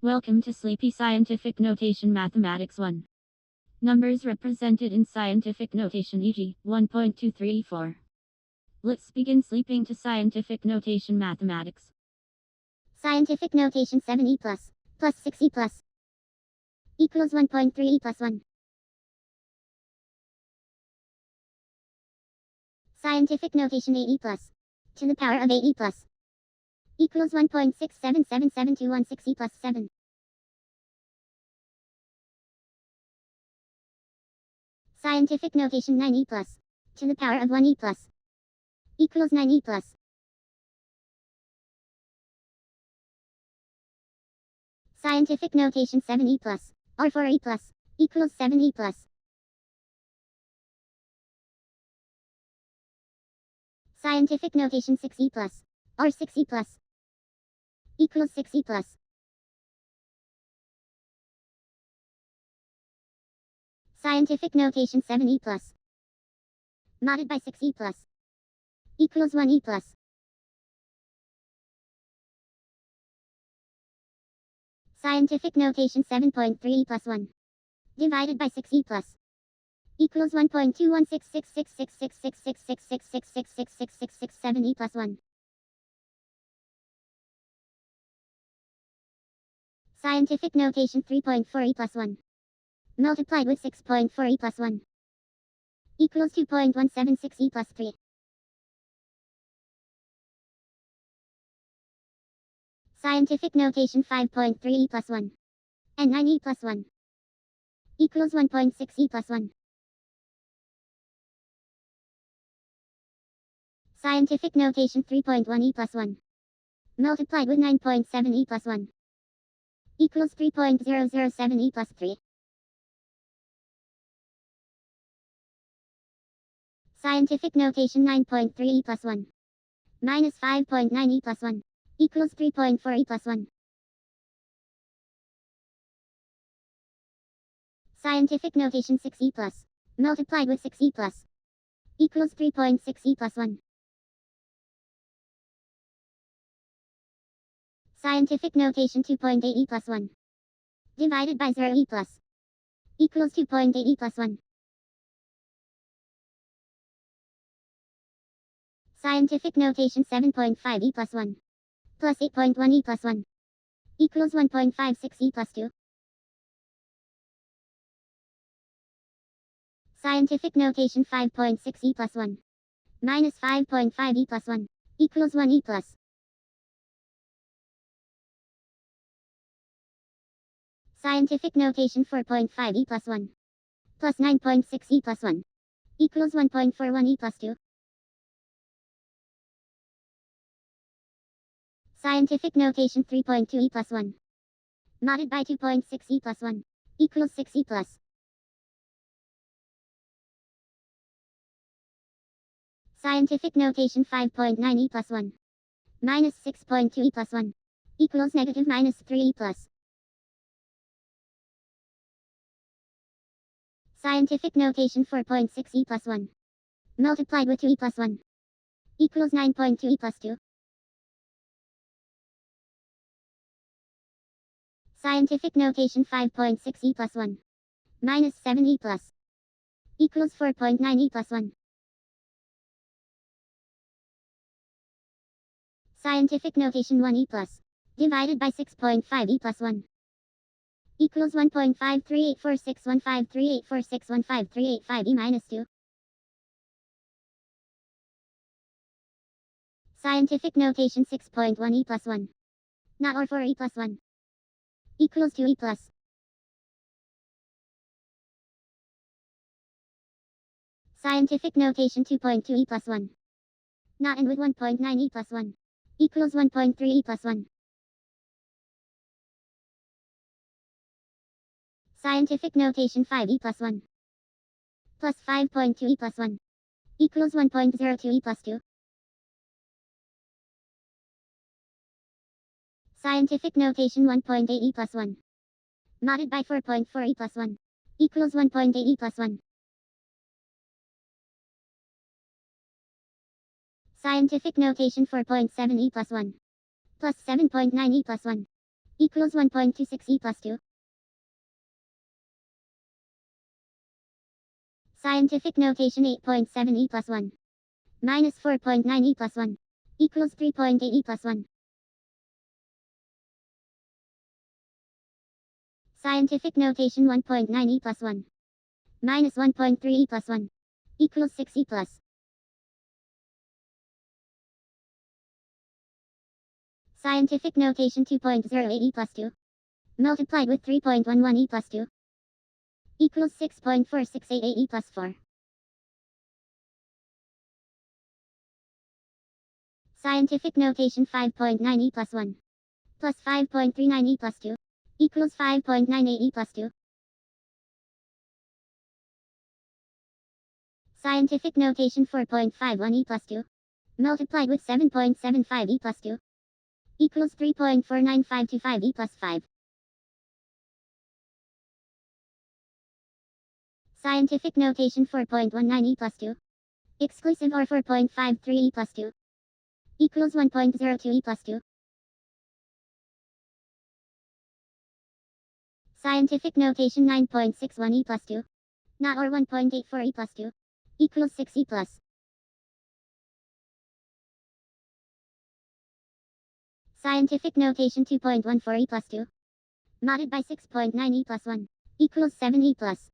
Welcome to Sleepy Scientific Notation Mathematics 1. Numbers represented in scientific notation e.g. 1.234. Let's begin sleeping to scientific notation mathematics. Scientific notation 7e plus 6e plus equals 1.3e plus 1. Scientific notation 8e plus to the power of 8e plus equals 1.677721 plus 7. Scientific notation 9e plus to the power of 1e plus equals 9e plus. Scientific notation 7e plus or 4e plus equals 7e plus. Scientific notation 6e plus or 6e plus equals 6e plus. Scientific notation 7e plus modded by 6e plus equals 1e plus. Scientific notation 7.3e plus 1 divided by 6e plus equals 1.21666666666666667e plus 1. Scientific notation 3.4e plus 1 multiplied with 6.4e plus 1 equals 2.176e plus 3. Scientific notation 5.3e plus 1 and 9e plus 1 equals 1.6e plus 1. Scientific notation 3.1e plus 1 multiplied with 9.7e plus 1 equals 3.007e plus 3. Scientific notation 9.3e plus 1 minus 5.9e plus 1 equals 3.4e plus 1. Scientific notation 6e plus multiplied with 6e plus equals 3.6e plus 1. Scientific notation 2.8e plus 1 divided by 0e plus equals 2.8e plus 1. Scientific notation 7.5e plus 1 plus 8.1e plus 1 equals 1.56e plus 2. Scientific notation 5.6e plus 1 minus 5.5e plus 1 equals 1e plus. Scientific notation 4.5e plus 1 plus 9.6e plus 1 equals 1.41e plus 2. Scientific notation 3.2e plus 1 modded by 2.6e plus 1 equals 6e plus. Scientific notation 5.9e plus 1 minus 6.2e plus 1 equals negative minus 3e plus. Scientific notation 4.6e plus 1 multiplied with 2e plus 1 equals 9.2e plus 2. Scientific notation 5.6e plus 1 minus 7e plus equals 4.9e plus 1. Scientific notation 1e plus divided by 6.5e plus 1 equals 1.538461538461538 minus 2. Scientific notation 6.1e plus 1 not or 4e plus 1 equals 2e plus. Scientific notation 2.2e plus 1 not and with 1.9e plus 1 equals 1.3e plus 1. Scientific notation 5e plus 1 plus 5.2e plus 1 equals 1.02e plus 2. Scientific notation 1.8e plus 1 modded by 4.4e plus 1 equals 1.8e plus 1. Scientific notation 4.7e plus 1 plus 7.9e plus 1 equals 1.26 e plus 2. Scientific notation 8.7 e plus 1 minus 4.9 e plus 1 equals 3.8 e plus 1. Scientific notation 1.9 e plus 1 minus 1.3 e plus 1 equals 6 e plus. Scientific notation 2.08 e plus 2 multiplied with 3.11 e plus 2 equals 6.4688 e plus 4. Scientific notation 5.9 e plus 1 plus 5.39 e plus 2 equals 5.98 e plus 2. Scientific notation 4.51 e plus 2 multiplied with 7.75 e plus 2 equals 3.49525 e plus 5. Scientific notation 4.19 e plus 2 exclusive or 4.53 e plus 2 equals 1.02 e plus 2. Scientific notation 9.61 e plus 2 not or 1.84 e plus 2 equals 6 e plus. Scientific notation 2.14 e plus 2 modded by 6.9 e plus 1 equals 7 e plus.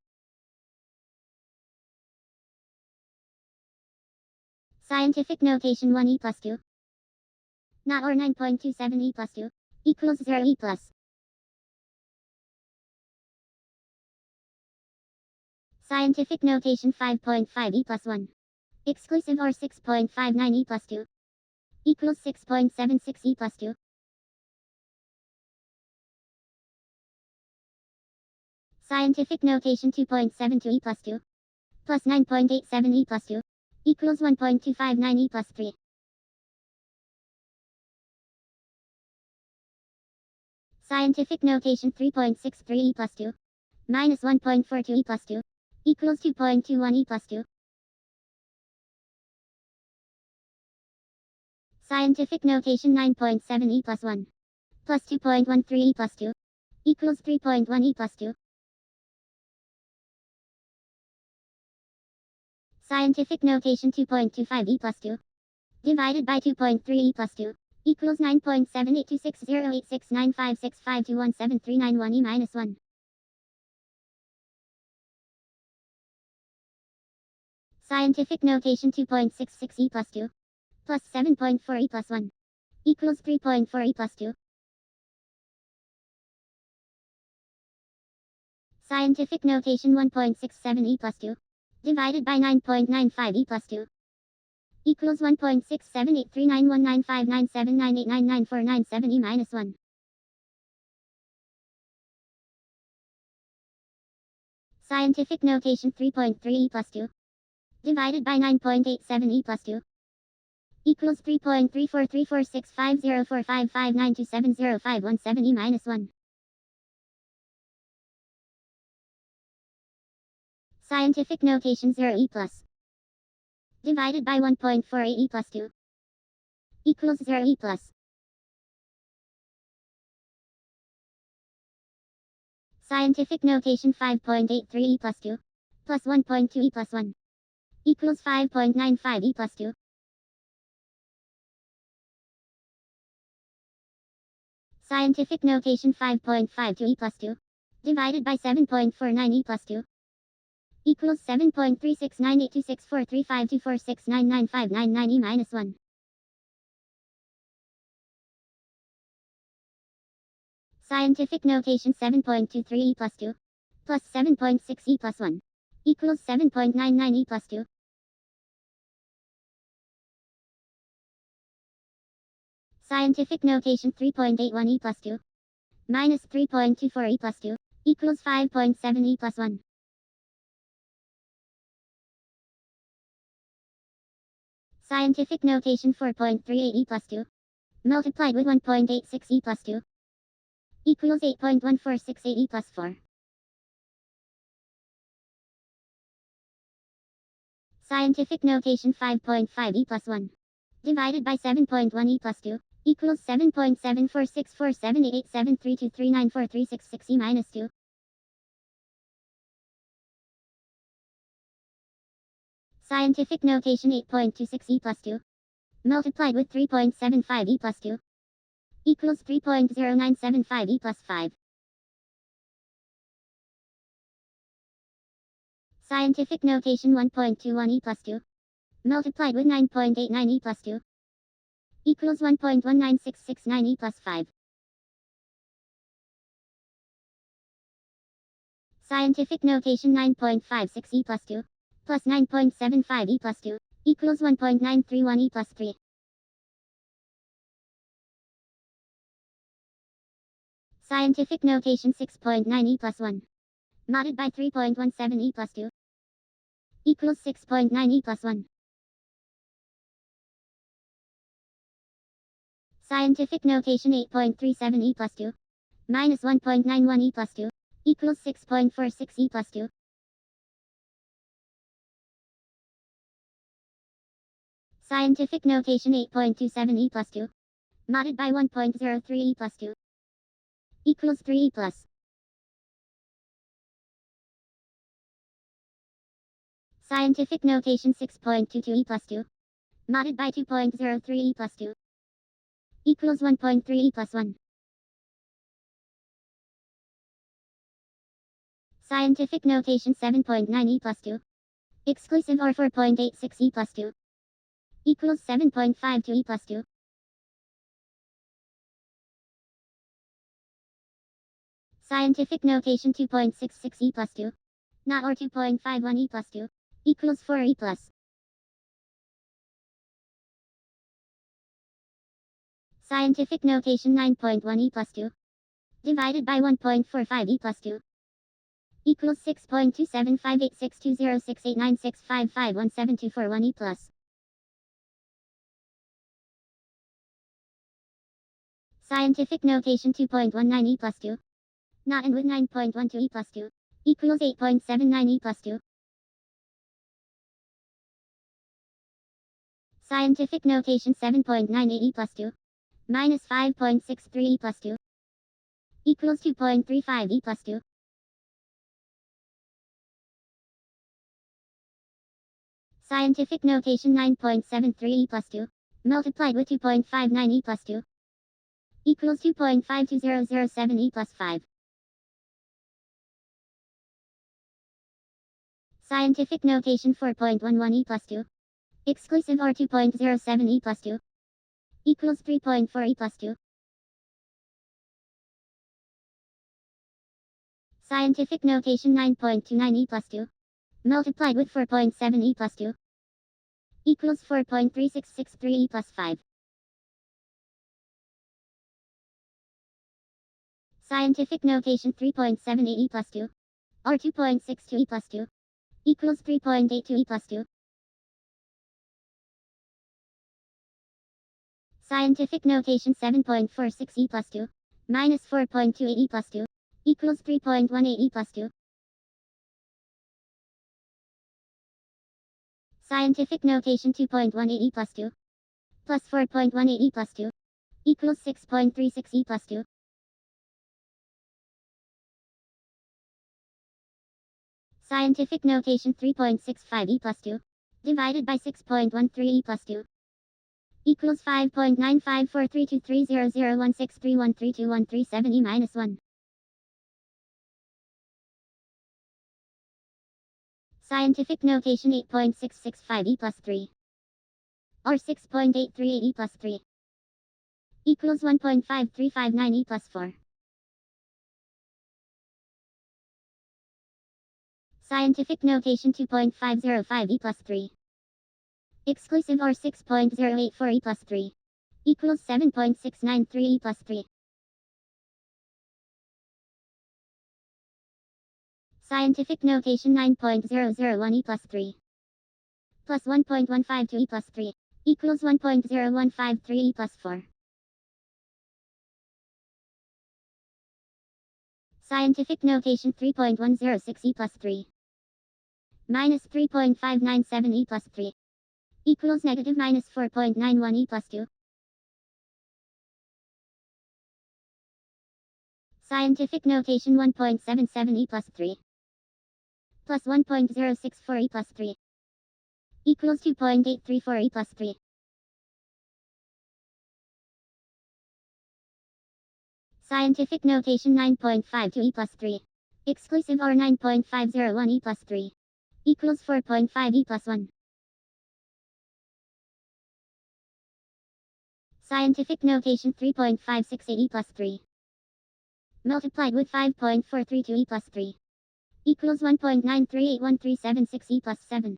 Scientific notation 1 e plus 2 not or 9.27 e plus 2 equals 0 e plus. Scientific notation 5.5 e plus 1 exclusive or 6.59 e plus 2 equals 6.76 e plus 2. Scientific notation 2.72 e plus 2 plus 9.87 e plus 2 equals 1.259 e plus 3. Scientific notation 3.63 e plus 2 minus 1.42 e plus 2 equals 2.21 e plus 2. Scientific notation 9.7 e plus 1 plus 2.13 e plus 2 equals 3.1 e plus 2. Scientific notation 2.25 e plus 2 divided by 2.3 e plus 2 equals 9.7826086956521731 e minus 1. Scientific notation 2.66 e plus 2 plus 7.4 e plus 1 equals 3.4 e plus 2. Scientific notation 1.67 e plus 2 divided by 9.95 e plus 2 equals 1.678391959798999497 e minus 1. Scientific notation 3.3 e plus 2 divided by 9.87 e plus 2 equals 3.343465045592705117 e minus 1. Scientific notation 0 e plus divided by 1.48 e plus 2 equals 0 e plus. Scientific notation 5.83 e plus 2 plus 1.2 e plus 1 equals 5.95 e plus 2. Scientific notation 5.52 e plus 2 divided by 7.49 e plus 2 equals 7.369826435246995999 e minus 1. Scientific notation 7.23 e plus 2 plus 7.6 e plus 1 equals 7.99 e plus 2. Scientific notation 3.81 e plus 2 minus 3.24 e plus 2 equals 5.7 e plus 1. Scientific notation 4.38 e plus 2 multiplied with 1.86 e plus 2 equals 8.1468 e plus 4. Scientific notation 5.5 e plus 1 divided by 7.1 e plus 2 equals 7.7464788732394366 e minus 2. Scientific notation 8.26 e plus 2 multiplied with 3.75 e plus 2 equals 3.0975 e plus 5. Scientific notation 1.21 e plus 2 multiplied with 9.89 e plus 2 equals 1.19669 e plus 5. Scientific notation 9.56 e plus 2 plus 9.75 e plus 2 equals 1.931 e plus 3. Scientific notation 6.9 e plus 1 modded by 3.17 e plus 2 equals 6.9 e plus 1. Scientific notation 8.37 e plus 2 minus 1.91 e plus 2 equals 6.46 e plus 2. Scientific notation 8.27 e plus 2 modded by 1.03 e plus 2 equals 3 e plus. Scientific notation 6.22 e plus 2 modded by 2.03 e plus 2 equals 1.3 e plus 1. Scientific notation 7.9 e plus 2 exclusive or 4.86 e plus 2 equals 7.52 e plus 2. Scientific notation 2.66 e plus 2 not or 2.51 e plus 2 equals 4 e plus. Scientific notation 9.1 e plus 2 divided by 1.45 e plus 2 equals 6.27586206896551724 e plus. Scientific notation 2.19 e plus 2 not and with 9.12 e plus 2 equals 8.79 e plus 2. Scientific notation 7.98 e plus 2 minus 5.63 e plus 2 equals 2.35 e plus 2. Scientific notation 9.73 e plus 2 multiplied with 2.59 e plus 2 equals 2.52007 e plus 5. Scientific notation 4.11 e plus 2 exclusive or 2.07 e plus 2 equals 3.4 e plus 2. Scientific notation 9.29 e plus 2 multiplied with 4.7 e plus 2 equals 4.3663 e plus 5. Scientific notation 3.78 e plus 2 or 2.62 e plus 2 equals 3.82 e plus 2. Scientific notation 7.46 e plus 2 minus 4.28 e plus 2 equals 3.18 e plus 2. Scientific notation 2.18 e plus 2 plus 4.18 e plus 2 equals 6.36 e plus 2. Scientific notation 3.65 e plus 2 divided by 6.13 e plus 2 equals 5.95432300163132137 e minus 1. Scientific notation 8.665 e plus 3 or 6.838 e plus 3 equals 1.5359 e plus 4. Scientific notation 2.505 e plus 3 exclusive or 6.084 e plus 3 equals 7.693 e plus 3. Scientific notation 9.001 e plus 3 plus 1.152 e plus 3 equals 1.0153 e plus 4. Scientific notation 3.106 e plus 3 minus 3.597 e plus 3 equals negative minus 4.91 e plus 2. Scientific notation 1.77 e plus 3 plus 1.064 e plus 3 equals 2.834 e plus 3. Scientific notation 9.52 e plus 3 exclusive or 9.501 e plus 3 equals 4.5 e plus 1. Scientific notation 3.568 e plus 3 multiplied with 5.432 e plus 3 equals 1.9381376 e plus 7.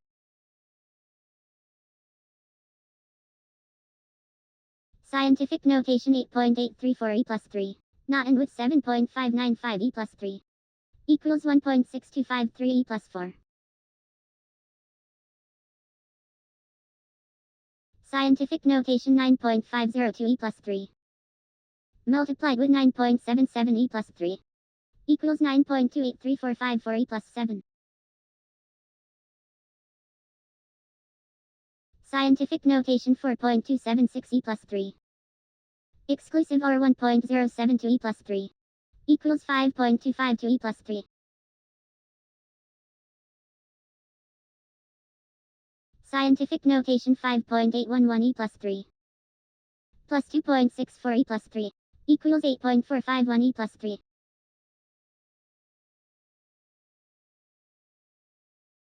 Scientific notation 8.834 e plus 3 not and with 7.595 e plus 3 equals 1.6253 e plus 4. Scientific notation 9.502 e plus 3 multiplied with 9.77 e plus 3 equals 9.283454 e plus 7. Scientific notation 4.276 e plus 3 exclusive or 1.072 e plus 3 equals 5.252 e plus 3. Scientific notation 5.811 e plus 3 plus 2.64 e plus 3 equals 8.451 e plus 3.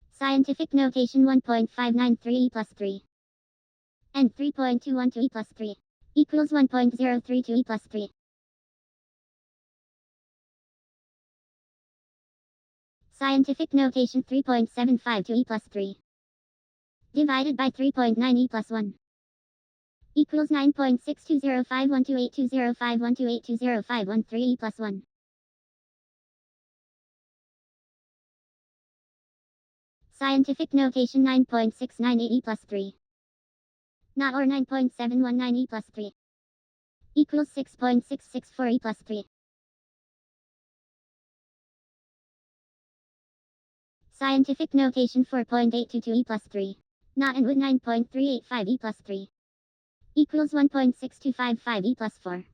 Scientific notation 1.593 e plus 3 and 3.212 e plus 3 equals 1.032 e plus 3. Scientific notation 3.752 e plus 3 divided by 3.9 e plus 1 equals 9.620512820512820513 e plus 1. Scientific notation 9.698 e plus 3 not or 9.719 e plus 3 equals 6.664 e plus 3. Scientific notation 4.822 e plus 3 not and with 9.385 e plus 3 equals 1.6255 e plus 4.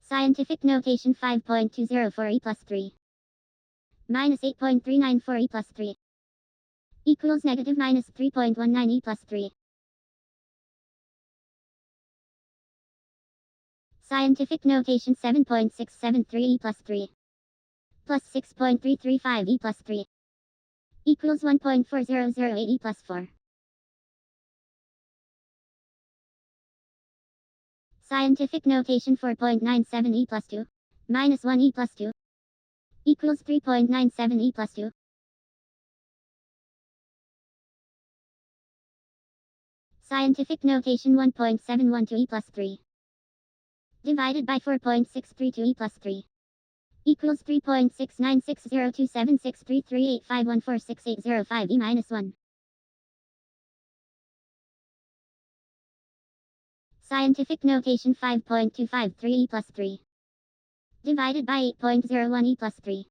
Scientific notation 5.204 e plus 3 minus 8.394 e plus 3 equals negative minus 3.19 e plus 3. Scientific notation 7.673 e plus 3 plus 6.335 e plus 3 equals 1.4008 e plus 4. Scientific notation 4.97 e plus 2 minus 1 e plus 2 equals 3.97 e plus 2. Scientific notation 1.712 e plus 3 divided by 4.632 e plus 3 equals 3.6960276338514680 e minus 1. Scientific notation 5.253 e plus 3 divided by 8.01 e plus 3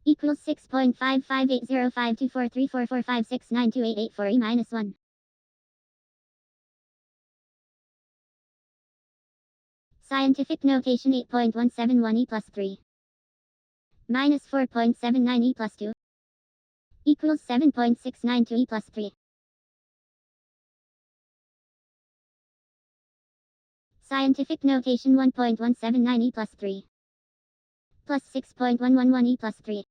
equals 6.558052434456928884 e minus 1. Scientific notation 8.171 e plus 3 minus 4.79 e plus 2 equals 7.692 e plus 3. Scientific notation 1.179 e plus 3 plus 6.111 e plus 3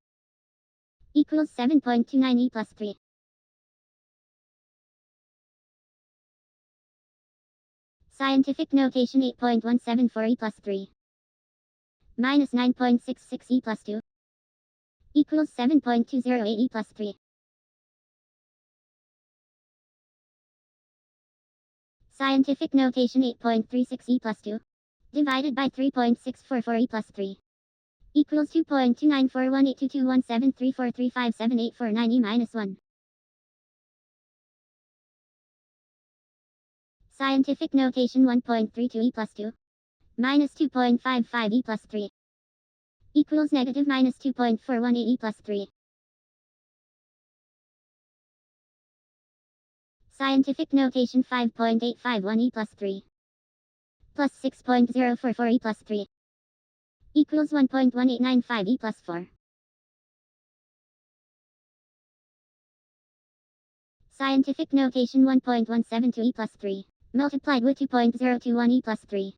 equals 7.29 e plus 3. Scientific notation 8.174 e plus 3 minus 9.66 e plus 2 equals 7.208 e plus 3. Scientific notation 8.36 e plus 2 divided by 3.644 e plus 3 equals 2.2941822173435784 e minus 1. Scientific notation 1.32 e plus 2 minus 2.55 e plus 3 equals negative minus 2.418 e plus 3. Scientific notation 5.851 e plus 3 plus 6.044 e plus 3 equals 1.1895 e plus 4. Scientific notation 1.172 e plus 3 multiplied with 2.021 e plus 3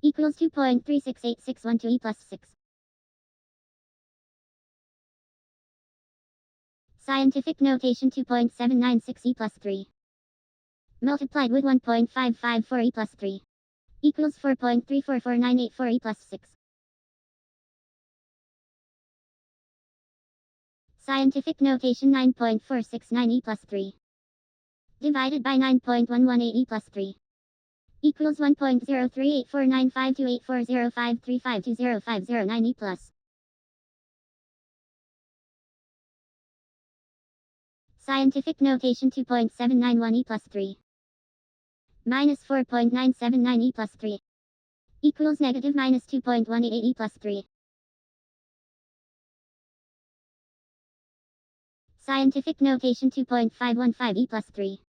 equals 2.368612 e plus 6. Scientific notation 2.796 e plus 3 multiplied with 1.554 e plus 3 equals 4.344984 e plus 6. Scientific notation 9.469 e plus 3 divided by 9.118 e plus 3 equals 1.0384952840535205009 e plus. Scientific notation 2.791 e plus 3 minus 4.979 e plus 3 equals negative minus 2.188 e plus 3. Scientific notation 2.515 e plus 3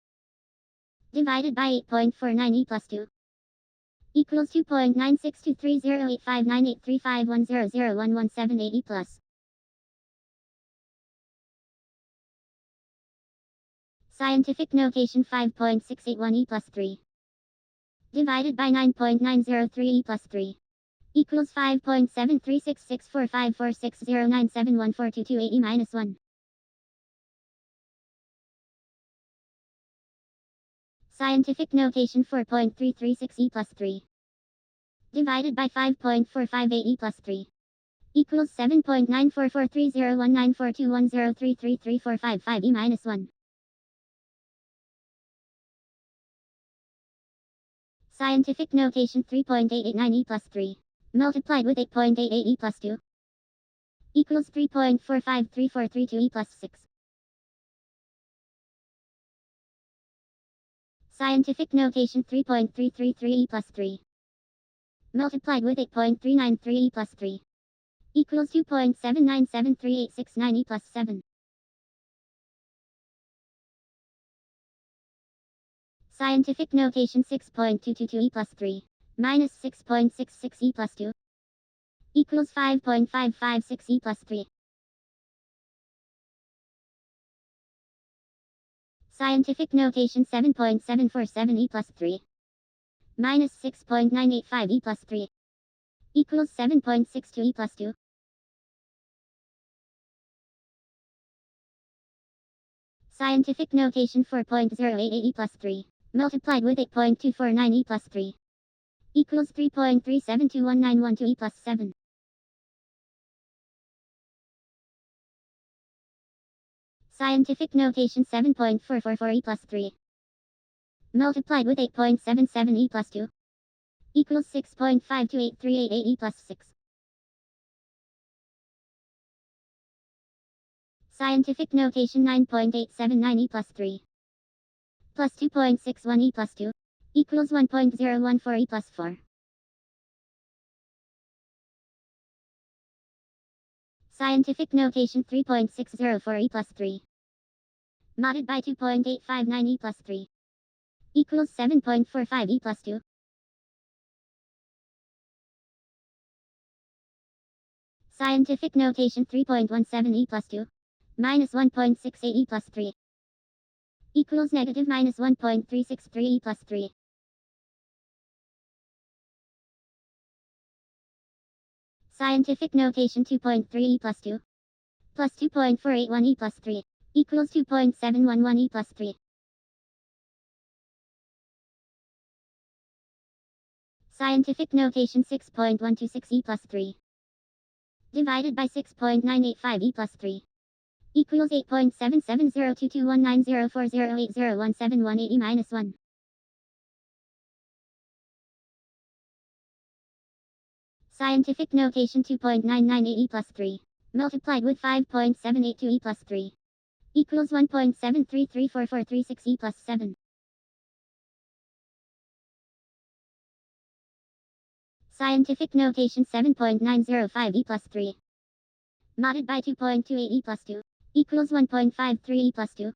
divided by 8.49 e plus 2 equals 2.9623085983510011780 e plus. Scientific notation 5.681 e plus 3 divided by 9.903 e plus 3 equals 5.7366454609714228 e minus 1. Scientific notation 4.336 e plus 3 divided by 5.458 e plus 3 equals 7.94430194210333455 e minus 1. Scientific notation 3.889 e plus 3 multiplied with 8.88 e plus 2 equals 3.453432 e plus 6. Scientific notation 3.333 e plus 3 multiplied with 8.393 e plus 3 equals 2.7973869 e plus 7. Scientific notation 6.222 e plus 3 minus 6.66 e plus 2 equals 5.556 e plus 3. Scientific notation 7.747 e plus 3 minus 6.985 e plus 3 equals 7.62 e plus 2. Scientific notation 4.088 e plus 3 multiplied with 8.249 e plus 3 equals 3.37219112 e plus 7. Scientific notation 7.444 e plus 3 multiplied with 8.77 e plus 2 equals 6.528388 e plus 6. Scientific notation 9.879 e plus 3 plus 2.61 e plus 2 equals 1.014 e plus 4. Scientific notation 3.604 e plus 3 modded by 2.859 e plus 3 equals 7.45 e plus 2. Scientific notation 3.17 e plus 2 minus 1.68 e plus 3 equals negative minus 1.363 e plus 3. Scientific notation 2.3 e plus 2 plus 2.481 e plus 3 equals 2.711 e plus 3. Scientific notation 6.126 e plus 3 divided by 6.985 e plus 3 equals 8.7702219040801718 e minus 1. Scientific notation 2.998 e plus 3 multiplied with 5.782 e plus 3 equals 1.733446 e plus 7. Scientific notation 7.905 e plus 3 modded by 2.28 e plus 2 equals 1.53 e plus 2.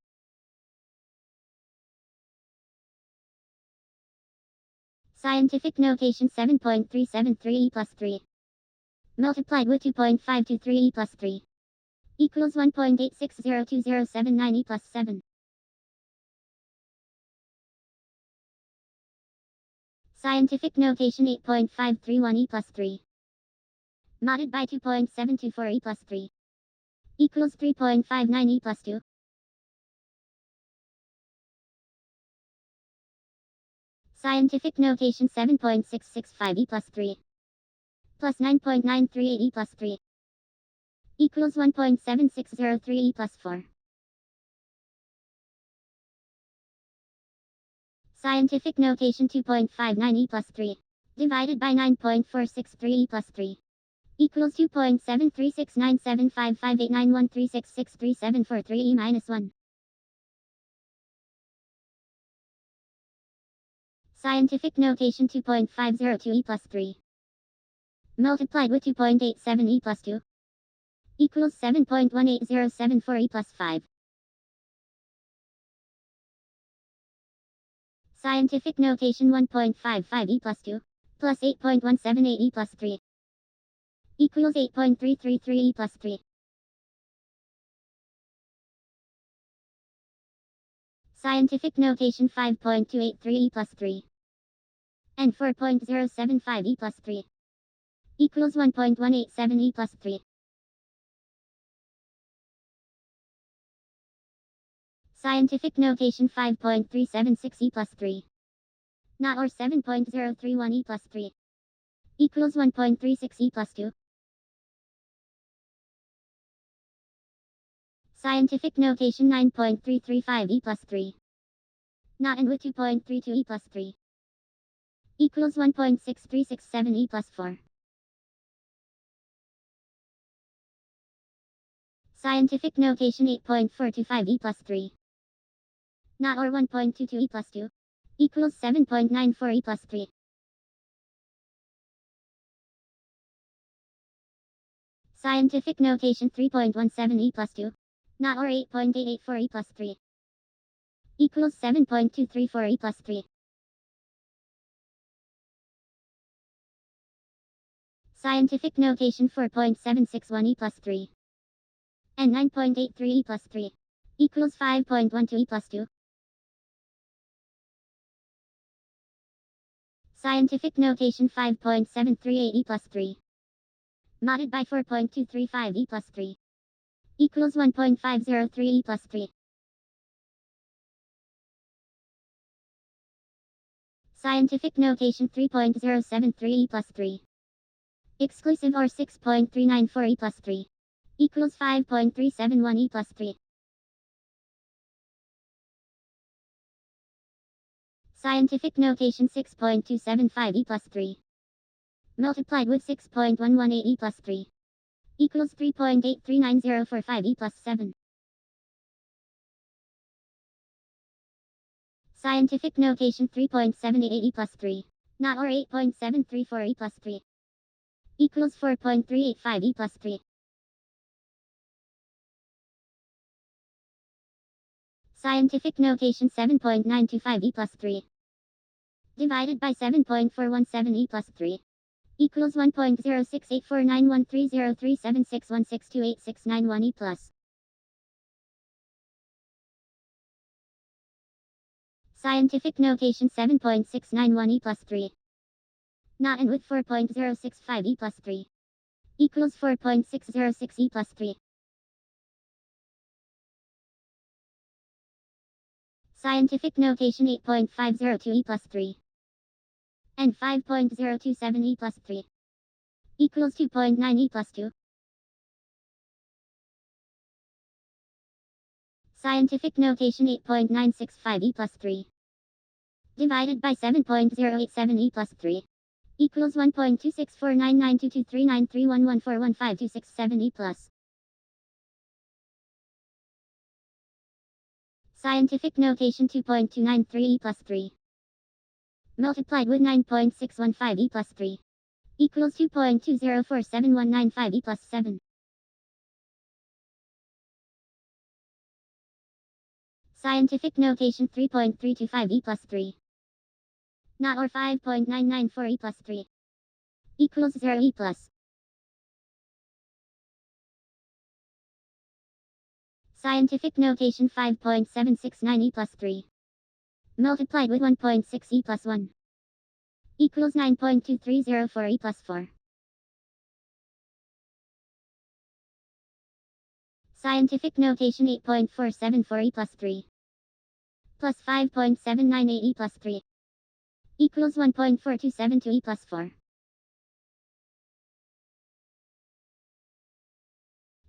Scientific notation 7.373e plus 3. Multiplied with 2.523e plus 3. Equals 1.860279e plus 7. Scientific notation 8.531e plus 3. Modded by 2.724e plus 3. Equals 3.59e plus 2. Scientific notation 7.665e plus 3. Plus 9.938e plus 3. Equals 1.7603e plus 4. Scientific notation 2.59e plus 3. Divided by 9.463e plus 3. Equals 2.7369755891366374 minus 1. Scientific notation 2.502e plus 3. Multiplied with 2.87e plus 2. Equals 7.18074e plus 5. Scientific notation 1.55e plus 2. Plus 8.178e plus 3. Equals 8.333e plus 3. Scientific notation 5.283e plus 3. And 4.075e plus 3. Equals 1.187e plus 3. Scientific notation 5.376e plus 3. Not or 7.031e plus 3. Equals 1.36e plus 2. Scientific notation 9.335e plus 3. Not and with 2.32e plus 3. Equals 1.6367e plus 4. Scientific notation 8.425e plus 3. Not or 1.22e plus 2. Equals 7.94e plus 3. Scientific notation 3.17e plus 2. Not or 8.884e plus 3. Equals 7.234e plus 3. Scientific notation 4.761e plus 3. And 9.83e plus 3. Equals 5.12e plus 2. Scientific notation 5.738e plus 3. Modded by 4.235e plus 3. Equals 1.503e plus 3. Scientific notation 3.073e plus 3. Exclusive or 6.394e plus 3. Equals 5.371e plus 3. Scientific notation 6.275e plus 3. Multiplied with 6.118e plus 3. Equals 3.839045e plus 7. Scientific notation 3.788e plus 3. Not or 8.734e plus 3. Equals 4.385e plus 3. Scientific notation 7.925e plus 3. Divided by 7.417e plus 3. Equals 1.068491303761628691e plus. Scientific notation 7.691e plus 3. Not and with 4.065e plus 3. Equals 4.606e plus 3. Scientific notation 8.502e plus 3. And 5.027e plus 3. Equals 2.9e plus 2. Scientific notation 8.965e plus 3. Divided by 7.087e plus 3. Equals 1.2649922393114152667e plus. Scientific notation 2.293e plus 3. Multiplied with 9.615e plus 3. Equals 2.2047195e plus 7. Scientific notation 3.325e plus 3. Not or 5.994 e plus 3 equals 0 e plus. Scientific notation 5.769 e plus 3 multiplied with 1.6 e plus 1 equals 9.2304 e plus 4. Scientific notation 8.474 e plus 3 plus 5.798 e plus 3 equals 1.4272 e plus 4.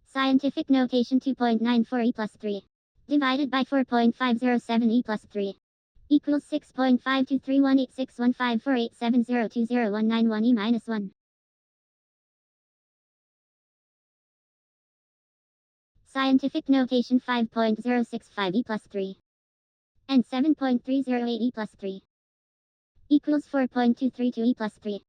Scientific notation 2.94 e plus 3 divided by 4.507 e plus 3 equals 6.52318615487020191 e minus 1. Scientific notation 5.065 e plus 3 and 7.308 e plus 3 equals 4.232 e plus 3.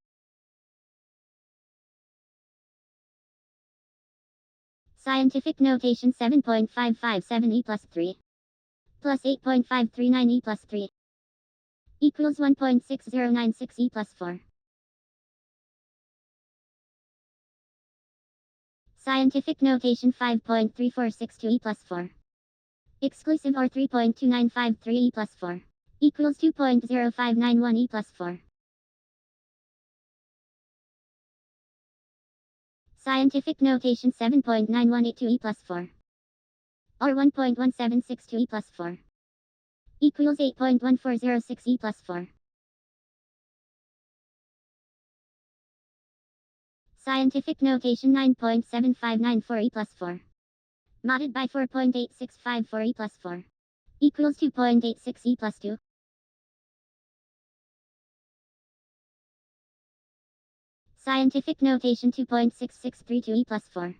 Scientific notation 7.557 e plus 3 plus 8.539 e plus 3 equals 1.6096 e plus 4. Scientific notation 5.3462 e plus 4 exclusive or 3.2953 e plus 4 equals 2.0591 e plus 4. Scientific notation 7.9182 e plus 4 or 1.1762 e plus 4 equals 8.1406 e plus 4. Scientific notation 9.7594 e plus 4 modded by 4.8654 e plus 4 equals 2.86 e plus 2. Scientific notation 2.6632 e plus 4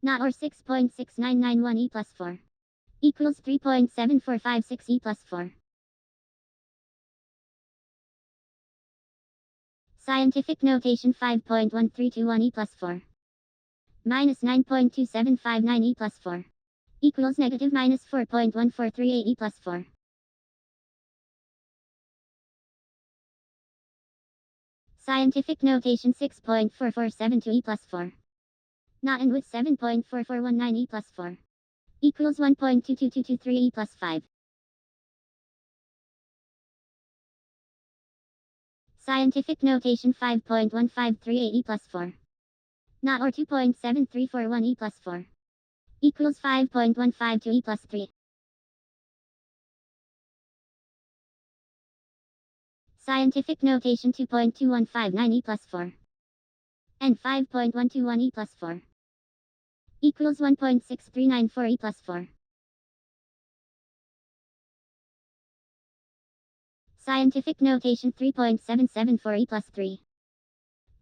not or 6.6991 e plus 4 equals 3.7456 e plus 4. Scientific notation 5.1321 e plus 4 minus 9.2759 e plus 4 equals negative minus 4.1438 e plus 4. Scientific notation 6.4472 e plus 4 not and with 7.4419 e plus 4 equals 1.22223 e plus 5. Scientific notation 5.1538 e plus 4 not or 2.7341 e plus 4 equals 5.152 e plus 3. Scientific notation 2.2159 e plus 4 and 5.121 e plus 4 equals 1.6394 e plus 4. Scientific notation 3.774 e plus 3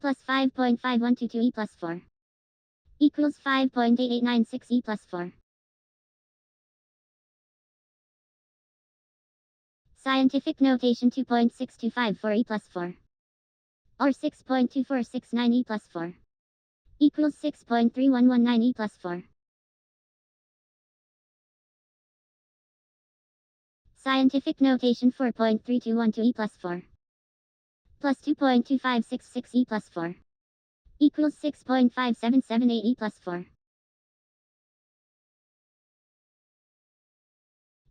plus 5.5122 e plus 4 equals 5.8896 e plus 4. Scientific notation 2.6254 e plus 4 or 6.2469 e plus 4 equals 6.3119 e plus 4. Scientific notation 4.3212 e plus 4 plus 2.2566 e plus 4 equals 6.5778 e plus 4.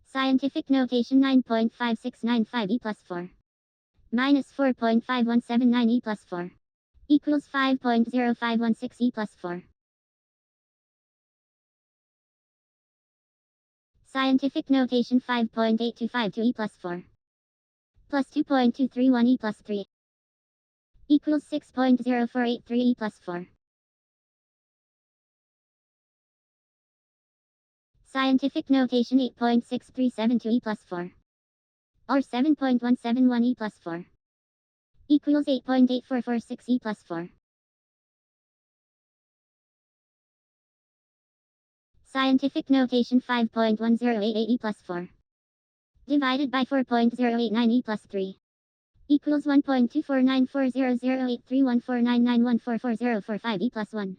Scientific notation 9.5695 e plus 4 minus 4.5179 e plus 4 equals 5.0516 e plus 4. Scientific notation 5.8252 e plus 4 plus 2.231 e plus 3 equals 6.0483 e plus 4. Scientific notation 8.6372 e plus 4 or 7.171 e plus 4 equals 8.8446 e plus 4. Scientific notation 5.1088 e plus 4 divided by 4.089 e plus 3 equals 1.2494008314991444045 e plus 1.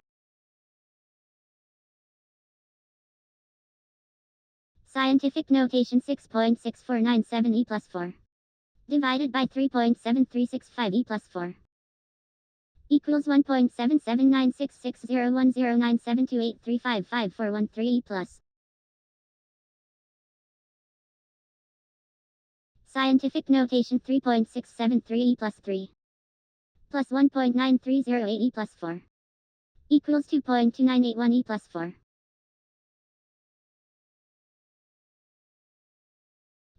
Scientific notation 6.6497 e plus 4 divided by 3.7365 e plus 4 equals 1.779660109728355413 e plus scientific notation 3.673 e plus 3 plus 1.9308 e plus 4 equals 2.2981 e plus 4.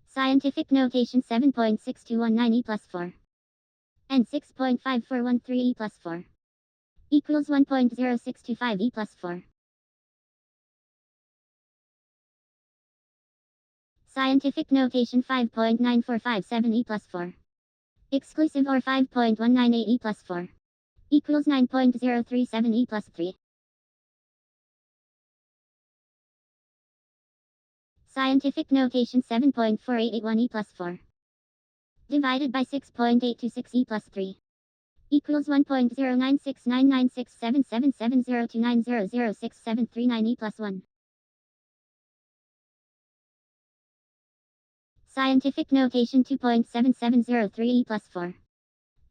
Scientific notation 7.6219 e plus 4 and 6.5413 e plus 4 equals 1.0625 e plus 4. Scientific notation 5.9457 e plus 4 exclusive or 5.198 e plus 4 equals 9.037 e plus 3. Scientific notation 7.4881 e plus 4 divided by 6.826 e plus 3 equals 1.096996777029006739 e plus 1. Scientific notation 2.7703 e plus 4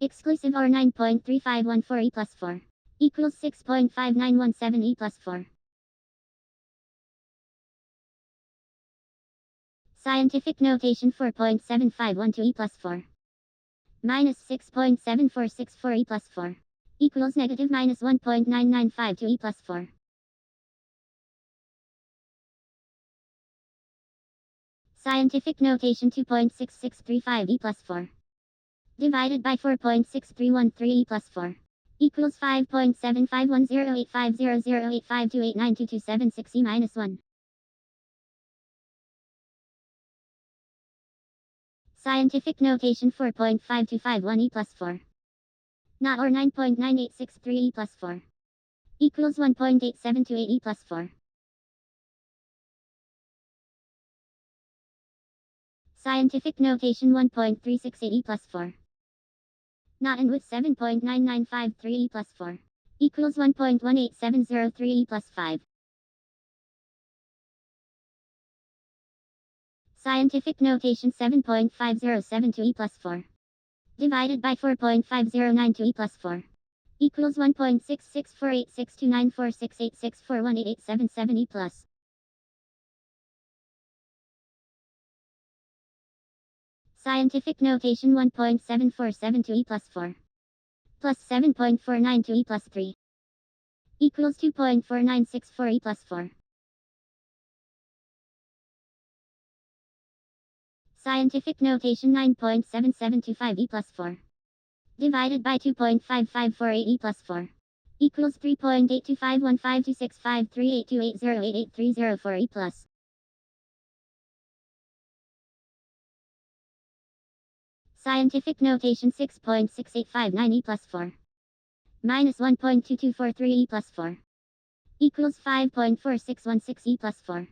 exclusive or 9.3514 e plus 4 equals 6.5917 e plus 4. Scientific notation 4.7512 e plus 4 minus 6.7464 e plus 4 equals negative minus 1.9952 e plus 4. Scientific notation 2.6635 e plus 4 divided by 4.6313 e plus 4 equals 5.7510850085289227 e minus 1. Scientific notation 4.5251 e plus 4 not or 9.9863 e plus 4 equals 1.8728 e plus 4. Scientific notation 1.368 e plus 4 not and with 7.9953 e plus 4 equals 1.18703 e plus 5. Scientific notation 7.5072 e plus 4 divided by 4.5092 e plus 4 equals 1.6648629468641887 e plus. Scientific notation 1.7472 e plus 4 plus 7.492 e plus 3 equals 2.4964 e plus 4. Scientific notation 9.7725 e plus 4 divided by 2.5548 e plus 4 equals 3.82515265382808830 e plus. Scientific notation 6.6859 e plus 4 minus 1.2243 e plus 4 equals 5.4616 e plus 4.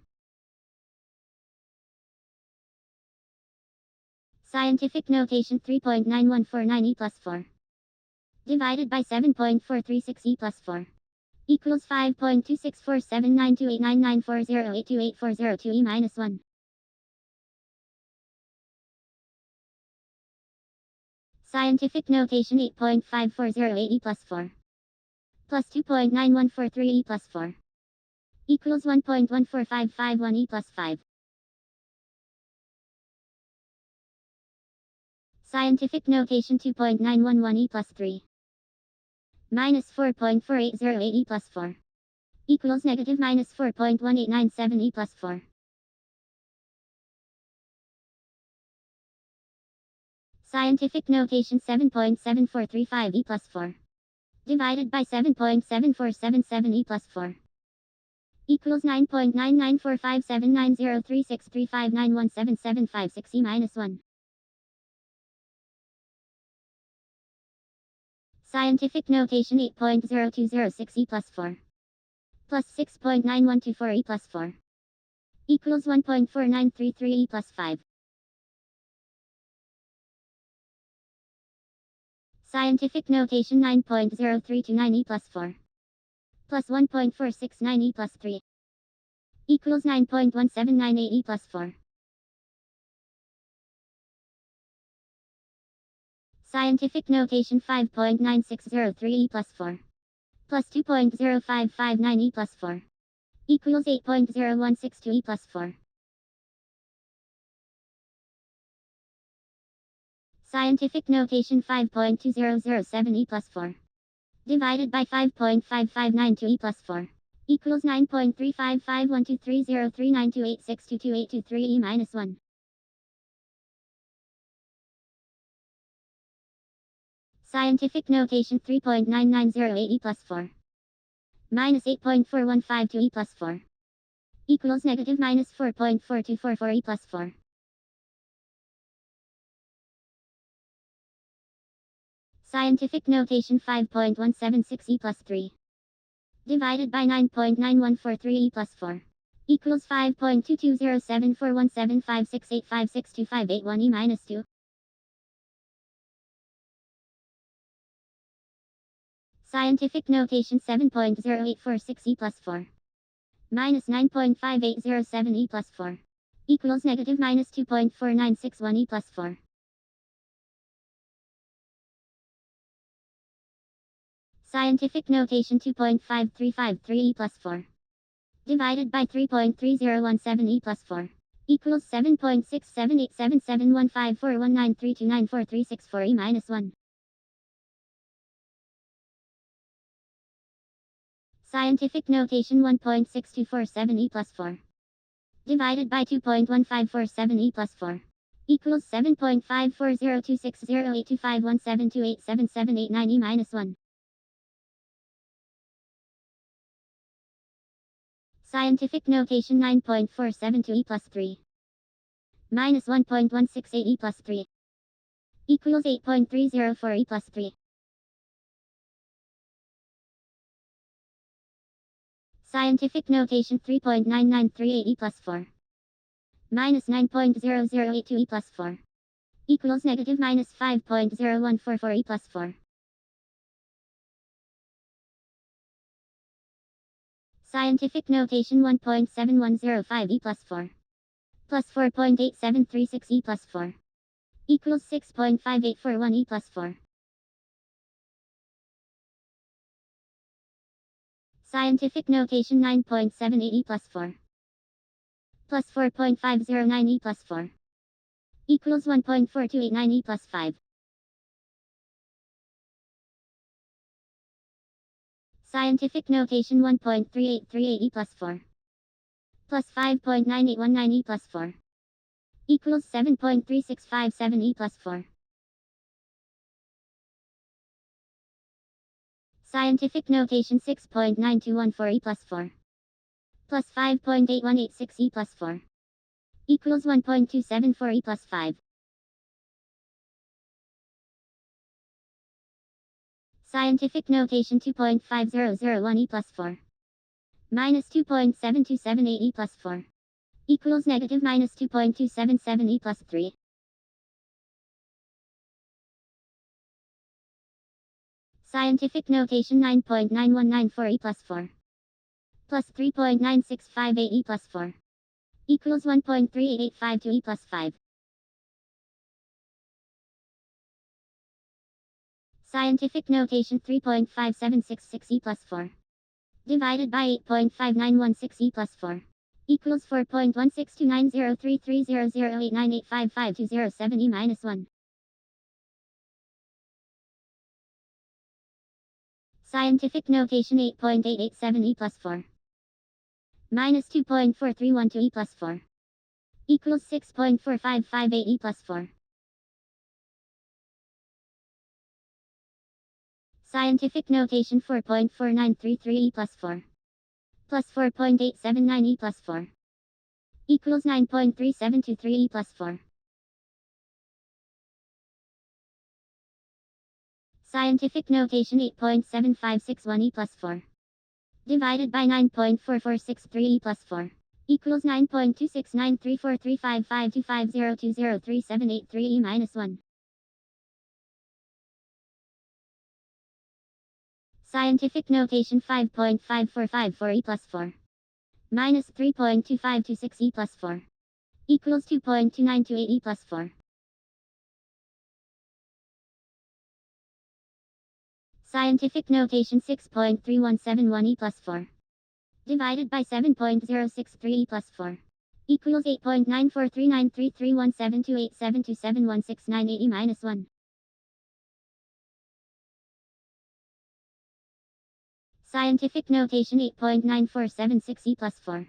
Scientific notation 3.9149 e plus 4 divided by 7.436 e plus 4 equals 5.2647928994082840 e minus 1. Scientific notation 8.5408 e plus 4 plus 2.9143 e plus 4 equals 1.14551 e plus 5. Scientific notation 2.911 e plus 3 minus 4.4808 e plus 4 equals negative minus 4.1897 e plus 4. Scientific notation 7.7435 e plus 4 divided by 7.7477 e plus 4 equals 9.9945790363591775 e minus 1. Scientific notation 8.0206 e plus 4 plus 6.9124 e plus 4 equals 1.4933 e plus 5. Scientific notation 9.0329 e plus 4 plus 1.469 e plus 3 equals 9.1798 e plus 4. Scientific notation 5.9603 e plus 4 plus 2.0559 e plus 4 equals 8.0162 e plus 4. Scientific notation 5.2007 e plus 4 divided by 5.5592 e plus 4 equals 9.35512303928622823 e minus 1. Scientific notation 3.9908 e plus 4 minus 8.4152 e plus 4 equals negative minus 4.4244 e plus 4. Scientific notation 5.176 e plus 3 divided by 9.9143 e plus 4 equals 5.2207417568562581 e minus 2. Scientific notation 7.0846 e plus 4 minus 9.5807 e plus 4 equals negative minus 2.4961 e plus 4. Scientific notation 2.5353 e plus 4 divided by 3.3017 e plus 4 equals 7.6787715419329434 e minus 1. Scientific notation 1.6247 e plus 4 divided by 2.1547 e plus 4 equals 7.540260825172877879 e minus 1. Scientific notation 9.472 e plus 3 minus 1.168 e plus 3 equals 8.304 e plus 3. Scientific notation 3.9938 e plus 4 minus 9.0082 e plus 4 equals negative minus 5.0144 e plus 4. Scientific notation 1.7105 e plus 4 plus 4.8736 e plus 4 equals 6.5841 e plus 4. Scientific notation 9.78 e plus 4 plus 4.509 e plus 4 equals 1.4289 e plus 5. Scientific notation 1.3838 e plus 4 plus 5.9819 e plus 4 equals 7.3657 e plus 4. Scientific notation 6.9214 e plus 4 plus 5.8186 e plus 4 equals 1.274 e plus 5. Scientific notation 2.5001 e plus 4 minus 2.7278 e plus 4 equals negative minus 2.277 e plus 3. Scientific notation 9.9194 e plus 4 plus 3.9658 e plus 4 equals 1.3852 e plus 5. Scientific notation 3.5766 e plus 4 divided by 8.5916 e plus 4 equals 4.16290330089855207 e minus 1. Scientific notation 8.887 e plus 4 minus 2.4312 e plus 4 equals 6.4558 e plus 4. Scientific notation 4.4933 e plus 4 plus 4.879 e plus 4 equals 9.3723 e plus 4. Scientific notation 8.7561 e plus 4 divided by 9.4463 e plus 4 equals 9.26934355250203783 e minus 1. Scientific notation 5.5454 e plus 4 minus 3.2526 e plus 4 equals 2.2928 e plus 4. Scientific notation 6.3171 e plus 4 divided by 7.063 e plus 4 equals 8.94393317287271698 e minus 1. Scientific notation 8.9476 e plus 4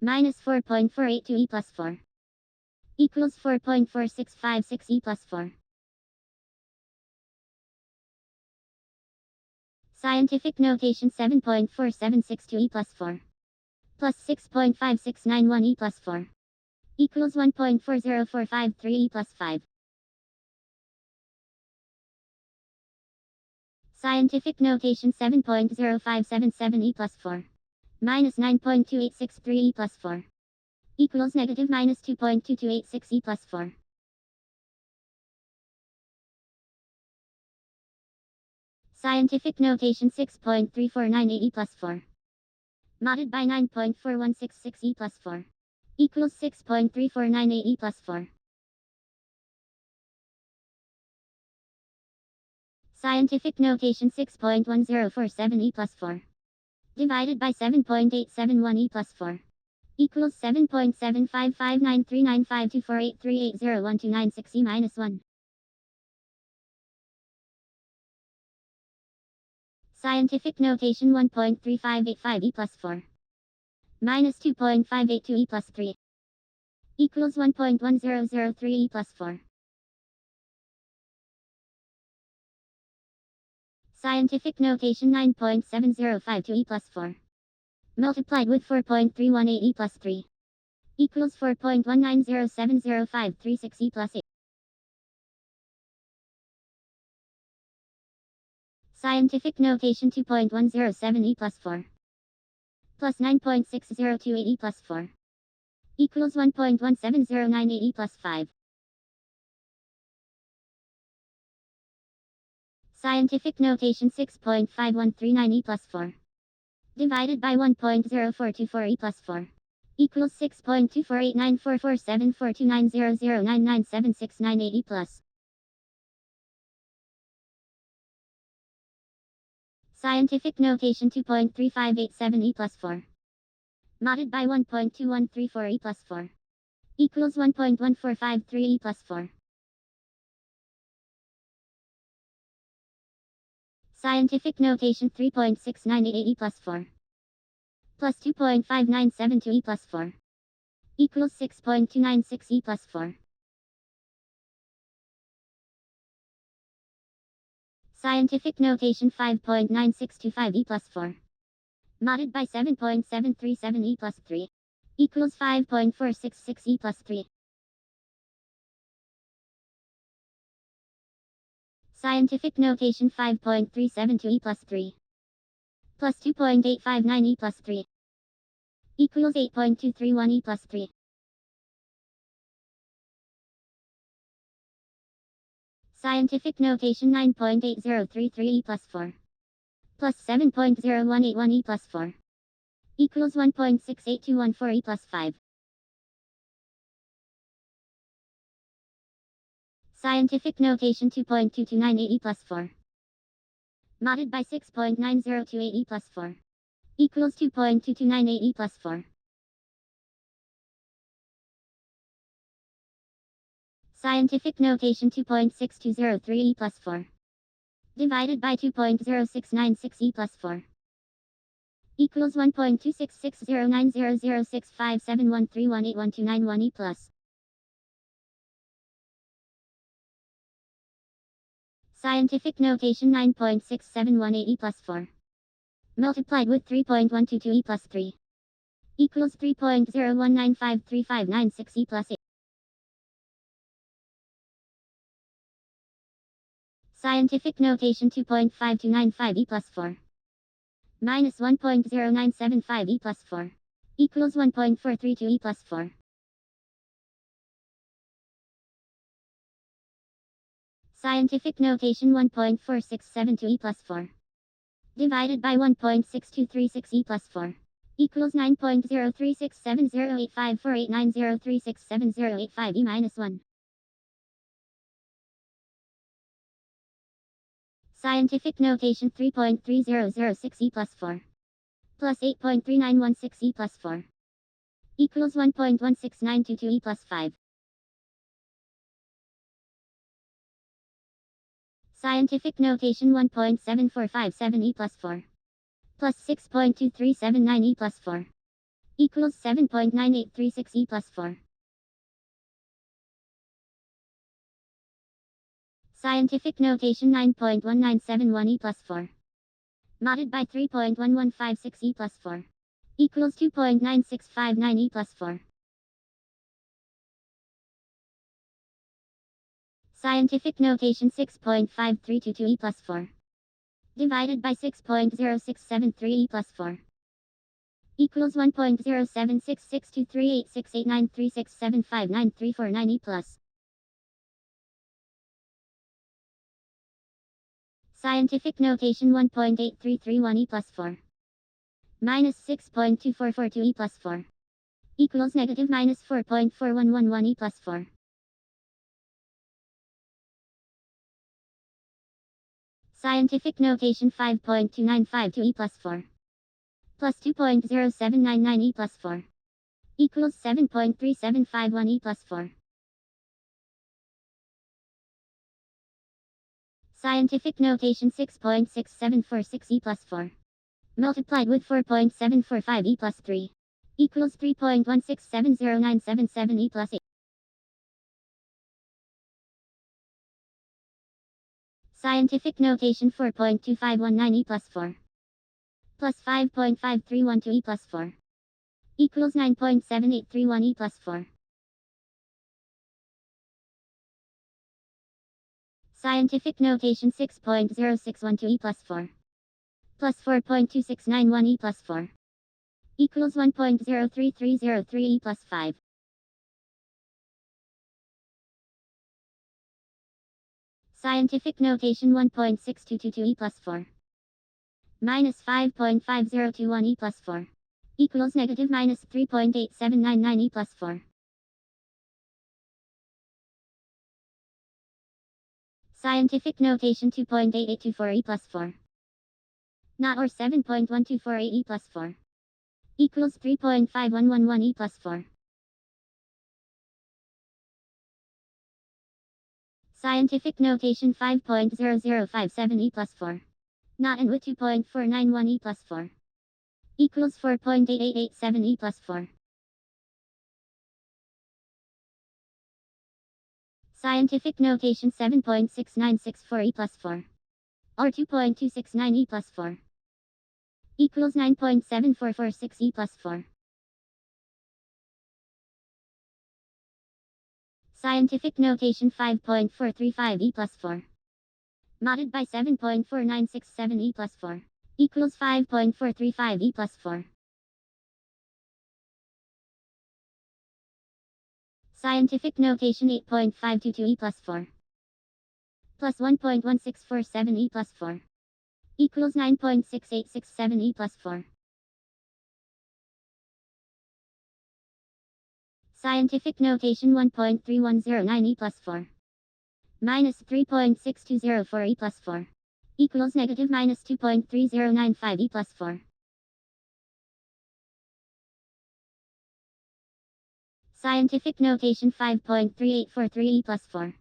minus 4.482 e plus 4 equals 4.4656 e plus 4. Scientific notation 7.4762 e plus 4 plus 6.5691 e plus 4 equals 1.40453 e plus 5. Scientific notation 7.0577 e plus 4 minus 9.2863 e plus 4 equals negative minus 2.2286 e plus 4. Scientific notation 6.3498 e plus 4 modded by 9.4166 e plus 4 equals 6.3498 e plus 4. Scientific notation 6.1047 e plus 4 divided by 7.871 e plus 4 equals 7.755939524838012960 e minus 1. Scientific notation 1.3585 e plus 4 minus 2.582 e plus 3 equals 1.1003 e plus 4. Scientific notation 9.7052 e plus 4 multiplied with 4.318 e plus 3 equals 4.190705336 e plus 8. Scientific notation 2.107 e plus 4 plus 9.6028 e plus 4 equals 1.17098 e plus 5. Scientific notation 6.5139 e plus 4 divided by 1.0424 e plus 4 equals 6.2489447429009976998 e plus. Scientific notation 2.3587 e plus 4 modded by 1.2134 e plus 4 equals 1.1453 e plus 4. Scientific notation 3.6988 e plus 4 plus 2.5972 e plus 4 equals 6.296 e plus 4. Scientific notation 5.9625 e plus 4 modded by 7.737 e plus 3 equals 5.466 e plus 3. Scientific notation 5.372 e plus 3 plus 2.859 e plus 3 equals 8.231 e plus 3. Scientific notation 9.8033 e plus 4 plus 7.0181 e plus 4 equals 1.68214 e plus 5. Scientific notation 2.2298 e plus 4 modded by 6.9028 e plus 4 equals 2.2298 e plus 4. Scientific notation 2.6203 e plus 4 divided by 2.0696 e plus 4 equals 1.2660900657131812991 e plus. Scientific notation 9.6718 e plus 4 multiplied with 3.122 e plus 3 equals 3.01953596 e plus 8. Scientific notation 2.5295 e plus 4 minus 1.0975 e plus 4 equals 1.432 e plus 4. Scientific notation 1.4672 e plus 4 divided by 1.6236 e plus 4 equals 9.03670854890367085 e minus 1. Scientific notation 3.3006 e plus 4 plus 8.3916 e plus 4 equals 1.16922 e plus 5. Scientific notation 1.7457 e plus 4 plus 6.2379 e plus 4 equals 7.9836 e plus 4. Scientific notation 9.1971 e plus 4 modded by 3.1156 e plus 4 equals 2.9659 e plus 4. Scientific notation 6.5322 e plus 4 divided by 6.0673 e plus 4 equals 1.076623868936759349 e plus. Scientific notation 1.8331 e plus 4 minus 6.2442 e plus 4 equals negative minus 4.4111 e plus 4. Scientific notation 5.2952 e plus 4 plus 2.0799 e plus 4 equals 7.3751 e plus 4. Scientific notation 6.6746 e plus 4 multiplied with 4.745 e plus 3 equals 3.1670977 e plus 8. Scientific notation 4.2519 e plus 4 plus 5.5312 e plus 4 equals 9.7831 e plus 4. Scientific notation 6.0612 e plus 4 plus 4.2691 e plus 4 equals 1.03303 e plus 5. Scientific notation 1.6222 e plus 4 minus 5.5021 e plus 4 equals negative minus 3.8799 e plus 4. Scientific notation 2.8824 e plus 4 not or 7.1248 e plus 4 equals 3.5111 e plus 4. Scientific notation 5.0057 e plus 4 not and with 2.491 e plus 4 equals 4.8887 e plus 4. Scientific notation 7.6964 e plus 4 or 2.269 e plus 4 equals 9.7446 e plus 4. Scientific notation 5.435 e plus 4 modded by 7.4967 e plus 4 equals 5.435 e plus 4. Scientific notation 8.522 e plus 4 plus 1.1647 e plus 4 equals 9.6867 e plus 4. Scientific notation 1.3109 e plus 4 minus 3.6204 e plus 4 equals negative minus 2.3095 e plus 4. Scientific notation 5.3843 e plus 4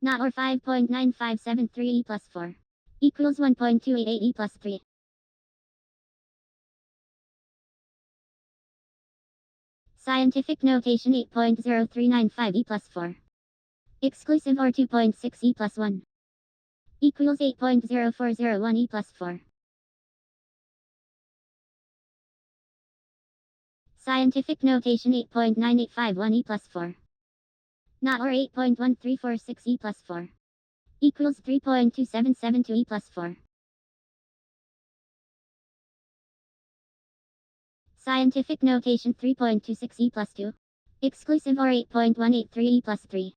not or 5.9573 e plus 4 equals 1.288 e plus 3. Scientific notation 8.0395 e plus 4 exclusive or 2.6 e plus 1 equals 8.0401 e plus 4. Scientific notation 8.9851 e plus 4 not or 8.1346 e plus 4 equals 3.2772 e plus 4. Scientific notation 3.26 e plus 2 exclusive or 8.183 e plus 3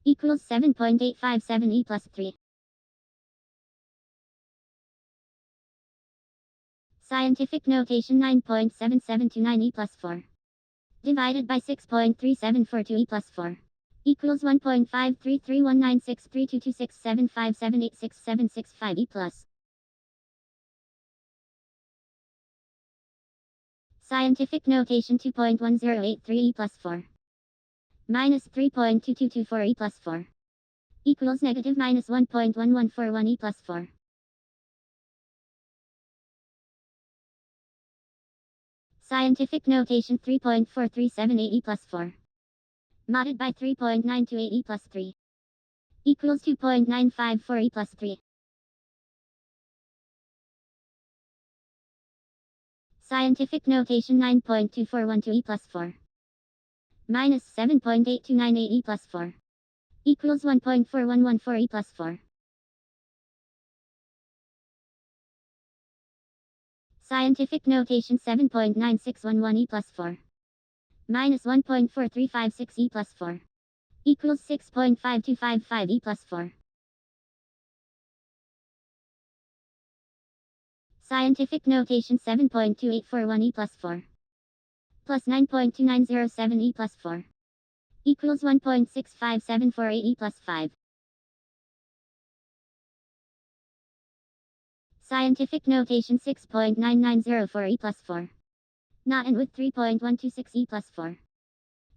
equals 7.857 e plus 3. Scientific notation 9.7729 e plus 4 divided by 6.3742 e plus 4 equals 1.5331963226757867765 E plus. Scientific notation 2.1083 E plus 4 minus 3.2224 E plus 4 equals negative minus 1.1141 E plus 4. Scientific notation 3.4378 E plus 4 modded by 3.928 E plus 3 equals 2.954 E plus 3. Scientific notation 9.2412 E plus 4 minus 7.8298 E plus 4 equals 1.4114 E plus 4. Scientific notation 7.9611 E plus 4 minus 1.4356 E plus 4 equals 6.5255 E plus 4. Scientific notation 7.2841 E plus 4 plus 9.2907 E plus 4 equals 1.65748 E plus 5. Scientific notation 6.9904 E plus 4 not and with 3.126 E plus 4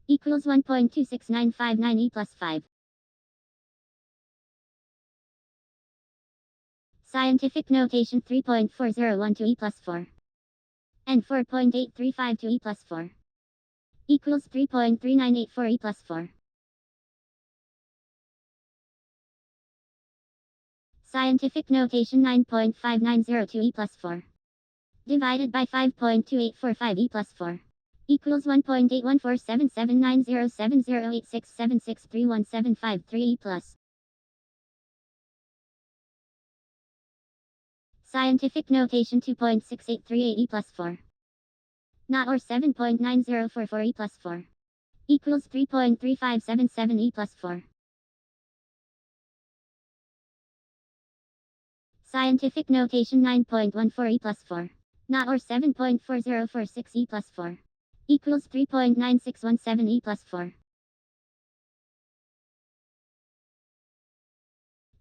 equals 1.26959 E plus 5. Scientific notation 3.4012 E plus 4 and 4.8352 E plus 4 equals 3.3984 E plus 4. Scientific notation 9.5902 E plus 4 divided by 5.2845 E plus 4 equals 1.81477907086763175 E plus. Scientific notation 2.6838 E plus 4 not or 7.9044 E plus 4 equals 3.3577 E plus 4. Scientific notation 9.14 E plus 4 not or 7.4046 E plus 4 equals 3.9617 E plus 4.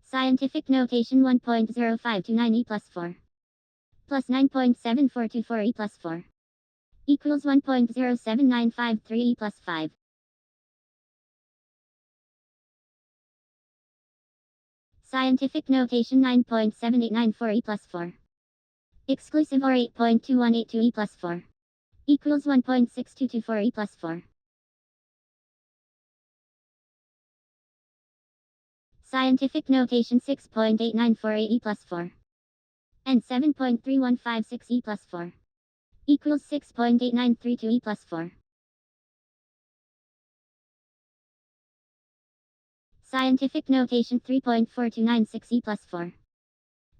Scientific notation 1.0529 E plus 4 plus 9.7424 E plus 4 equals 1.07953 E plus 5. Scientific notation 9.7894 E plus 4 exclusive or 8.2182 E plus 4 equals 1.6224 E plus 4. Scientific notation 6.8948 E plus 4 and 7.3156 E plus 4 equals 6.8932 E plus 4. Scientific notation 3.4296 E plus 4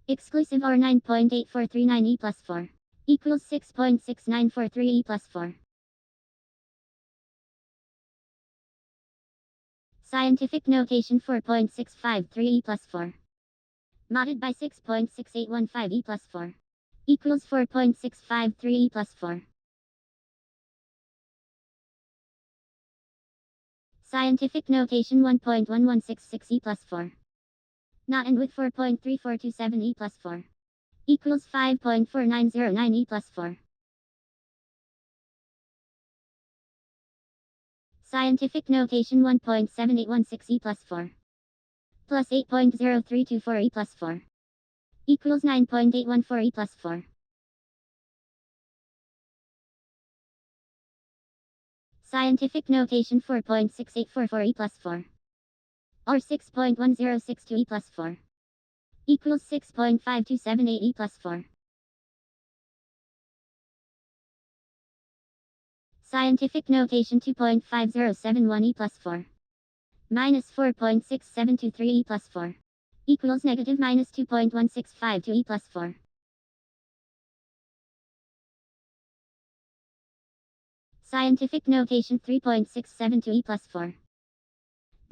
exclusive or 9.8439 E plus 4 equals 6.6943 E plus 4. Scientific notation 4.653 E plus 4 modded by 6.6815 E plus 4 equals 4.653 E plus 4. Scientific notation 1.1166 E plus 4 not and with 4.3427 E plus 4 equals 5.4909 E plus 4. Scientific notation 1.7816 E plus 4 plus 8.0324 E plus 4 equals 9.814 E plus 4. Scientific notation 4.6844 E plus 4 or 6.1062 E plus 4 equals 6.5278 E plus 4. Scientific notation 2.5071 E plus 4 minus 4.6723 E plus 4 equals negative minus 2.1652 E plus 4. Scientific notation 3.672 E plus 4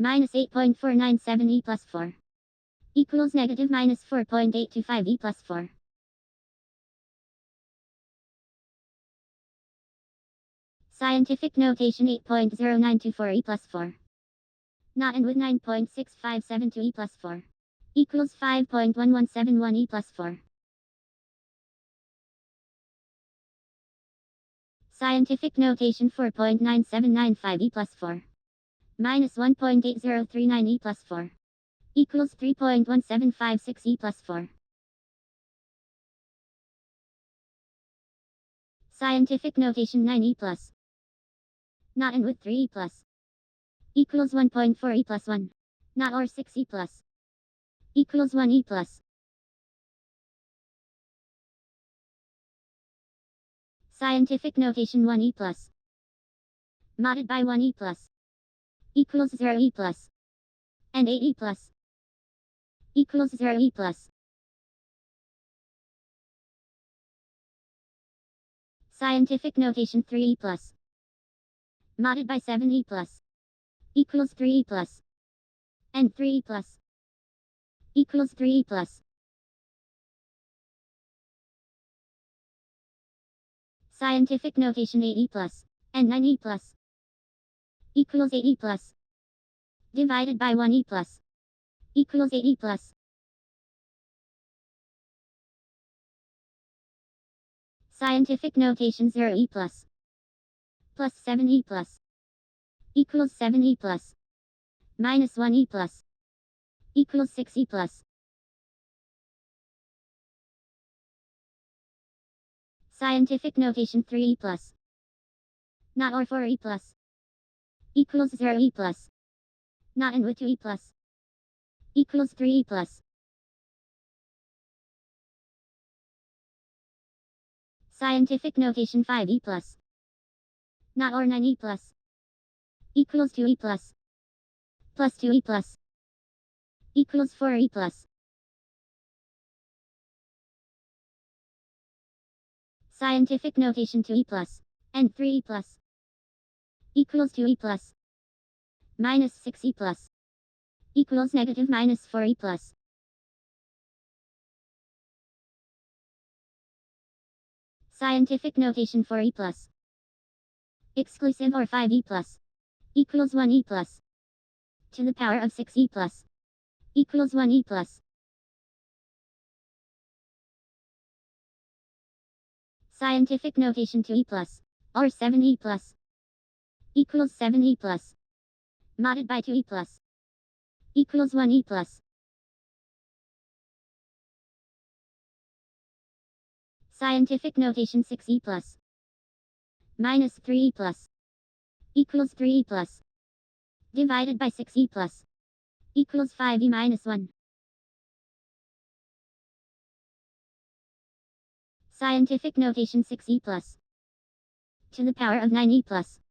minus 8.497 E plus 4 equals negative minus 4.825 E plus 4. Scientific notation 8.0924 E plus 4 not and with 9.6572 e plus 4 equals 5.1171 e plus 4. Scientific notation 4.9795 e plus 4 minus 1.8039 e plus 4 equals 3.1756 e plus 4. Scientific notation 9e plus not and with 3e plus equals 1.4 e plus 1 not or 6e plus equals 1e plus. Scientific notation 1e plus modded by 1e plus equals 0e plus and 8e plus equals 0e plus. Scientific notation 3e plus modded by 7e plus equals 3e plus and 3e plus equals 3e plus. Scientific notation 8e plus and 9e plus equals 8e plus divided by 1e plus equals 8e plus. Scientific notation 0e plus 7e plus equals 7e plus minus 1e plus equals 6e plus. Scientific notation 3e plus not or 4e plus equals 0e plus not and with 2e plus equals 3e plus. Scientific notation 5e plus not or 9e plus equals 2e plus 2e plus equals 4e plus. Scientific notation 2e plus and 3e plus equals 2e plus minus 6e plus equals negative minus 4e plus. Scientific notation 4e plus exclusive or 5e plus equals 1e plus to the power of 6e plus equals 1e plus. Scientific notation 2e plus or 7e plus equals 7e plus modded by 2e plus equals 1e plus. Scientific notation 6e plus minus 3e plus equals 3e plus divided by 6e plus equals 5e minus 1. Scientific notation 6e plus to the power of 9e plus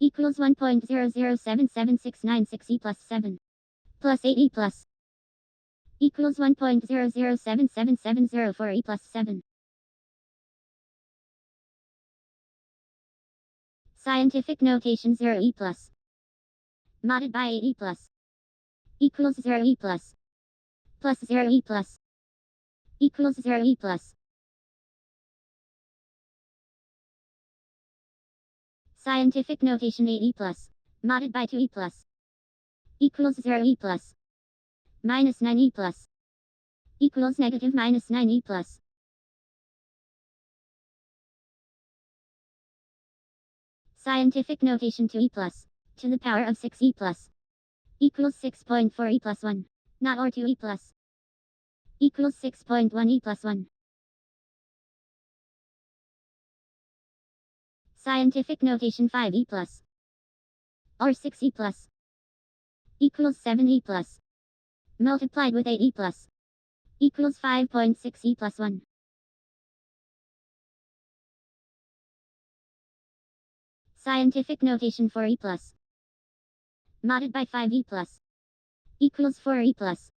equals 1.0077696e plus 7 plus 8e plus equals 1.0077704e plus 7. Scientific notation 0e plus modded by 8e plus equals 0e plus 0e plus equals 0e plus. Scientific notation 8e plus modded by 2e plus equals 0e plus minus 9e plus equals negative minus 9e plus. Scientific notation 2e plus to the power of 6e plus equals 6.4e plus 1 not or 2e plus equals 6.1e plus 1. Scientific notation 5e plus or 6e plus equals 7e plus multiplied with 8e plus equals 5.6e plus 1. Scientific notation 4e plus modded by 5e plus equals 4e plus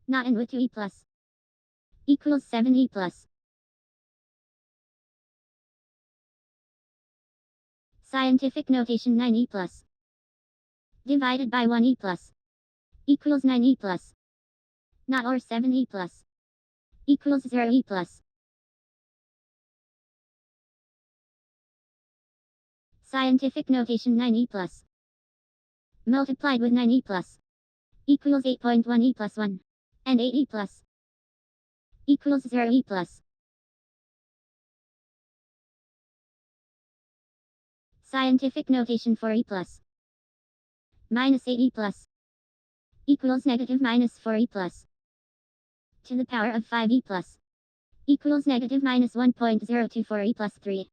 not and with 2e plus equals 7e plus. Scientific notation 9e plus divided by 1e plus equals 9e plus not or 7e plus equals 0e plus. Scientific notation 9e plus multiplied with 9e plus equals 8.1e plus 1, and 8e plus equals 0e plus. Scientific notation for e plus minus 8e plus equals negative minus 4e plus to the power of 5e plus equals negative minus 1.024e plus 3.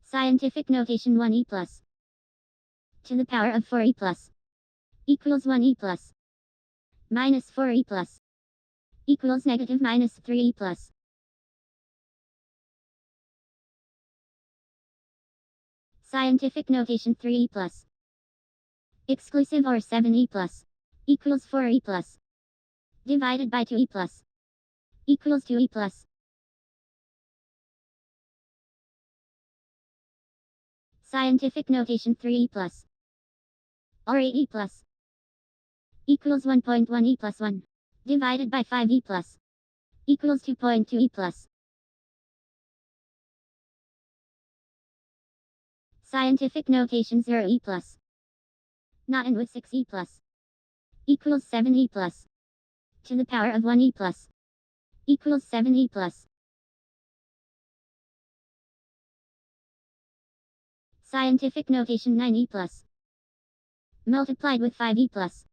Scientific notation 1e plus to the power of 4e plus equals 1e plus minus 4e plus equals negative minus 3e plus. Scientific notation 3e plus exclusive or 7e plus equals 4e plus divided by 2e plus equals 2e plus. Scientific notation 3e plus or 8e plus equals 1.1e plus 1 divided by 5e plus equals 2.2e plus. Scientific notation 0e plus not and with 6e plus equals 7e plus to the power of 1e plus equals 7e plus. Scientific notation 9e plus multiplied with 5e plus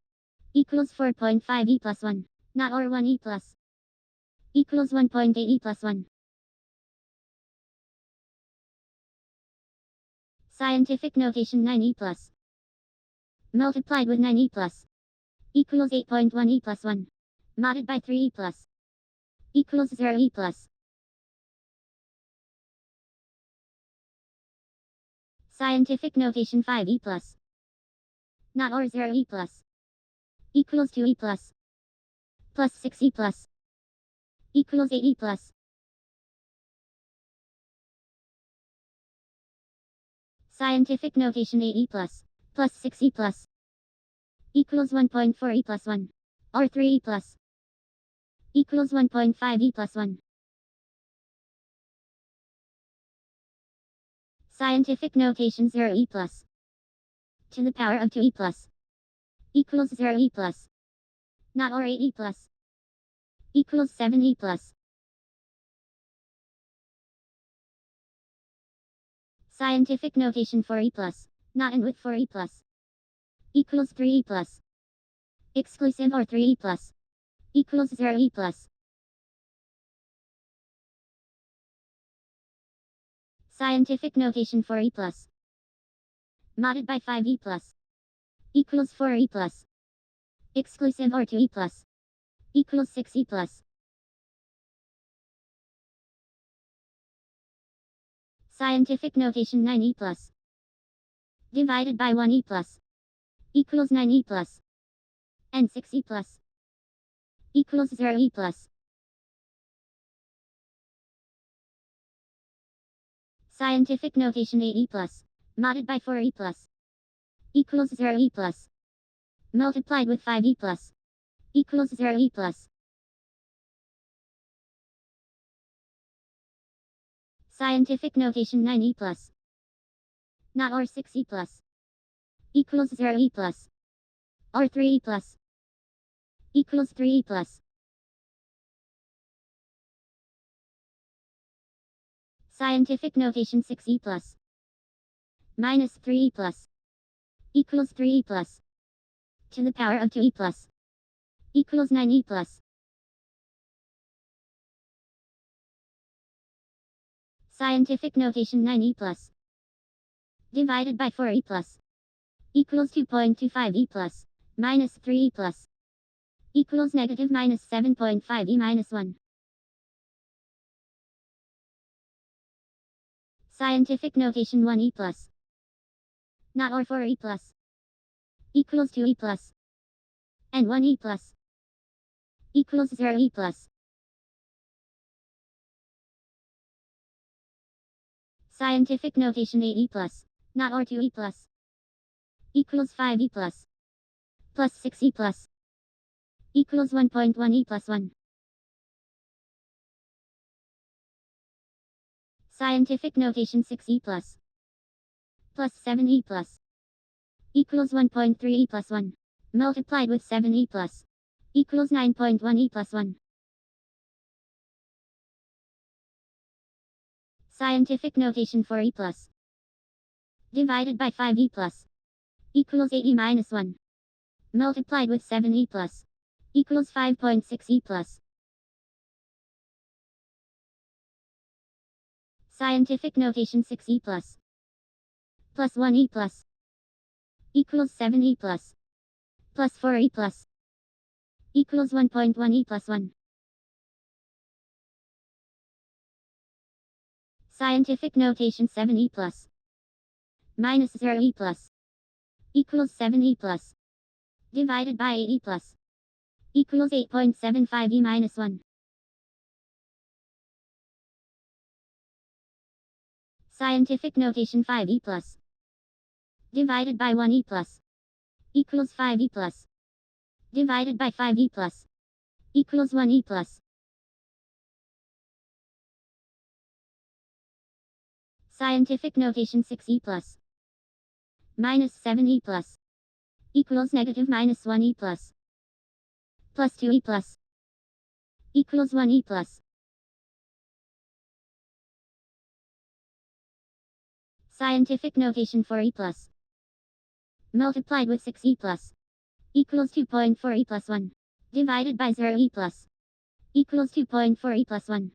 equals 4.5e plus 1 not or 1e plus equals 1.8e plus 1. Scientific notation 9e plus multiplied with 9e plus equals 8.1e plus 1 modded by 3e plus equals 0e plus. Scientific notation 5e plus not or 0e plus equals 2e plus 6e plus equals 8e plus. Scientific notation 8e plus 6e plus equals 1.4e plus 1 or 3e plus equals 1.5e plus 1. Scientific notation 0e plus to the power of 2e plus equals 0e plus not or 8e plus equals 7e plus. Scientific notation 4e plus not and with 4e plus equals 3e plus exclusive or 3e plus equals 0e plus. Scientific notation 4e plus modded by 5e plus equals 4e plus exclusive or 2e plus equals 6e plus. Scientific notation 9e plus divided by 1e plus equals 9e plus and 6e plus equals 0e plus. Scientific notation 8e plus modded by 4e plus equals 0e plus multiplied with 5e plus equals 0e plus. Scientific notation 9e plus not or 6e plus equals 0e plus or 3e plus equals 3e plus. Scientific notation 6e plus minus 3e plus equals 3e plus to the power of 2e plus equals 9e plus. Scientific notation 9e plus divided by 4e plus equals 2.25e plus minus 3e plus equals negative minus 7.5e minus 1. Scientific notation 1e plus not or 4e plus equals 2e plus and 1e plus equals 0e plus. Scientific notation 8e plus not or 2e plus equals 5e plus 6e plus equals 1.1e plus 1. Scientific notation 6e plus plus 7e plus equals 1.3e plus 1 multiplied with 7e plus equals 9.1e plus 1. Scientific notation for e plus divided by 5e plus equals 8e minus 1 multiplied with 7e plus equals 5.6e plus. Scientific notation 6e plus 1e plus equals 7e plus 4e plus equals 1.1e plus 1. Scientific notation 7e plus minus 0e plus equals 7e plus divided by 8e plus equals 8.75e minus 1. Scientific notation 5e plus divided by 1e plus equals 5e plus divided by 5e plus equals 1e plus. Scientific notation 6e plus minus 7e plus equals negative minus 1e plus 2e plus equals 1e plus. Scientific notation for e plus multiplied with 6e plus equals 2.4e plus 1 divided by 0e plus equals 2.4e plus 1.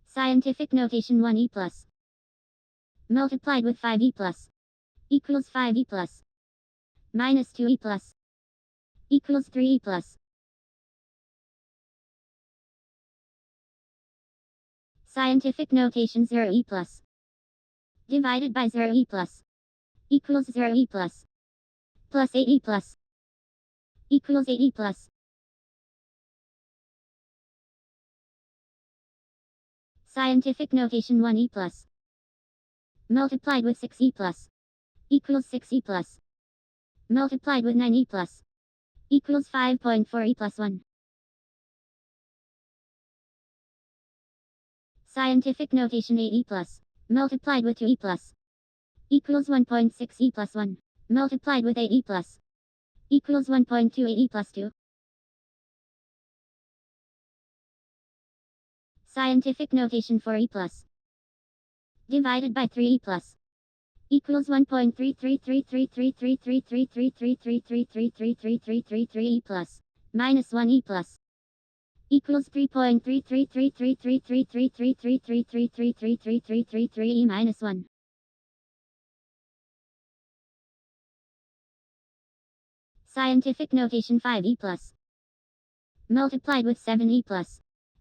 Scientific notation 1e plus multiplied with 5e plus equals 5e plus minus 2e plus equals 3e plus. Scientific notation 0e plus divided by 0e plus equals 0e plus 8e plus equals 8e plus. Scientific notation 1e plus multiplied with 6e plus equals 6e plus multiplied with 9e plus equals 5.4e plus 1. Scientific notation 8e plus multiplied with 2e plus equals 1.6e plus 1 multiplied with 8e plus equals 1.28e plus 2. Scientific notation for e plus divided by 3e plus equals 1.33333333333333333333e plus minus 1e plus equals 3.33333333333333e minus 1. Scientific notation 5e plus multiplied with 7e plus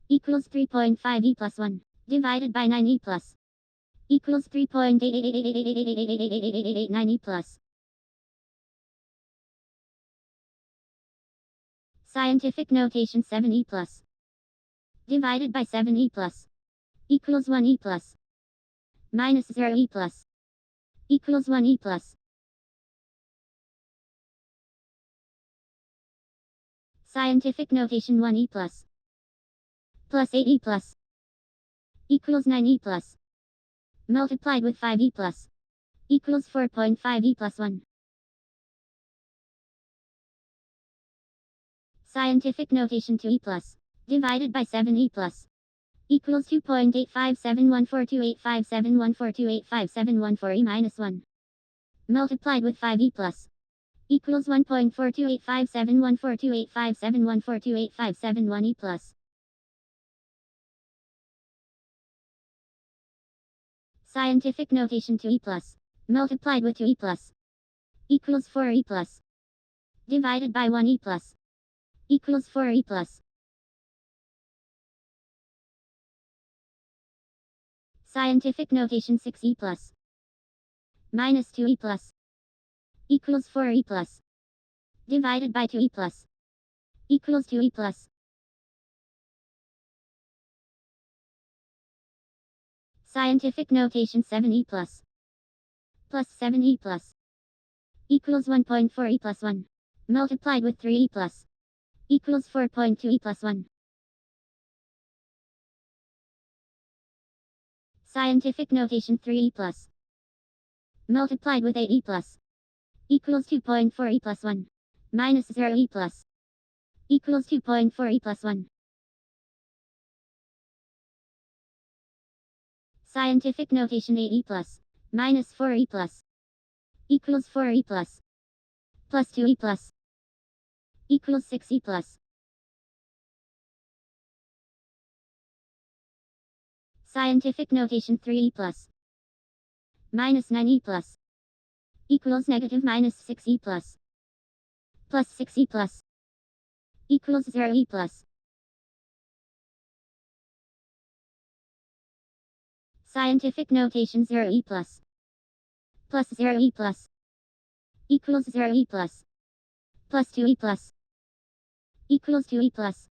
equals 3.5e plus 1 divided by 9e plus equals 3.8888888888889e plus. Scientific notation 7e plus divided by 7e plus equals 1e plus minus 0e plus equals 1e plus. Scientific notation 1e plus 8e plus equals 9e plus multiplied with 5e plus equals 4.5e plus 1. Scientific notation 2e plus divided by 7e plus equals 2.85714285714285714e minus 1 multiplied with 5e plus equals 1.42857142857142857e plus. Scientific notation 2e plus multiplied with 2e plus equals 4e plus divided by 1e plus equals 4e plus. Scientific notation 6e plus minus 2e plus equals 4e plus divided by 2e plus equals 2e plus. Scientific notation 7e plus 7e plus equals 1.4e plus 1 multiplied with 3e plus equals 4.2e plus 1. Scientific notation 3e plus. Multiplied with 8e plus. Equals 2.4e plus 1. Minus 0e plus. Equals 2.4e plus 1. Scientific notation 8e plus. Minus 4e plus. Equals 4e plus. Plus 2e plus. Equals 6e plus. Scientific notation 3e plus. Minus 9e plus. Equals negative minus 6e plus. Plus 6e plus. Equals 0e plus. Scientific notation 0e plus. Plus 0e plus. Equals 0e plus. Plus 2e plus. Equals 2e plus.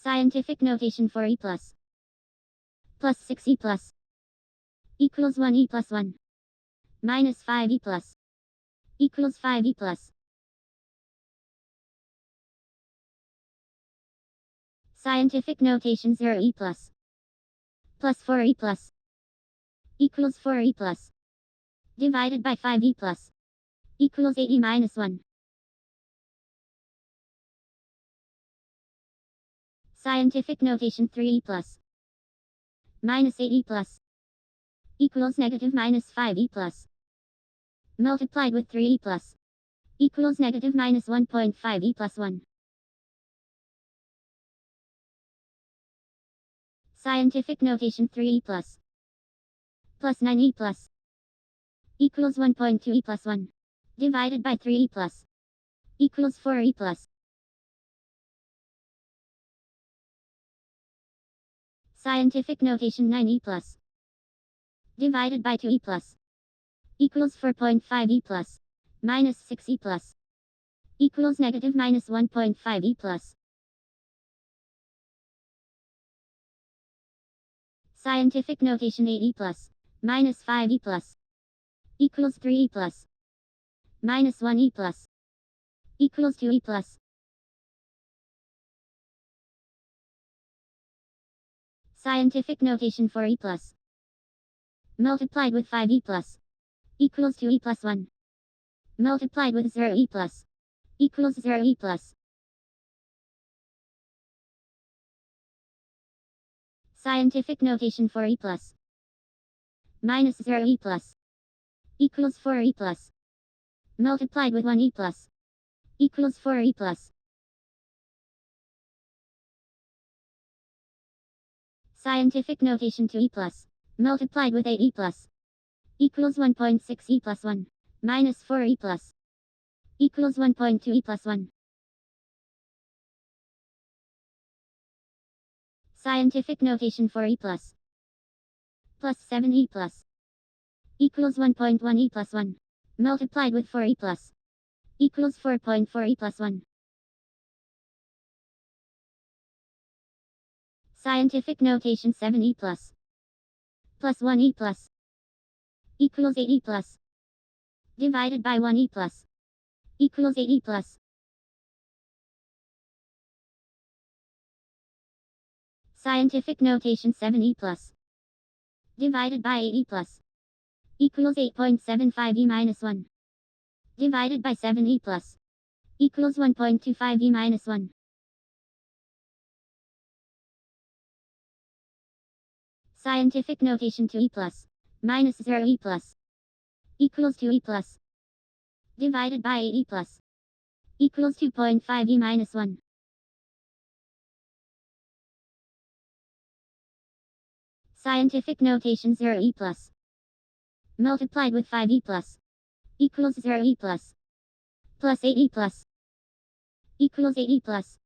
Scientific notation 4e plus. Plus 6e plus. Equals 1e plus 1. Minus 5e plus. Equals 5e plus. Scientific notation 0e plus. Plus 4e plus. Equals 4e plus. Divided by 5e plus. Equals 8e minus 1. Scientific notation 3e plus. Minus 8e plus. Equals negative minus 5e plus. Multiplied with 3e plus. Equals negative minus 1.5e plus 1. Scientific notation 3e plus. Plus 9e plus. Equals 1.2e plus 1. Divided by 3e plus. Equals 4e plus. Scientific notation 9e plus. Divided by 2e plus. Equals 4.5e plus. Minus 6e plus. Equals negative minus 1.5e plus. Scientific notation 8e plus. Minus 5e plus. Equals 3e plus. Minus 1e plus. Equals 2e plus. Scientific notation 4e plus. Multiplied with 5e plus. Equals 2e plus 1. Multiplied with 0e plus. Equals 0e plus. Scientific notation 4e plus. Minus 0e plus. Equals 4e plus. Multiplied with 1e plus. Equals 4e plus. Scientific notation 2e plus. Multiplied with 8e plus. Equals 1.6e plus 1. Minus 4e plus. Equals 1.2e plus 1. Scientific notation 4e plus. Plus 7e plus. Equals 1.1e plus 1. Multiplied with 4e plus. Equals 4.4e plus 1. Scientific notation 7e plus. Plus 1e plus. Equals 8e plus. Divided by 1e plus. Equals 8e plus. Scientific notation 7e plus. Divided by 8e plus. Equals 8.75e minus 1. Divided by 7e plus. Equals 1.25e minus 1. Scientific notation 2e plus. Minus 0e plus. Equals 2e plus. Divided by 8e plus. Equals 2.5e minus 1. Scientific notation 0e plus. Multiplied with 5e plus. Equals 0e plus. Plus 8e plus. Equals 8e plus.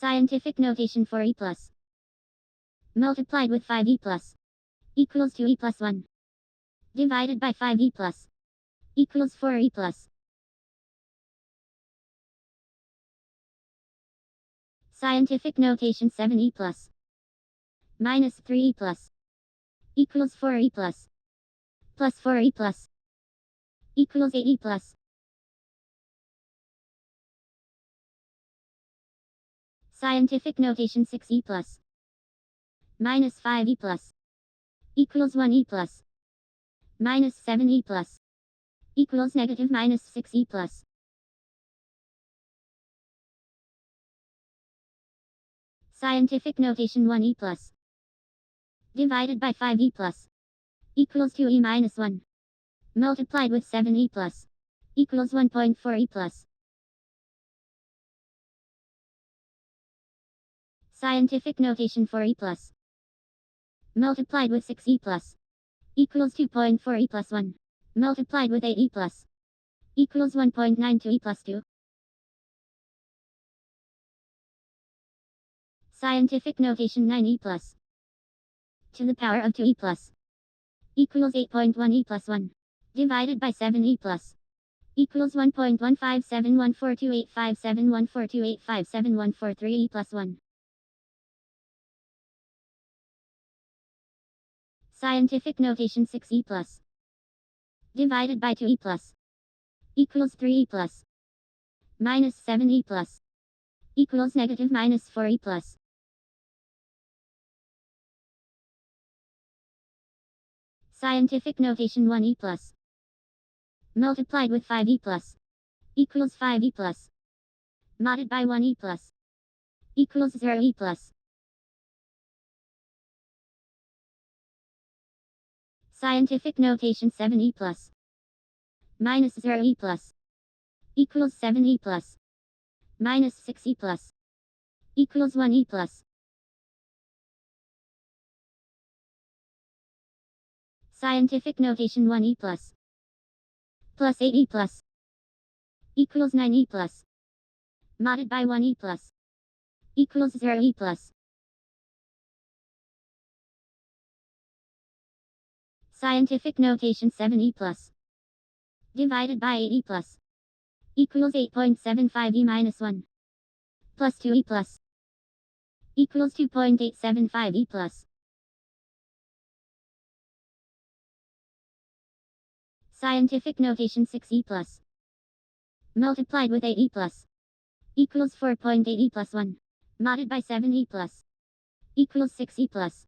Scientific notation 4e plus. Multiplied with 5e plus. Equals 2e plus 1. Divided by 5e plus. Equals 4e plus. Scientific notation 7e plus. Minus 3e plus. Equals 4e plus. Plus 4e plus. Equals 8e plus. Scientific notation 6e plus minus 5e plus equals 1e plus minus 7e plus equals negative minus 6e plus. Scientific notation 1e plus divided by 5e plus equals 2e minus 1 multiplied with 7e plus equals 1.4e plus. Scientific notation 4e plus multiplied with 6e plus equals 2.4e plus 1 multiplied with 8e plus equals 1.92e plus 2. Scientific notation 9e plus to the power of 2e plus equals 8.1e plus 1 divided by 7e plus equals 1.15714285714285714 plus 1. Scientific notation 6e plus divided by 2e plus equals 3e plus minus 7e plus equals negative minus 4e plus. Scientific notation 1e plus multiplied with 5e plus equals 5e plus modded by 1e plus equals 0e plus. Scientific notation 7e plus minus 0e plus equals 7e plus minus 6e plus equals 1e plus. Scientific notation 1e plus 8e plus equals 9e plus modded by 1e plus equals 0e plus. Scientific notation 7e plus divided by 8e plus equals 8.75e minus 1 plus 2e plus equals 2.875e plus. Scientific notation 6e plus multiplied with 8e plus equals 4.8e plus 1 modded by 7e plus equals 6e plus.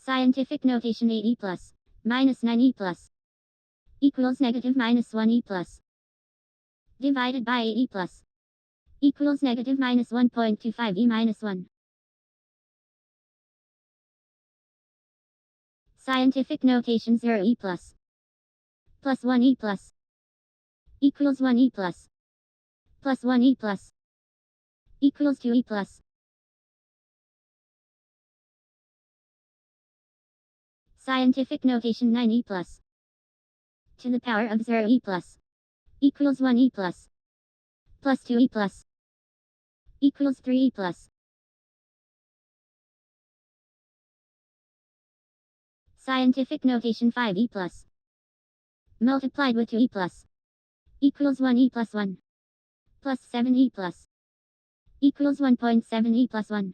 Scientific notation 8e plus minus 9e plus equals negative minus 1e plus divided by 8e plus equals negative minus 1.25e minus 1. Scientific notation 0e plus 1e plus equals 1e plus 1e plus equals 2e plus. Scientific notation 9e plus to the power of 0e plus equals 1e plus 2e plus equals 3e plus. Scientific notation 5e plus multiplied with 2e plus equals 1e plus 1 plus 7e plus equals 1.7e plus 1.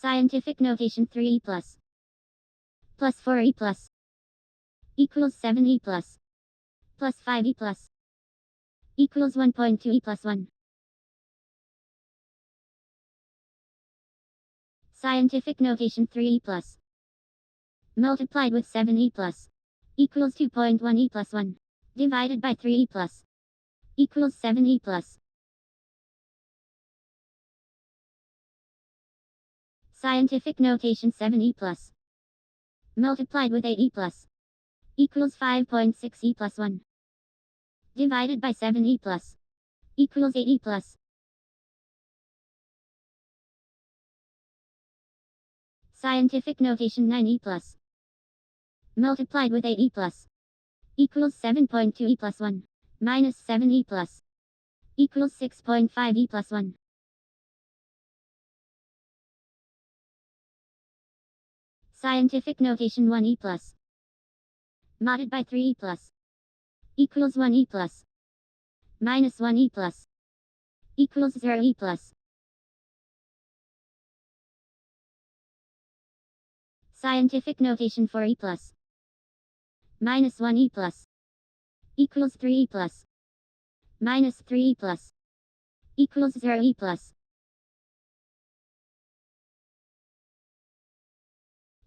Scientific notation 3e plus 4e plus equals 7e plus 5e plus equals 1.2e plus 1. Scientific notation 3e plus multiplied with 7e plus equals 2.1e plus 1 divided by 3e plus equals 7e plus. Scientific notation 7e plus multiplied with 8e plus equals 5.6e plus 1 divided by 7e plus equals 8e plus. Scientific notation 9e plus multiplied with 8e plus equals 7.2e plus 1 minus 7e plus equals 6.5e plus 1. Scientific notation 1e plus modded by 3e plus equals 1e plus minus 1e plus equals 0e plus. Scientific notation 4e plus minus 1e plus equals 3e plus minus 3e plus equals 0e plus.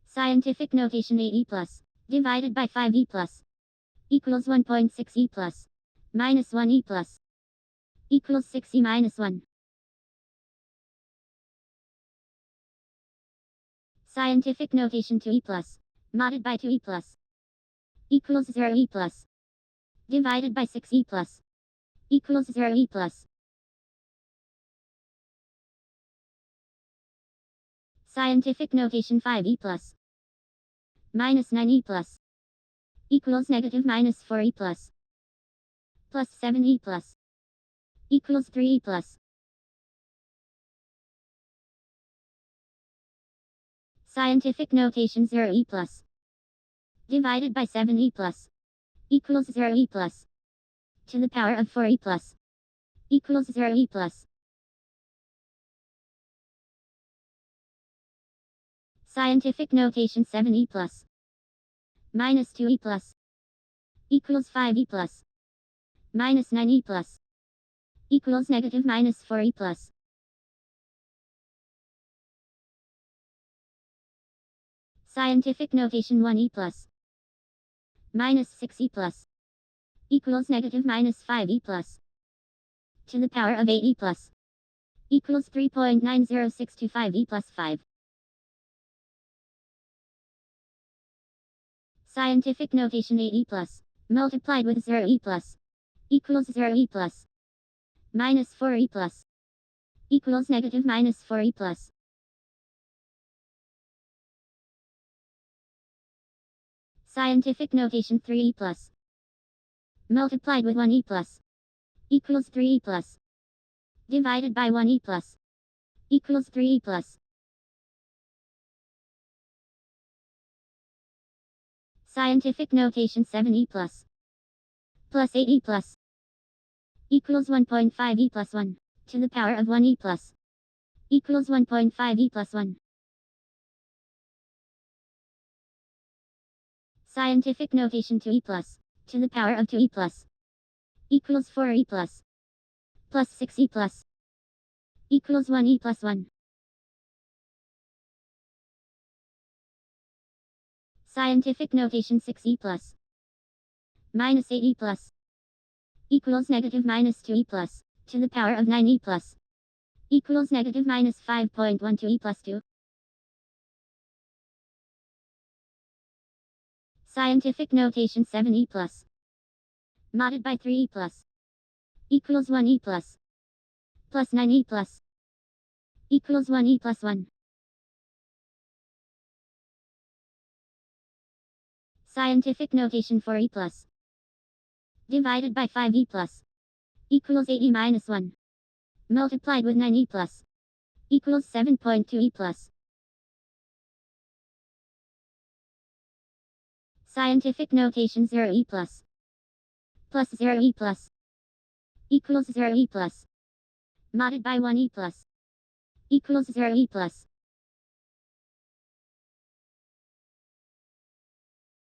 Scientific notation 8e plus divided by 5e plus equals 1.6e plus minus 1e plus equals 6e minus 1. Scientific notation 2e plus modded by 2e plus equals 0e plus divided by 6e plus equals 0e plus. Scientific notation 5e plus minus 9e plus equals negative minus 4e plus 7e plus equals 3e plus. Scientific notation 0e plus divided by 7e plus equals 0e plus to the power of 4e plus equals 0e plus. Scientific notation 7e plus minus 2e plus equals 5e plus minus 9e plus equals negative minus 4e plus. Scientific notation 1e plus minus 6e plus equals negative minus 5e plus to the power of 8e plus equals 3.90625e plus 5. Scientific notation 8e plus multiplied with 0e plus equals 0e plus minus 4e plus equals negative minus 4e plus. Scientific notation 3e plus multiplied with 1e plus equals 3e plus divided by 1e plus equals 3e plus. Scientific notation 7e plus 8e plus equals 1.5e plus 1 to the power of 1e plus equals 1.5e plus 1. Scientific notation 2e plus to the power of 2e plus equals 4e plus 6e plus equals 1e plus 1. Scientific notation 6e plus minus 8e plus equals negative minus 2e plus to the power of 9e plus equals negative minus 5.12e plus 2. Scientific notation 7e plus modded by 3e plus equals 1e plus 9e plus equals 1e plus 1. Scientific notation 4e plus divided by 5e plus equals 8e minus 1 multiplied with 9e plus equals 7.2e plus. Scientific notation 0e plus 0e plus equals 0e plus modded by 1e plus equals 0e plus.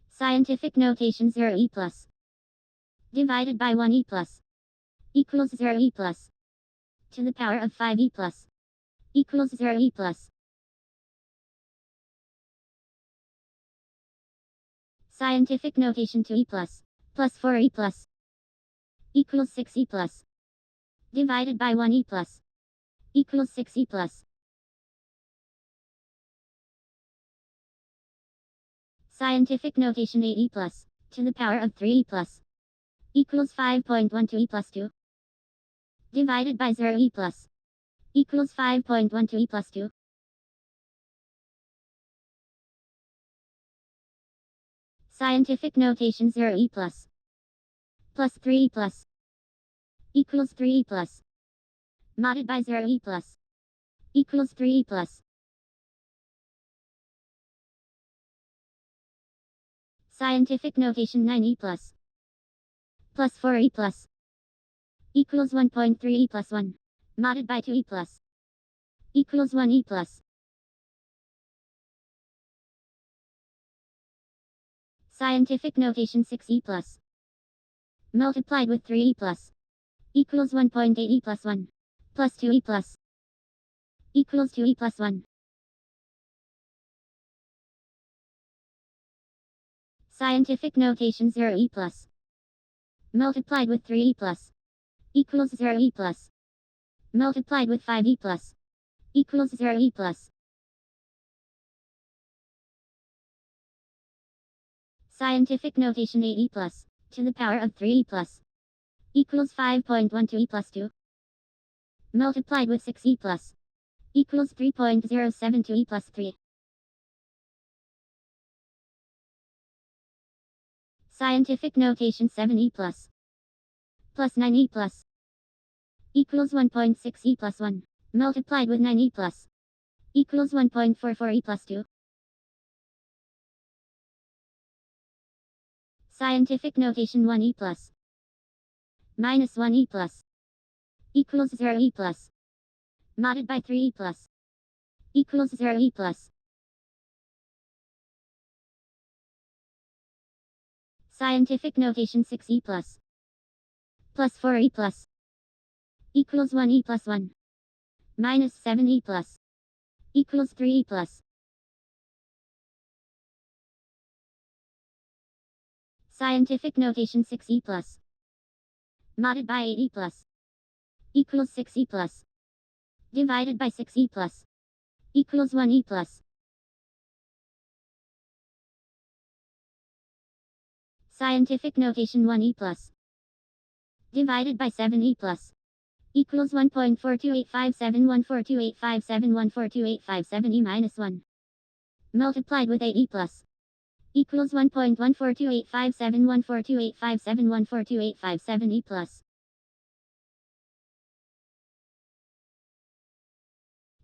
Scientific notation 0e plus divided by 1e plus equals 0e plus to the power of 5e plus equals 0e plus. Scientific notation 2e plus 4e plus equals 6e plus divided by 1e plus equals 6e plus. Scientific notation 8e plus to the power of 3e plus equals 5.12e plus 2 divided by 0e plus equals 5.12e plus 2. Scientific notation 0e plus 3e plus equals 3e plus modded by 0e plus equals 3e plus. Scientific notation 9e plus 4e plus equals 1.3e plus 1 modded by 2e plus equals 1e plus. Scientific notation 6e plus. Multiplied with 3e plus. Equals 1.8e plus 1. Plus 2e plus. Equals 2e plus 1. Scientific notation 0e plus. Multiplied with 3e plus. Equals 0e plus. Multiplied with 5e plus. Equals 0e plus. Scientific notation 8e plus. To the power of 3e plus. Equals 5.12e plus 2. Multiplied with 6e plus. Equals 3.072e plus 3. Scientific notation 7e plus. Plus 9e plus. Equals 1.6e plus 1. Multiplied with 9e plus. Equals 1.44e plus 2. Scientific notation 1e plus. Minus 1e plus. Equals 0e plus. Modded by 3e plus. Equals 0e plus. Scientific notation 6e plus. Plus 4e plus. Equals 1e plus 1. Minus 7e plus. Equals 3e plus. Scientific notation 6e plus. Modded by 8e plus. Equals 6e plus. Divided by 6e plus. Equals 1e plus. Scientific notation 1e plus. Divided by 7e plus. Equals 1.1428571428571428557e minus 1. Multiplied with 8e plus. Equals 1.1428571428571428557e plus.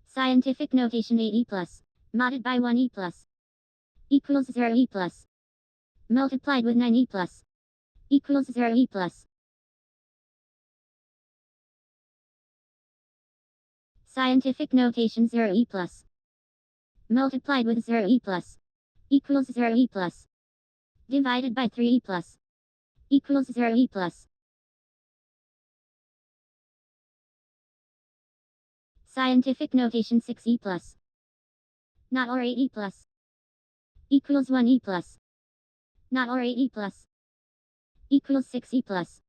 Scientific notation 8e plus. Modded by 1e plus. Equals 0e plus. Multiplied with 9e plus. Equals 0e plus. Scientific notation 0e plus. Multiplied with 0e plus. Equals 0e plus. Divided by 3e plus. Equals 0e plus. Scientific notation 6e plus. Not or 8e plus. Equals 1e plus. Not or 8e plus. Equals 6e plus.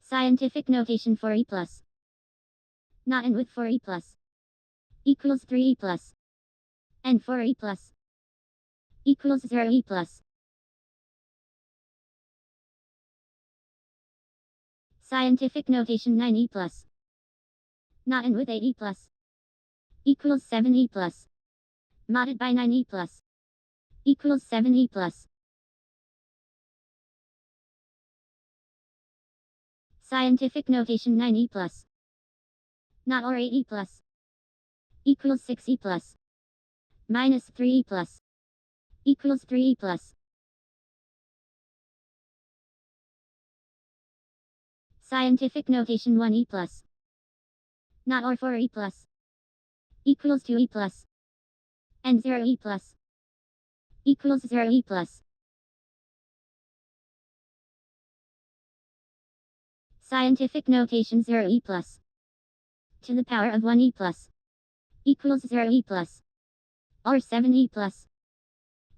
Scientific notation 4e plus. Not and with 4e plus. Equals 3e plus. And 4e plus. Equals 0e plus. Scientific notation 9e plus. Not and with 8e plus. Equals 7e plus. Modded by 9e plus. Equals 7e plus. Scientific notation 9e plus. Not or 8e plus. Equals 6e plus. Minus 3e plus. Equals 3e plus. Scientific notation 1e plus. Not or 4e plus. Equals 2e plus. And 0e plus. Equals 0e plus. Scientific notation 0e plus. To the power of 1e plus. Equals 0e plus. Or 7e plus.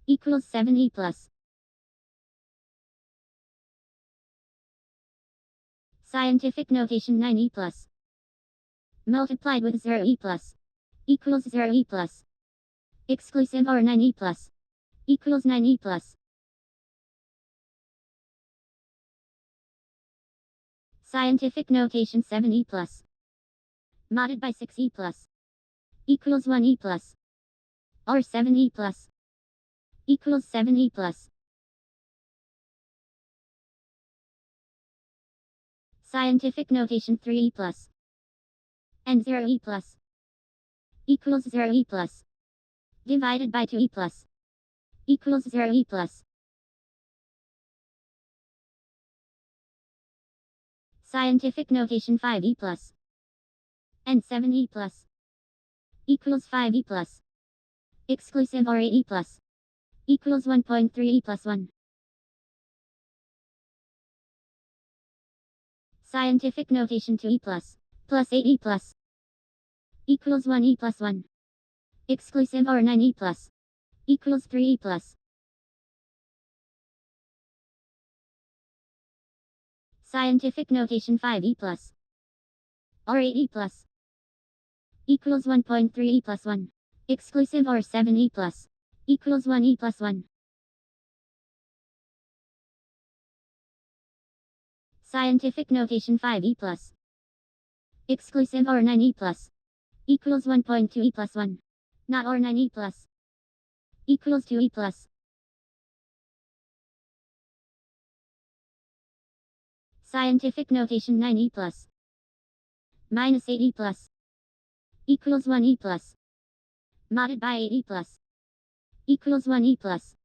Equals 7e plus. Scientific notation 9e plus. Multiplied with 0e plus. Equals 0e plus. Exclusive or 9e plus. Equals 9e plus. Scientific notation 7e plus. Modded by 6e plus. Equals 1e plus. Or 7e plus. Equals 7e plus. Scientific notation 3e plus. And 0e plus. Equals 0e plus. Divided by 2e plus. Equals 0e plus. Scientific notation 5e plus. And 7e plus. Equals 5e plus. exclusive or 8e plus, equals 1.3e plus 1. Scientific notation to e plus 8e plus, equals 1e plus 1. Exclusive or 9e plus, equals 3e plus. Scientific notation 5e plus, or 8e plus, equals 1.3e plus 1. Exclusive or 7e plus, equals 1e plus 1. Scientific notation 5e plus, exclusive or 9e plus, equals 1.2e plus 1. Not or 9e plus, equals 2e plus. Scientific notation 9e plus, minus 8e plus, equals 1e plus. Modded by 8e plus, equals 1e plus.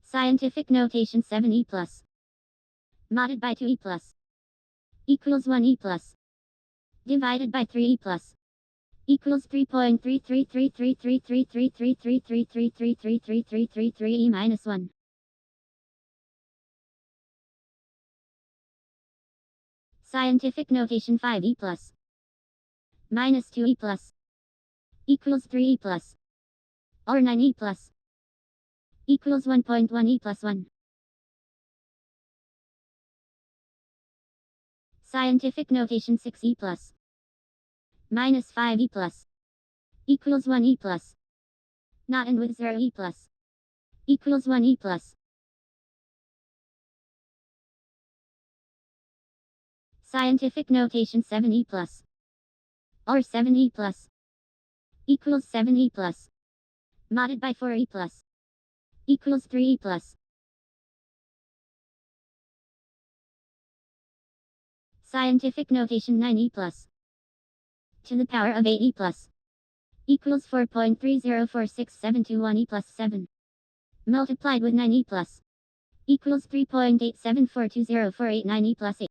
Scientific notation 7e plus, modded by 2e plus, equals 1e plus. Divided by 3e plus, equals 3.333333333333333333 minus 1. Scientific notation 5e plus, minus 2e plus, equals 3e plus, or 9e plus, equals 1.1e plus 1. Scientific notation 6e plus, minus 5e plus, equals 1e plus. Not and with 0e plus, equals 1e plus. Scientific notation 7e plus, or 7e plus, equals 7e plus. Modded by 4e plus, equals 3e plus. Scientific notation 9e plus, to the power of 8e plus, equals 4.3046721e plus 7. Multiplied with 9e plus, equals 3.8742049e plus 8.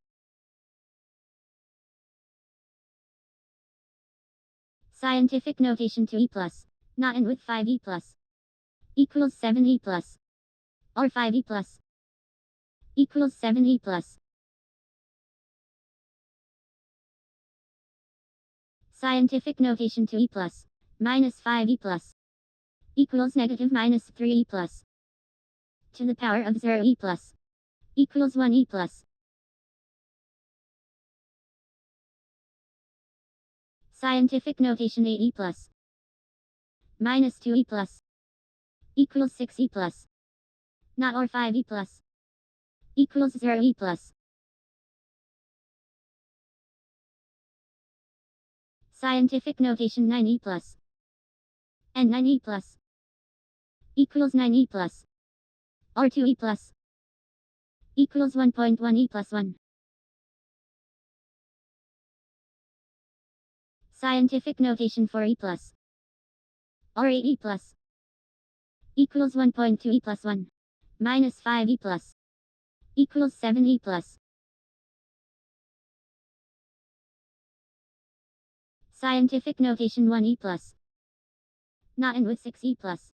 Scientific notation 2e plus, not and with 5e plus, equals 7e plus, or 5e plus, equals 7e plus. Scientific notation 2e plus, minus 5e plus, equals negative minus 3e plus, to the power of 0e plus, equals 1e plus. Scientific notation 8e plus, minus 2e plus, equals 6e plus, not or 5e plus, equals 0e plus. Scientific notation 9e plus, and 9e plus, equals 9e plus, or 2e plus, equals 1.1e plus 1. Scientific notation 4e plus, or 8e plus, equals 1.2e plus 1, minus 5e plus, equals 7e plus. Scientific notation 1e plus, not and with 6e plus,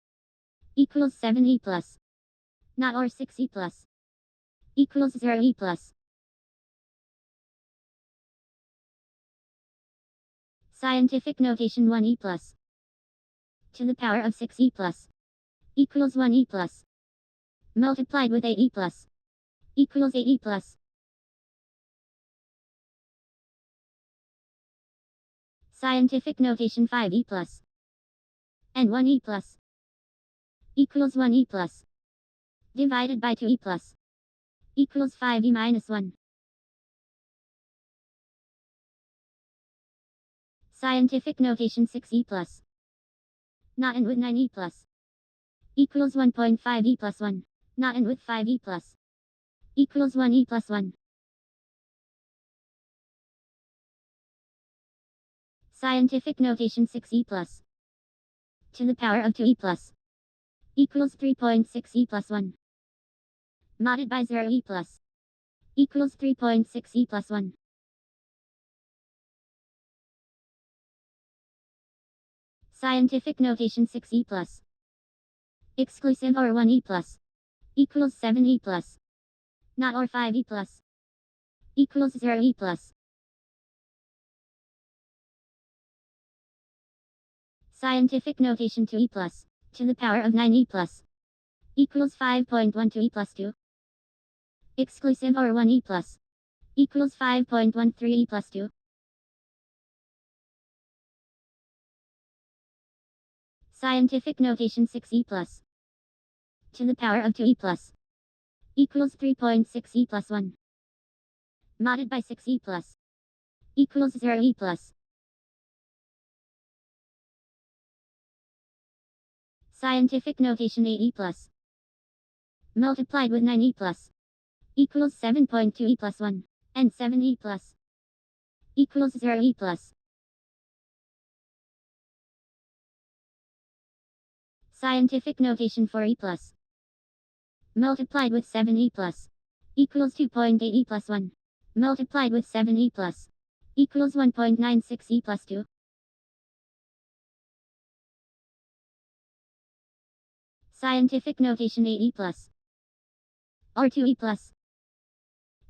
equals 7e plus, not or 6e plus, equals 0e plus. Scientific notation 1e plus, to the power of 6e plus, equals 1e plus, multiplied with 8e plus, equals 8e plus. Scientific notation 5e plus, and 1e plus, equals 1e plus, divided by 2e plus, equals 5e minus 1. Scientific notation 6e plus, not and with 9e plus, equals 1.5e plus 1, not and with 5e plus, equals 1e plus 1. Scientific notation 6e plus, to the power of 2e plus, equals 3.6e plus 1. Modded by 0e plus, equals 3.6e plus 1. Scientific notation 6e plus. Exclusive or 1e plus. Equals 7e plus. Not or 5e plus. Equals 0e plus. Scientific notation 2e plus. To the power of 9e plus. Equals 5.12e plus 2. Exclusive or 1e plus. Equals 5.13e plus 2. Scientific notation 6e plus. To the power of 2e plus. Equals 3.6e plus 1. Modded by 6e plus. Equals 0e plus. Scientific notation 8e plus. Multiplied with 9e plus. Equals 7.2e plus 1. And 7e plus. Equals 0e plus. Scientific notation 4e plus. Multiplied with 7e plus. Equals 2.8e plus 1. Multiplied with 7e plus. Equals 1.96e plus 2. Scientific notation 8e plus. Or 2e plus.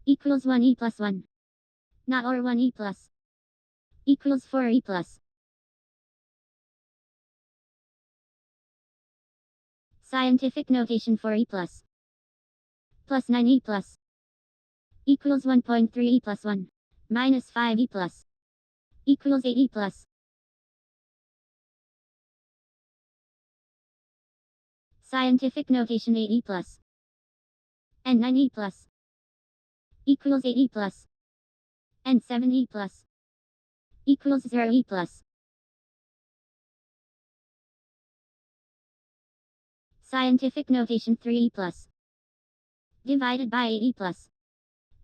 Equals 1e plus 1. Not or 1e plus. Equals 4e plus. Scientific notation 4e plus. Plus 9e plus. Equals 1.3e plus 1. Minus 5e plus. Equals 8e plus. Scientific notation 8e plus. And 9e plus. Equals 8e plus. And 7e plus. Equals 0e plus. Scientific notation 3e plus. Divided by 8e plus.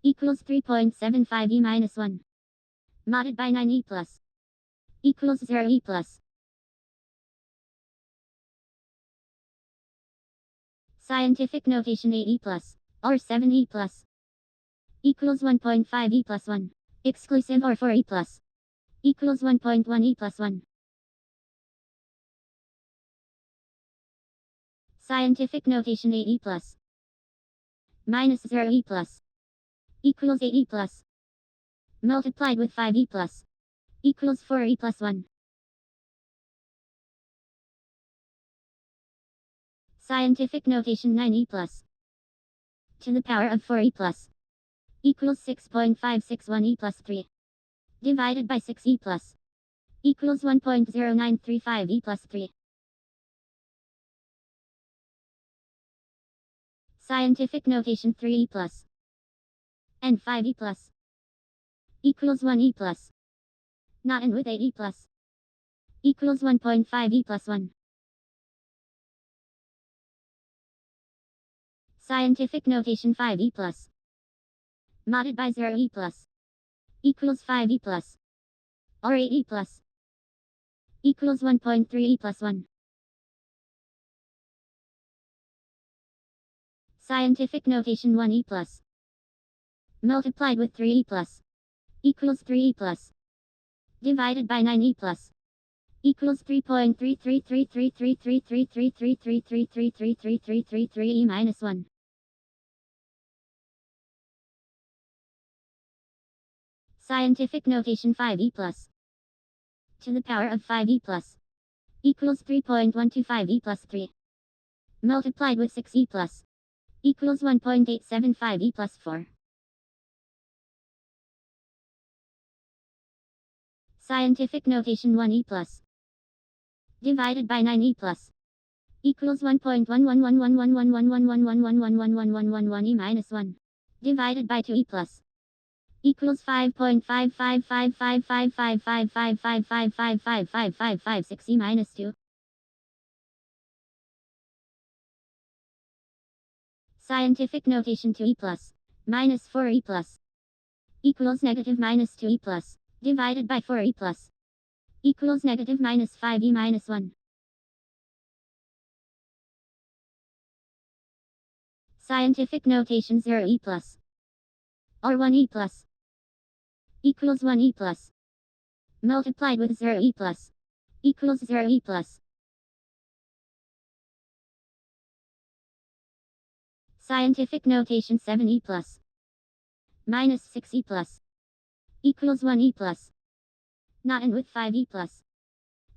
Equals 3.75e minus 1. Modded by 9e plus. Equals 0e plus. Scientific notation 8e plus. Or 7e plus. Equals 1.5e plus 1. Exclusive or 4e plus. Equals 1.1e plus 1. Scientific notation 8e plus. Minus 0e plus. Equals 8e plus. Multiplied with 5e plus. Equals 4e plus 1. Scientific notation 9e plus. To the power of 4e plus. Equals 6.561e plus 3. Divided by 6e plus. Equals 1.0935e plus 3. Scientific notation 3e plus. And 5e plus. Equals 1e plus. Not and with 8e plus. Equals 1.5e plus 1. Scientific notation 5e plus. Modded by 0e plus. Equals 5e plus. Or 8e plus. Equals 1.3e plus 1. Scientific notation 1e plus. Multiplied with 3e plus. Equals 3e plus. Divided by 9e plus. Equals 3.333333333333333333 minus 1. Scientific notation 5e plus. To the power of 5e plus. Equals 3.125e plus 3. Multiplied with 6e plus. Equals 1.875e plus 4. Scientific notation 1e plus. Divided by 9e plus. Equals 1.111111111111111111 minus 1. Divided by 2e plus. Equals 5.55555555555555556e minus 2. Scientific notation 2e plus. Minus 4e plus. Equals negative minus 2e plus. Divided by 4e plus. Equals negative minus 5e minus 1. Scientific notation 0e plus. Or 1e plus. Equals 1e plus. Multiplied with 0e plus. equals 0 E plus. Scientific notation 7 E plus minus 6 E plus equals 1 E plus. Not and with 5 E plus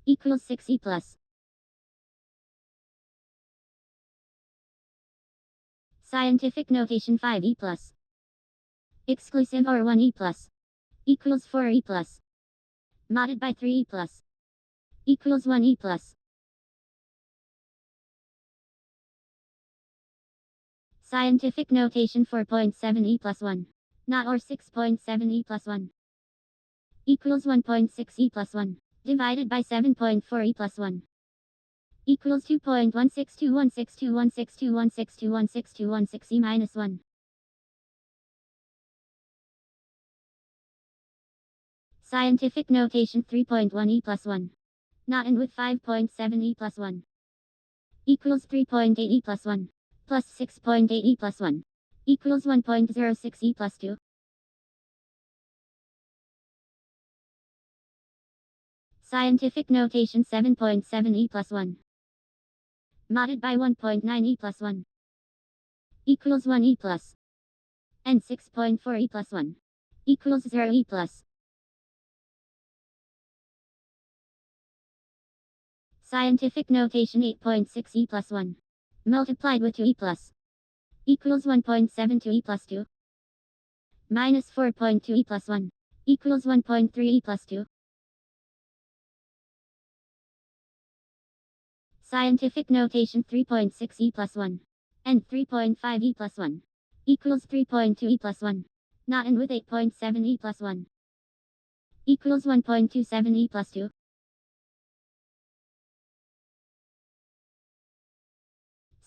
equals 6 E plus. Scientific notation 5 E plus exclusive or 1 E plus equals 4 E plus. Modded by 3 E plus equals 1 E plus. Scientific notation 4.7 E plus 1. Not or 6.7 E plus 1. Equals 1.6 E plus 1. Divided by 7.4 E plus 1. Equals 2.162162162162162162160 E minus 1. Scientific notation 3.1 E plus 1. Not and with 5.7 E plus 1. Equals 3.8 E plus 1. Plus 6.8 E plus 1. Equals 1.06 E plus 2. Scientific notation 7.7 E plus 1. Modded by 1.9 E plus 1. Equals 1 E plus. And 6.4 E plus 1. Equals 0 E plus. Scientific notation 8.6 E plus 1. Multiplied with 2 E plus. Equals 1.72 E plus 2. Minus 4.2 E plus 1. Equals 1.3 E plus 2. Scientific notation 3.6 E plus 1. And 3.5 E plus 1. Equals 3.2 E plus 1. Not and with 8.7 E plus 1. Equals 1.27 E plus 2.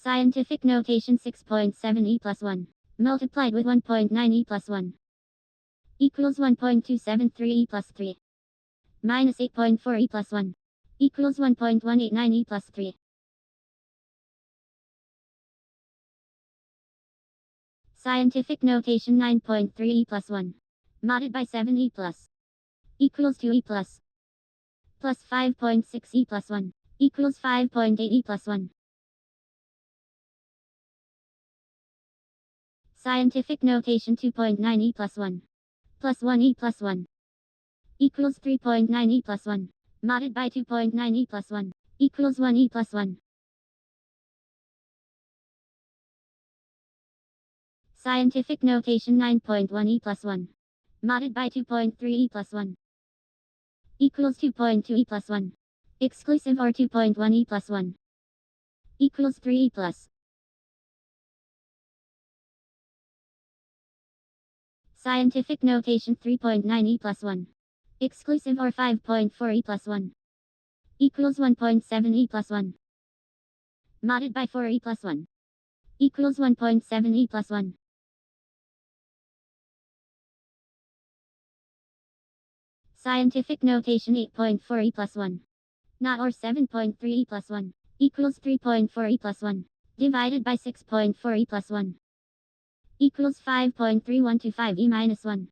Scientific notation 6.7 E plus 1. Multiplied with 1.9 E plus 1. Equals 1.273 E plus 3. Minus 8.4 E plus 1. Equals 1.189 E plus 3. Scientific notation 9.3 E plus 1. Modded by 7 E plus. Equals 2 E plus. Plus 5.6 E plus 1. Equals 5.8 E plus 1. Scientific notation 2.9 E plus 1. Plus 1 E plus 1. Equals 3.9 E plus 1. Modded by 2.9 E plus 1. Equals 1 E plus 1. Scientific notation 9.1 E plus 1. Modded by 2.3 E plus 1. Equals 2.2 E plus 1. Exclusive or 2.1 E plus 1. Equals 3 E plus. Scientific notation 3.9 E plus 1. Exclusive or 5.4 E plus 1. Equals 1.7 E plus 1. Modded by 4 E plus 1. Equals 1.7 E plus 1. Scientific notation 8.4 E plus 1. Not or 7.3 E plus 1. Equals 3.4 E plus 1. Divided by 6.4 E plus 1. Equals 5.3125 E minus 1.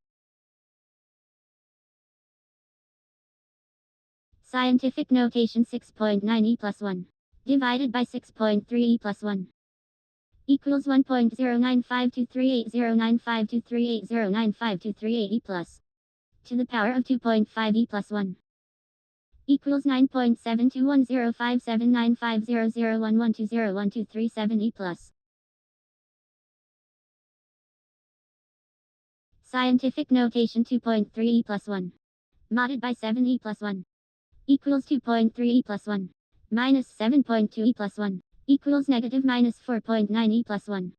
Scientific notation 6.9 E plus 1. Divided by 6.3 E plus 1. Equals 1.0952380952380952388 E plus. To the power of 2.5 E plus 1. Equals 9.721057950011201237 E plus. Scientific notation 2.3 E plus 1. Modded by 7 E plus 1. Equals 2.3 E plus 1. Minus 7.2 E plus 1. Equals negative minus 4.9 E plus 1.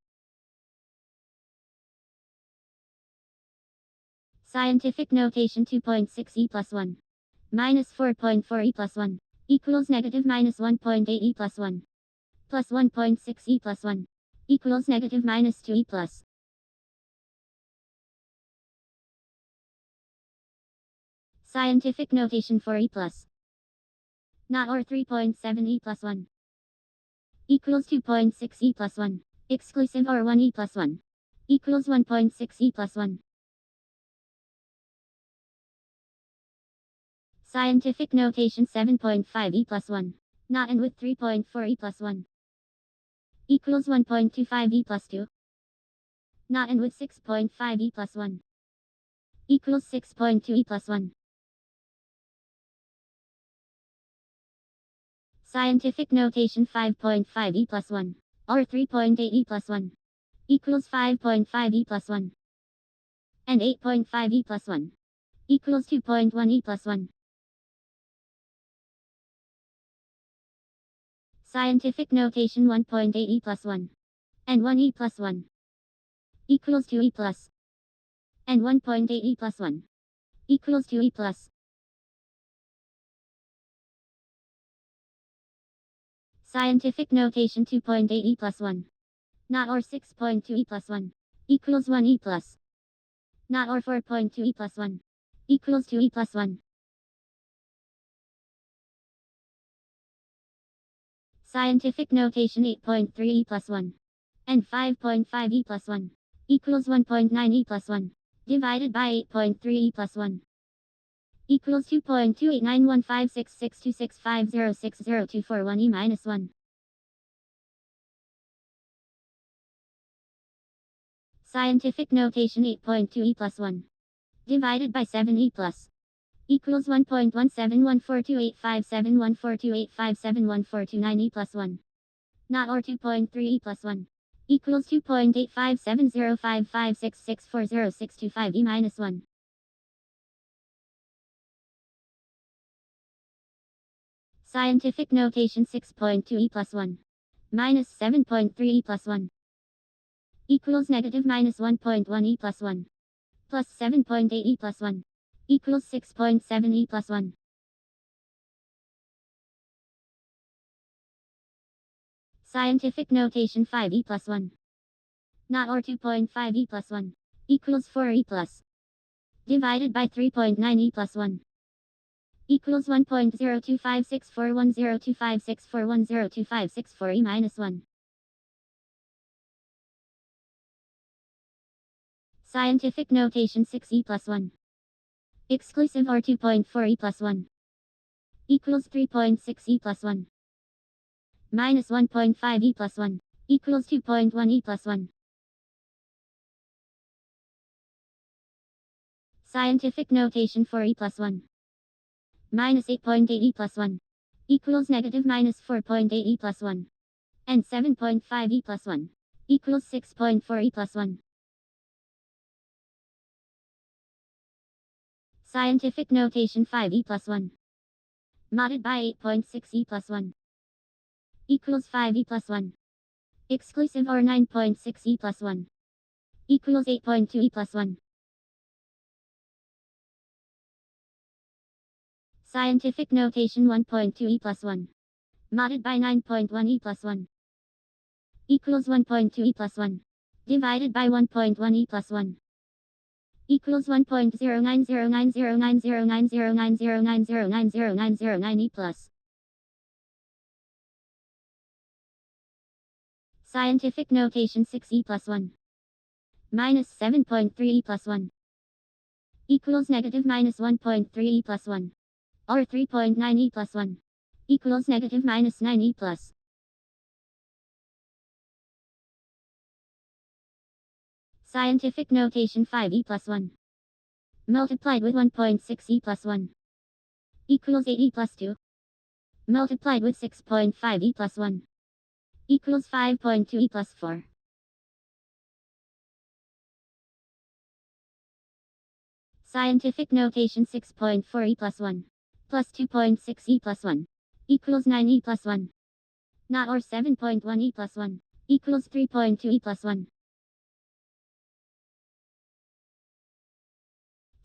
Scientific notation 2.6 E plus 1. Minus 4.4 E plus 1. Equals negative minus 1.8 E plus 1. Plus 1.6 E plus 1. Equals negative minus 2 E plus. Scientific notation for E plus. Not or 3.7 E plus 1. Equals 2.6 E plus 1. Exclusive or 1 E plus 1. Equals 1.6 E plus 1. Scientific notation 7.5 e plus 1. Not and with 3.4 e plus 1. Equals 1.25 e plus 2. Not and with 6.5 e plus 1. Equals 6.2 e plus 1. Scientific notation 5.5 e plus 1. Or 3.8 e plus 1. Equals 5.5 e plus 1. And 8.5 e plus 1. Equals 2.1 e plus 1. Scientific notation 1.8 e plus 1. And 1 e plus 1. Equals 2 e plus. And 1.8 e plus 1. Equals 2 e plus. Scientific notation 2.8 e plus 1. Not or 6.2 e plus 1. Equals 1 e plus. Not or 4.2 e plus 1. Equals 2 e plus 1. Scientific notation 8.3 e plus 1. And 5.5 e plus 1. Equals 1.9 e plus 1. Divided by 8.3 e plus 1. Equals 2.289156626506024 e minus 1. Scientific notation 8.2 e plus 1. Divided by 7 e plus. Equals 1.17142857142857142 e plus 1. Not or 2.3 e plus 1. Equals 2.8570556640625 e minus 1. Scientific notation 6.2 e plus 1. Minus 7.3 e plus 1. Equals negative minus 1.1 e plus 1. Plus 7.8 e plus 1. Equals 6.7 e plus 1. Scientific notation 5 e plus 1. Not or 2.5 e plus 1. Equals 4 e plus. Divided by 3.9 e plus 1. Equals 1.02564102564102564 e minus 1. Scientific notation 6 e plus 1. Exclusive or 2.4 e plus 1. Equals 3.6 e plus 1. Minus 1.5 e plus 1. Equals 2.1 e plus 1. Scientific notation 4 e plus 1. Minus 8.8 e plus 1. Equals negative minus 4.8 e plus 1. And 7.5 e plus 1. Equals 6.4 e plus 1. Scientific notation 5 e plus 1. Modded by 8.6 e plus 1. Equals 5 e plus 1. Exclusive or 9.6 e plus 1. Equals 8.2 e plus 1. Scientific notation 1.2 e plus 1. Modded by 9.1 e plus 1. Equals 1.2 e plus 1. Divided by 1.1 e plus 1. Equals 1.0909090909090900909 e plus. Scientific notation 6 e plus 1. Minus 7.3 e plus 1. Equals negative minus 1.3 e plus 1. Or 3.9 e plus 1. Equals negative minus 9 e plus. Scientific notation 5 e plus 1. Multiplied with 1.6 e plus 1. Equals 8 e plus 2. Multiplied with 6.5 e plus 1. Equals 5.2 e plus 4. Scientific notation 6.4 e plus 1. Plus 2.6 e plus 1. Equals 9 e plus 1. Not or 7.1 e plus 1. Equals 3.2 e plus 1.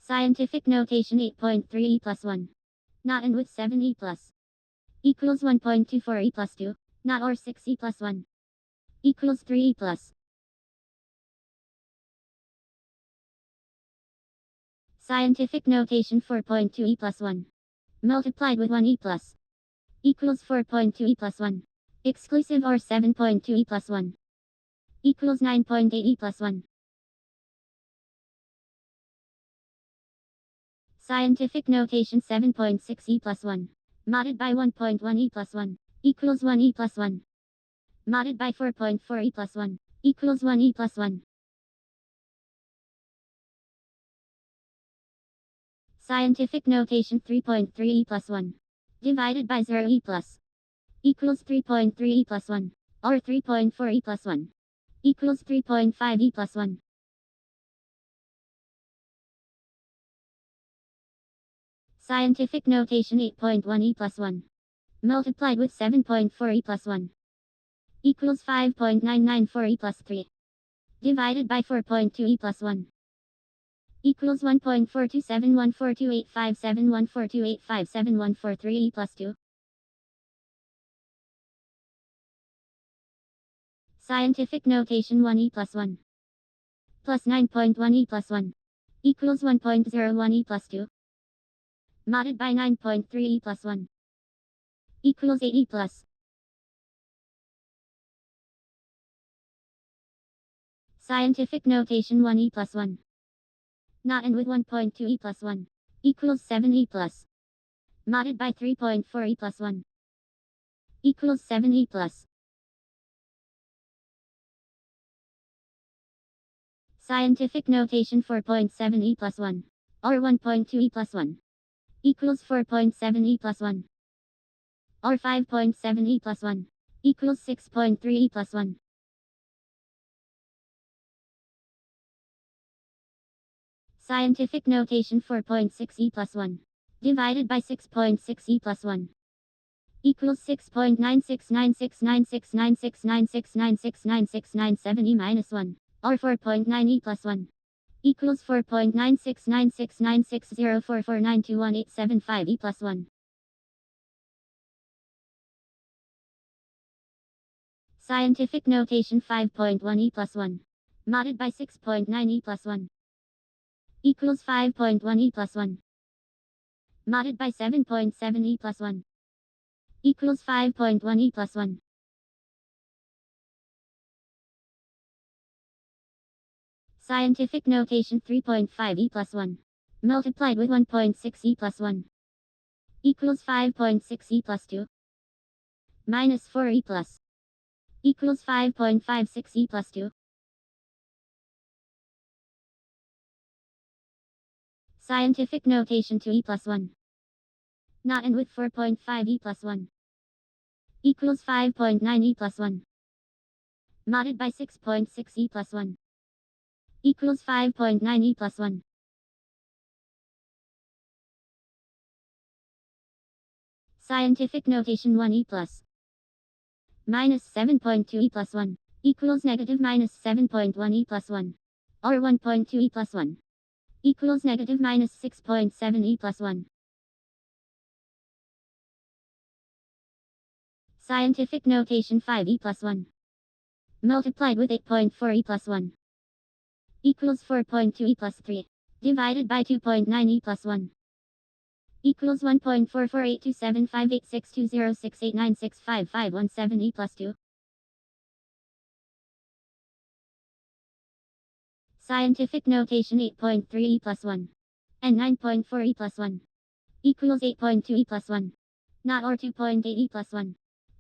Scientific notation 8.3 e plus 1. Not and with 7 e plus. Equals 1.24 e plus 2. Not or 6 e plus 1. Equals 3 e plus. Scientific notation 4.2 e plus 1. Multiplied with 1 e plus. Equals 4.2 e plus 1. Exclusive or 7.2 e plus 1. Equals 9.8 e plus 1. Scientific notation 7.6 e plus 1. Modded by 1.1 e plus 1 equals 1 e plus 1. Modded by 4.4 e plus 1 equals 1 e plus 1. Scientific notation 3.3 e plus 1. Divided by 0 e plus equals 3.3 e plus 1. Or 3.4 e plus 1 equals 3.5 e plus 1. Scientific notation 8.1 e plus 1. Multiplied with 7.4 e plus 1 equals 5.994 e plus 3. Divided by 4.2 e plus 1 equals 1.42714285714285714 e plus 2. Scientific notation 1 e plus 1 plus 9.1 e plus 1 equals 1.01 e plus 2. Modded by 9.3 e plus 1 equals 8 e plus. Scientific notation 1 e plus 1 not and with 1.2 e plus 1 equals 7 e plus. Modded by 3.4 e plus 1 equals 7 e plus. Scientific notation 4.7 e plus 1 or 1.2 e plus 1 equals 4.7 e plus 1 or 5.7 e plus 1 equals 6.3 e plus 1. Scientific notation 4.6 e plus 1 divided by 6.6 e plus 1 equals 6.969696969696967 e minus 1 or 4.9 e plus 1 equals 4.96969696044921875 e plus 1. Scientific notation 5.1 e plus 1 modded by 6.9 e plus 1 equals 5.1 e plus 1 modded by 7.7 e plus 1 equals 5.1 e plus 1. Scientific notation 3.5 e plus 1 multiplied with 1.6 e plus 1 equals 5.6 e plus 2 minus 4 e plus equals 5.56 e plus 2. Scientific notation 2 e plus 1 not and with 4.5 e plus 1 equals 5.9 e plus 1 modded by 6.6 e plus 1 equals 5.9 e plus 1. Scientific notation 1 e plus minus 7.2 e plus 1 equals negative minus 7.1 e plus 1 or 1.2 e plus 1 equals negative minus 6.7 e plus 1. Scientific notation 5 e plus 1 multiplied with 8.4 e plus 1 equals 4.2 e plus 3 divided by 2.9 e plus 1 equals 1.448275862068965517 e plus 2. Scientific notation 8.3 e plus 1 and 9.4 e plus 1 equals 8.2 e plus 1 not or 2.8 e plus 1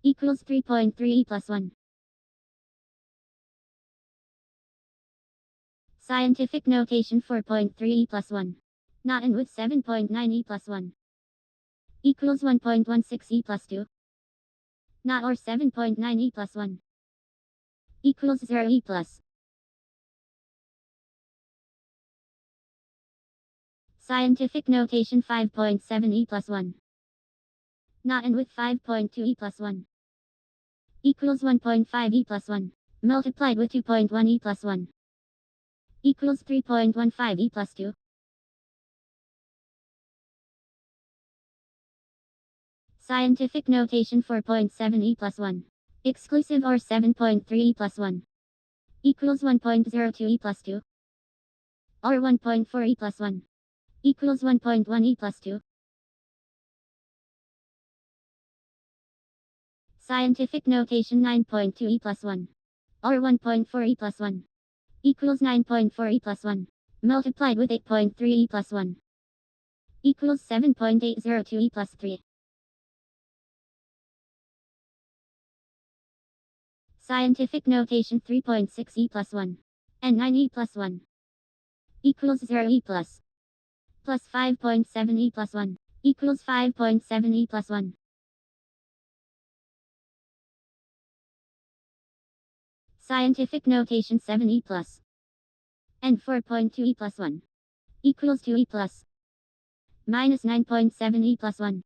equals 3.3 e plus 1. Scientific notation 4.3 e plus 1 not and with 7.9 e plus 1 equals 1.16 e plus 2 not or 7.9 e plus 1 equals 0 e plus. Scientific notation 5.7 e plus 1 not and with 5.2 e plus 1 equals 1.5 e plus 1 multiplied with 2.1 e plus 1 equals 3.15 e plus 2. Scientific notation 4.7 e plus 1 exclusive or 7.3 e plus 1 equals 1.02 e plus 2 or 1.4 e plus 1 equals 1.1 e plus 2. Scientific notation 9.2 e plus 1 or 1.4 e plus 1 equals 9.4 e plus 1 multiplied with 8.3 e plus 1 equals 7.802 e plus 3. Scientific notation 3.6 e plus 1 and 9 e plus 1 equals 0 e plus 5.7 e plus 1 equals 5.7 e plus 1. Scientific notation 7 e plus and 4.2 e plus 1 equals 2 e plus minus 9.7 e plus 1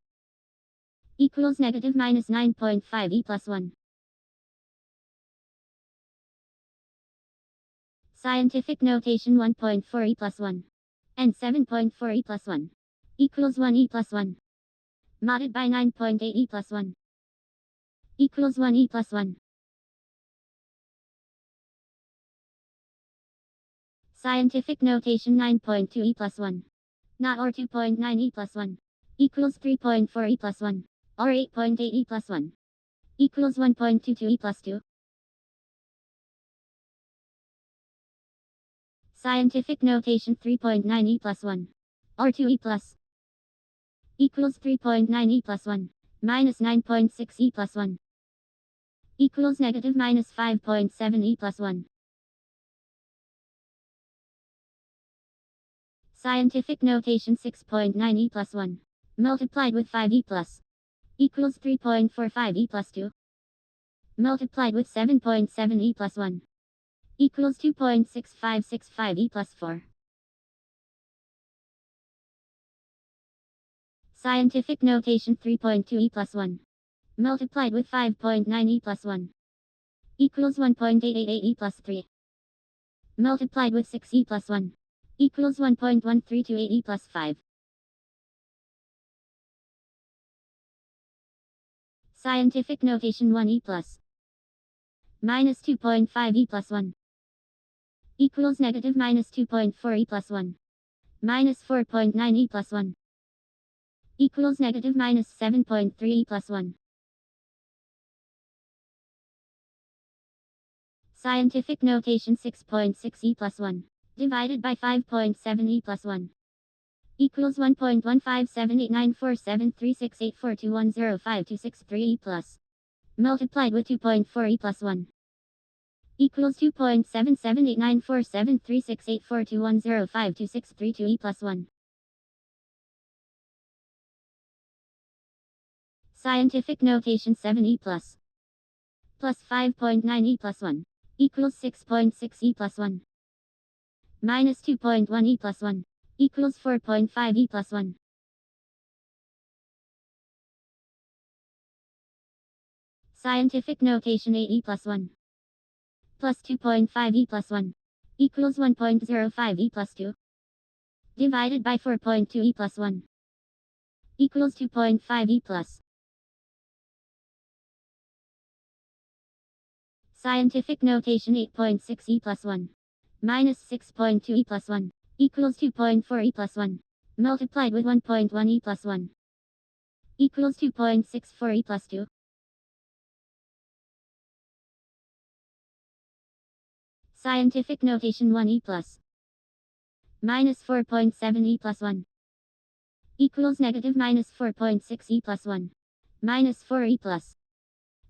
equals negative minus 9.5 e plus 1. Scientific notation 1.4 e plus 1 and 7.4 e plus 1 equals 1 e plus 1 modded by 9.8 e plus 1 equals 1 e plus 1. Scientific notation 9.2 e plus 1 not or 2.9 e plus 1 equals 3.4 e plus 1 or 8.8 e plus 1 equals 1.22 e plus 2. Scientific notation 3.9 e plus 1 or 2 e plus equals 3.9 e plus 1 minus 9.6 e plus 1 equals negative minus 5.7 e plus 1. Scientific notation 6.9 e plus 1 multiplied with 5 e plus equals 3.45 e plus 2 multiplied with 7.7 e plus 1 equals 2.6565 e plus 4. Scientific notation 3.2 e plus 1 multiplied with 5.9 e plus 1 equals 1.888 e plus 3 multiplied with 6 e plus 1 equals 1.1328 e plus 5. Scientific notation 1 e plus minus 2.5 e plus 1 equals negative minus 2.4 e plus 1 minus 4.9 e plus 1 equals negative minus 7.3 e plus 1. Scientific notation 6.6 e plus 1 divided by 5.7 e plus 1 equals 1.15789473684210526 e plus multiplied with 2.4 e plus 1 equals 2.778947368421052632 e plus 1. Scientific notation 7 e plus 5.9 e plus 1 equals 6.6 e plus 1 minus 2.1 e plus 1 equals 4.5 e plus 1. Scientific notation 8 e plus 1 plus 2.5 e plus 1 equals 1.05 e plus 2 divided by 4.2 e plus 1 equals 2.5 e plus. Scientific notation 8.6 e plus 1 minus 6.2 e plus 1 equals 2.4 e plus 1 multiplied with 1.1 e plus 1 equals 2.64 e plus 2. Scientific notation 1 e plus minus 4.7 e plus 1 equals negative minus 4.6 e plus 1 minus 4 e plus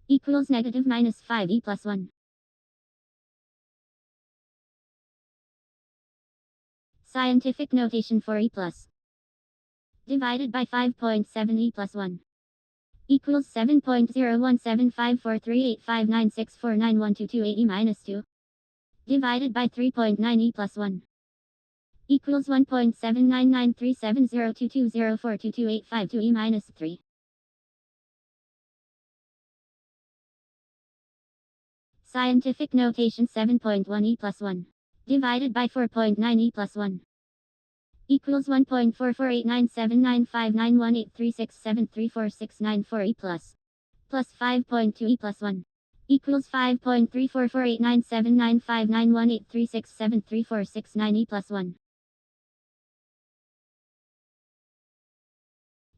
equals negative minus 5 e plus 1. Scientific notation 4 e plus divided by 5.7 e plus 1 equals 7.0175438596491228 e minus 2 divided by 3.9 e plus 1 equals 1.79937022042285 e minus 3. Scientific notation 7.1 e plus 1 divided by 4.9 e plus 1 equals 1.448979959183673469 e plus 5.2 e plus 1 equals 5.344897959183673469 e plus 1.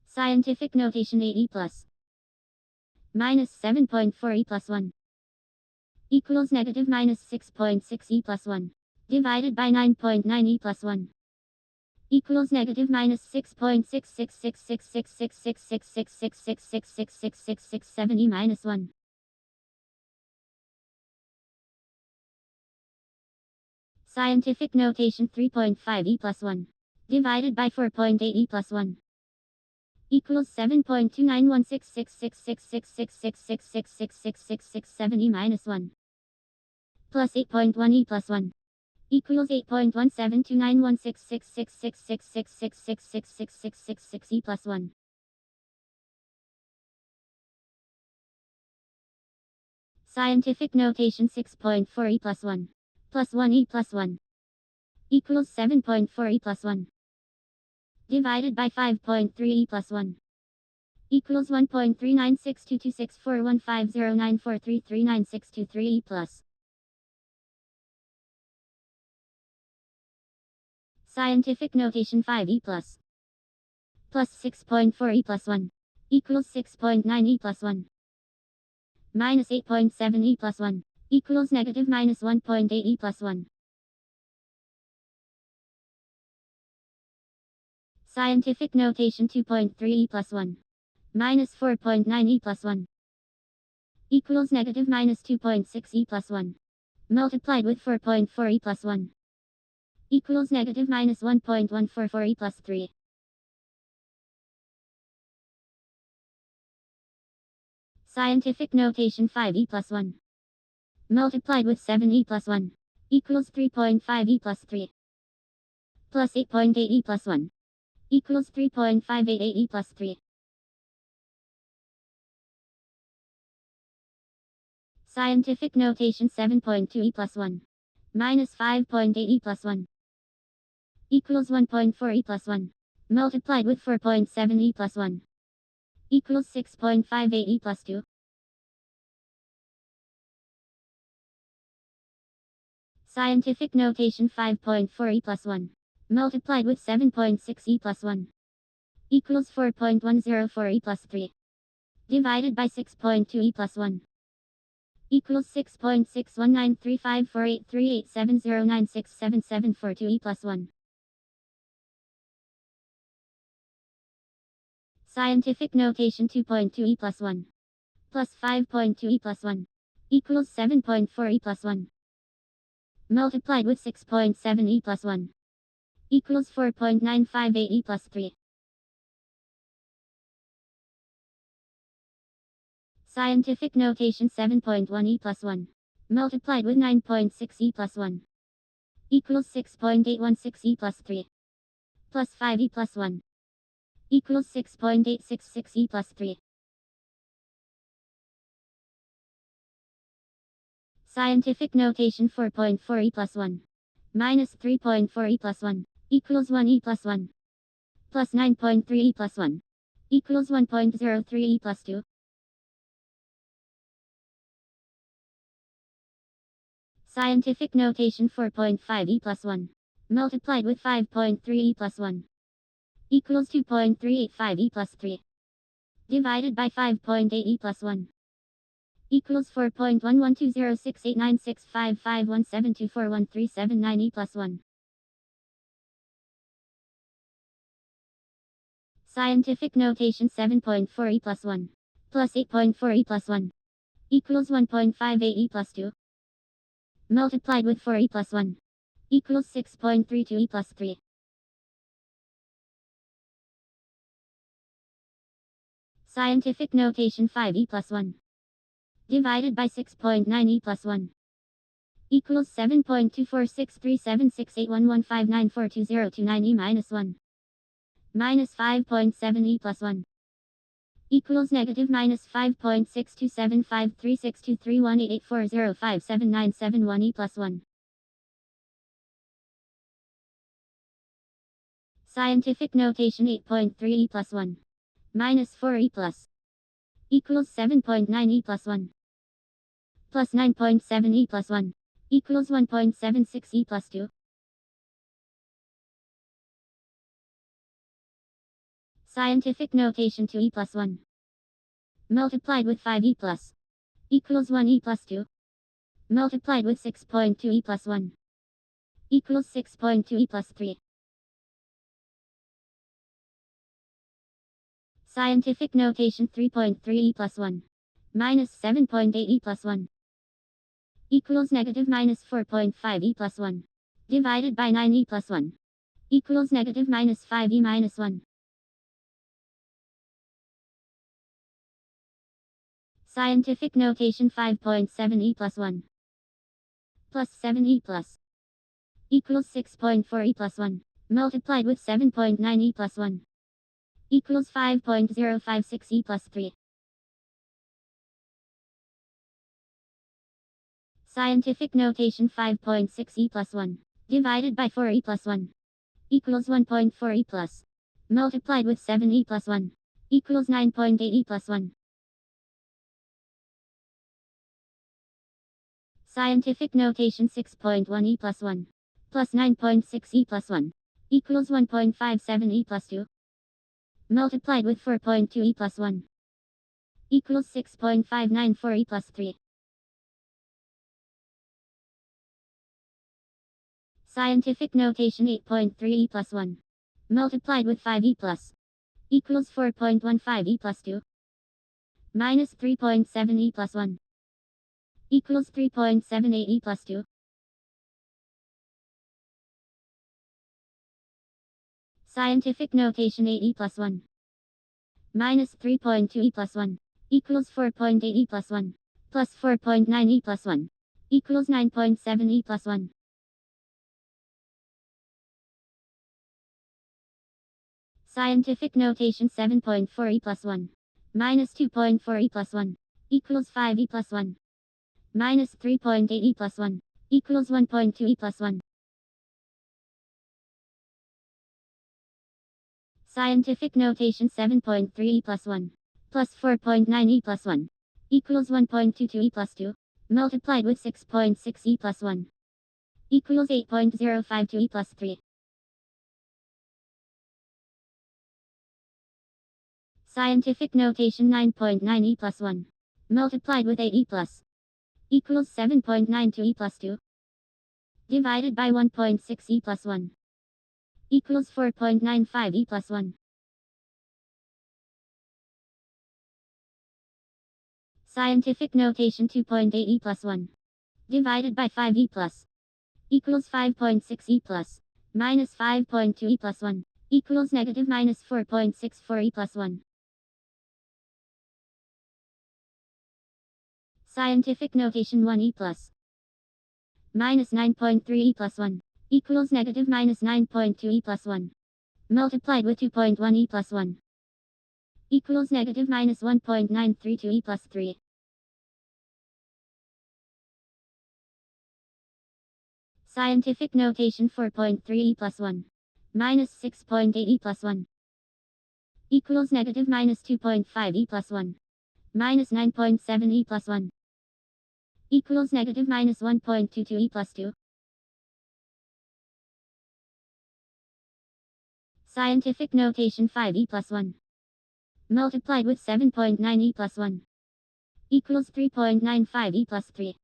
Scientific notation 8 e plus minus 7.4 e plus 1 equals negative minus 6.6 e plus 1 divided by 9.9 e plus 1 equals negative minus 6.66666666666666667 e minus 1. Scientific notation 3.5 e plus 1 divided by 4.8 e plus 1 equals 7.291666666666666667 e minus 1 plus 8.1 e plus 1 equals 8.17291666666666666666 e plus 1. Scientific notation 6.4 e plus 1 plus 1 e plus 1 equals 7.4 e plus 1 divided by 5.3 e plus 1 equals 1.396226415094339623 e plus. Scientific notation 5 e plus 6.4 e plus 1 equals 6.9 e plus 1 minus 8.7 e plus 1 equals negative minus 1.8 e plus 1. Scientific notation 2.3 e plus 1 minus 4.9 e plus 1 equals negative minus 2.6 e plus 1 multiplied with 4.4 e plus 1 equals negative minus 1.144 e plus 3. Scientific notation 5 e plus 1 multiplied with 7 e plus 1 equals 3.5 e plus 3 plus 8.8 e plus 1 equals 3.588 e plus 3. Scientific notation 7.2 e plus 1 minus 5.8 e plus 1 equals 1.4 e plus 1 multiplied with 4.7 e plus 1 equals 6.58 e plus 2. Scientific notation 5.4 e plus 1 multiplied with 7.6 e plus 1 equals 4.104 e plus 3 divided by 6.2 e plus 1 equals 6.61935483870967742 e plus 1. Scientific notation 2.2 e plus 1 plus 5.2 e plus 1 equals 7.4 e plus 1 multiplied with 6.7 e plus 1 equals 4.958 e plus 3. Scientific notation 7.1 e plus 1 multiplied with 9.6 e plus 1 equals 6.816 e plus 3 plus 5 e plus 1 equals 6.866 e plus 3. Scientific notation 4.4 e plus 1 minus 3.4 e plus 1 equals 1 e plus 1 plus 9.3 e plus 1 equals 1.03 e plus 2. Scientific notation 4.5 e plus 1 multiplied with 5.3 e plus 1 equals 2.385 e plus 3 divided by 5.8 e plus 1 equals 4.112068965517241379 e plus 1. Scientific notation 7.4 e plus 1 plus 8.4 e plus 1 equals 1.58 e plus 2 multiplied with 4 e plus 1 equals 6.32 e plus 3. Scientific notation 5 e plus 1 divided by 6.9 e plus 1 equals 7.24637681159420209 e minus 1 minus 5.7 e plus 1 equals negative minus 5.6275362318840579771 e plus 1. Scientific notation 8.3 e plus 1 minus 4 e plus equals 7.9 e plus 1 plus 9.7 e plus 1 equals 1.76 e plus 2. Scientific notation 2 e plus 1 multiplied with 5 e plus equals 1 e plus 2 multiplied with 6.2 e plus 1 equals 6.2 e plus 3. Scientific notation 3.3 e plus 1 minus 7.8 e plus 1 equals negative minus 4.5 e plus 1 divided by 9 e plus 1 equals negative minus 5 e minus 1. Scientific notation 5.7 e plus 1 plus 7 e plus equals 6.4 e plus 1 multiplied with 7.9 e plus 1 equals 5.056 e plus 3. Scientific notation 5.6 e plus 1 divided by 4 e plus 1 equals 1.4 e plus multiplied with 7 e plus 1 equals 9.8 e plus 1. Scientific notation 6.1 e plus 1 plus 9.6 e plus 1 equals 1.57 e plus 2 multiplied with 4.2 e plus 1 equals 6.594 e plus 3. Scientific notation 8.3 e plus 1 multiplied with 5 e plus equals 4.15 e plus 2 minus 3.7 e plus 1 equals 3.78 e plus 2. Scientific notation 8 e plus 1 minus 3.2 e plus 1 equals 4.8 e plus 1 plus 4.9 e plus 1 equals 9.7 e plus 1. Scientific notation 7.4 e plus 1 minus 2.4 e plus 1 equals 5 e plus 1 minus 3.8 e plus 1 equals 1.2 e plus 1. Scientific notation 7.3 e plus 1 plus 4.9 e plus 1 equals 1.22 e plus 2 multiplied with 6.6 e plus 1 equals 8.052 e plus 3. Scientific notation 9.9 e plus 1 multiplied with 8 e plus equals 7.92 e plus 2 divided by 1.6 e plus 1 equals 4.95 e plus 1. Scientific notation 2.8 e plus 1 divided by 5 e plus equals 5.6 e plus minus 5.2 e plus 1 equals negative minus 4.64 e plus 1. Scientific notation 1 e plus minus 9.3 e plus 1 equals negative minus 9.2 e plus 1 multiplied with 2.1 e plus 1 equals negative minus 1.932 e plus 3. Scientific notation 4.3 e plus 1 minus 6.8 e plus 1 equals negative minus 2.5 e plus 1 minus 9.7 e plus 1 equals negative minus 1.22 e plus 2. Scientific notation 5 e plus 1 multiplied with 7.9 e plus 1 equals 3.95 e plus 3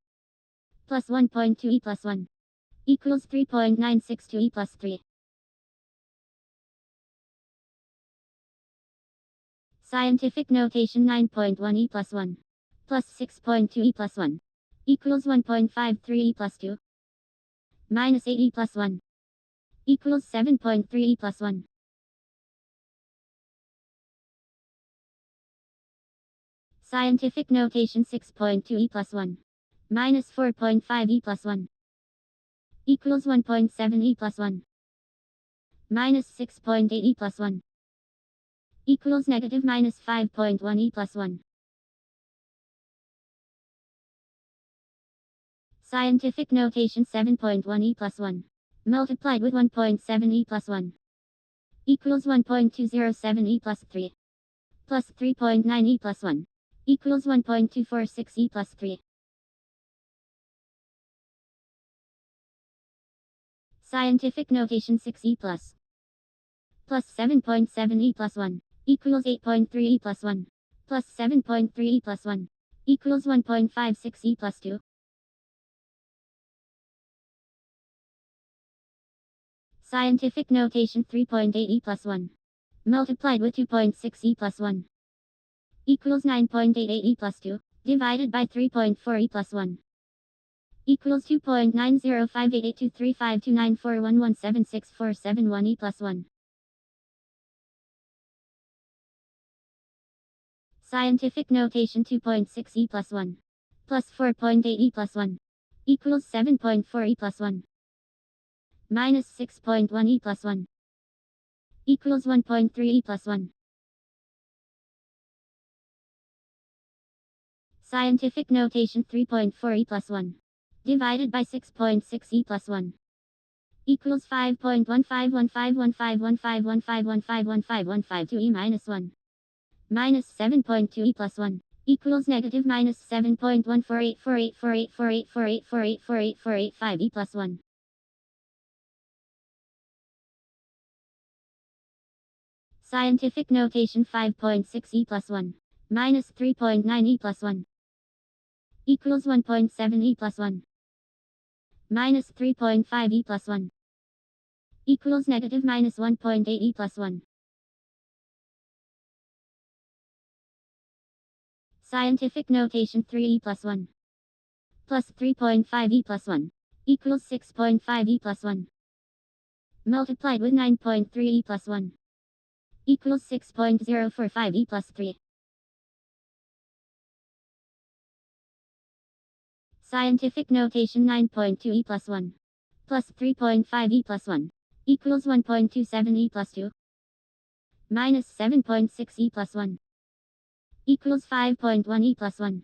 plus 1.2 e plus 1 equals 3.962 e plus 3. Scientific notation 9.1 e plus 1 plus 6.2 e plus 1 equals 1.53 e plus 2 minus 8 e plus 1 equals 7.3 e plus 1. Scientific notation 6.2 e plus 1 minus 4.5 e plus 1 equals 1.7 e plus 1 minus 6.8 e plus 1 equals negative minus 5.1 e plus 1. Scientific notation 7.1 e plus 1 multiplied with 1.7 e plus 1 equals 1.207 e plus 3 plus 3.9 e plus 1 equals 1.246 e plus 3. Scientific notation 6e plus 7.7 e plus 1 equals 8.3 e plus 1 plus 7.3 e plus 1 equals 1.56 e plus 2. Scientific notation 3.8 e plus 1 multiplied with 2.6e plus 1 equals 9.88e plus 2 divided by 3.4e plus 1 equals 2.905882352941176471e plus 1. Scientific notation 2.6e plus 1 plus 4.8e plus 1 equals 7.4e plus 1 minus 6.1e plus 1 equals 1.3e plus 1. Scientific notation 3.4e plus 1 divided by 6.6e plus 1 equals 5.15151515151515152e minus 1 minus 7.2e plus 1 equals negative minus 7.1484848484848484848484848484848484848484848484848484848484848484848484848484848484848e plus 1. Scientific notation 5.6e plus 1 minus 3.9e plus 1 equals 1.7e plus 1 minus 3.5e plus 1 equals negative minus 1.8e plus 1. Scientific notation 3e plus 1 plus 3.5e plus 1 equals 6.5e plus 1 multiplied with 9.3e plus 1 equals 6.045e plus 3. Scientific notation 9.2e plus 1 plus 3.5e plus 1 equals 1.27e plus 2 minus 7.6e plus 1 equals 5.1e plus 1.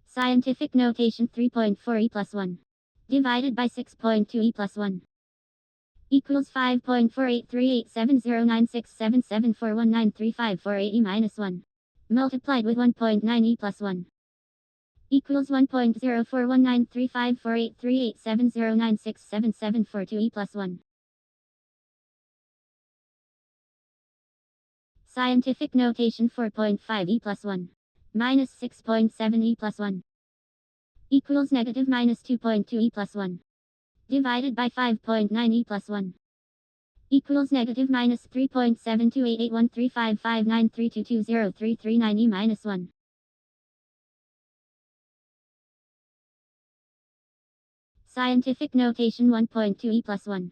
Scientific notation 3.4e plus 1 divided by 6.2e plus 1 equals 5.483870967741935480 minus 1 multiplied with 1.9e plus 1 equals 1.041935483870967742e plus 1. Scientific notation 4.5e plus 1 minus 6.7e plus 1 equals negative minus 2.2e plus 1 divided by 5.9e plus 1 equals negative minus 3.728813555932203339e minus 1. Scientific notation 1.2e plus 1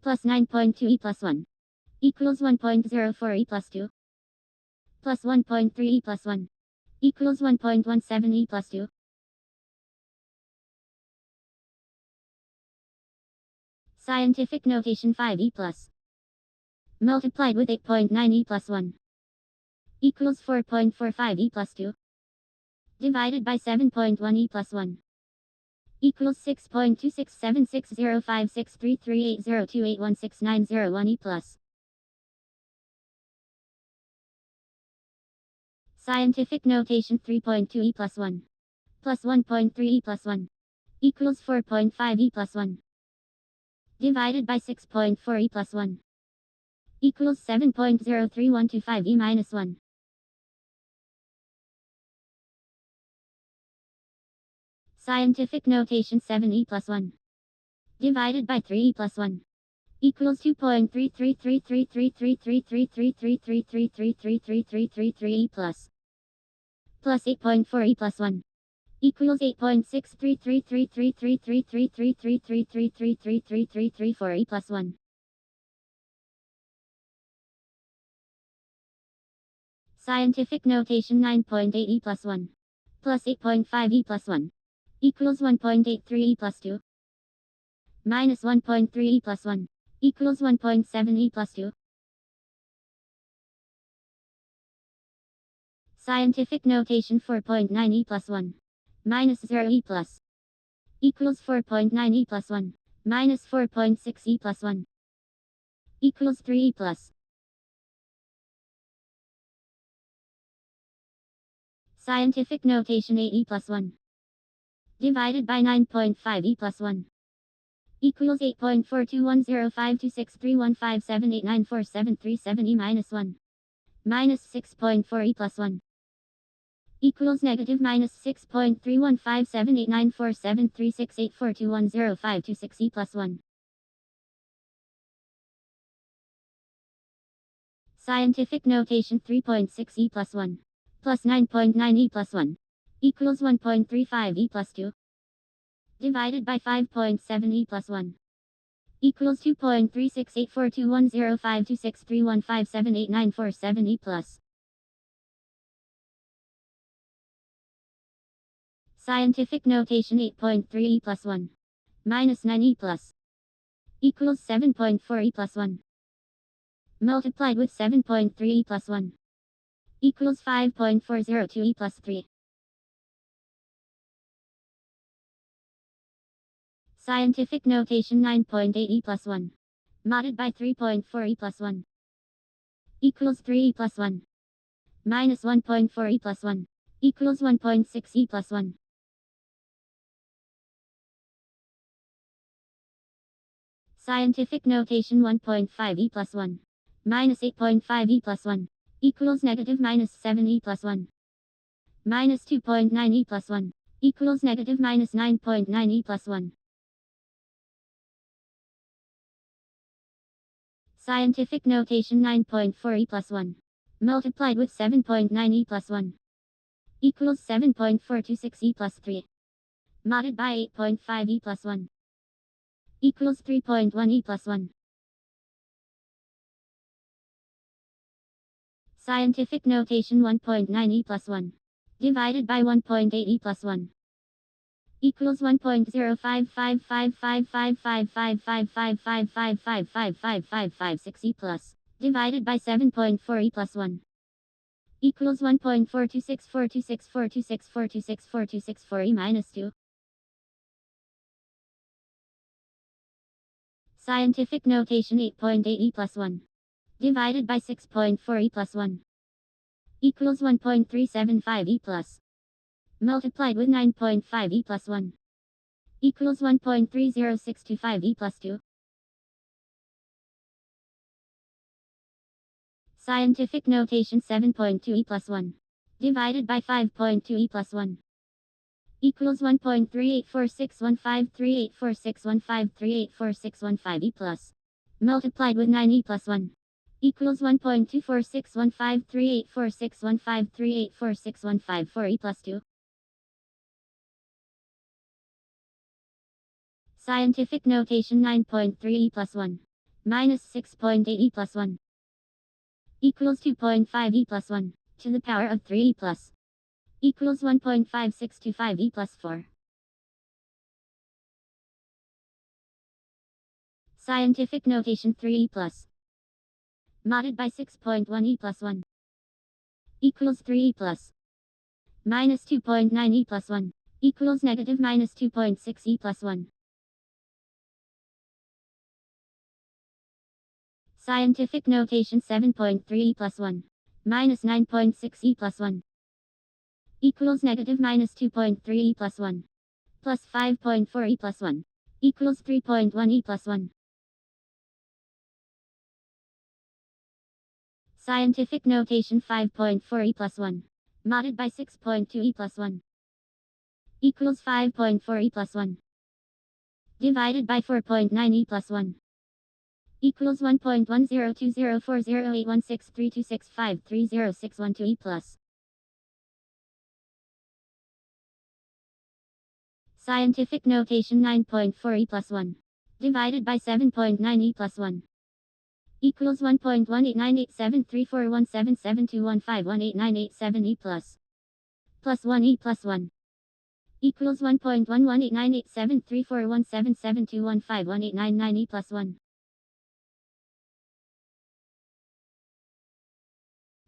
plus 9.2e plus 1 equals 1.04e plus 2 plus 1.3e plus 1 equals 1.17e plus 2. Scientific notation 5e plus multiplied with 8.9e plus 1 equals 4.45e plus 2 divided by 7.1e plus 1 equals 6.2676056333802816901e plus. Scientific notation 3.2e plus 1 plus 1.3e plus 1 equals 4.5e plus 1 divided by 6.4e plus 1 equals 7.03125e minus 1. Scientific notation 7e plus 1 divided by 3e plus 1 equals 2.33333333333333333333e plus 8.4e plus 1 equals 8.63333333333333333334e plus 1. Scientific notation 9.8e plus 1 plus 8.5e plus 1 equals 1.83e plus 2 minus 1.3e plus 1 equals 1.7e plus 2. Scientific notation 4.9e plus 1 minus 0e plus equals 4.9e plus 1 minus 4.6e plus 1 equals 3e plus. Scientific notation 8e plus 1 divided by 9.5e plus 1 equals 8.421052631578947337e minus 1 minus 6.4e plus 1 equals negative minus 6.315789473684210526e plus 1. Scientific notation 3.6 e plus 1 plus 9.9 e plus 1 equals 1.35 e plus 2 divided by 5.7 e plus 1 equals 2.368421052631578947 e plus. Scientific notation 8.3 e plus 1 minus 9 e plus equals 7.4 e plus 1 multiplied with 7.3 e plus 1 equals 5.402 e plus 3. Scientific notation 9.8 e plus 1 modded by 3.4 e plus 1 equals 3 e plus 1 minus 1.4 e plus 1 equals 1.6 e plus 1. Scientific notation 1.5 e plus 1 minus 8.5 e plus 1 equals negative minus 7 e plus 1 minus 2.9 e plus 1 equals negative minus 9.9 e plus 1. Scientific notation 9.4 e plus 1 multiplied with 7.9 e plus 1 equals 7.426 e plus 3 modded by 8.5 e plus 1 equals 3.1 e plus 1. Scientific notation 1.9 e plus 1 divided by 1.8 e plus 1 equals 1.05555555555555556 e plus divided by 7.4 e plus 1 equals 1.42642642642642664 e minus 2. Scientific notation 8.8 e plus 1 divided by 6.4 e plus 1 equals 1.375 e plus multiplied with 9.5 e plus 1 equals 1.30625 e plus 2. Scientific notation 7.2 e plus 1 divided by 5.2 e plus 1 equals 1.384615384615384615 e plus multiplied with 9 e plus 1 equals 1.24615384615384615 e plus 2. Scientific notation 9.3 e plus 1 minus 6.8 e plus 1 equals 2.5 e plus 1 to the power of 3 e plus equals 1.5625 e plus 4. Scientific notation 3 e plus modded by 6.1 e plus 1 equals 3 e plus minus 2.9 e plus 1 equals negative minus 2.6 e plus 1. Scientific notation 7.3 e plus 1 minus 9.6 e plus 1 equals negative minus 2.3 e plus 1 plus 5.4 e plus 1 equals 3.1 e plus 1. Scientific notation 5.4 e plus 1 modded by 6.2 e plus 1 equals 5.4 e plus 1 divided by 4.9 e plus 1 equals 1.102040816326530612 e plus. Scientific notation 9.4 e plus 1 divided by 7.9 e plus 1 equals 1.1898734177215189887 e plus 1 e plus 1 equals 1.11897341772151899 e plus 1.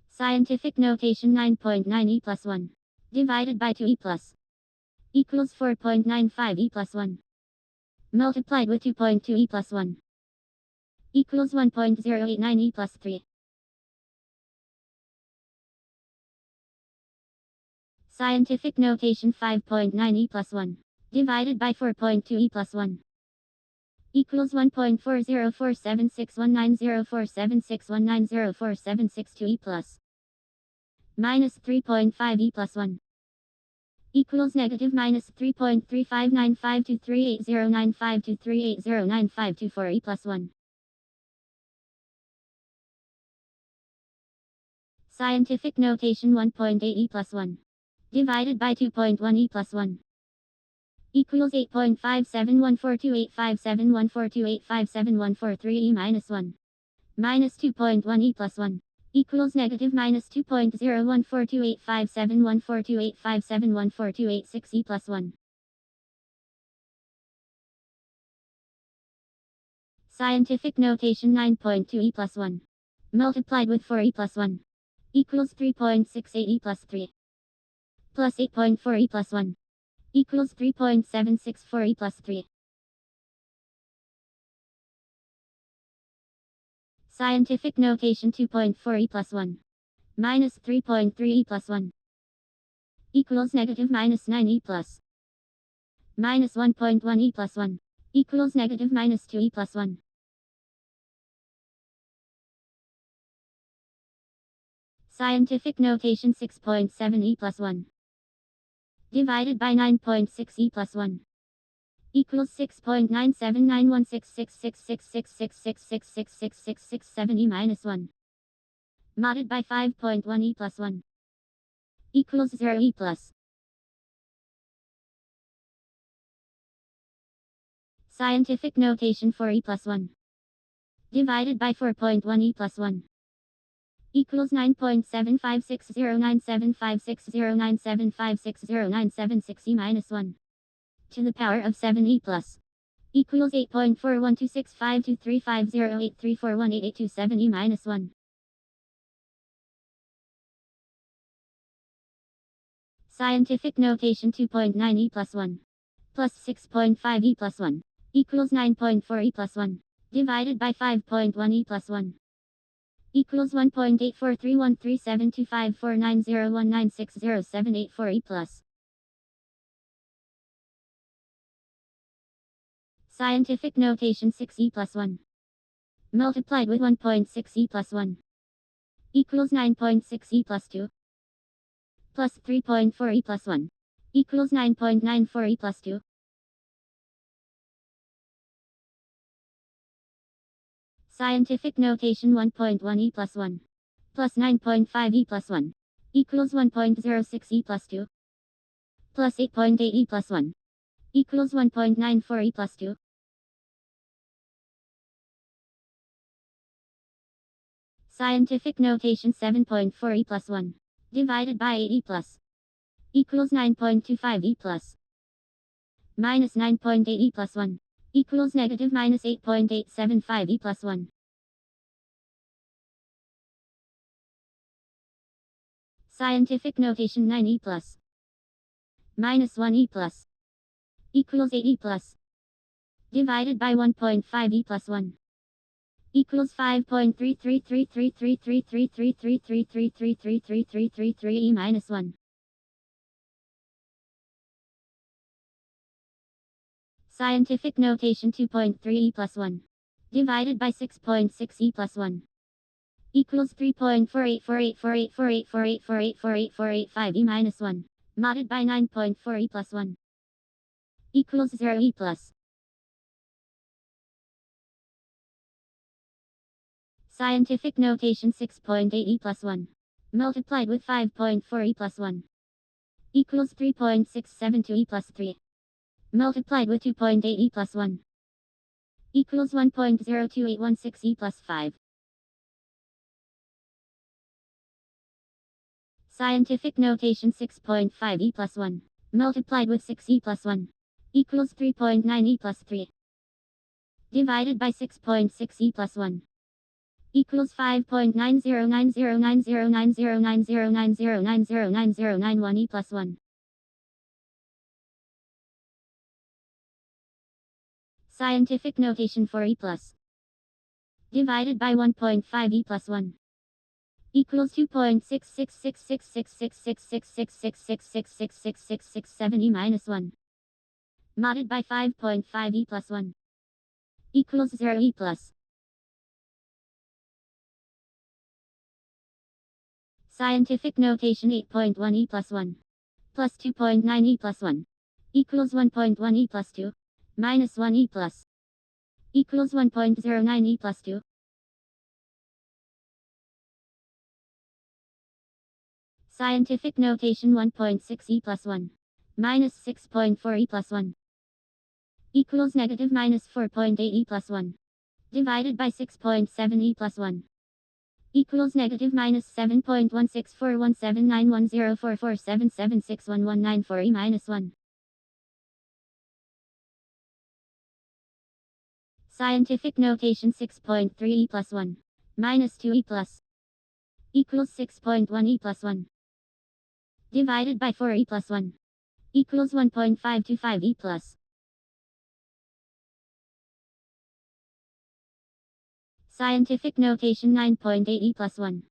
Scientific notation 9.9 e plus 1 divided by 2 e plus equals 4.95 e plus 1 multiplied with 2.2 e plus 1 equals 1.089 e plus 3. Scientific notation 5.9 e plus 1 divided by 4.2 e plus 1 equals 1.40476190476190476 e plus minus 3.5 e plus 1 equals negative minus 3.3595238095238095224 e plus 1. Scientific notation 1.8 e plus 1 divided by 2.1 e plus 1 equals 8.5714285714285714 e minus 1 minus 2.1 e plus 1 equals negative minus 2.01428571428571428 e plus 1. Scientific notation 9.2 e plus 1 multiplied with 4 e plus 1 equals 3.68 e plus 3 plus 8.4 e plus 1 equals 3.764 e plus 3. Scientific notation 2.4 e plus 1 minus 3.3 e plus 1 equals negative minus 9 e plus minus 1.1 e plus 1 equals negative minus 2 e plus 1. Scientific notation 6.7 e plus 1 divided by 9.6 e plus 1 equals 6.97916666666666667 e minus 1 modded by 5.1 e plus 1 equals 0 e plus. Scientific notation for e plus 1 divided by 4.1 e plus 1 equals 9.756097560975609756 e minus 1 to the power of 7 e plus equals 8.4126523508341882 e minus 1. Scientific notation 2.9 e plus 1 plus 6.5 e plus 1 equals 9.4 e plus 1 divided by 5.1 e plus 1 equals 1.84313725490196078 e plus. Scientific notation 6 e plus 1 multiplied with 1.6 e plus 1 equals 9.6 e plus 2 plus 3.4 e plus 1 equals 9.94 e plus 2. Scientific notation 1.1 e plus 1 plus 9.5 e plus 1 equals 1.06 e plus 2 plus 8.8 e plus 1 equals 1.94 e plus 2. Scientific notation 7.4 e plus 1 divided by 8 e plus equals 9.25 e plus minus 9.8 e plus 1 equals negative minus 8.875 e plus 1. Scientific notation 9 e plus minus 1 e plus equals 8 e plus divided by 1.5 e plus 1 equals 5.333333333333333333 e minus 1. Scientific notation 2.3 e plus 1 divided by 6.6 e plus 1 equals 3.484848484848484845 e minus 1 modded by 9.4 e plus 1 equals 0 e plus. Scientific notation 6.8 e plus 1 multiplied with 5.4 e plus 1 equals 3.672 e plus 3 multiplied with 2.8 e plus 1 equals 1.02816 e plus 5. Scientific notation 6.5 e plus 1 multiplied with 6 e plus 1 equals 3.9 e plus 3 divided by 6.6 e plus 1 equals 5.9090909090909090991 e plus 1. Scientific notation for e plus divided by 1.5 e plus 1 equals 2.6666666666666667 e minus 1 modded by 5.5 e plus 1 equals 0 e plus. Scientific notation 8.1 e plus 1 plus 2.9 e plus 1 equals 1.1 e plus 2 minus 1 e plus equals 1.09 e plus 2. Scientific notation 1.6 e plus 1 minus 6.4 e plus 1 equals negative minus 4.8 e plus 1 divided by 6.7 e plus 1 equals negative minus 7.16417910447761194 e minus 1. Scientific notation 6.3 e plus 1 minus 2 e plus equals 6.1 e plus 1 divided by 4 e plus 1 equals 1.525 e plus. Scientific notation 9.8 e plus 1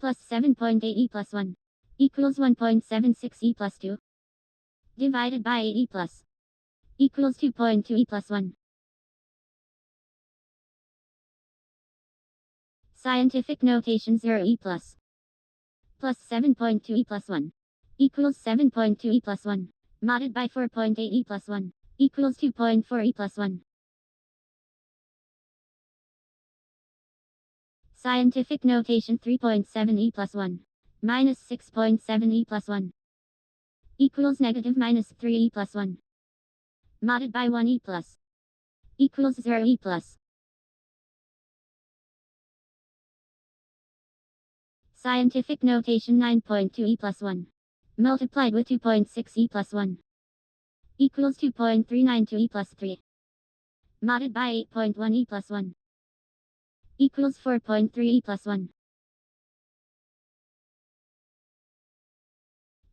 plus 7.8 e plus 1 equals 1.76 e plus 2 divided by 8 e plus equals 2.2 e plus 1. Scientific notation 0 e plus 7.2 e plus 1 equals 7.2 e plus 1 modded by 4.8 e plus 1 equals 2.4 e plus 1. Scientific notation 3.7 e plus 1 minus 6.7 e plus 1 equals negative minus 3 e plus 1 modded by 1 e plus equals 0 e plus. Scientific notation 9.2 e plus 1 multiplied with 2.6 e plus 1 equals 2.392 e plus 3 modded by 8.1 e plus 1 equals 4.3 e plus 1.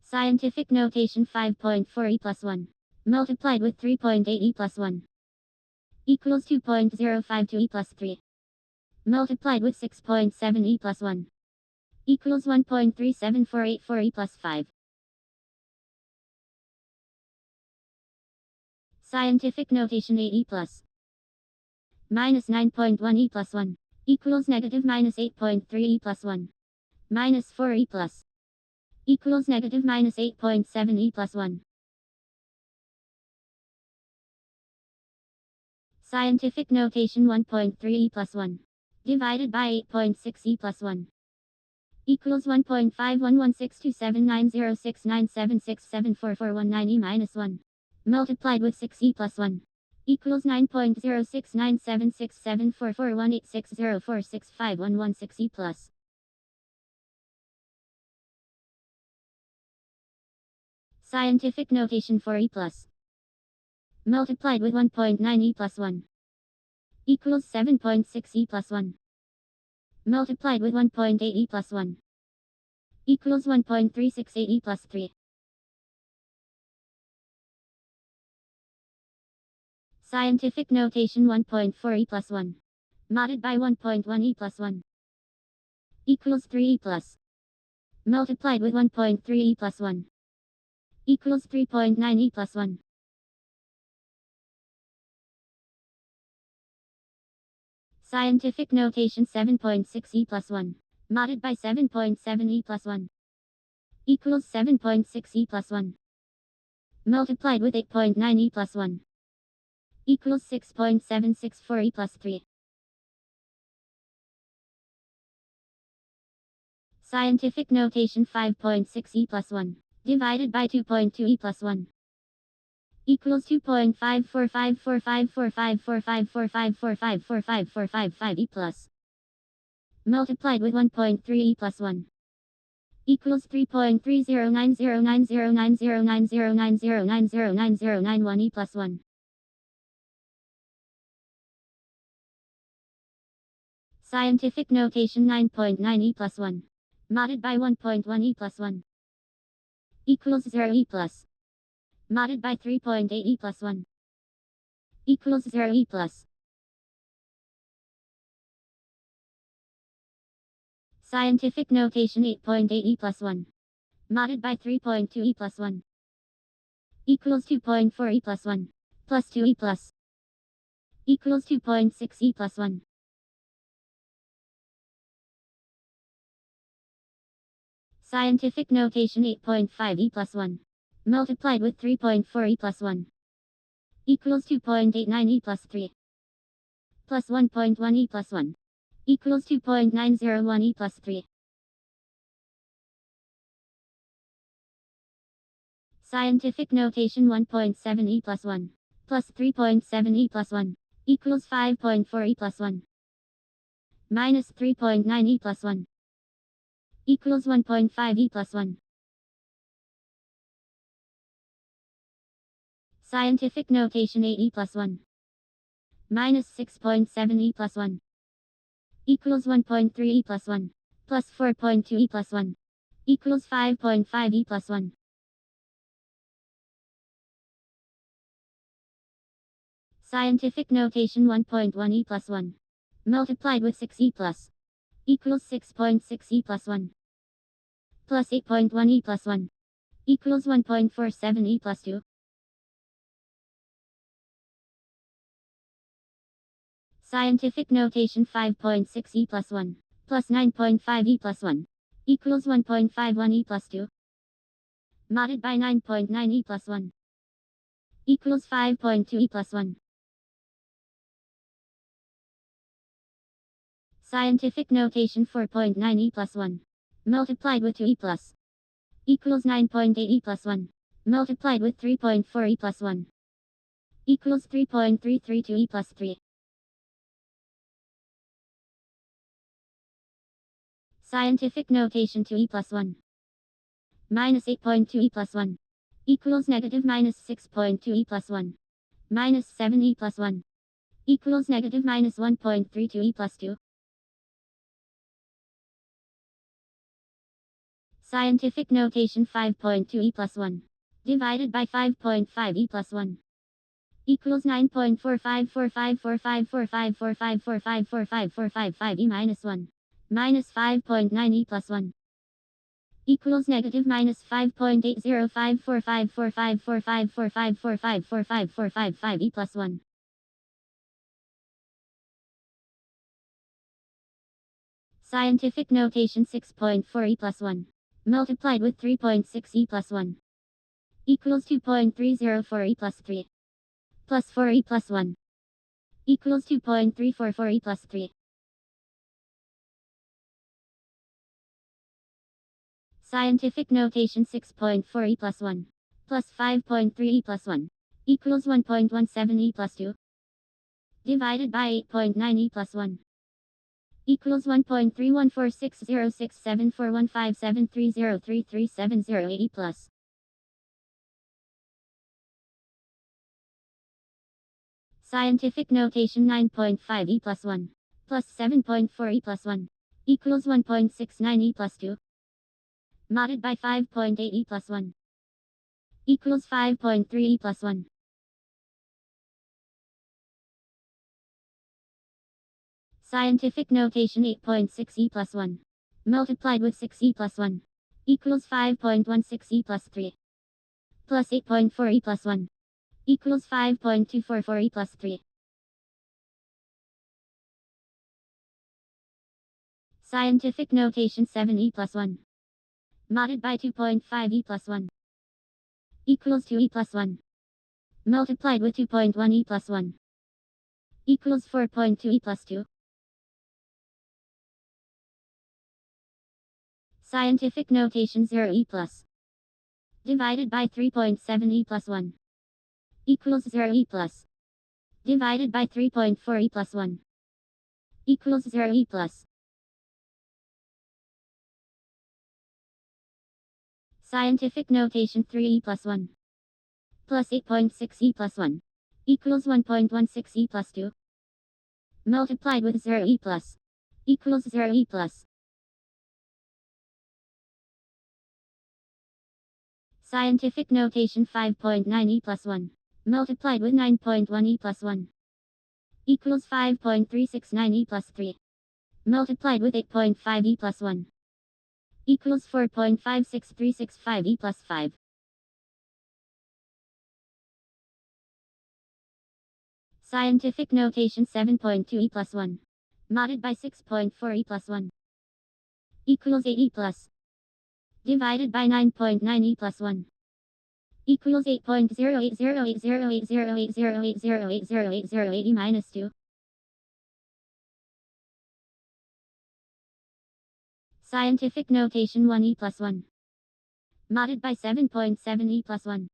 Scientific notation 5.4 e plus 1 multiplied with 3.8 e plus 1 equals 2.052 e plus 3 multiplied with 6.7 e plus 1 equals 1.37484 e plus 5. Scientific notation 8 e plus minus 9.1 e plus 1 equals negative minus 8.3 e plus 1 minus 4 e plus equals negative minus 8.7 e plus 1. Scientific notation 1.3 e plus 1 divided by 8.6 e plus 1 equals 1.51162790697674419 e minus 1 multiplied with 6 e plus 1 equals 9.0697674418604651116 e plus. Scientific notation 4 e plus multiplied with 1.9 e plus 1 equals 7.6 e plus 1 multiplied with 1.8 e plus 1 equals 1.368 e plus 3. Scientific notation 1.4 e plus 1 modded by 1.1 e plus 1 equals 3 e plus multiplied with 1.3 e plus 1 equals 3.9 e plus 1. Scientific notation 7.6 e plus 1 modded by 7.7 e plus 1 equals 7.6 e plus 1 multiplied with 8.9 e plus 1 equals 6.764 e plus 3. Scientific notation 5.6 e plus 1 divided by 2.2 e plus 1 equals 2.545454545454545 e plus multiplied with 1.3 e plus 1 equals 3.3090909090909091 e plus 1. Scientific notation 9.9 e plus 1 modded by 1.1 e plus 1 equals 0 e plus modded by 3.8 e plus 1 equals 0 e plus. Scientific notation 8.8 e plus 1 modded by 3.2 e plus 1 equals 2.4 e plus 1 plus 2 e plus equals 2.6 e plus 1. Scientific notation 8.5 e plus 1 multiplied with 3.4 e plus 1 equals 2.89 e plus 3 plus 1.1 e plus 1 equals 2.901 e plus 3. Scientific notation 1.7 e plus 1 plus 3.7 e plus 1 equals 5.4 e plus 1 minus 3.9 e plus 1 equals 1.5 e plus 1. Scientific notation 8 e plus 1 minus 6.7 e plus 1 equals 1.3 e plus 1 plus 4.2 e plus 1 equals 5.5 e plus 1. Scientific notation 1.1 e plus 1 multiplied with 6 e plus equals 6.6 e plus 1 plus 8.1 e plus 1 equals 1.47 e plus 2. Scientific notation 5.6 e plus 1 plus 9.5 e plus 1 equals 1.51 e plus 2 modded by 9.9 e plus 1 equals 5.2 e plus 1. Scientific notation 4.9 e plus 1 multiplied with 2 e plus equals 9.8 e plus 1 multiplied with 3.4 e plus 1 equals 3.332 e plus 3. Scientific notation 2 e plus 1 minus 8.2 e plus 1 equals negative minus 6.2 e plus 1 minus 7 e plus 1 equals negative minus 1.32 e plus 2. Scientific notation 5.2 e plus 1 divided by 5.5 e plus 1 equals 9.45454545454545545 e minus 1 minus 5.9 e plus 1 equals negative minus 5.805454545454545 e plus 1. Scientific notation 6.4 e plus 1 multiplied with 3.6 e plus 1 equals 2.304 e plus 3 plus 4 e plus 1 equals 2.344 e plus 3. Scientific notation 6.4 e plus 1 plus 5.3 e plus 1 equals 1.17 e plus 2 divided by 8.9 e plus 1 equals 1.314606741573033708 e plus. Scientific notation 9.5 e plus 1 plus 7.4 e plus 1 equals 1.69 e plus 2 modded by 5.8 e plus 1 equals 5.3 e plus 1. Scientific notation 8.6 e plus 1 multiplied with 6 e plus 1 equals 5.16 e plus 3 plus 8.4 e plus 1 equals 5.244 e plus 3. Scientific notation 7 e plus 1 modded by 2.5 e plus 1 equals 2 e plus 1 multiplied with 2.1 e plus 1 equals 4.2 e plus 2. Scientific notation 0 e plus divided by 3.7 e plus 1 equals 0 e plus divided by 3.4 e plus 1 equals 0 e plus. Scientific notation 3 e plus 1 plus 8.6 e plus 1 equals 1.16 e plus 2 multiplied with 0 e plus equals 0 e plus. Scientific notation 5.9 e plus 1 multiplied with 9.1 e plus 1 equals 5.369 e plus 3 multiplied with 8.5 e plus 1 equals 4.56365 e plus 5. Scientific notation 7.2 e plus 1 modded by 6.4 e plus 1 equals 8 e plus divided by 9.9 e plus 1 equals 8.08080808080808080 e minus 2. Scientific notation 1 e plus 1 Modded by 7.7 e plus 1.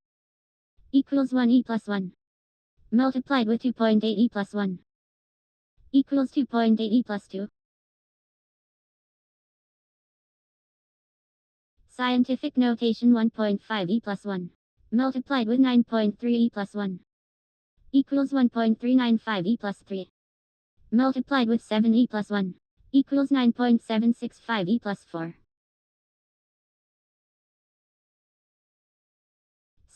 Equals 1 e plus 1. Multiplied with 2.8 e plus 1. Equals 2.8 e plus 2. Scientific notation 1.5 e plus 1. Multiplied with 9.3 e plus 1. Equals 1.395 e plus 3. Multiplied with 7 e plus 1. Equals 9.765 e plus 4.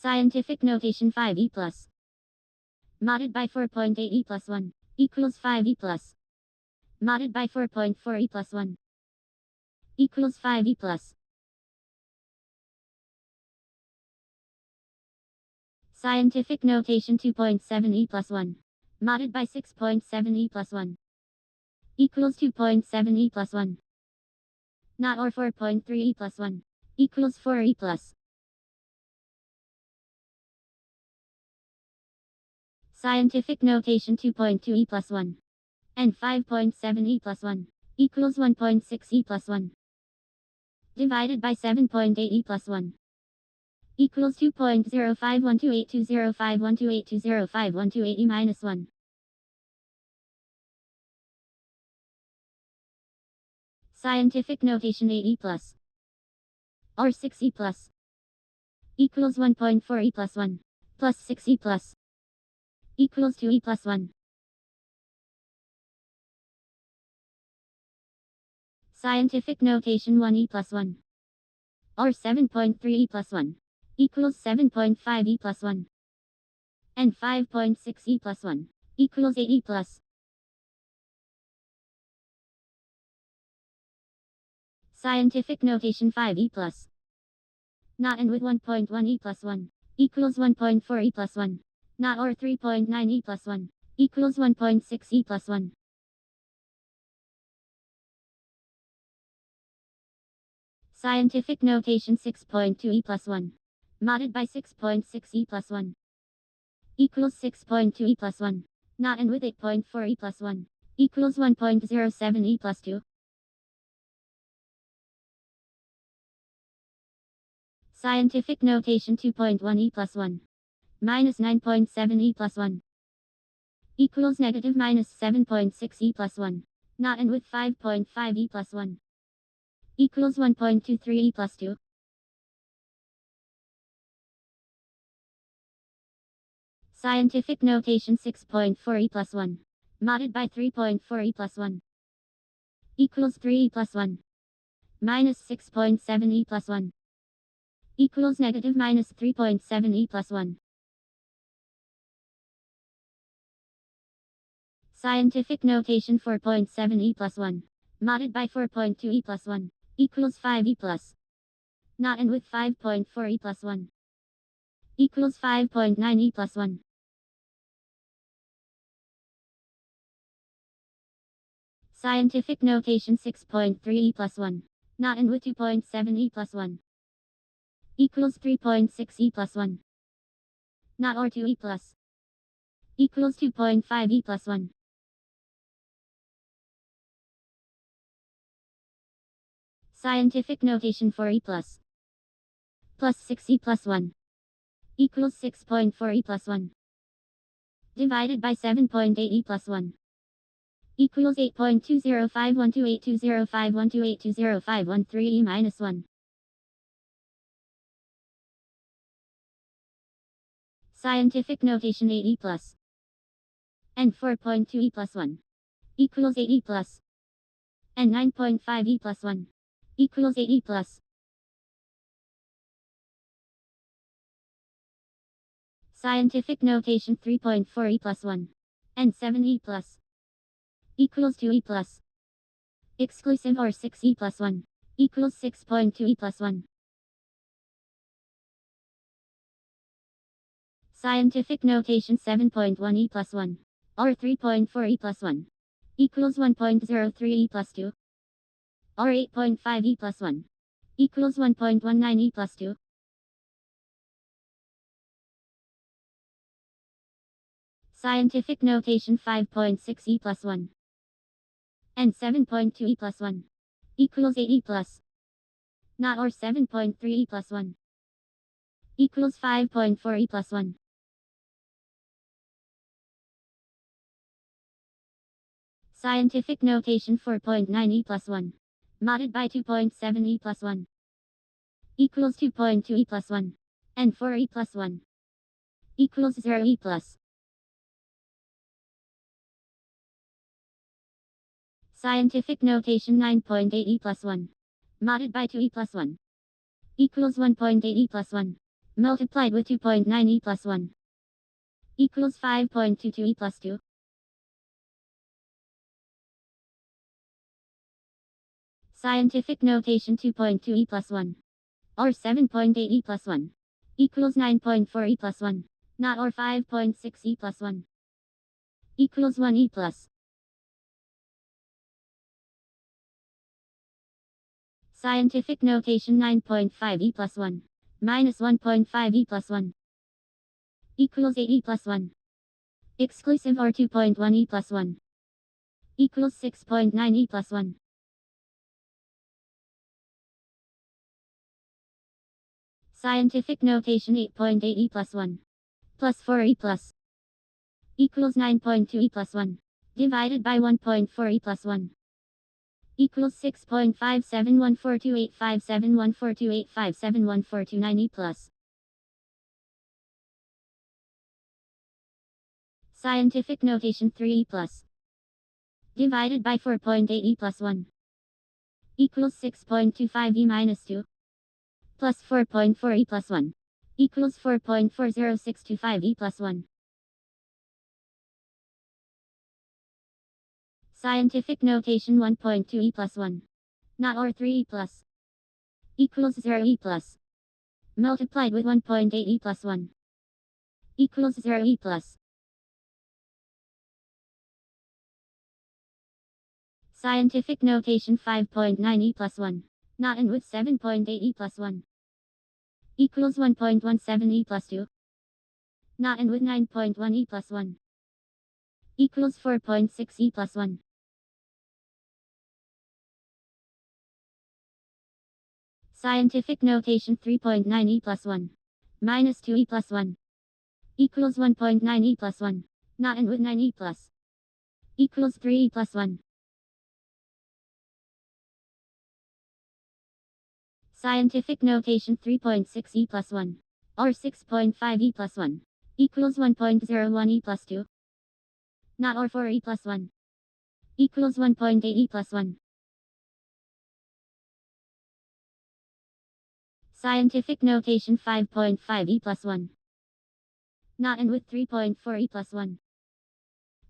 Scientific notation 5 e plus. Modded by 4.8 e plus 1. Equals 5 e plus. Modded by 4.4 e plus 1. Equals 5 e plus. Scientific notation 2.7 e plus 1. Modded by 6.7 e plus 1. Equals 2.7 e plus 1. Not or 4.3 e plus 1. Equals 4 e plus. Scientific notation 2.2 e plus 1. And 5.7 e plus 1. Equals 1.6 e plus 1. Divided by 7.8 e plus 1. Equals 2.05128205128205128 e minus 1. Scientific notation 8 e plus. Or 6 e plus. Equals 1.4 e plus 1. Plus 6 e plus. Equals 2 e plus 1. Scientific notation 1 e plus 1. Or 7.3 e plus 1. Equals 7.5 e plus 1. And 5.6 e plus 1. Equals 8 e plus. Scientific notation 5 e plus. Not and with 1.1 e plus 1. Equals 1.4 e plus 1. Not or 3.9 e plus 1. Equals 1.6 e plus 1. Scientific notation 6.2 e plus 1. Modded by 6.6 e plus 1. Equals 6.2 e plus 1. Not and with 8.4 e plus 1. Equals 1.07 e plus 2. Scientific notation 2.1 e plus 1. Minus 9.7 e plus 1. Equals negative minus 7.6 e plus 1. Not and with 5.5 e plus 1. Equals 1.23 e plus 2. Scientific notation 6.4 e plus 1. Modded by 3.4 e plus 1. Equals 3 e plus 1. Minus 6.7 e plus 1. Equals negative minus 3.7 e plus 1. Scientific notation 4.7 e plus 1. Modded by 4.2 e plus 1. Equals 5 e plus. Not and with 5.4 e plus 1. Equals 5.9 e plus 1. Scientific notation 6.3 e plus 1. Not and with 2.7 e plus 1. Equals 3.6 e plus 1. Not or 2 e plus. Equals 2.5 e plus 1. Scientific notation 4 e plus. Plus 6 e plus 1. Equals 6.4 e plus 1. Divided by 7.8 e plus 1. Equals 8.20512820512820513 e minus 1. Scientific notation 8 e plus. And 4.2 e plus 1. Equals 8 e plus. And 9.5 e plus 1. Equals 8 e plus. Scientific notation 3.4 e plus 1. And 7 e plus. Equals 2 e plus. Exclusive or 6 e plus 1. Equals 6.2 e plus 1. Scientific notation 7.1 e plus 1. Or 3.4 e plus 1. Equals 1.03 e plus 2. Or 8.5 e plus 1. Equals 1.19 e plus 2. Scientific notation 5.6 e plus 1. And 7.2 e plus 1. Equals 8 e plus. Not or 7.3 e plus 1. equals 5.4 e plus 1. Scientific notation 4.9 e plus 1. Modded by 2.7 e plus 1. Equals 2.2 e plus 1. And 4 e plus 1. Equals 0 e plus. Scientific notation 9.8 e plus 1. Modded by 2 e plus 1. Equals 1.8 e plus 1. Multiplied with 2.9 e plus 1. Equals 5.22 e plus 2. Scientific notation 2.2 e plus 1. Or 7.8 e plus 1. Equals 9.4 e plus 1. Not or 5.6 e plus 1. Equals 1 e plus. Scientific notation 9.5 e plus 1. Minus 1.5 e plus 1. Equals 8 e plus 1. Exclusive or 2.1 e plus 1. Equals 6.9 e plus 1. Scientific notation 8.8 e plus 1. Plus 4 e plus. Equals 9.2 e plus 1. Divided by 1.4 e plus 1. Equals 6.571428571428571429 e plus. Scientific notation 3 e plus. Divided by 4.8 e plus 1. Equals 6.25 e minus 2. Plus 4.4 e plus 1. Equals 4.40625 e plus 1. Scientific notation 1.2 e plus 1. Not or 3 e plus. Equals 0 e plus. Multiplied with 1.8 e plus 1. Equals 0 e plus. Scientific notation 5.9 e plus 1. Not and with 7.8 e plus 1. Equals 1.17 e plus 2. Not and with 9.1 e plus 1. Equals 4.6 e plus 1. Scientific notation 3.9 e plus 1. Minus 2 e plus 1. Equals 1.9 e plus 1. Not and with 9 e plus. Equals 3 e plus 1. Scientific notation 3.6 e plus 1. Or 6.5 e plus 1. Equals 1.01 e plus 2. Not or 4 e plus 1. Equals 1.8 e plus 1. Scientific notation 5.5 e plus 1. Not and with 3.4 e plus 1.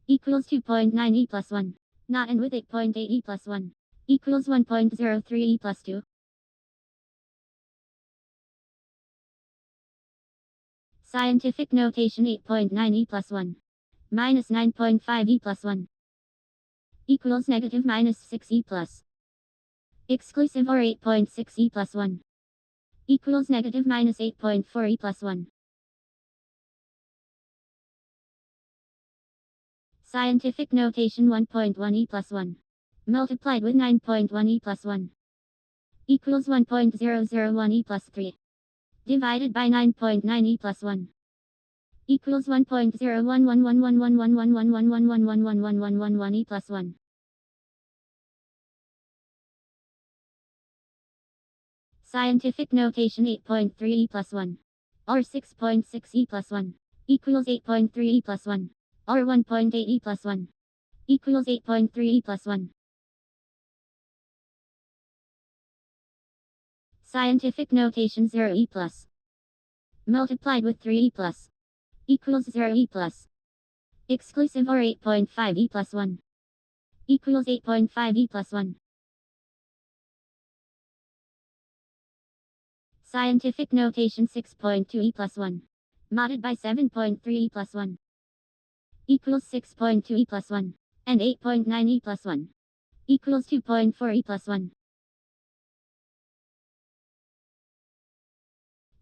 Equals 2.9 e plus 1. Not and with 8.8 e plus 1. Equals 1.03 e plus 2. Scientific notation 8.9 e plus 1. Minus 9.5 e plus 1. Equals negative minus 6 e plus. Exclusive or 8.6 e plus 1. Equals negative minus 8.4 e plus 1. Scientific notation 1.1 e plus 1. Multiplied with 9.1 e plus 1. Equals 1.001 e plus 3. Divided by 9.9 e plus 1. Equals 1.01111111111111111 e plus 1. Scientific notation 8.3 e plus 1. Or 6.6 e plus 1. Equals 8.3 e plus 1. Or 1.8 e plus 1. Equals 8.3 e plus 1. Scientific notation 0 e plus. Multiplied with 3 e plus. Equals 0 e plus. Exclusive or 8.5 e plus 1. Equals 8.5 e plus 1. Scientific notation 6.2 e plus 1. Modded by 7.3 e plus 1. Equals 6.2 e plus 1. And 8.9 e plus 1. Equals 2.4 e plus 1.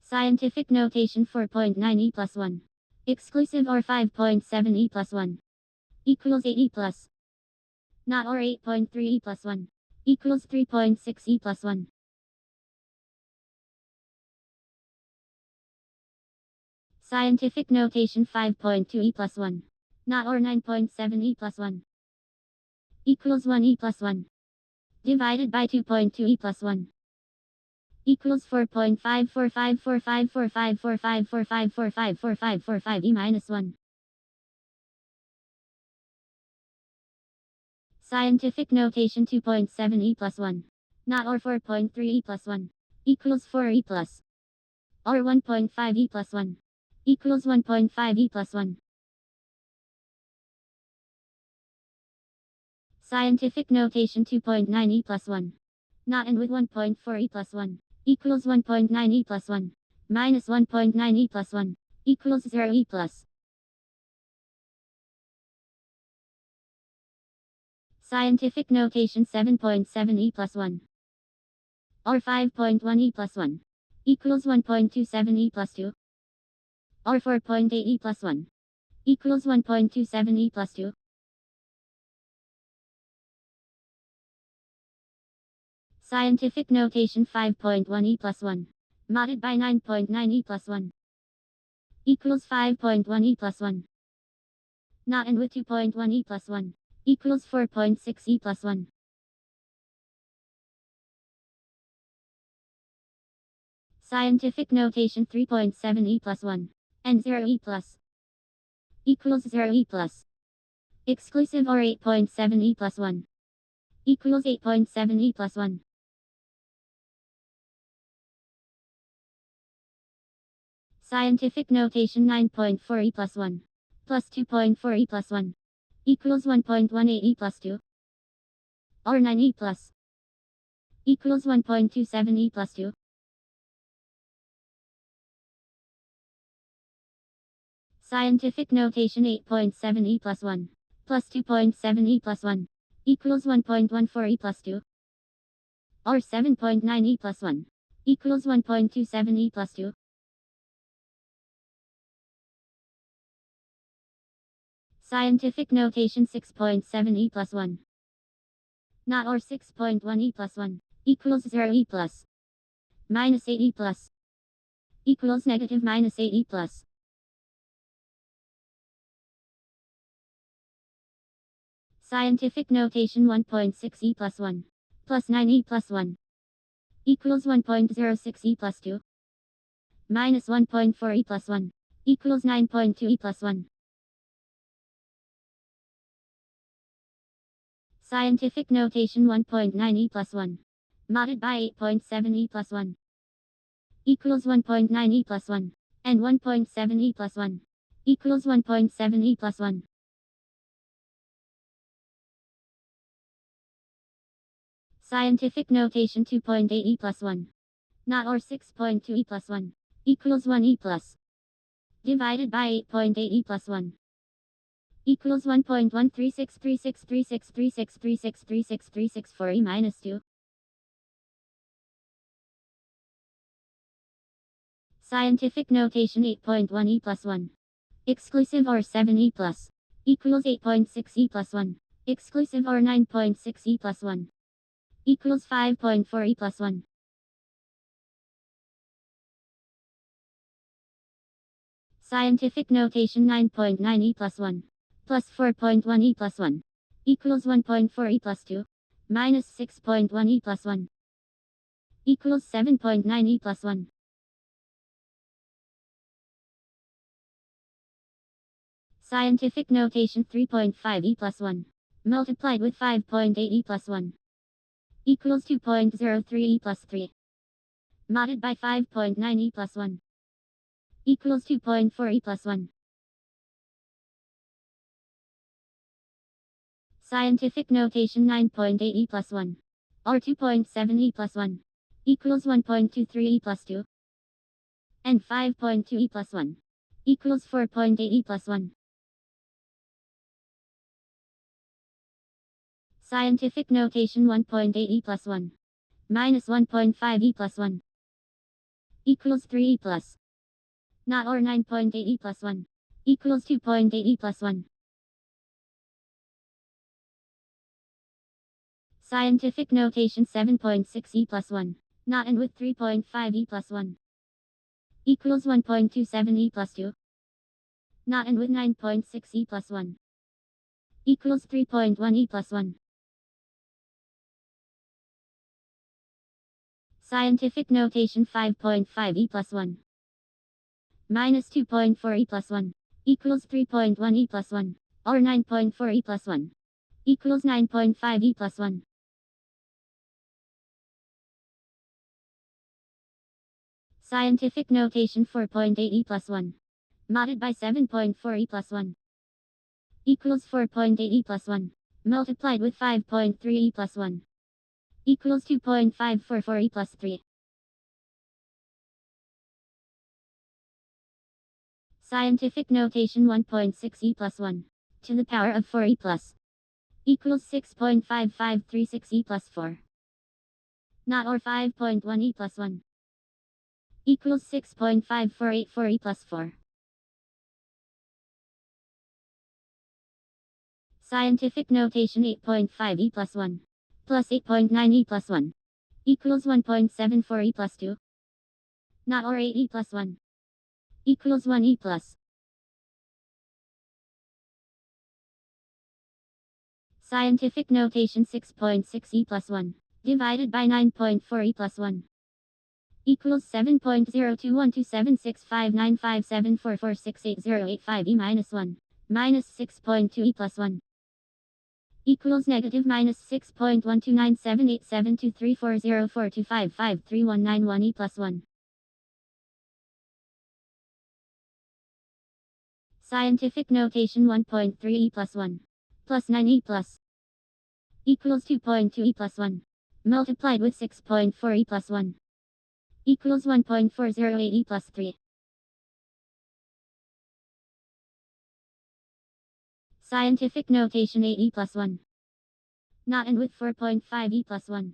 Scientific notation 4.9 e plus 1. Exclusive or 5.7 e plus 1. Equals 8 e plus. Not or 8.3 e plus 1. Equals 3.6 e plus 1. Scientific notation 5.2 e plus 1. Not or 9.7 e plus 1. Equals 1 e plus 1. Divided by 2.2 e plus 1. Equals 4.545454545454545 e minus 1. Scientific notation 2.7 e plus 1. Not or 4.3 e plus 1. Equals 4 e plus. Or 1.5 e plus 1. Equals 1.5 e plus 1. Scientific notation 2.9 e plus 1. Not and with 1.4 e plus 1. Equals 1.9 e plus 1. Minus 1.9 e plus 1. Equals 0 e plus. Scientific notation 7.7 e plus 1. Or 5.1 e plus 1. Equals 1.27 e plus 2. Or 4.8 e plus 1. Equals 1.27 e plus 2. Scientific notation 5.1 e plus 1. Modded by 9.9 e plus 1. Equals 5.1 e plus 1. Not and with 2.1 e plus 1. Equals 4.6 e plus 1. Scientific notation 3.7 e plus 1. And 0 e plus. Equals 0 e plus. Exclusive or 8.7 e plus 1. Equals 8.7 e plus 1. Scientific notation 9.4 e plus 1. Plus 2.4 e plus 1. Equals 1.18 e plus 2. Or 9 e plus. Equals 1.27 e plus 2. Scientific notation 8.7 e plus 1. Plus 2.7 e plus 1. Equals 1.14 e plus 2. Or 7.9 e plus 1. Equals 1.27 e plus 2. Scientific notation 6.7 e plus 1. Not or 6.1 e plus 1. Equals 0 e plus. Minus 8 e plus. Equals negative minus 8 e plus. Scientific notation 1.6 e plus 1. Plus 9 e plus 1. Equals 1.06 e plus 2. Minus 1.4 e plus 1. Equals 9.2 e plus 1. Scientific notation 1.9 e plus 1. Modded by 8.7 e plus 1. Equals 1.9 e plus 1. And 1.7 e plus 1. Equals 1.7 e plus 1. Scientific notation 2.8 e plus 1. Not or 6.2 e plus 1. Equals 1 e plus. Divided by 8.8 e plus 1. Equals 1.136363636363634 e minus 2. Scientific notation 8.1 e plus 1. Exclusive or 7 e plus. Equals 8.6 e plus 1. Exclusive or 9.6 e plus 1. Equals 5.4 e plus 1. Scientific notation 9.9 e plus 1. Plus 4.1 e plus 1. Equals 1.4 e plus 2. Minus 6.1 e plus 1. Equals 7.9 e plus 1. Scientific notation 3.5 e plus 1. Multiplied with 5.8 e plus 1. Equals 2.03 e plus 3. Modded by 5.9 e plus 1. Equals 2.4 e plus 1. Scientific notation 9.8 e plus 1. Or 2.7 e plus 1. Equals 1.23 e plus 2. And 5.2 e plus 1. Equals 4.8 e plus 1. Scientific notation 1.8 e plus 1. Minus 1.5 e plus 1. Equals 3 e plus. Not or 9.8 e plus 1. Equals 2.8 e plus 1. Scientific notation 7.6 e plus 1. Not and with 3.5 e plus 1. Equals 1.27 e plus 2. Not and with 9.6 e plus 1. Equals 3.1 e plus 1. Scientific notation 5.5 e plus 1. Minus 2.4 e plus 1. Equals 3.1 e plus 1. Or 9.4 e plus 1. Equals 9.5 e plus 1. Scientific notation 4.8 e plus 1. Modded by 7.4 e plus 1. Equals 4.8 e plus 1. Multiplied with 5.3 e plus 1. Equals 2.544 e plus 3. Scientific notation 1.6 e plus 1. To the power of 4 e plus. Equals 6.5536 e plus 4. Not or 5.1 e plus 1. Equals 6.5484 e plus 4. Scientific notation 8.5 e plus 1. Plus 8.9 e plus 1. Equals 1.74 e plus 2. Not or 8 e plus 1. Equals 1 e plus. Scientific notation 6.6 e plus 1. Divided by 9.4 e plus 1. Equals 7.0212765957446808 e minus 1. Minus 6.2 e plus 1. Equals negative minus 6.12978723404255319 e plus 1. Scientific notation 1.3 e plus 1. Plus 9 e plus. Equals 2.2 e plus 1. Multiplied with 6.4 e plus 1. Equals 1.408 e plus 3. Scientific notation 8 e plus 1. Not and with 4.5 e plus 1.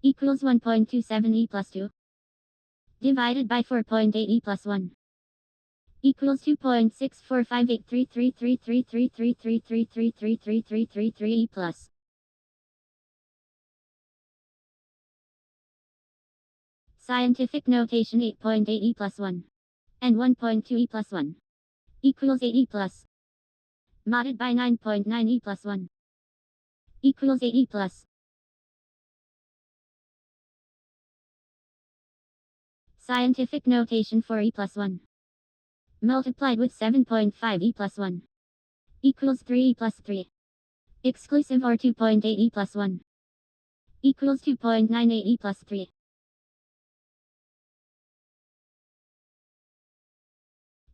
Equals 1.27 e plus 2. Divided by 4.8 e plus 1. Equals 2.64583333333333333333 e plus. Scientific notation 8.8 e plus 1. And 1.2 e plus 1. Equals 8 e plus. Modded by 9.9 e plus 1. Equals 8 e plus. Scientific notation 4 e plus 1. Multiplied with 7.5 e plus 1. Equals 3 e plus 3. Exclusive or 2.8 e plus 1. Equals 2.98 e plus 3.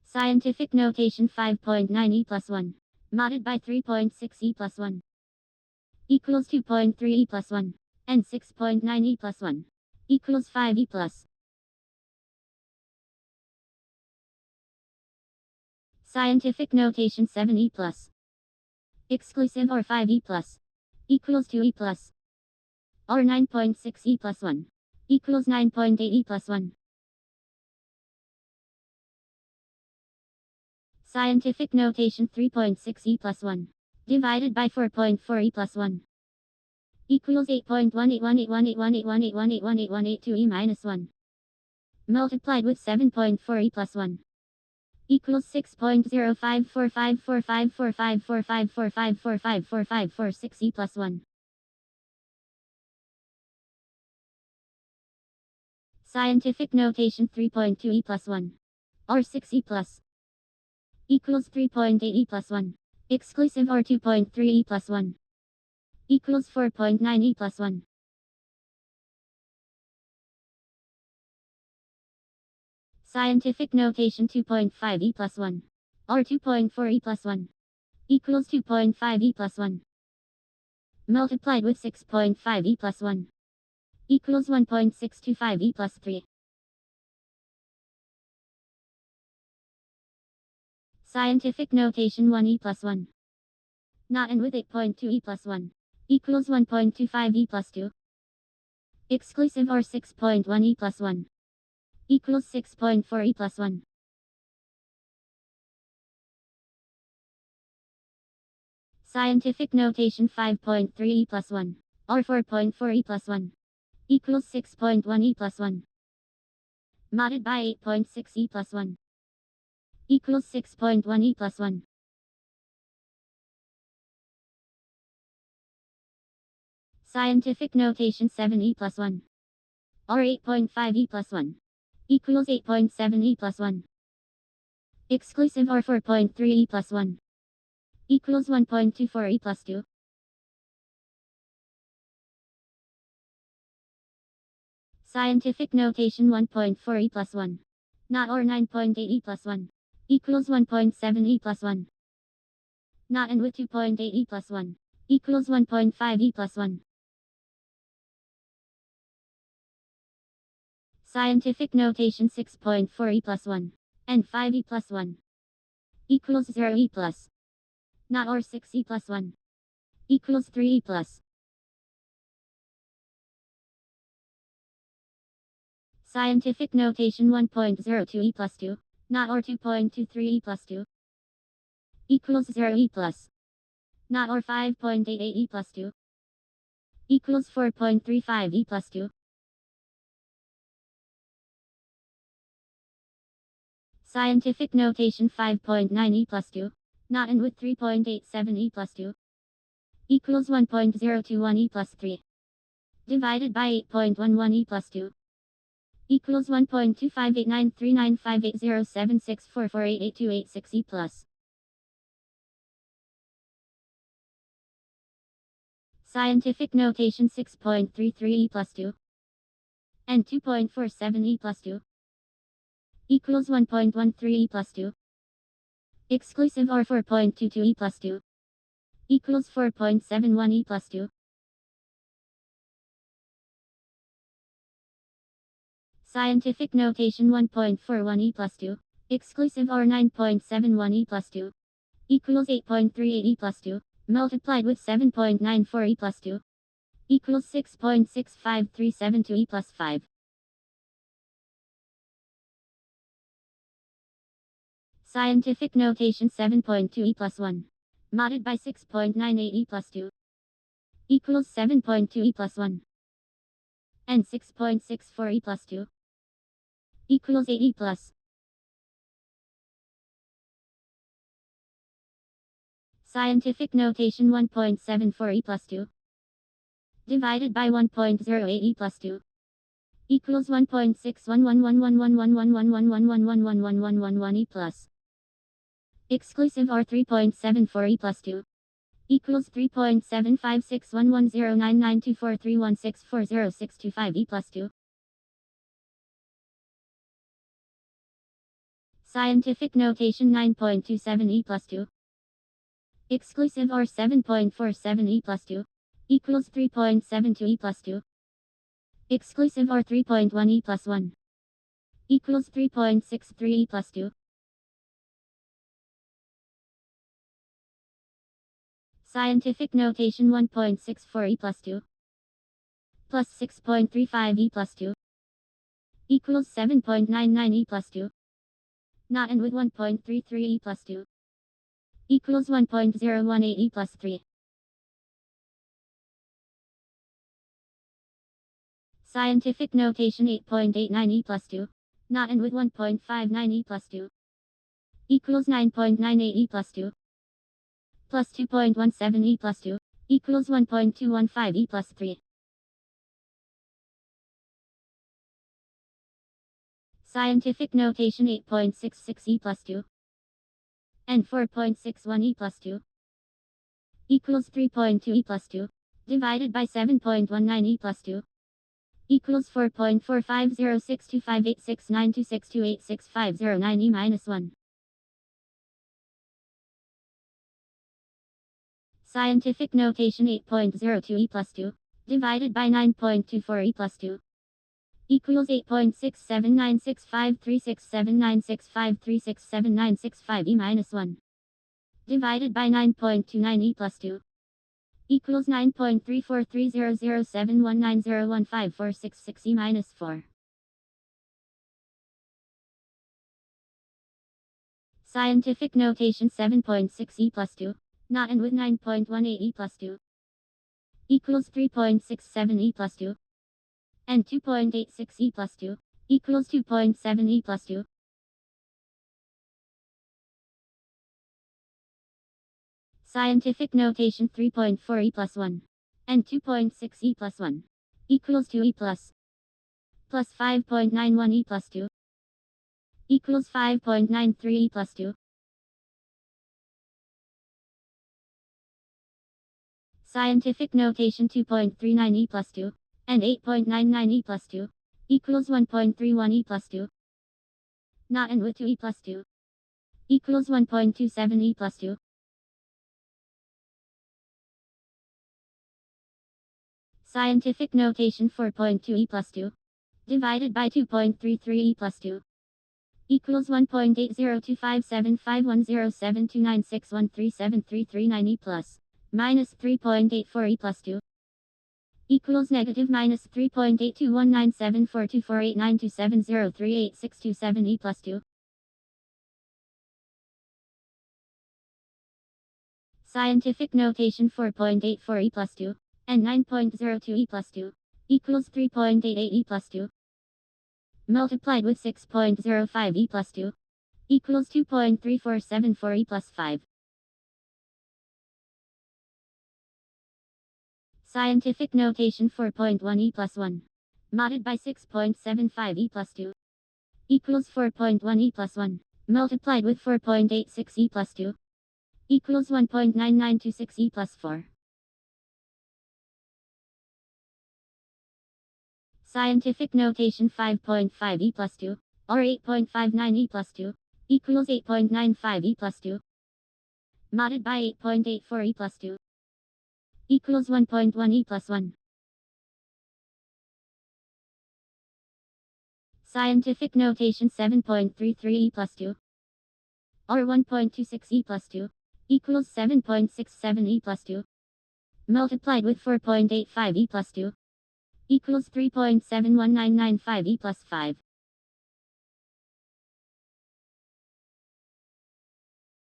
Scientific notation 5.9 e plus 1. Modded by 3.6 e plus 1. Equals 2.3 e plus 1. And 6.9 e plus 1. Equals 5 e plus. Scientific notation 7 e plus. Exclusive or 5 e plus. Equals 2 e plus. Or 9.6 e plus 1. Equals 9.8 e plus 1. Scientific notation 3.6 e plus 1. Divided by 4.4 e plus 1. Equals 8.18181818181818182 e minus 1. Multiplied with 7.4 e plus 1. Equals 6.054545454545454546 e plus 1. Scientific notation 3.2 e plus 1. Or 6 e plus. Equals 3.8 e plus 1. Exclusive or 2.3 e plus 1. Equals 4.9 e plus 1. Scientific notation 2.5 e plus 1. Or 2.4 e plus 1. Equals 2.5 e plus 1. Multiplied with 6.5 e plus 1. Equals 1.625 e plus 3. Scientific notation 1 e plus 1. Not and with 8.2 e plus 1. Equals 1.25 e plus 2. Exclusive or 6.1 e plus 1. Equals 6.4 e plus 1. Scientific notation 5.3 e plus 1. Or 4.4 e plus 1. Equals 6.1 e plus 1. Modded by 8.6 e plus 1. equals 6.1 e plus 1. Scientific notation 7e plus 1. Or 8.5 e plus 1. Equals 8.7 e plus 1. Exclusive or 4.3 e plus 1. Equals 1.24 e plus 2. Scientific notation 1.4 e plus 1. Not or 9.8 e plus 1. Equals 1.7 e plus 1. Not and with 2.8 e plus 1. Equals 1.5 e plus 1. Scientific notation 6.4 e plus 1. And 5 e plus 1. Equals 0 e plus. Not or 6 e plus 1. Equals 3 e plus. Scientific notation 1.02 e plus 2. Not or 2.23 e plus 2. Equals 0 e plus. Not or 5.88 e plus 2. Equals 4.35 e plus 2. Scientific notation 5.9 e plus 2. Not and with 3.87 e plus 2. Equals 1.021 e plus 3. Divided by 8.11 e plus 2. Equals 1.2589395807644882886 e plus. Scientific notation 6.33 e plus 2. And 2.47 e plus 2. Equals 1.13 e plus 2. Exclusive or 4.22 e plus 2. Equals 4.71 e plus 2. Scientific notation 1.41 e plus 2. Exclusive or 9.71 e plus 2. Equals 8.38 e plus 2. Multiplied with 7.94 e plus 2. Equals 6.65372 e plus 5. Scientific notation 7.2 e plus 1. Modded by 6.98 e plus 2. Equals 7.2 e plus 1. And 6.64 e plus 2. Equals 8 e plus. Scientific notation 1.74 e plus 2. Divided by 1.08 e plus 2. Equals 1.61111111111111111 e plus. Exclusive or 3.74 e plus 2. Equals 3.756110992431640625 e plus 2. Scientific notation 9.27 e plus 2. Exclusive or 7.47 e plus 2. Equals 3.72 e plus 2. Exclusive or 3.1 e plus 1. Equals 3.63 e plus 2. Scientific notation 1.64 e plus 2. Plus 6.35 e plus 2. Equals 7.99 e plus 2. Not and with 1.33 e plus 2. Equals 1.018 e plus 3. Scientific notation 8.89 e plus 2. Not and with 1.59 e plus 2. Equals 9.98 e plus 2. Plus 2.17 e plus 2. Equals 1.215 e plus 3. Scientific notation 8.66 e plus 2. And 4.61 e plus 2. Equals 3.2 e plus 2. Divided by 7.19 e plus 2. Equals 4.450625869262865009 e minus 1. Scientific notation 8.02 e plus 2. Divided by 9.24 e plus 2. Equals 8.6796536796536795 e minus 1. Divided by 9.29 e plus 2. Equals 9.343007190154666 e minus 4. Scientific notation 7.6 e plus 2. Not and with 9.18 e plus 2. Equals 3.67 e plus 2. And 2.86 e plus 2. Equals 2.7 e plus 2. Scientific notation 3.4 e plus 1 and 2.6 e plus 1 equals 2 e plus 5.91 e plus 2 equals 5.93 e plus 2. Scientific notation 2.39 e plus 2 and 8.99 e plus 2 equals 1.31 e plus 2. Not and with 2 e plus 2 equals 1.27 e plus 2. Scientific notation 4.2 e plus 2 divided by 2.33 e plus 2 equals 1.802575107296137339 e plus minus 3.84 e plus 2 equals negative minus 3.82197424892703867 e plus 2. Scientific notation 4.84 e plus 2 and 9.02 e plus 2 equals 3.88 e plus 2 multiplied with 6.05 e plus 2 equals 2.3474 e plus 5. Scientific notation 4.1 e plus 1 modded by 6.75 e plus 2 equals 4.1 e plus 1 multiplied with 4.86 e plus 2 equals 1.9926 e plus 4. Scientific notation 5.5 e plus 2 or 8.59 e plus 2 equals 8.95 e plus 2 modded by 8.84 e plus 2 equals 1.1 e plus 1. Scientific notation 7.33 e plus 2 or 1.26 e plus 2 equals 7.67 e plus 2 multiplied with 4.85 e plus 2 equals 3.71995 e plus 5.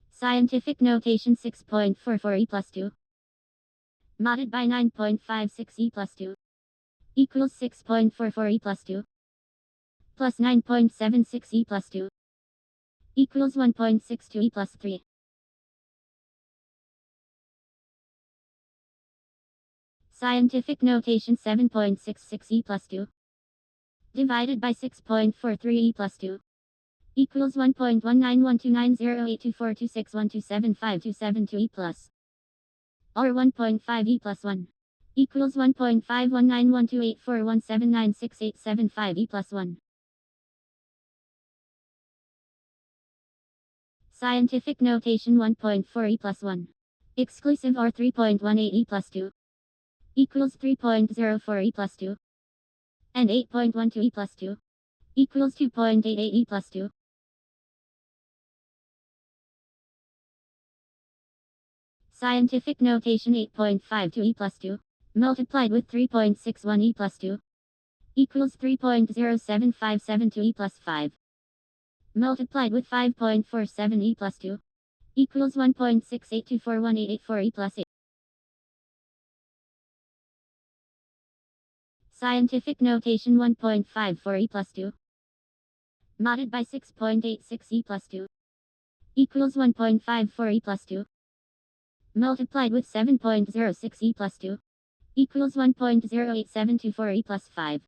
Scientific notation 6.44 e plus 2 modded by 9.56 e plus 2 equals 6.44 e plus 2 plus 9.76 e plus 2 equals 1.62 e plus 3. Scientific notation 7.66 e plus 2 divided by 6.43 e plus 2 equals 1.19129082426127527 e plus or 1.5 e plus 1 equals 1.5191284179687 e plus 1. Scientific notation 1.4 e plus 1 exclusive or 3.18 e plus 2 equals 3.04 e plus 2 and 8.12 e plus 2 equals 2.88 e plus 2. Scientific notation 8.52 e plus 2 multiplied with 3.61 e plus 2 equals 3.07572 e plus 5 multiplied with 5.47 e plus 2 equals 1.68241884 e plus 8. Scientific notation 1.54 e plus 2 modded by 6.86 e plus 2 equals 1.54 e plus 2 multiplied with 7.06 e plus 2 equals 1.08724 e plus 5.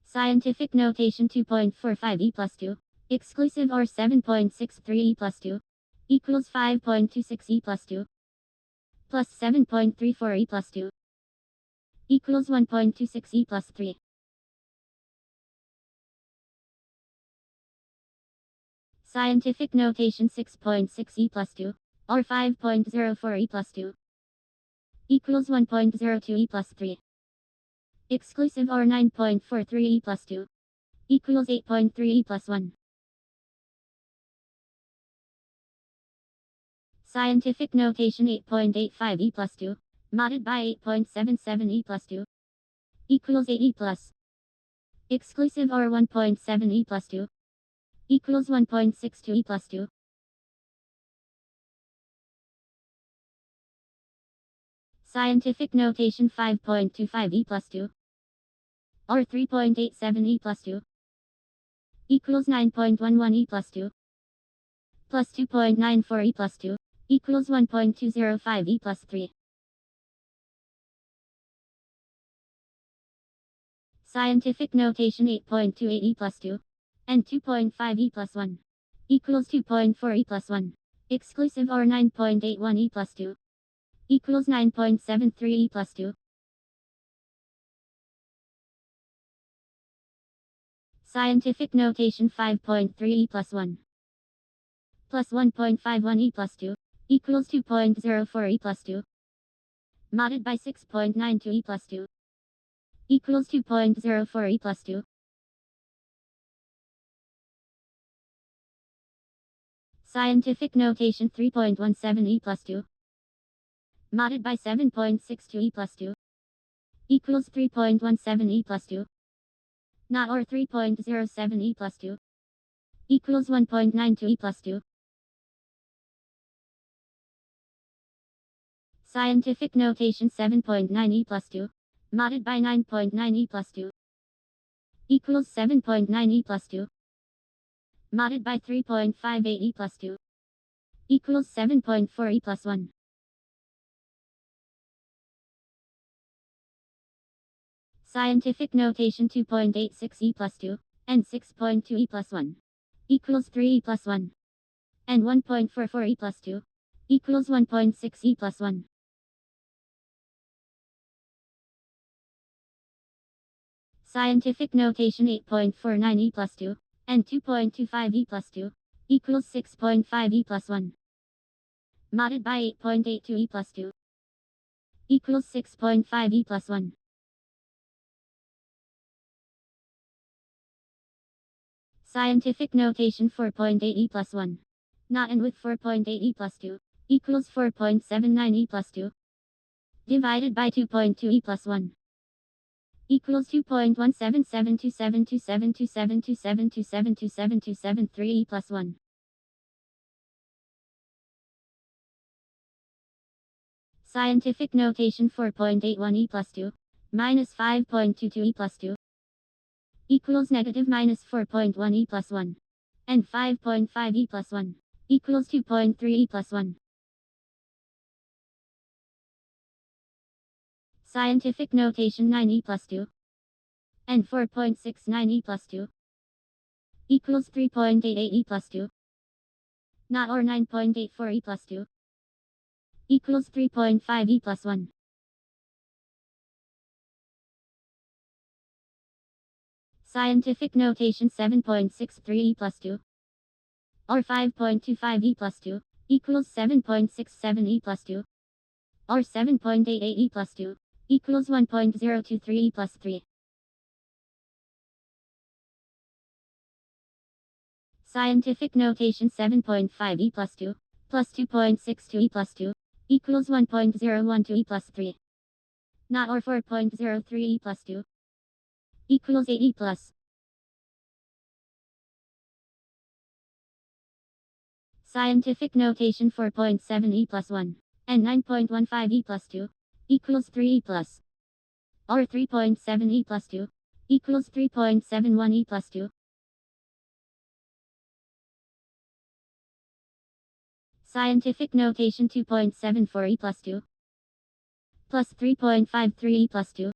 Scientific notation 2.45 e plus 2 exclusive or 7.63 e plus 2 equals 5.26 e plus 2 plus 7.34 e plus 2 equals 1.26 e plus 3. Scientific notation 6.6 e plus 2 or 5.04 e plus 2 equals 1.02 e plus 3 exclusive or 9.43 e plus 2 equals 8.3 e plus 1. Scientific notation 8.85 e plus 2 modded by 8.77 e plus 2 equals 8 e plus exclusive or 1.7 e plus 2 equals 1.62 e plus 2. Scientific notation 5.25 e plus 2 or 3.87 e plus 2 equals 9.11 e plus 2 plus 2.94 e plus 2 equals 1.205 e plus 3. Scientific notation 8.28 e plus 2 and 2.5 e plus 1 equals 2.4 e plus 1. Exclusive or 9.81 e plus 2 equals 9.73 e plus 2. Scientific notation 5.3 e plus 1 plus 1.51 e plus 2 equals 2.04 e plus 2. Modded by 6.92 e plus 2 equals 2.04 e plus 2. Scientific notation 3.17 e plus 2 modded by 7.62 e plus 2 equals 3.17 e plus 2. Not or 3.07 e plus 2 equals 1.92 e plus 2. Scientific notation 7.9 e plus 2 modded by 9.9 e plus 2 equals 7.9 e plus 2 modded by 3.58 e plus 2 equals 7.4 e plus 1. Scientific notation 2.86 e plus 2 and 6.2 e plus 1 equals 3 e plus 1 and 1.44 e plus 2 equals 1.6 e plus 1. Scientific notation 8.49 e plus 2 and 2.25 e plus 2 equals 6.5 e plus 1 modded by 8.82 e plus 2 equals 6.5 e plus 1. Scientific notation 4.8 e plus 1 not and with 4.8 e plus 2 equals 4.79 e plus 2 divided by 2.2 e plus 1 equals 2.17727272727272773 e plus 1. Scientific notation 4.81 e plus 2 minus 5.22 e plus 2 equals negative minus 4.1 e plus 1 and 5.5 e plus 1 equals 2.3 e plus 1. Scientific notation 9 e plus 2 and 4.69 e plus 2 equals 3.88 e plus 2 not or 9.84 e plus 2 equals 3.5 e plus 1. Scientific notation 7.63 e plus 2 or 5.25 e plus 2 equals 7.67 e plus 2 or 7.88 e plus 2 equals 1.023 e plus 3. Scientific notation 7.5 e plus 2 plus 2.62 e plus 2 equals 1.012 e plus 3 not or 4.03 e plus 2 equals 8 e plus. Scientific notation 4.7 e plus 1 and 9.15 e plus 2 equals 3 e plus or 3.7 e plus 2 equals 3.71 e plus 2. Scientific notation 2.74 e plus 2 plus 3.53 e plus 2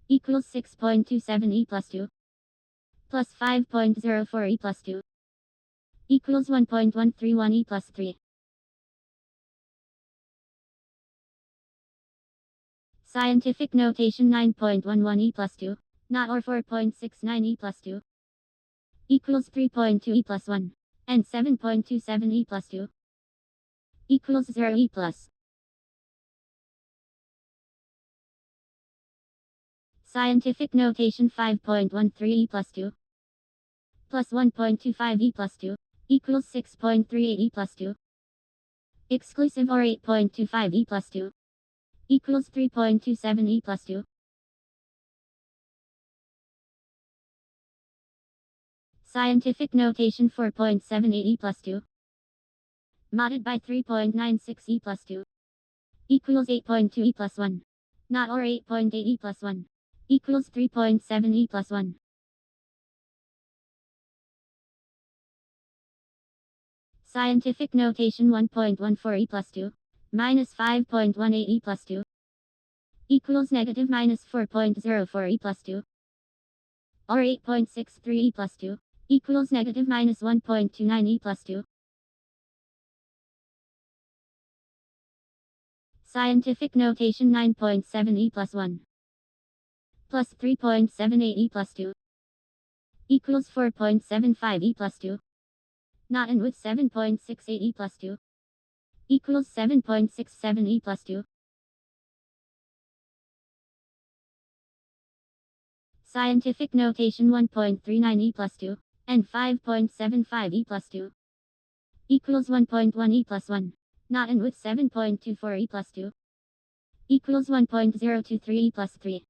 equals 6.27 e plus 2 plus 5.04 e plus 2 equals 1.131 e plus 3. Scientific notation 9.11 e plus 2 not or 4.69 e plus 2 equals 3.2 e plus 1 and 7.27 e plus 2 equals 0 e plus. Scientific notation 5.13 e plus 2 plus 1.25 e plus 2 equals 6.38 e plus 2 exclusive or 8.25 e plus 2 equals 3.27 e plus 2. Scientific notation 4.78 e plus 2 modded by 3.96 e plus 2 equals 8.2 e plus 1 not or 8.8 e plus 1 equals 3.7 e plus 1. Scientific notation 1.14 e plus 2 minus 5.18 e plus 2 equals negative minus 4.04 e plus 2 or 8.63 e plus 2 equals negative minus 1.29 e plus 2. Scientific notation 9.7 e plus 1 plus 3.78 e plus 2 equals 4.75 e plus 2. Not and with 7.68 e plus 2 equals 7.67 e plus 2. Scientific notation 1.39 e plus 2 and 5.75 e plus 2 equals 1.1 e plus 1. Not and with 7.24 e plus 2 equals 1.023 e plus 3.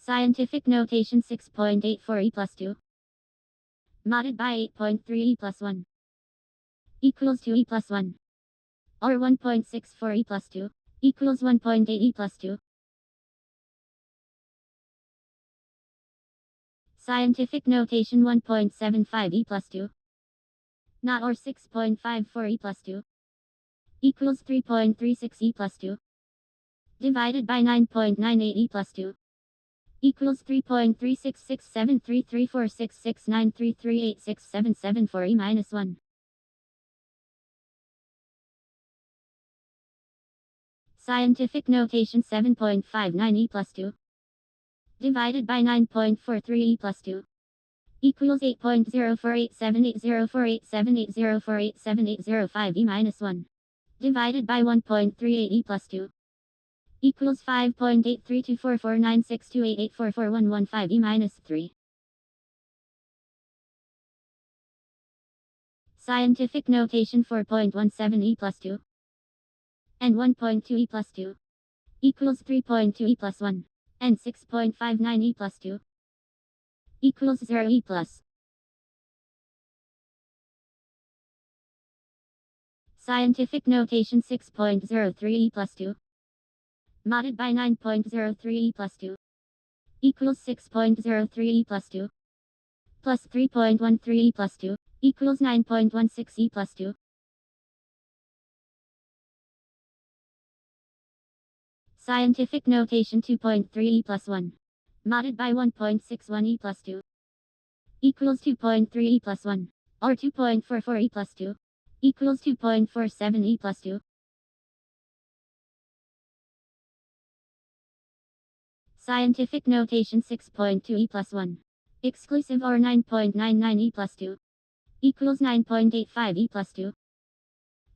Scientific notation 6.84 e plus 2 modded by 8.3 e plus 1 equals 2 e plus 1 or 1.64 e plus 2 equals 1.8 e plus 2. Scientific notation 1.75 e plus 2 not or 6.54 e plus 2 equals 3.36 e plus 2 divided by 9.98 e plus 2 equals 3.36673346693386774 e minus 1. Scientific notation 7.59 e plus 2 divided by 9.43 e plus 2 equals 8.04878048780487805 e minus 1 divided by 1.38 e plus 2 equals 5.8324496288441115 e minus 3. Scientific notation 4.17 e plus 2 and 1.2 e plus 2 equals 3.2 e plus 1 and 6.59 e plus 2 equals 0 e plus. Scientific notation 6.03 e plus 2 modded by 9.03 e plus 2 equals 6.03 e plus 2 plus 3.13 e plus 2 equals 9.16 e plus 2. Scientific notation 2.3 e plus 1 modded by 1.61 e plus 2 equals 2.3 e plus 1 or 2.44 e plus 2 equals 2.47 e plus 2. Scientific notation 6.2 e plus 1 exclusive or 9.99 e plus 2 equals 9.85 e plus 2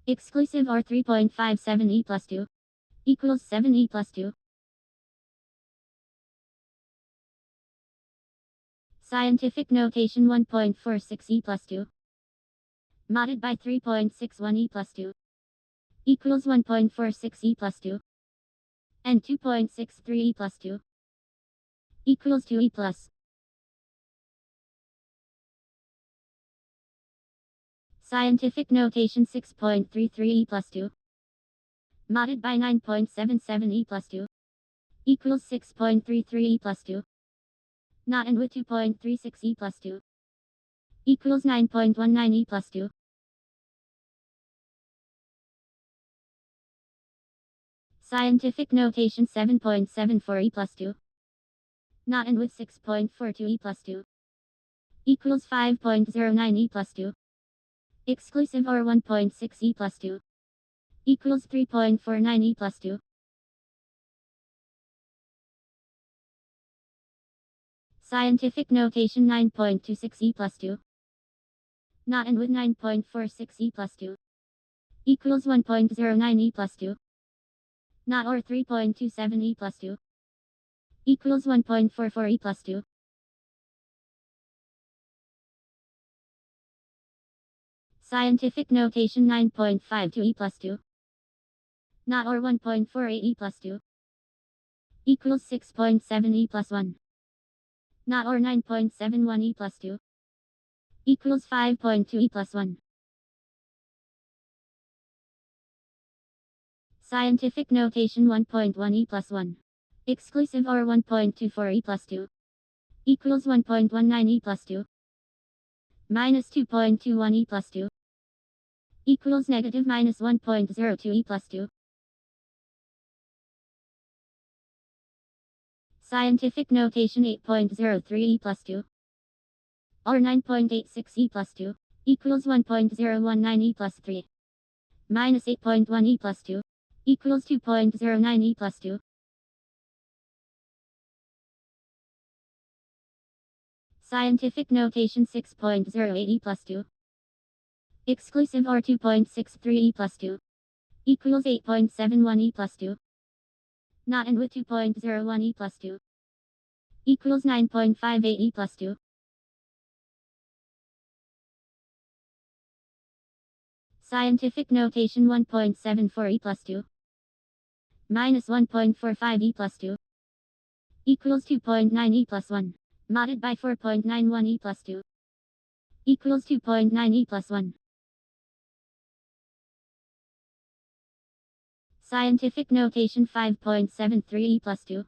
exclusive or 3.57 e plus 2 equals 7 e plus 2. Scientific notation 1.46 e plus 2 modded by 3.61 e plus 2 equals 1.46 e plus 2 and 2.63 e plus 2 equals 2 e plus. Scientific notation 6.33 e plus 2 modded by 9.77 e plus 2 equals 6.33 e plus 2 not and with 2.36 e plus 2 equals 9.19 e plus 2. Scientific notation 7.74 e plus 2 not and with 6.42 e plus 2 equals 5.09 e plus 2 exclusive or 1.6 e plus 2 equals 3.49 e plus 2. Scientific notation 9.26 e plus 2 not and with 9.46 e plus 2 equals 1.09 e plus 2 not or 3.27 e plus 2 equals 1.44 e plus 2. Scientific notation 9.52 e plus 2 not or 1.48 e plus 2 equals 6.7 e plus 1 not or 9.71 e plus 2 equals 5.2 e plus 1. Scientific notation 1.1 e plus 1 exclusive or 1.24 e plus 2 equals 1.19 e plus 2 minus 2.21 e plus 2 equals negative minus 1.02 e plus 2. Scientific notation 8.03 e plus 2 or 9.86 e plus 2 equals 1.019 e plus 3 minus 8.1 e plus 2 equals 2.09 e plus 2. Scientific notation 6.08 e plus 2 exclusive or 2.63 e plus 2 equals 8.71 e plus 2 not and with 2.01 e plus 2 equals 9.58 e plus 2. Scientific notation 1.74 e plus 2 minus 1.45 e plus 2 equals 2.9 e plus 1 modded by 4.91 e plus 2 equals 2.9 e plus 1. Scientific notation 5.73 e plus 2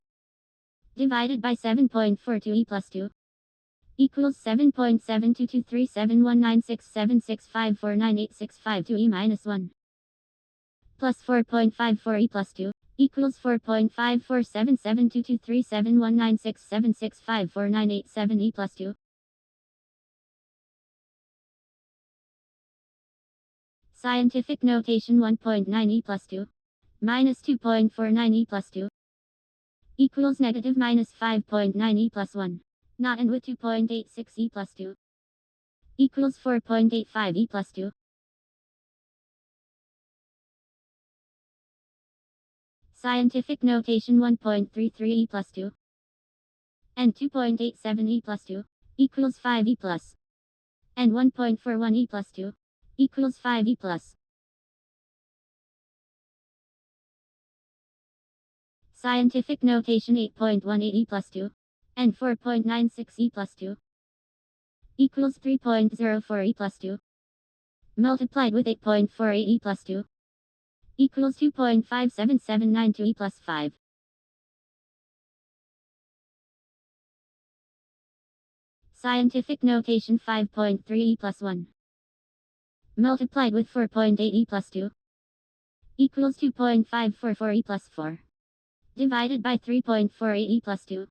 divided by 7.42 e plus 2 equals 7.7223719676549865 e minus 1 plus 4.54 e plus 2 equals 4.547722371967654987 e plus 2. Scientific notation 1.9 e plus 2 minus 2.49 e plus 2 equals negative minus 5.9 e plus 1 not and with 2.86 e plus 2 equals 4.85 e plus 2. Scientific notation 1.33 e plus 2 and 2.87 e plus 2 equals 5 e plus and 1.41 e plus 2 equals 5 e plus. Scientific notation 8.18 e plus 2 and 4.96 e plus 2 equals 3.04 e plus 2 multiplied with 8.48 e plus 2 equals 2.57792 e plus 5. Scientific notation 5.3 e plus 1 multiplied with 4.8 e plus 2 equals 2.544 e plus 4 divided by 3.48 e plus 2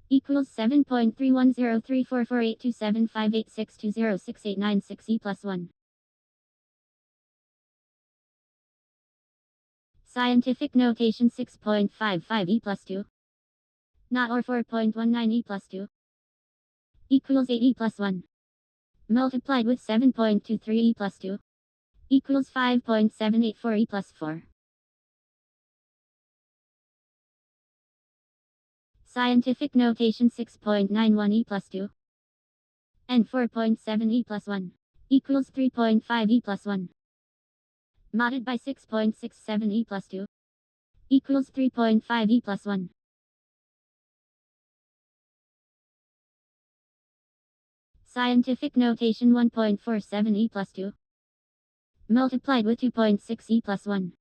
equals 7.310344827586206896 e plus 1. Scientific notation 6.55 e plus 2 not or 4.19 e plus 2 equals 8 e plus 1 multiplied with 7.23 e plus 2 equals 5.784 e plus 4. Scientific notation 6.91 e plus 2 and 4.7 e plus 1 equals 3.5 e plus 1 modded by 6.67 e plus 2 equals 3.5 e plus 1. Scientific notation 1.47 e plus 2 multiplied with 2.6 e plus 1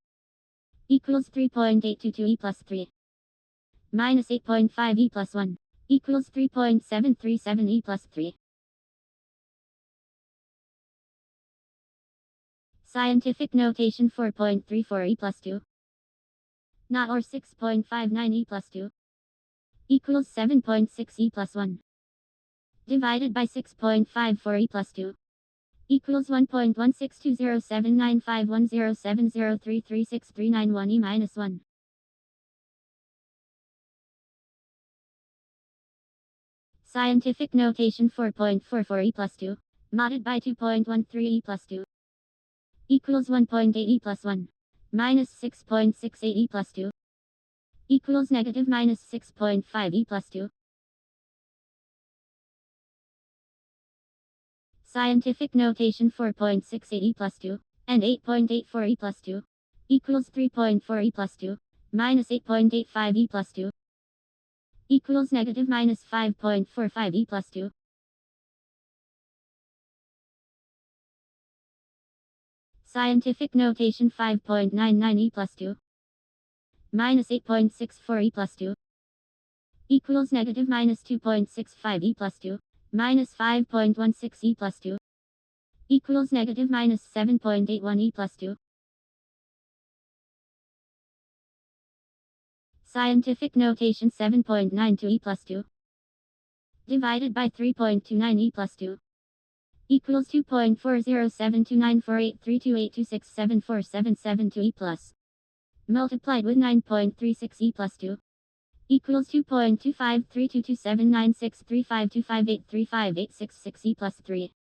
equals 3.822 e plus 3 minus 8.5 e plus 1 equals 3.737 e plus 3. Scientific notation 4.34 e plus 2 not or 6.59 e plus 2 equals 7.6 e plus 1 divided by 6.54 e plus 2 equals 1.16207951070336391 e minus 1. Scientific notation 4.44 e plus 2 modded by 2.13 e plus 2 equals 1.8 e plus 1 minus 6.68 e plus 2 equals negative minus 6.5 e plus 2. Scientific notation 4.68 e plus 2 and 8.84 e plus 2 equals 3.4 e plus 2 minus 8.85 e plus 2 equals negative minus 5.45 e plus 2. Scientific notation 5.99 e plus 2 minus 8.64 e plus 2 equals negative minus 2.65 e plus 2 minus 5.16 e plus 2 equals negative minus 7.81 e plus 2. Scientific notation 7.92 e plus 2 divided by 3.29 e plus 2 equals 2.407294832826747772 e plus multiplied with 9.36 e plus 2 equals 2.2532279635258358666 e plus 3.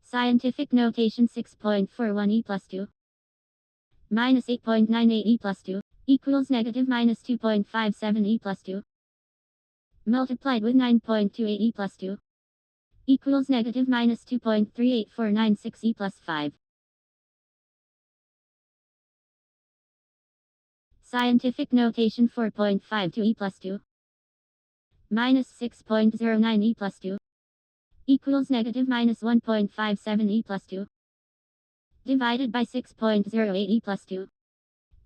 Scientific notation 6.41 e plus 2 minus 8.98 e plus 2 equals negative minus 2.57 e plus 2 multiplied with 9.28 e plus 2 equals negative minus 2.38496 e plus 5. Scientific notation 4.52 e plus 2 minus 6.09 e plus 2 equals negative minus 1.57 e plus 2 divided by 6.08 e plus 2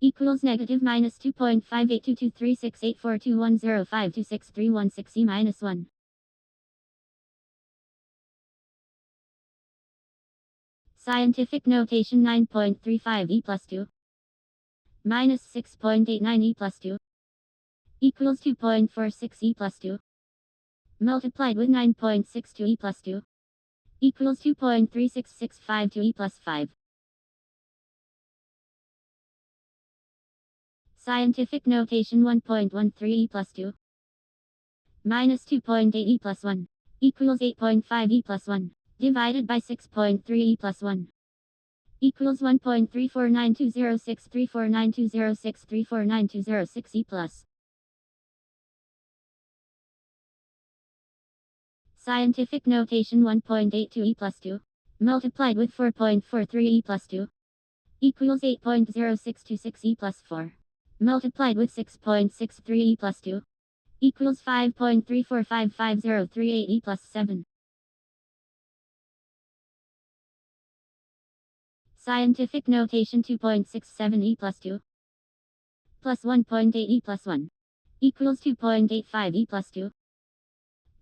equals negative minus 2.582236842105263160 e minus 1. Scientific notation 9.35 e plus 2 minus 6.89 e plus 2 equals 2.46 e plus 2 multiplied with 9.62 e plus 2 equals 2.36652 e plus 5. Scientific notation 1.13 e plus 2 minus 2.8 e plus 1 equals 8.5 e plus 1 divided by 6.3 e plus 1 equals 1.349206349206349206 e plus. Scientific notation 1.82 e plus 2 multiplied with 4.43 e plus 2 equals 8.0626 e plus 4 multiplied with 6.63 e plus 2 equals 5.345538 e plus 7. Scientific notation 2.67 e plus 2 plus 1.8 e plus 1 equals 2.85 e plus 2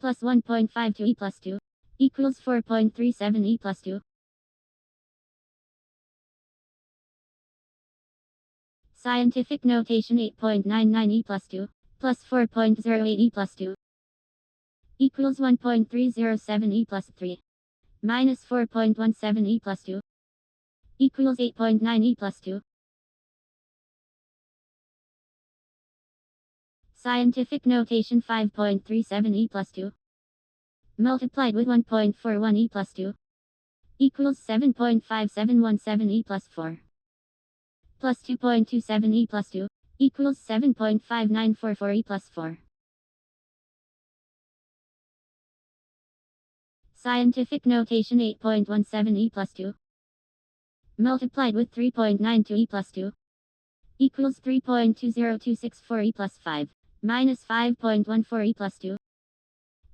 plus 1.52 e plus 2 equals 4.37 e plus 2. Scientific notation 8.99 e plus 2 plus 4.08 e plus 2 equals 1.307 e plus 3 minus 4.17 e plus 2 equals 8.9 e plus 2. Scientific notation 5.37 e plus 2 multiplied with 1.41 e plus 2 equals 7.5717 e plus 4 plus 2.27 e plus 2 equals 7.5944 e plus 4. Scientific notation 8.17 e plus 2 multiplied with 3.92 e plus 2 equals 3.20264 e plus 5 minus 5.14 e plus 2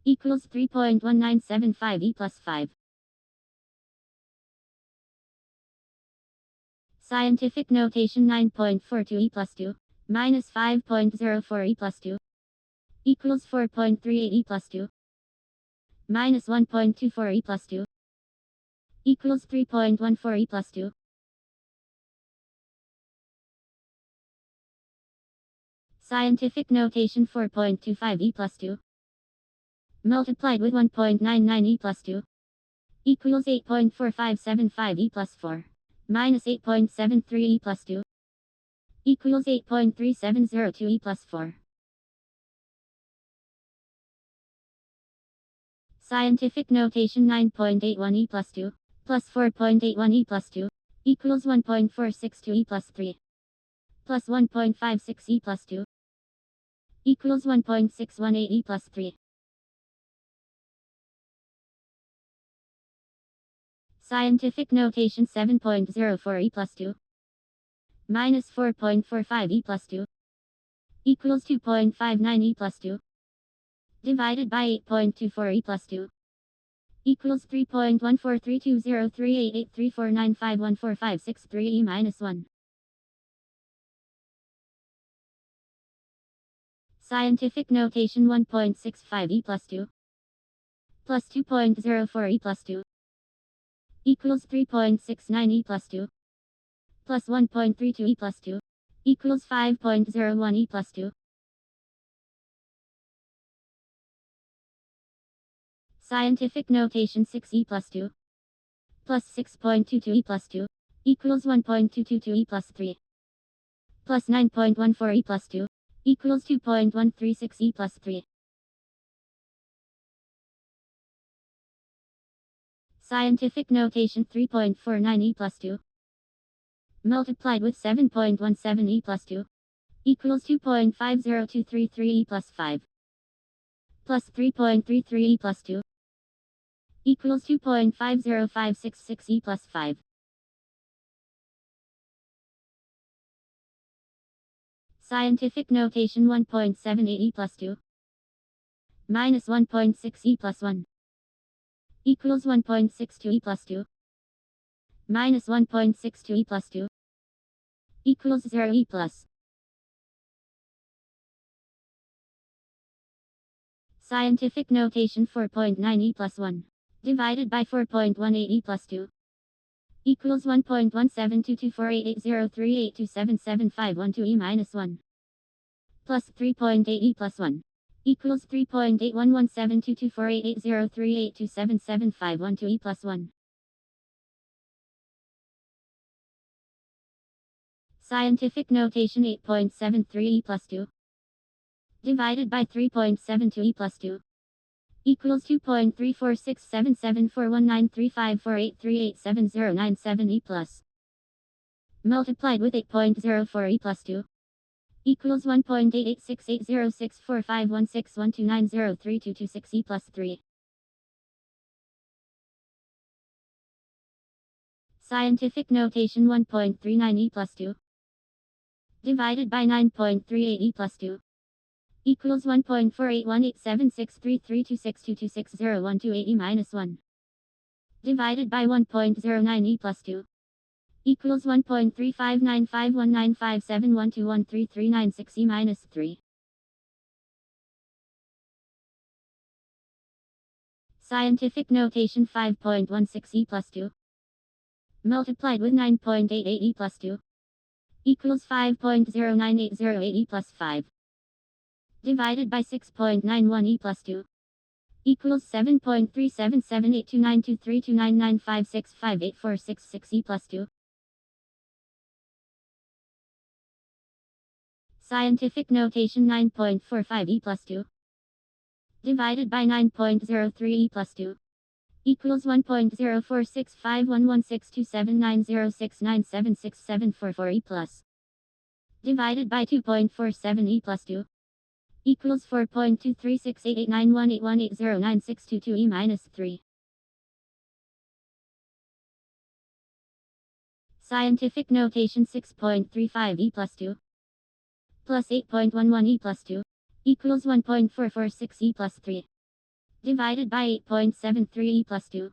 equals 3.1975 e plus 5. Scientific notation 9.42 e plus 2 minus 5.04 e plus 2 equals 4.38 e plus 2 minus 1.24 e plus 2 equals 3.14 e plus 2. Scientific notation 4.25 e plus 2 multiplied with 1.99 e plus 2 equals 8.4575 e plus 4 minus 8.73 e plus 2 equals 8.3702 e plus 4. Scientific notation 9.81 e plus 2 plus 4.81 e plus 2 equals 1.462 e plus 3 plus 1.56 e plus 2 equals 1.618 e plus 3. Scientific notation 7.04 e plus 2 minus 4.45 e plus 2 equals 2.59 e plus 2 divided by 8.24 e plus 2 equals 3.14320388349514563 e minus 1. Scientific notation 1.65 e plus 2 plus 2.04 e plus 2 equals 3.69 e plus 2 plus 1.32 e plus 2 equals 5.01 e plus 2. Scientific notation 6e plus 2 plus 6.22 e plus 2 equals 1.222 e plus 3 plus 9.14 e plus 2 equals 2.136 e plus 3. Scientific notation 3.49 e plus 2 multiplied with 7.17 e plus 2 equals 2.50233 e plus 5 plus 3.33 e plus 2 equals 2.50566 e plus 5. Scientific notation 1.78 e plus 2 minus 1.6 e plus 1 equals 1.62 e plus 2 minus 1.62 e plus 2 equals 0 e plus. Scientific notation 4.9 e plus 1 divided by 4.18 e plus 2 equals 1.172248803827751 e minus 1 plus 3.8 e plus 1 equals 3.811722488038277751 e plus 1. Scientific notation 8.73 e plus 2 divided by 3.72 e plus 2 equals 2.346774193548387097 e plus multiplied with 8.04 e plus 2 equals 1.886806451612903226 e plus 3. Scientific notation 1.39 e plus 2 divided by 9.38 e plus 2 equals 1.481876332622601228 e minus 1 divided by 1.09 e plus 2 equals 1.3595195712133996 e minus 3. Scientific notation 5.16 e plus 2 multiplied with 9.88 e plus 2 equals 5.09808 e plus 5 divided by 6.91 e plus 2 equals 7.377829232995658466 e plus 2. Scientific notation 9.45 e plus 2 divided by 9.03 e plus 2 equals 1.046511627906976744 e plus divided by 2.47 e plus 2 equals 4.2368891818096222 e minus 3. Scientific notation 6.35 e plus 2 plus 8.11 e plus 2 equals 1.446 e plus 3 divided by 8.73 e plus 2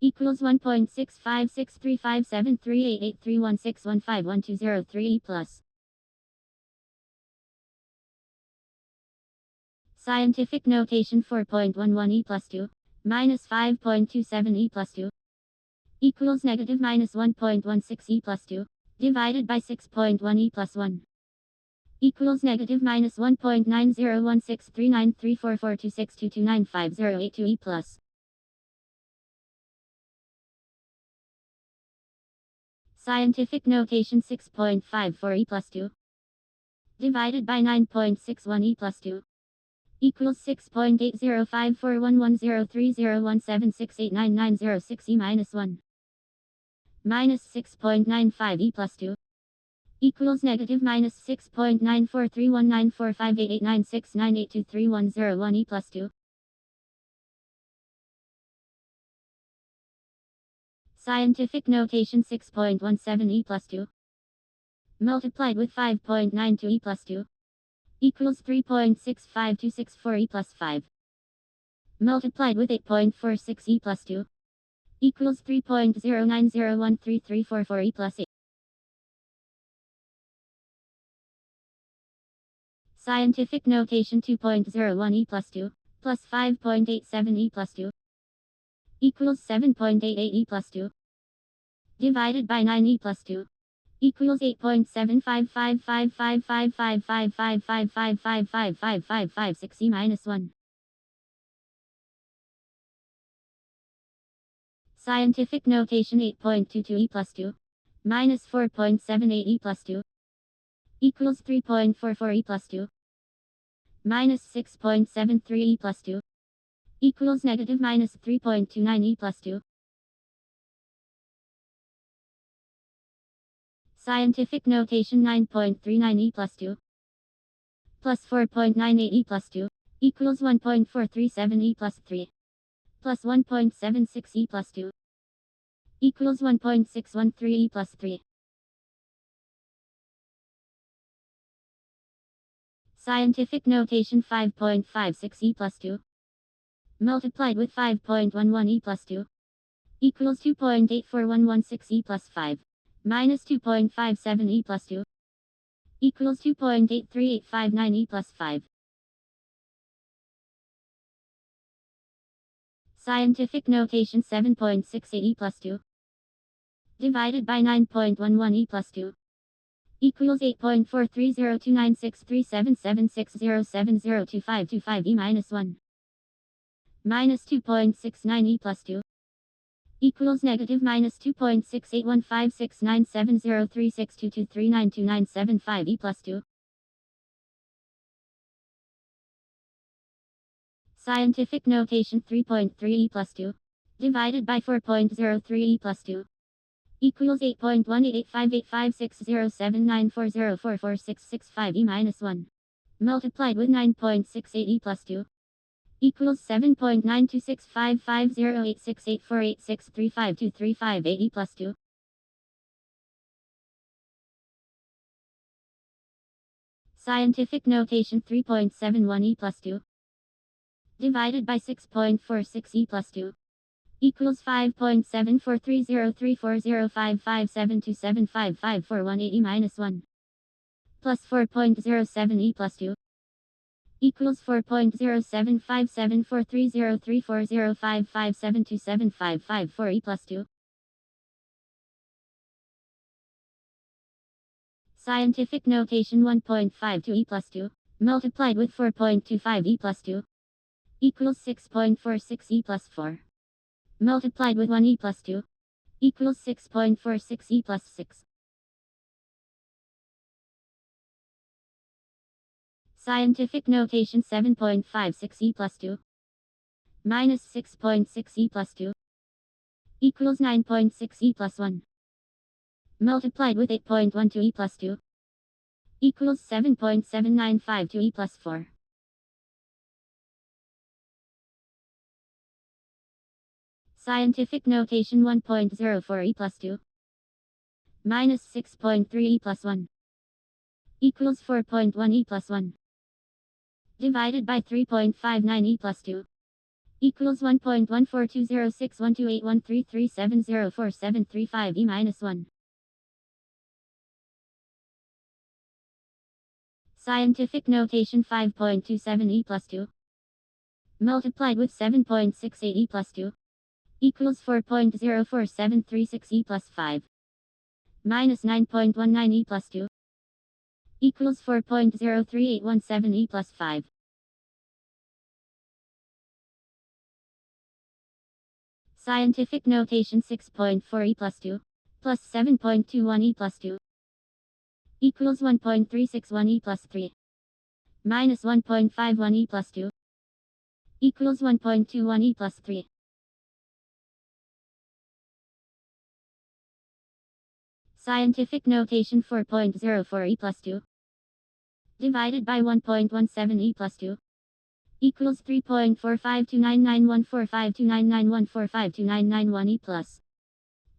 equals 1.656357388316151203 e plus. Scientific notation 4.11 e plus 2 minus 5.27 e plus 2 equals negative minus 1.16 e plus 2 divided by 6.1 e plus 1 equals negative minus 1.901639344262295082 e plus. Scientific notation 6.54 e plus 2 divided by 9.61 e plus 2 equals 6.8054110301768990 e minus 1 minus 6.95 e plus 2 equals negative minus 6.943194588969823101 e plus 2. Scientific notation 6.17 e plus 2 multiplied with 5.92 e plus 2 equals 3.65264 e plus 5 multiplied with 8.46 e plus 2 equals 3.09013344 e plus 8. Scientific notation 2.01 e plus 2 plus 5.87 e plus 2 equals 7.88 e plus 2 divided by 9 e plus 2 equals 8.755555555555555556 e minus 1. Scientific notation 8.22 e plus 2 minus 4.78 e plus 2 equals 3.44 e plus 2 minus 6.73 e plus 2 equals negative minus 3.29 e plus 2. Scientific notation 9.39 e plus 2 plus 4.98 e plus 2 equals 1.437 e plus 3 plus 1.76 e plus 2 equals 1.613 e plus 3. Scientific notation 5.56 e plus 2 multiplied with 5.11 e plus 2 equals 2.84116 e plus 5 minus 2.57 e plus 2 equals 2.83859 e plus 5. Scientific notation 7.68 e plus 2 divided by 9.11 e plus 2 equals 8.430296377607025255 e minus 1 minus 2.69 e plus 2 equals negative minus 2.681569703622392975 e plus 2. Scientific notation 3.3 e plus 2 divided by 4.03 e plus 2 equals 8.18858560794044665 e minus 1 multiplied with 9.68 e plus 2 equals 7.9265508684863523528 e plus 2. Scientific notation 3.71 e plus 2 divided by 6.46 e plus 2 equals 5.7430340557275541 e minus 1 plus 4.07 e plus 2 equals 4.0757430340557275554 e plus 2. Scientific notation 1.52 e plus 2 multiplied with 4.25 e plus 2 equals 6.46 e plus 4 multiplied with 1 e plus 2 equals 6.46 e plus 6. Scientific notation 7.56 e plus 2 minus 6.6 e plus 2 equals 9.6 e plus 1 multiplied with 8.12 e plus 2 equals 7.7952 e plus 4. Scientific notation 1.04 e plus 2 minus 6.3 e plus 1 equals 4.1 e plus 1 divided by 3.59 e plus 2 equals 1.14206128133704735 e minus 1. Scientific notation 5.27 e plus 2 multiplied with 7.68 e plus 2 equals 4.04736 e plus 5 minus 9.19 e plus 2 equals 4.03817 e plus 5. Scientific notation 6.4 e plus 2 plus 7.21 e plus 2 equals 1.361 e plus 3 minus 1.51 e plus 2 equals 1.21 e plus 3. Scientific notation 4.04 e plus 2 divided by 1.17 e plus 2 equals 3.4529914529914529991 e plus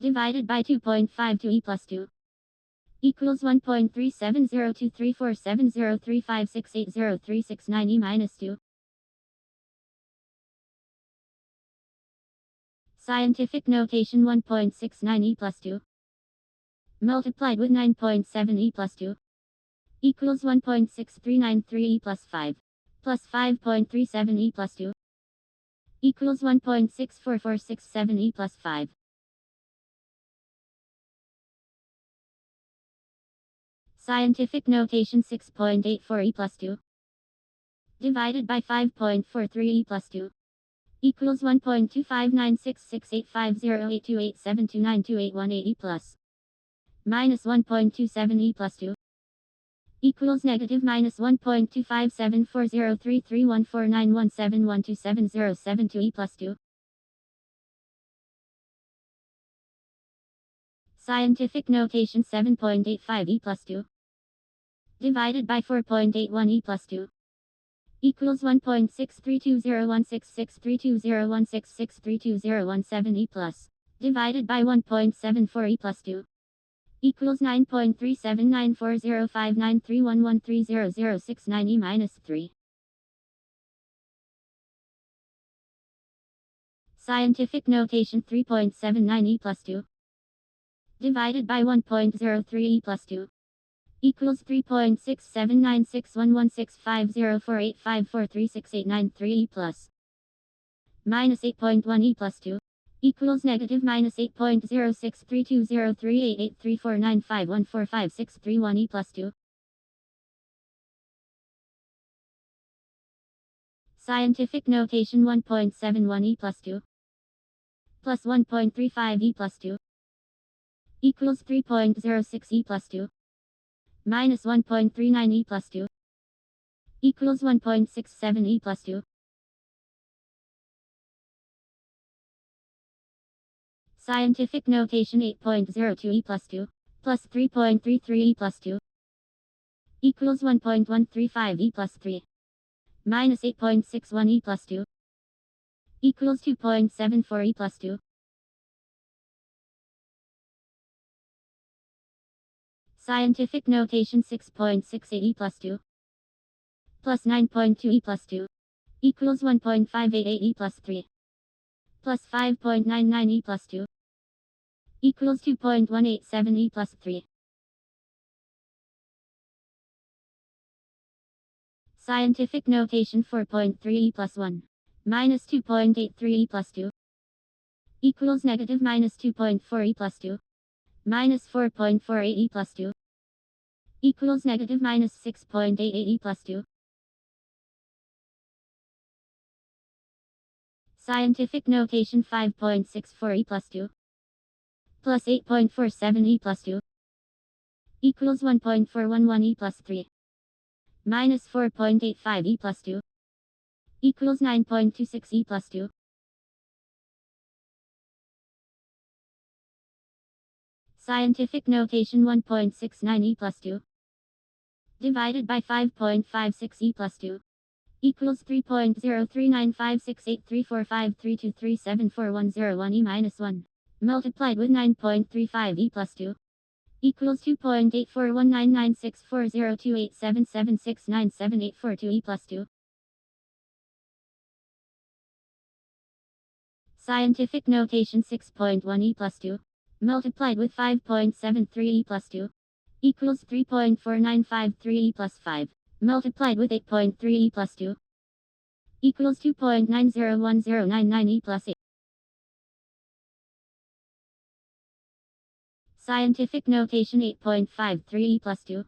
divided by 2.52 e plus 2 equals 1.3702347035680369 e minus 2. Scientific notation 1.69 e plus 2 multiplied with 9.7 e plus 2 equals 1.6393 e plus 5 plus 5.37 e plus 2 equals 1.64467 e plus 5. Scientific notation 6.84 e plus 2 divided by 5.43 e plus 2 equals 1.25966850828729281 e plus minus 1.27 e plus 2 equals negative minus 1.2574033149141712707 e plus 2. Scientific notation 7.85 e plus 2 divided by 4.81 e plus 2 equals 1.632016632016632017 e plus divided by 1.74 e plus 2 equals 9.3794059311300069 e minus 3. Scientific notation 3.79 e plus 2 divided by 1.03 e plus 2 equals 3.679611650485436893 e plus minus 8.1 e plus 2 equals negative minus 8.063203883495145631 e plus 2. Scientific notation 1.71 e plus 2 plus 1.35 e plus 2 equals 3.06 e plus 2 minus 1.39 e plus 2 equals 1.67 e plus 2. Scientific notation 8.02 e plus 2 plus 3.33 e plus 2 equals 1.135 e plus 3 minus 8.61 e plus 2 equals 2.74 e plus 2. Scientific notation 6.68 e plus 2 plus 9.2 e plus 2 equals 1.588 e plus 3 plus 5.99 e plus 2 equals 2.187 e plus 3. Scientific notation 4.3 e plus 1 minus 2.83 e plus 2 equals negative minus 2.4 e plus 2 minus 4.48 e plus 2 equals negative minus 6.88 e plus 2. Scientific notation 5.64 e plus 2 plus 8.47 e plus 2 equals 1.411 e plus 3 minus 4.85 e plus 2 equals 9.26 e plus 2. Scientific notation 1.69 e plus 2 divided by 5.56 e plus 2 equals 3.03956834532374101 e minus 1 multiplied with 9.35 e plus 2 equals 2.84199640287769784 e plus 2. Scientific notation 6.1 e plus 2 multiplied with 5.73 e plus 2 equals 3.4953 e plus 5 multiplied with 8.3 e plus 2 equals 2.901099 e plus 8. Scientific notation 8.53 e plus 2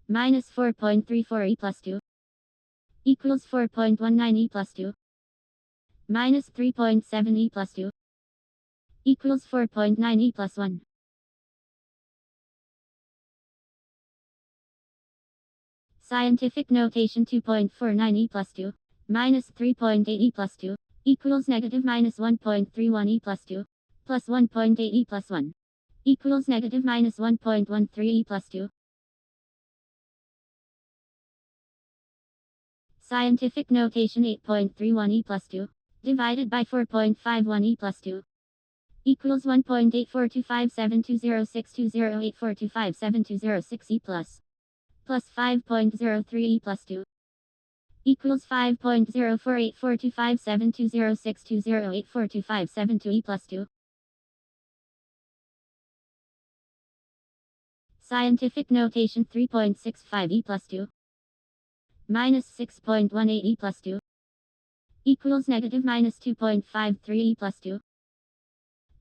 minus 4.34 e plus 2 equals 4.19 e plus 2 minus 3.7 e plus 2 equals 4.9 e plus 1. Scientific notation 2.49 e plus 2 minus 3.8 e plus 2 equals negative minus 1.31 e plus 2 plus 1.8 e plus 1 equals negative minus 1.13 e plus 2. Scientific notation 8.31 e plus 2 divided by 4.51 e plus 2 equals 1.8425720620842572006 e plus 5.03 e plus 2 equals 5.048425720620842572 e plus 2. Scientific notation 3.65 e plus 2 minus 6.18 e plus 2 equals negative minus 2.53 e plus 2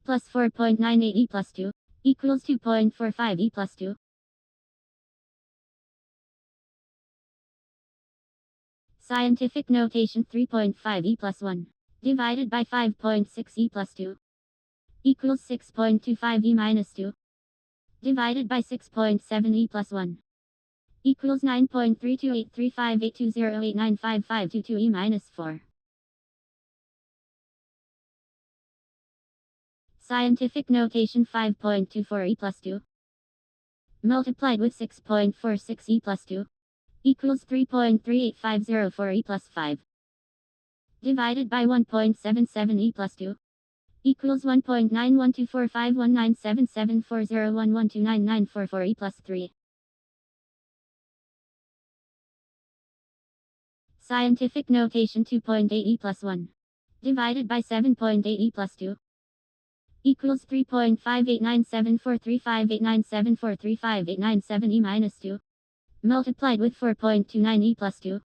plus 4.98 e plus 2 equals 2.45 e plus 2. Scientific notation 3.5 e plus 1 divided by 5.6 e plus 2 equals 6.25 e minus 2 divided by 6.7 e plus 1 equals 9.32835820895522 e minus 4. Scientific notation 5.24 e plus 2 multiplied with 6.46 e plus 2 equals 3.38504 e plus 5 divided by 1.77 e plus 2 equals 1.912451977401129944 e plus 3. Scientific notation 2.8 e plus 1 divided by 7.8 e plus 2 equals 3.5897435897435897 e minus 2 multiplied with 4.29 e plus 2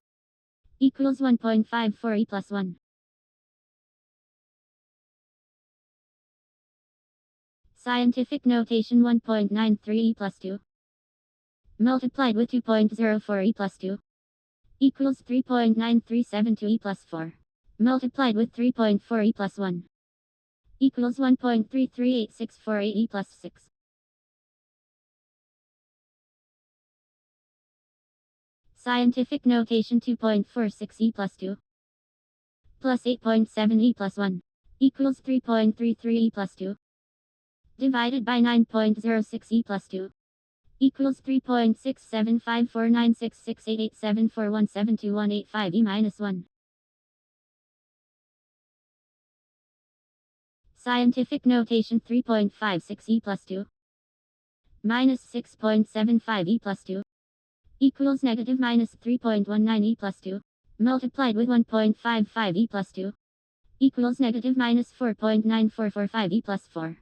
equals 1.54 e plus 1. Scientific notation 1.93 e plus 2 multiplied with 2.04 e plus 2 equals 3.9372 e plus 4 multiplied with 3.4 e plus 1 equals 1.338648 e plus 6. Scientific notation 2.46 e plus 2 plus 8.7 e plus 1 equals 3.33 e plus 2 divided by 9.06 e plus 2 equals 3.6754966887417218 e minus 1. Scientific notation 3.56 e plus 2 minus 6.75 e plus 2 equals negative minus 3.19 e plus 2 multiplied with 1.55 e plus 2 equals negative minus 4.9445 e plus 4.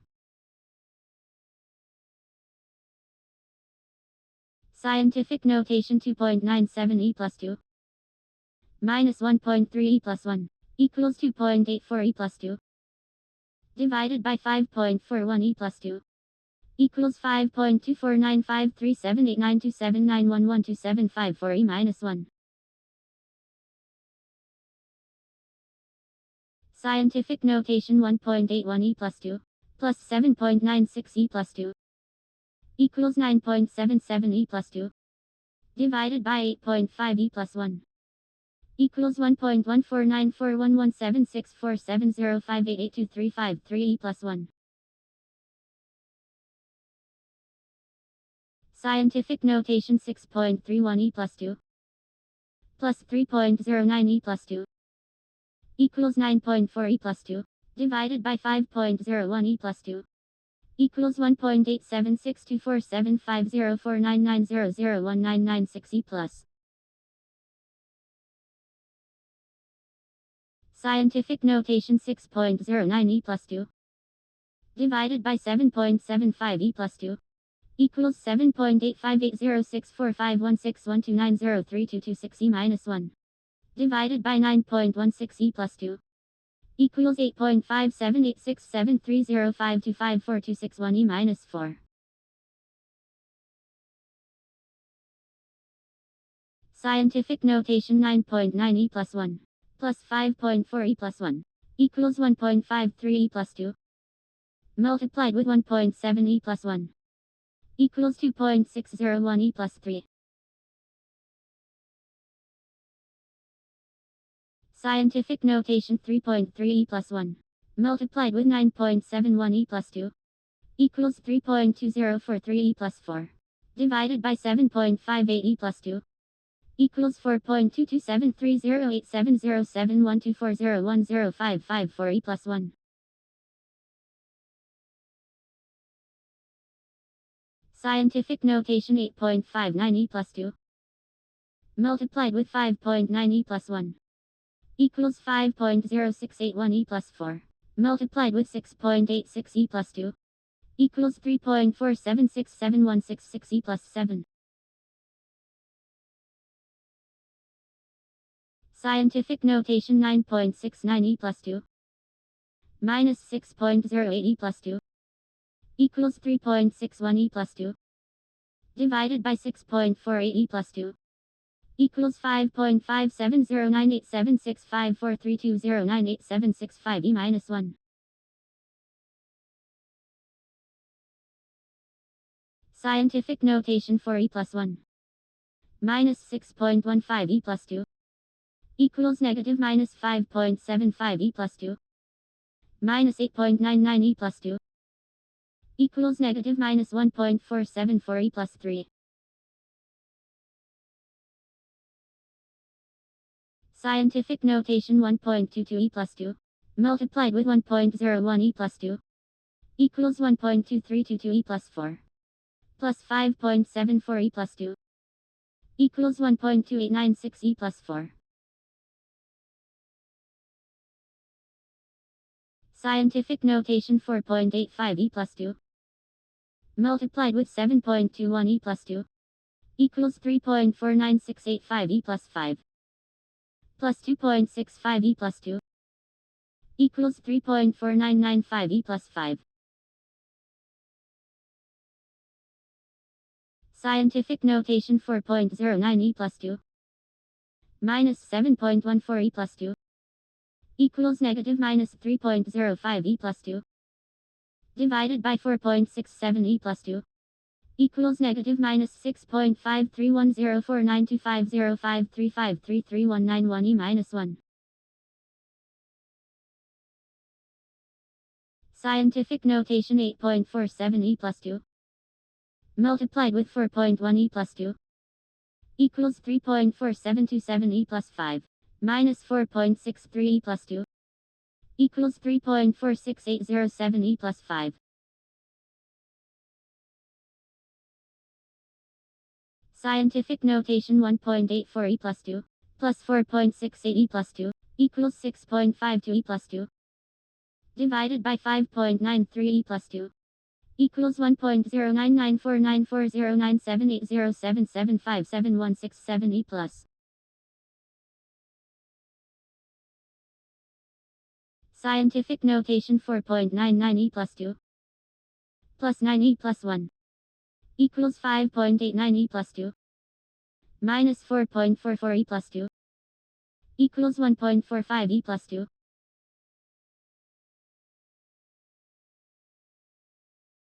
Scientific notation 2.97 e plus 2 minus 1.3 e plus 1 equals 2.84 e plus 2 divided by 5.41 e plus 2 equals 5.24953789279112754 e minus 1. Scientific notation 1.81 e plus 2 plus 7.96 e plus 2 equals 9.77 e plus 2 divided by 8.5 e plus 1 equals 1.14941176470588235 e plus 1. Scientific notation 6.31 e plus 2 plus 3.09 e plus 2 equals 9.4 e plus 2 divided by 5.01 e plus 2 equals 1.876247504990019996 e plus. Scientific notation 6.09 e plus 2 divided by 7.75 e plus 2 equals 7.85806451612903226 e minus 1 divided by 9.16 e plus 2 equals 8.57867305254261 e minus 4. Scientific notation 9.9 e plus 1 plus 5.4 e plus 1 equals 1.53 e plus 2 multiplied with 1.7 e plus 1 equals 2.601 e plus 3. Scientific notation 3.3 e plus 1 multiplied with 9.71 e plus 2 equals 3.2043 e plus 4 divided by 7.58 e plus 2 equals 4.227308707124010554 e plus 1. Scientific notation 8.59 e plus 2 multiplied with 5.9 e plus 1 equals 5.0681 e plus 4 multiplied with 6.86 e plus 2 equals 3.476716 E plus 7. Scientific notation 9.69 E plus 2 minus 6.08 E plus 2 equals 3.61 E plus 2 divided by 6.48 E plus 2 equals 5.570987654320987765 E minus 1. Scientific notation for E plus 1 minus 6.15 E plus 2 equals negative minus 5.75 E plus 2 minus 8.99 E plus 2 equals negative minus 1.474 E plus 3. Scientific notation 1.22 E plus 2 multiplied with 1.01 E plus 2 equals 1.2322 E plus 4 plus 5.74 E plus 2 equals 1.2896 E plus 4. Scientific notation 4.85 E plus 2 multiplied with 7.21 E plus 2 equals 3.49685 E plus 5 plus 2.65 E plus 2 equals 3.4995 E plus 5. Scientific notation 4.09 E plus 2 minus 7.14 E plus 2 equals negative minus 3.05 E plus 2 divided by 4.67 E plus 2 equals negative minus 6.531049250535333191 E minus 1. Scientific notation 8.47 E plus 2 multiplied with 4.1 E plus 2 equals 3.4727 E plus 5 minus 4.63 E plus 2 equals 3.46807 E plus 5. Scientific notation 1.84 E plus 2 plus 4.68 E plus 2 equals 6.52 E plus 2 divided by 5.93 E plus 2 equals 1.099494097807757167 E plus. Scientific notation 4.99 E plus 2 plus 9 E plus 1 equals 5.89 E plus 2 minus 4.44 E plus 2 equals 1.45 E plus 2.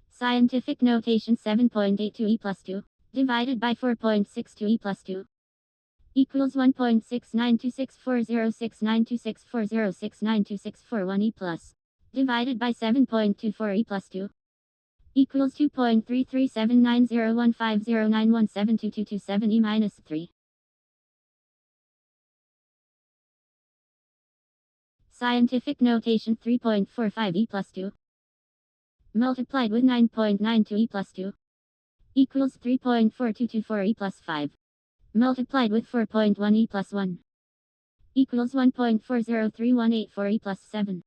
Scientific notation 7.82 E plus 2 divided by 4.62 E plus 2 equals 1.692640692640692641 E plus divided by 7.24 E plus 2 equals 2.3379015091722227 E minus 3. Scientific notation 3.45 E plus 2 multiplied with 9.92 E plus 2 equals 3.4224 E plus 5 multiplied with 4.1 E plus 1 equals 1.403184 E plus 7.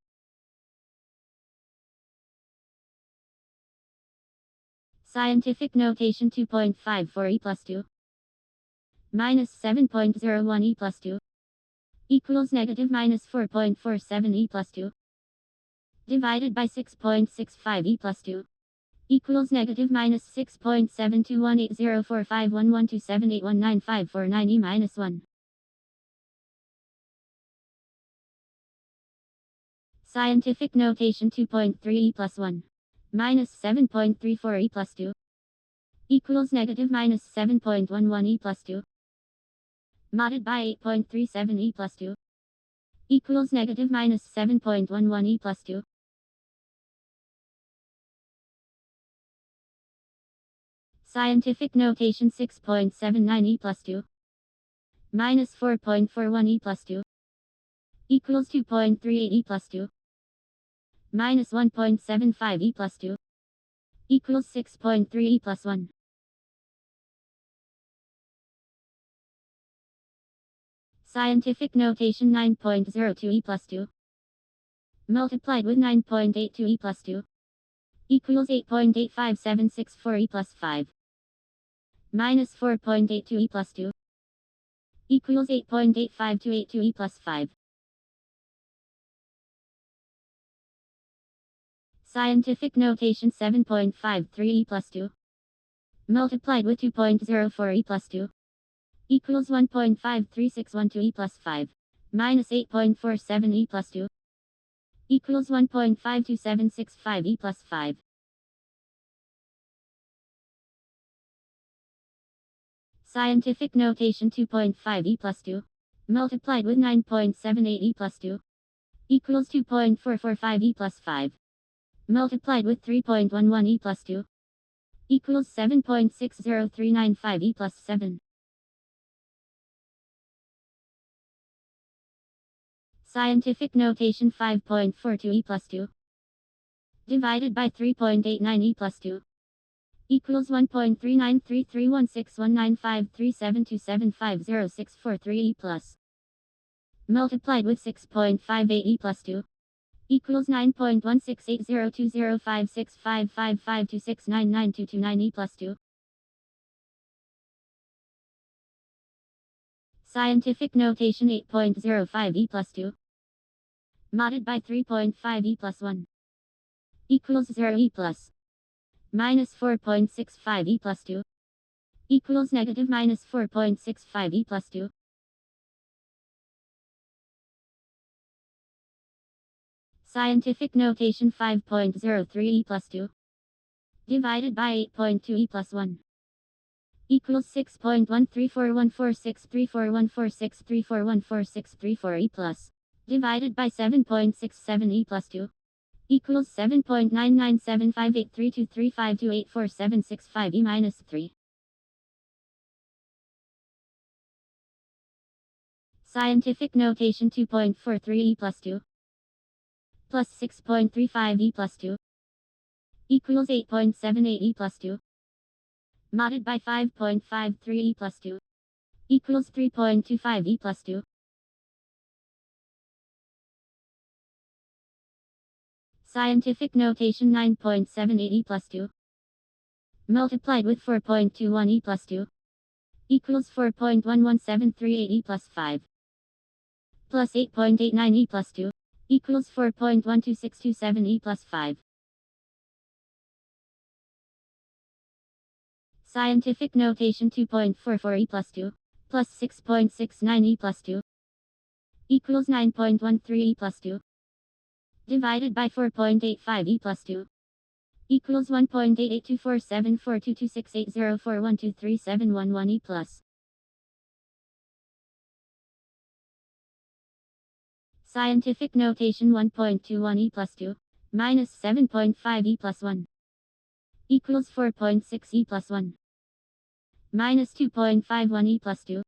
Scientific notation 2.54 E plus 2 minus 7.01 E plus 2 equals negative minus 4.47 E plus 2 divided by 6.65 E plus 2 equals negative minus 6.721804511278195449 E minus 1. Scientific notation 2.3 E plus 1 minus 7.34 E plus 2 equals negative minus 7.11 E plus 2 modded by 8.37 E plus 2 equals negative minus 7.11 E plus 2. Scientific notation 6.79 E plus 2 minus 4.41 E plus 2 equals 2.38 E plus 2 minus 1.75 E plus 2 equals 6.3 E plus 1. Scientific notation 9.02 E plus 2 multiplied with 9.82 E plus 2 equals 8.85764 e plus 5 minus 4.82 e plus 2 equals 8.85282 e plus 5. Scientific notation 7.53 e plus 2 multiplied with 2.04 e plus 2 equals 1.53612 e plus 5 minus 8.47 e plus 2 equals 1.52765 e plus 5. Scientific notation 2.5 e plus 2 multiplied with 9.78 e plus 2 equals 2.445 e plus 5 multiplied with 3.11 e plus 2 equals 7.60395 e plus 7. Scientific notation 5.42 e plus 2 divided by 3.89 e plus 2 equals 1.393316195372750643 e plus multiplied with 6.58 e plus 2 equals 9.1680205655526992229 e plus 2. Scientific notation 8.05 e plus 2 modded by 3.5 e plus 1 equals 0 e plus minus 4.65 e plus 2 equals negative minus 4.65 e plus 2. Scientific notation 5.03 e plus 2 divided by 8.2 e plus 1 equals 6.13414634146341464 e plus divided by 7.67 e plus 2 equals 7.997583235284765 e minus 3. Scientific notation 2.43 e plus 2 plus 6.35 e plus 2 equals 8.78 e plus 2 modded by 5.53 e plus 2 equals 3.25 e plus 2. Scientific notation 9.78 e plus 2 multiplied with 4.21 e plus 2 equals 4.11738 e plus 5 plus 8.89 e plus 2 equals 4.12627 e plus 5. Scientific notation 2.44 e plus 2 plus 6.69 e plus 2 equals 9.13 e plus 2 divided by 4.85 e plus 2 equals 1.8824742268041237111 e plus. Scientific notation 1.21 e plus 2 minus 7.5 e plus 1 equals 4.6 e plus 1 minus 2.51 e plus 2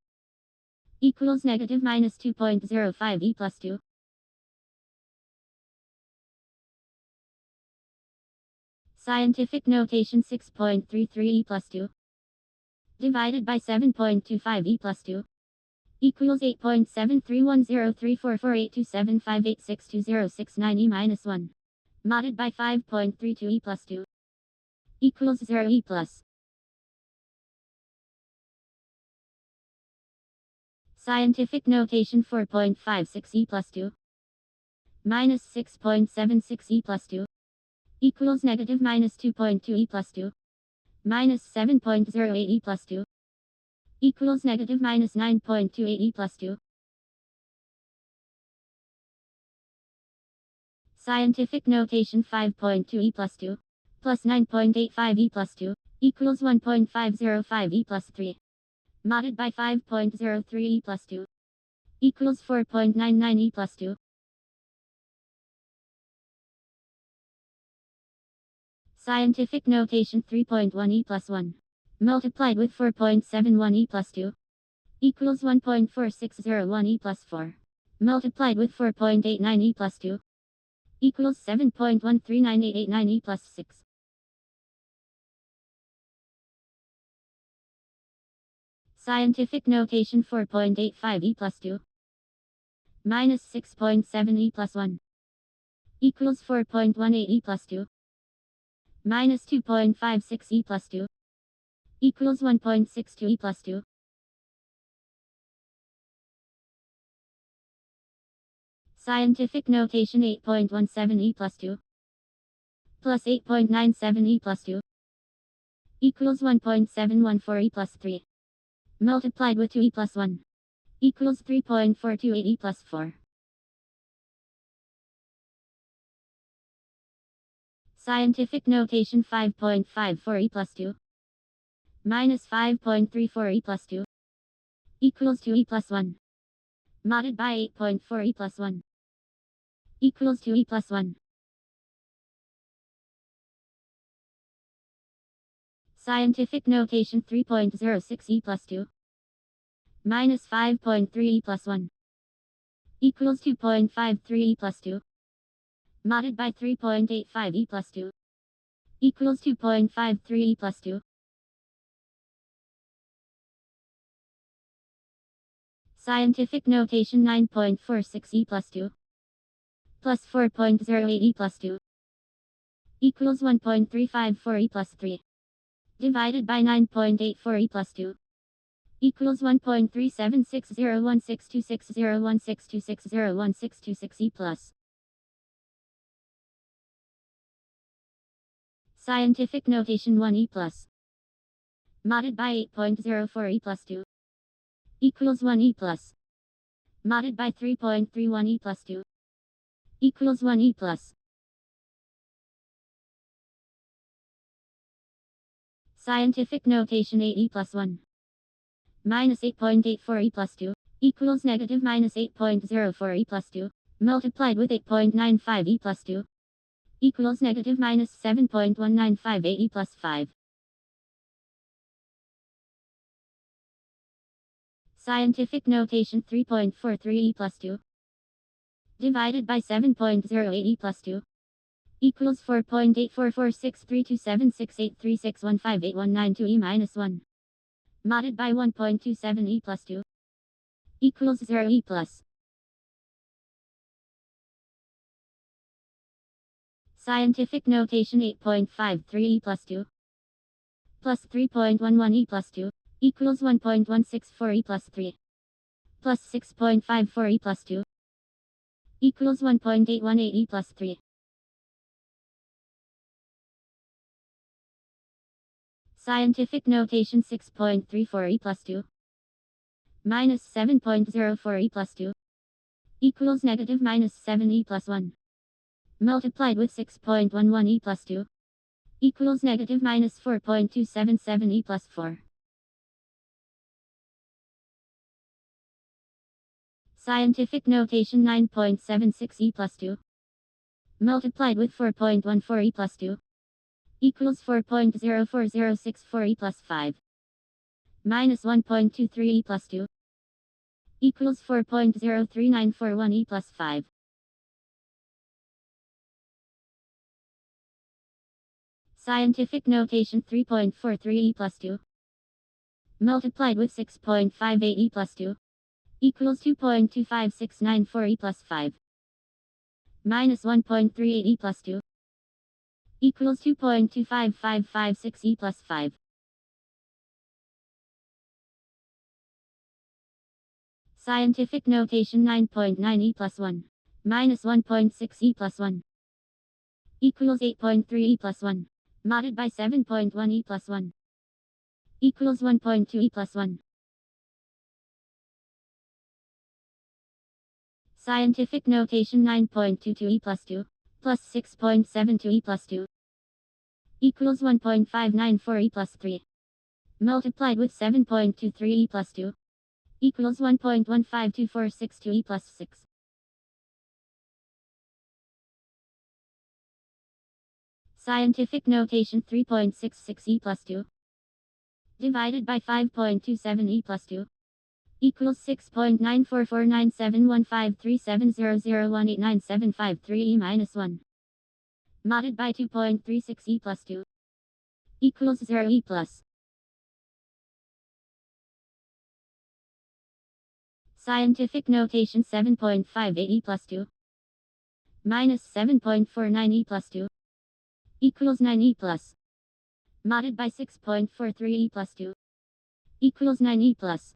equals negative minus 2.05 e plus 2. Scientific notation 6.33 e plus 2 divided by 7.25 e plus 2 equals 8.7310344827586206 e minus 1 modded by 5.32 e plus 2 equals 0 e plus. Scientific notation 4.56 e plus 2 minus 6.76 e plus 2 equals negative minus 2.2 e plus 2 minus 7.08 e plus 2 equals negative minus 9.28 e plus 2. Scientific notation 5.2 e plus 2 plus 9.85 e plus 2 equals 1.505 e plus 3 modded by 5.03 e plus 2 equals 4.99 e plus 2. Scientific notation 3.1 e plus 1 multiplied with 4.71 e plus 2 equals 1.4601 e plus 4 multiplied with 4.89 e plus 2 equals 7.139889 e plus 6. Scientific notation 4.85 e plus 2 minus 6.7 e plus 1 equals 4.18 e plus 2 minus 2.56 e plus 2 equals 1.62 e plus 2. Scientific notation 8.17 e plus 2 plus 8.97 e plus 2 equals 1.714 e plus 3 multiplied with 2 e plus 1 equals 3.428 e plus 4. Scientific notation 5.54 e plus 2 minus 5.34 e plus 2 equals 2 e plus 1 modded by 8.4 e plus 1 equals 2 e plus 1. Scientific notation 3.06 e plus 2 minus 5.3 e plus 1 equals 2.53 e plus 2 modded by 3.85 e plus 2 equals 2.53 e plus 2. Scientific notation 9.46 e plus 2 plus 4.08 e plus 2 equals 1.354 e plus 3 divided by 9.84 e plus 2 equals 1.376016260162601626 e plus. Scientific notation 1 e plus modded by 8.04 e plus 2 equals 1 e plus modded by 3.31 e plus 2 equals 1 e plus. Scientific notation 8 e plus 1 minus 8.84 e plus 2 equals negative minus 8.04 e plus 2 multiplied with 8.95 e plus 2 equals negative minus 7.1958 e plus 5. Scientific notation 3.43 e plus 2 divided by 7.08 e plus 2 equals 4.8446327683615819 e minus 1 modded by 1.27 e plus 2 equals 0 e plus. Scientific notation 8.53 e plus 2 plus 3.11 e plus 2 equals 1.164 e plus 3 plus 6.54 e plus 2 equals 1.818 e plus 3. Scientific notation 6.34 e plus 2 minus 7.04 e plus 2 equals negative minus 7 e plus 1 multiplied with 6.11 e plus 2 equals negative minus 4.277 e plus 4. Scientific notation 9.76 e plus 2 multiplied with 4.14 e plus 2 equals 4.04064 e plus 5 minus 1.23 e plus 2 equals 4.03941 e plus 5. Scientific notation 3.43 e plus 2 multiplied with 6.58 e plus 2 equals 2.25694 e plus 5 minus 1.38 e plus 2 equals 2.25556 e plus 5. Scientific notation 9.9 e plus 1 minus 1.6 e plus 1 equals 8.3 e plus 1 modded by 7.1 e plus 1 equals 1.2 e plus 1. Scientific notation 9.22 e plus 2 plus 6.72 e plus 2 equals 1.594 e plus 3 multiplied with 7.23 e plus 2 equals 1.152462 e plus 6. Scientific notation 3.66 e plus 2 divided by 5.27 e plus 2 equals 6.94497153700189753 e minus 1 modded by 2.36 e plus 2 equals 0 e plus. Scientific notation 7.58 e plus 2 minus 7.49 e plus 2 equals 9e plus. Modded by 6.43e plus 2 equals 9e plus.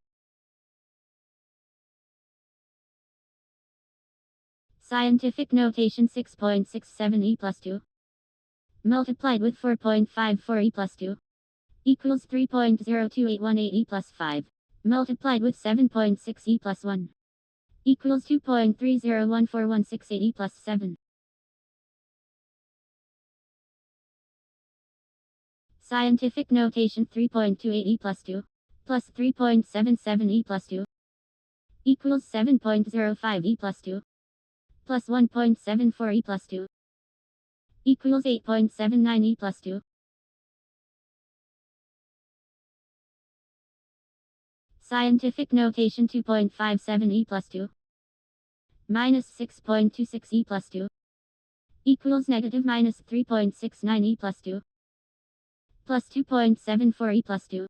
Scientific notation 6.67e plus 2 multiplied with 4.54e plus 2 equals 3.02818e plus 5 multiplied with 7.6e plus 1 equals 2.3014168e plus 7. Scientific notation 3.28e plus 2 plus 3.77e plus 2 equals 7.05e plus 2 plus 1.74e plus 2 equals 8.79e plus 2. Scientific notation 2.57e plus 2 minus 6.26e plus 2 equals negative minus 3.69e plus 2 plus 2.74e plus 2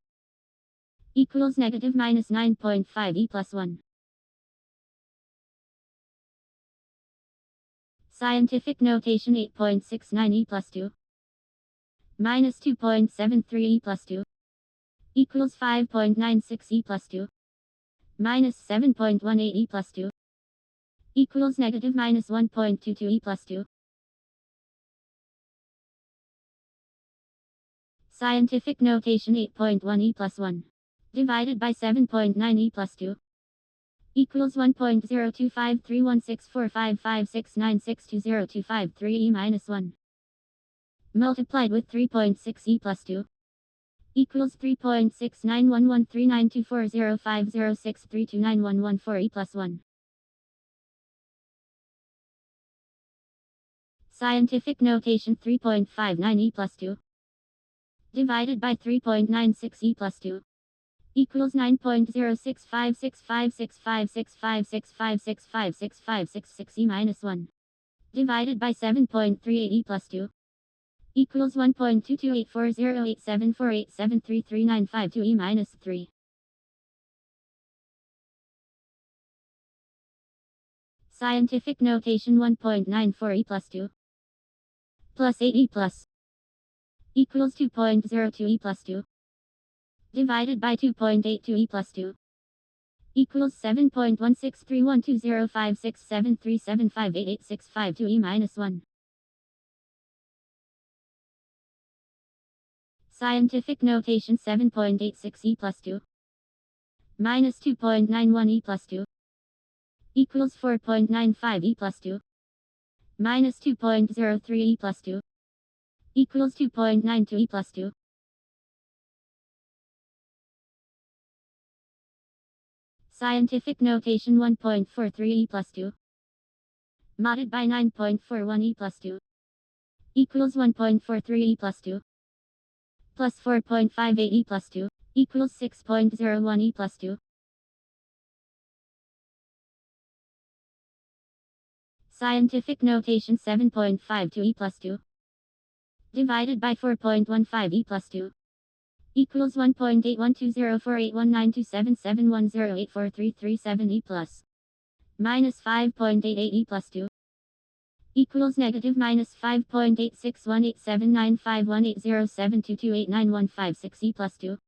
equals negative minus 9.5e plus 1. Scientific notation 8.69e plus 2 minus 2.73e plus 2 equals 5.96e plus 2 minus 7.18e plus 2 equals negative minus 1.22e plus 2. Scientific notation 8.1e plus 1 divided by 7.9e plus 2 equals 1.02531645569620253e minus 1 multiplied with 3.6e plus 2 equals 3.691139240506329114e plus 1. Scientific notation 3.59e plus 2 divided by 3.96e plus 2 equals 9.065656565656565656e minus 1 divided by 7.38e plus 2 equals 1.228408748733952e minus 3. Scientific notation 1.94e plus 2 plus 8e plus equals 2.02e plus 2 divided by 2.82e plus 2 equals 7.16312056737588652e minus 1. Scientific notation 7.86e plus 2 minus 2.91e plus 2 equals 4.95e plus 2 minus 2.03e plus 2 equals 2.92e plus 2. Scientific notation 1.43e plus 2 modded by 9.41e plus 2 equals 1.43e plus 2 plus 4.58e plus 2 equals 6.01e plus 2. Scientific notation 7.52e plus 2 divided by 4.15e plus 2 equals 1.812048192771084337e plus minus 5.88e plus 2 equals negative minus 5.861879518072289156e plus 2.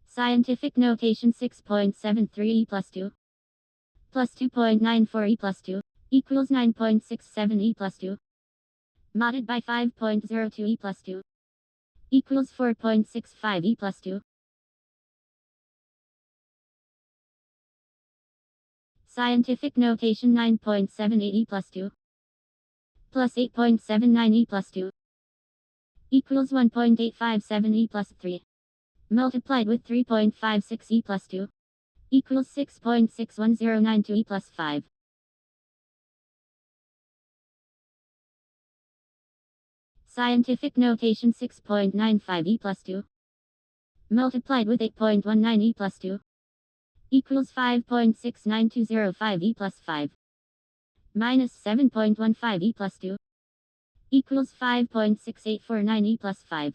Scientific notation 6.73e plus 2 plus 2.94e plus 2 equals 9.67e plus 2 modded by 5.02e plus 2 equals 4.65e plus 2. Scientific notation 9.78e plus 2 plus 8.79e plus 2 equals 1.857e plus 3 multiplied with 3.56e plus 2 equals 6.61092e plus 5. Scientific notation 6.95e plus 2 multiplied with 8.19e plus 2 equals 5.69205e plus 5 minus 7.15e plus 2 equals 5.6849e plus 5.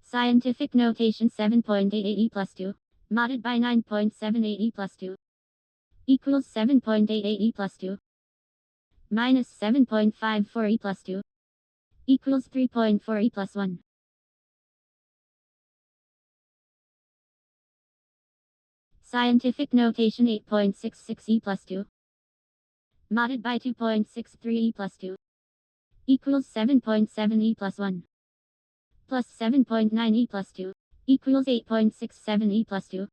Scientific notation 7.88e plus 2 modded by 9.78e plus 2 equals 7.88 e plus 2 minus 7.54 e plus 2 equals 3.4 e plus 1. Scientific notation 8.66 e plus 2 modded by 2.63 e plus 2 equals 7.7 e plus 1 plus 7.9 e plus 2 equals 8.67 e plus 2.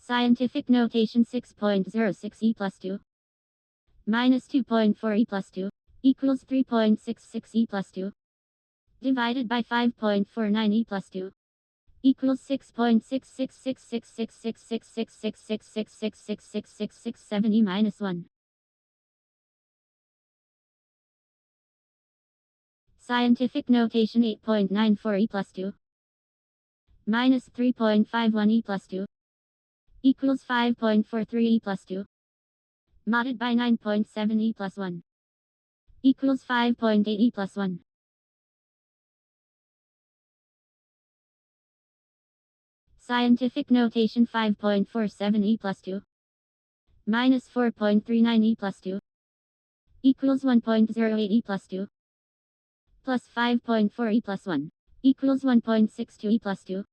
Scientific notation 6.06 e plus 2 minus 2.4 e plus 2 equals 3.66 e plus 2 divided by 5.49 e plus 2 equals 6.6666666666666667 e minus 1. Scientific notation 8.94 e plus 2 minus 3.51 e plus 2 equals 5.43 e plus 2 modded by 9.7 e plus 1 equals 5.8 e plus 1. Scientific notation 5.47 e plus 2 minus 4.39 e plus 2 equals 1.08 e plus 2 plus 5.4 e plus 1 equals 1.62 e plus 2.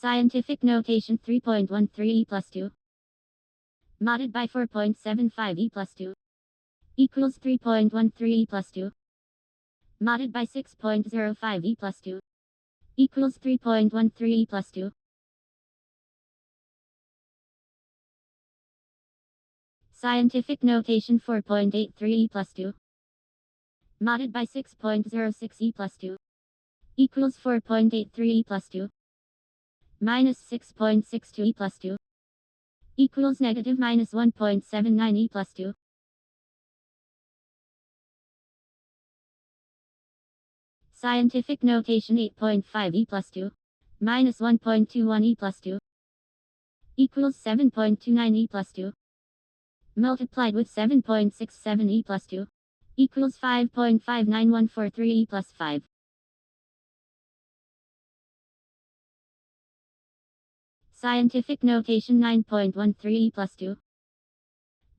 Scientific notation 3.13 e plus 2 modded by 4.75 e plus 2 equals 3.13 e plus 2 modded by 6.05 e plus 2 equals 3.13 e plus 2. Scientific notation 4.83 e plus 2 modded by 6.06 e plus 2 equals 4.83 e plus 2 minus 6.62 e plus 2 equals negative minus 1.79 e plus 2. Scientific notation 8.5 e plus 2 minus 1.21 e plus 2 equals 7.29 e plus 2 multiplied with 7.67 e plus 2 equals 5.59143 e plus 5. Scientific notation 9.13 e plus 2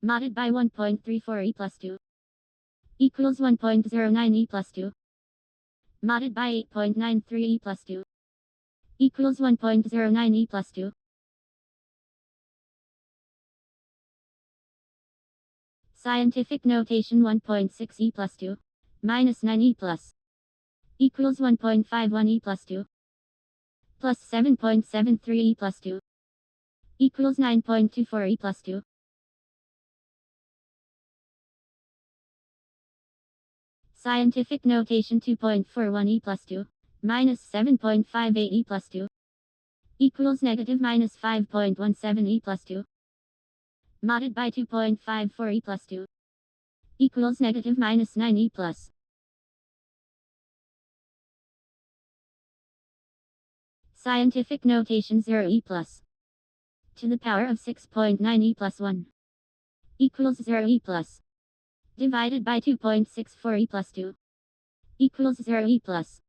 modded by 1.34 e plus 2 equals 1.09 e plus 2 modded by 8.93 e plus 2 equals 1.09 e plus 2. Scientific notation 1.6 e plus 2 minus 9 e plus equals 1.51 e plus 2 plus 7.73 e plus 2 equals 9.24 e plus 2. Scientific notation 2.41 e plus 2 minus 7.58 e plus 2 equals negative minus 5.17 e plus 2 modded by 2.54 e plus 2 equals negative minus 9 e plus. Scientific notation 0 e plus to the power of 6.9 e plus 1 equals 0 e plus divided by 2.64 e plus 2 equals 0 e plus.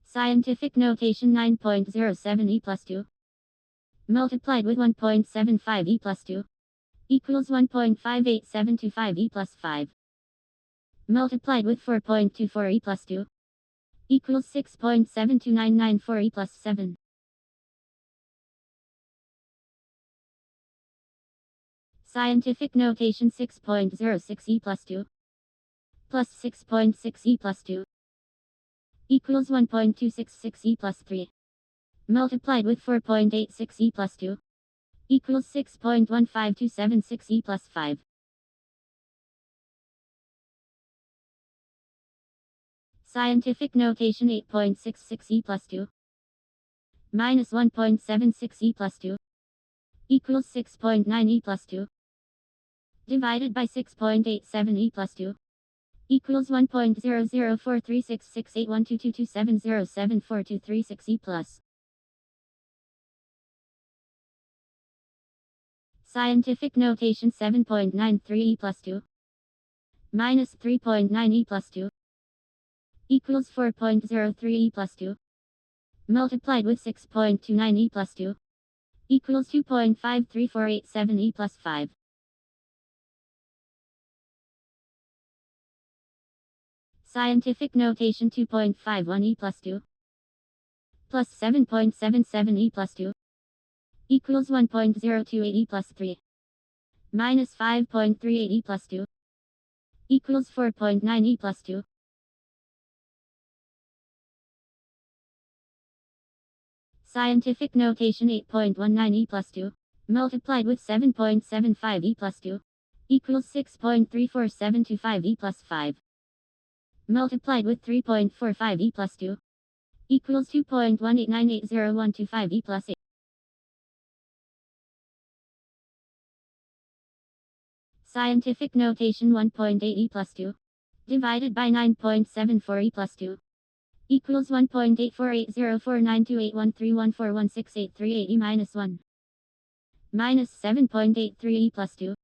Scientific notation 9.07 e plus 2 multiplied with 1.75 e plus 2 equals 1.58725 e plus 5 multiplied with 4.24 e plus 2 equals 6.72994 e plus 7. Scientific notation 6.06 e plus 2 plus 6.6 e plus 2 equals 1.266 e plus 3 multiplied with 4.86 e plus 2 equals 6.15276 e plus 5. Scientific notation 8.66 e plus 2 minus 1.76 e plus 2 equals 6.9 e plus 2 divided by 6.87 e plus 2 equals 1.0043668122270742336 e plus. Scientific notation 7.93 e plus 2 minus 3.9 e plus 2 equals 4.03 e plus 2 multiplied with 6.29 e plus 2 equals 2.53487 e plus 5. Scientific notation 2.51 e plus 2 plus 7.77 e plus 2 equals 1.028 e plus 3 minus 5.38 e plus 2 equals 4.9 e plus 2. Scientific notation 8.19 e plus 2 multiplied with 7.75 e plus 2 equals 6.34725 e plus 5 multiplied with 3.45 e plus 2 equals 2.1898012 e plus 8. Scientific notation 1.8 e plus 2 divided by 9.74 e plus 2 equals 1.84804928131416838 e minus 1 minus 7.83 e plus 2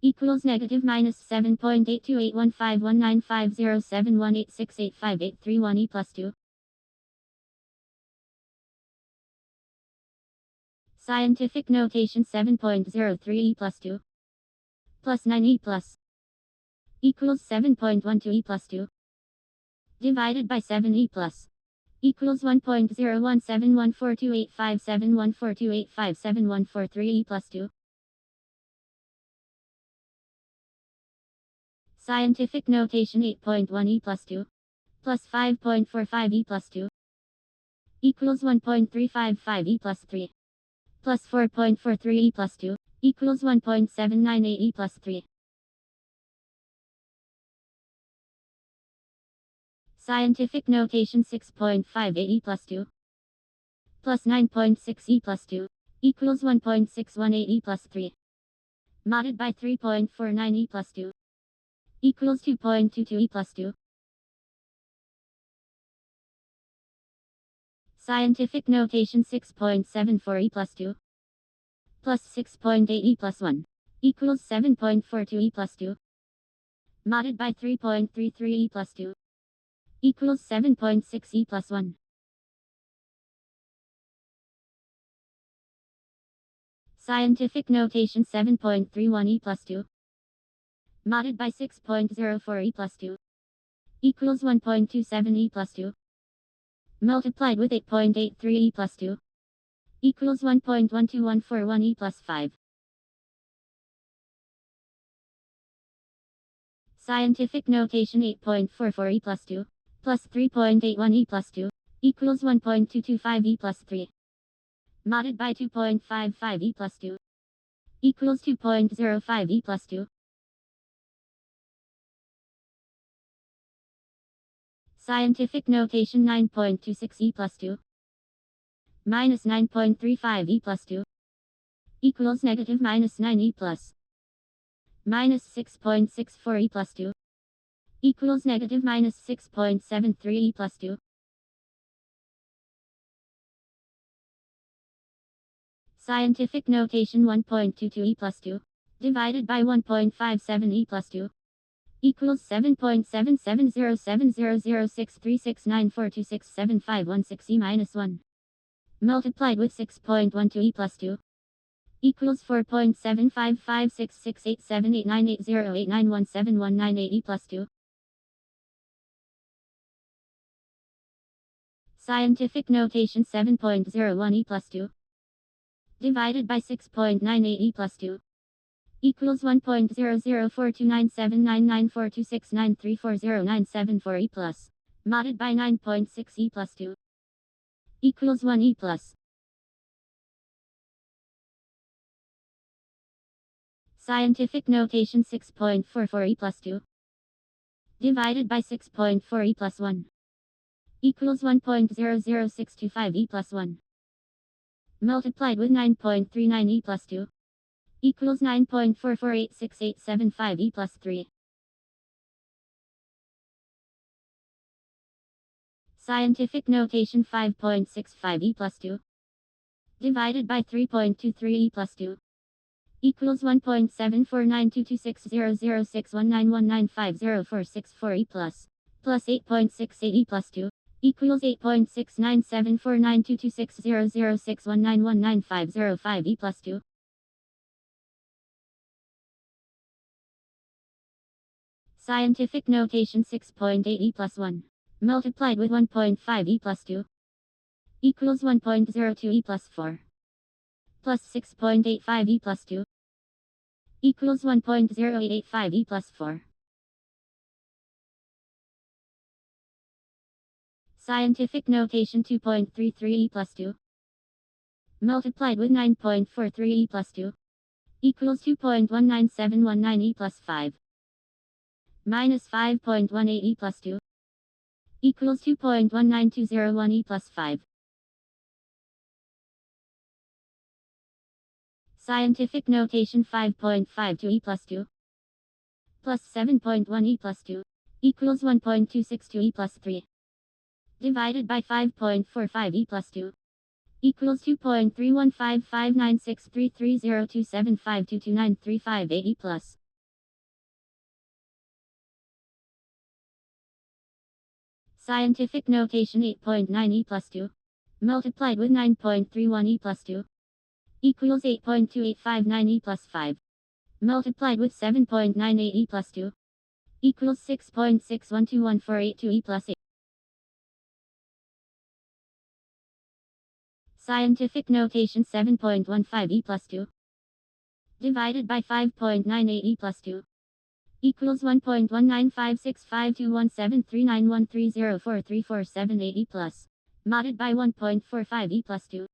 equals negative minus 7.828151950718685831 e plus 2. Scientific notation 7.03 e plus 2 plus 9 e plus equals 7.12 e plus 2 divided by 7 e plus equals 1.01714285714285714 e plus 2. Scientific notation 8.1 e plus 2 plus 5.45 e plus 2 equals 1.355 e plus 3 plus 4.43 e plus 2 equals 1.798 e plus 3. Scientific notation 6.58 e plus 2 plus 9.6 e plus 2 equals 1.618 e plus 3 modded by 3.49 e plus 2 equals 2.22 e plus 2. Scientific notation 6.74 e plus 2 plus 6.8 e plus 1 equals 7.42 e plus 2 modded by 3.33 e plus 2 equals 7.6 e plus 1. Scientific notation 7.31 e plus 2 modded by 6.04 e plus 2 equals 1.27 e plus 2 multiplied with 8.83 e plus 2 equals 1.12141 e plus 5. Scientific notation 8.44 e plus 2 plus 3.81 e plus 2 equals 1.225 e plus 3 modded by 2.55 e plus 2 equals 2.05 e plus 2. Scientific notation 9.26 e plus 2 minus 9.35 e plus 2 equals negative minus 9 e plus minus 6.64 e plus 2 equals negative minus 6.73 e plus 2. Scientific notation 1.22 e plus 2 divided by 1.57 e plus 2 equals 7.7700063694267516 e minus 1 multiplied with 6.12 e plus 2 equals 4.755668789808917198 e plus 2. Scientific notation 7.01 e plus 2 divided by 6.98 e plus 2 equals 1.00429799426934097 e plus modded by 9.6 e plus 2 equals 1 e plus. Scientific notation 6.44 e plus 2 divided by 6.4 e plus 1 equals 1.00625 e plus 1 multiplied with 9.39 e plus 2 equals 9.448687 e plus 3. Scientific notation 5.65 e plus 2 divided by 3.23 e plus 2 equals 1.749226006191950464 E plus 8.68 E plus 2 equals 8.697492260061919505 E plus 2. Scientific notation 6.8 E plus 1 multiplied with 1.5 E plus 2 equals 1.02 E plus 4 plus 6.85 E plus 2 equals 1.0885 E plus 4. Scientific notation 2.33 E plus 2 multiplied with 9.43 E plus 2 equals 2.19719 E plus 5 minus 5.18 E plus 2 equals 2.19201 E plus 5. Scientific notation 5.52 E plus 2 plus 7.1 E plus 2 equals 1.262 E plus 3 divided by 5.45 E plus 2 equals 2.3155963302752293588 E plus. Scientific notation 8.9 E plus 2 multiplied with 9.31 E plus 2 equals 8.2859 E plus 5 multiplied with 7.98 E plus 2 equals 6.612148 E plus 8. Scientific notation 7.15 E plus 2 divided by 5.98 E plus 2 equals 1.1956521739130434788 E plus modded by 1.45 E plus 2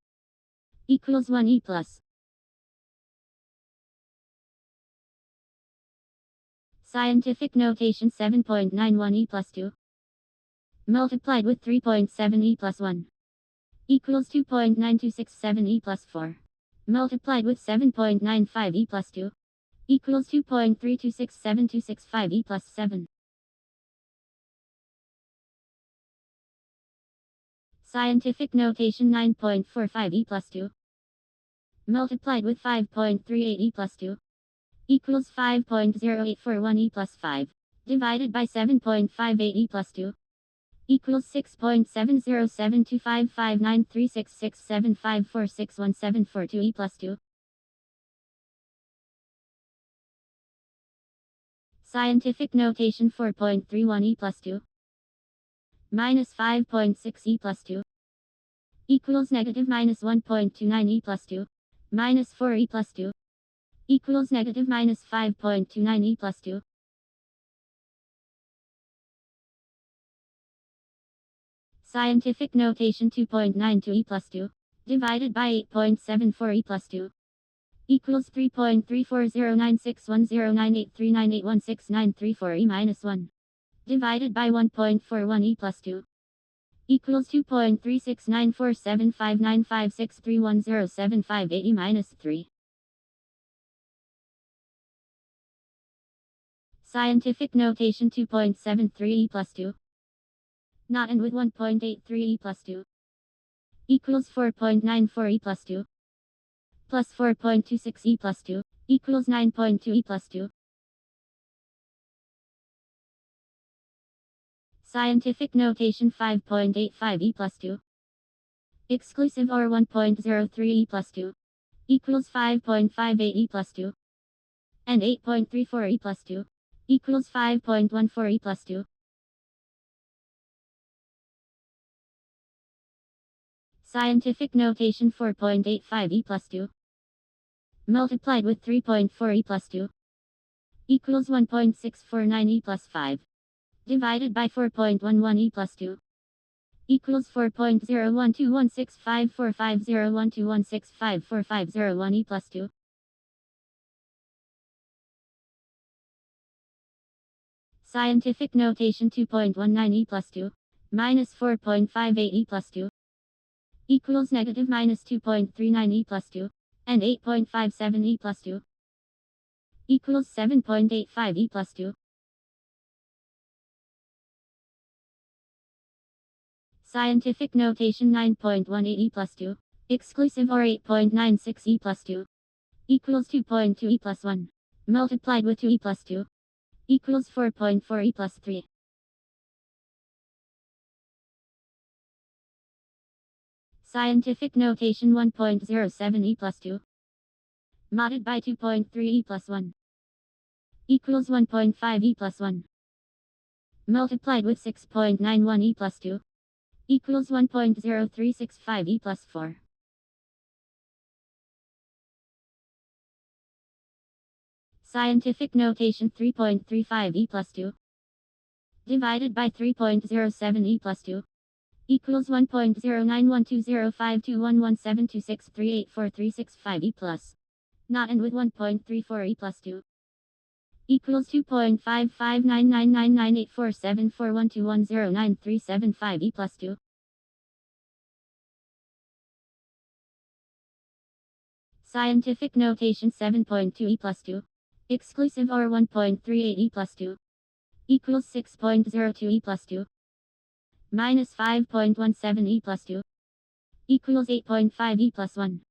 equals 1 E plus. Scientific notation 7.91 E plus 2 multiplied with 3.7 E plus 1 equals 2.9267 E plus 4 multiplied with 7.95 E plus 2 equals 2.3267265 E plus 7. Scientific notation 9.45 E plus 2 multiplied with 5.38 E plus 2 equals 5.0841 E plus 5 divided by 7.58 E plus 2 equals 6.70725593667546174 E plus 2. Scientific notation 4.31 E plus 2 minus 5.6 E plus 2 equals negative minus 1.29 E plus 2 minus 4 E plus 2 equals negative minus 5.29 E plus 2. Scientific notation 2.92 E plus 2 divided by 8.74 E plus 2 equals 3.34096109839816934 E minus 1 divided by 1.41 E plus 2 equals 2.369475956310758 E minus 3. Scientific notation 2.73 E plus 2 not and with 1.83 E plus 2 equals 4.94 E plus 2 plus 4.26 E plus 2 equals 9.2 E plus 2. Scientific notation 5.85 E plus 2 exclusive or 1.03 E plus 2 equals 5.58 E plus 2 and 8.34 E plus 2 equals 5.14 E plus 2. Scientific notation 4.85 E plus 2 multiplied with 3.4 E plus 2 equals 1.649 E plus 5 divided by 4.11 E plus 2 equals 4.0121654501216545001 E plus 2. Scientific notation 2.19 E plus 2 minus 4.58 E plus 2 equals negative minus 2.39 E plus 2 and 8.57 E plus 2 equals 7.85 E plus 2. Scientific notation 9.18 E plus 2 exclusive or 8.96 E plus 2 equals 2.2 e plus 1. Multiplied with 2e plus 2 equals 4.4 e plus 3. Scientific notation 1.07 e plus 2 modded by 2.3 e plus 1 equals 1.5 e plus 1. Multiplied with 6.91 e plus 2 equals 1.0365 e plus 4. Scientific notation 3.35 e plus 2 divided by 3.07 e plus 2 equals 1.091205211726384365 e plus. Not and with 1.34 e plus 2 equals 2.55999984741210935 e plus 2. Scientific notation 7.2 e plus 2 exclusive or 1.38 e plus 2 equals 6.02 e plus 2 minus 5.17 e plus 2 equals 8.5 e plus 1.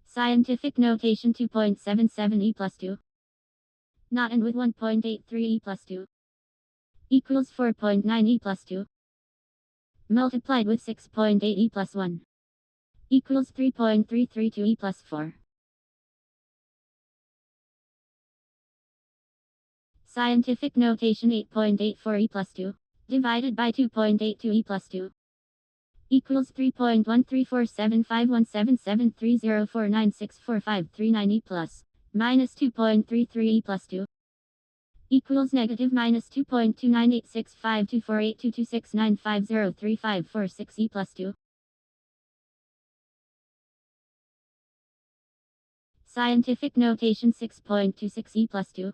Scientific notation 2.77 e plus 2 not and with 1.83 e plus 2 equals 4.9 e plus 2 multiplied with 6.8 e plus 1 equals 3.332 e plus 4. Scientific notation 8.84 e plus 2 divided by 2.82 e plus 2 equals 3.13475177304964539 e plus minus 2.33 e plus 2 equals negative minus 2.298652482269503546 e plus 2. Scientific notation 6.26 e plus 2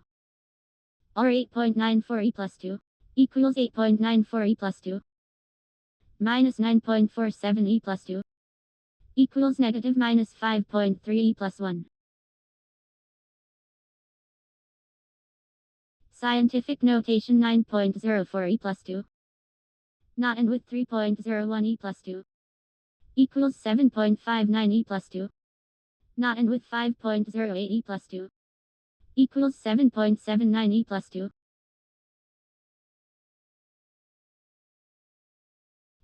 or 8.94 e plus 2 equals 8.94 e plus 2 minus 9.47 e plus 2 equals negative minus 5.3 e plus 1. Scientific notation 9.04 e plus 2 not and with 3.01 e plus 2 equals 7.59 e plus 2 not and with 5.08 e plus 2 equals 7.79 e plus 2.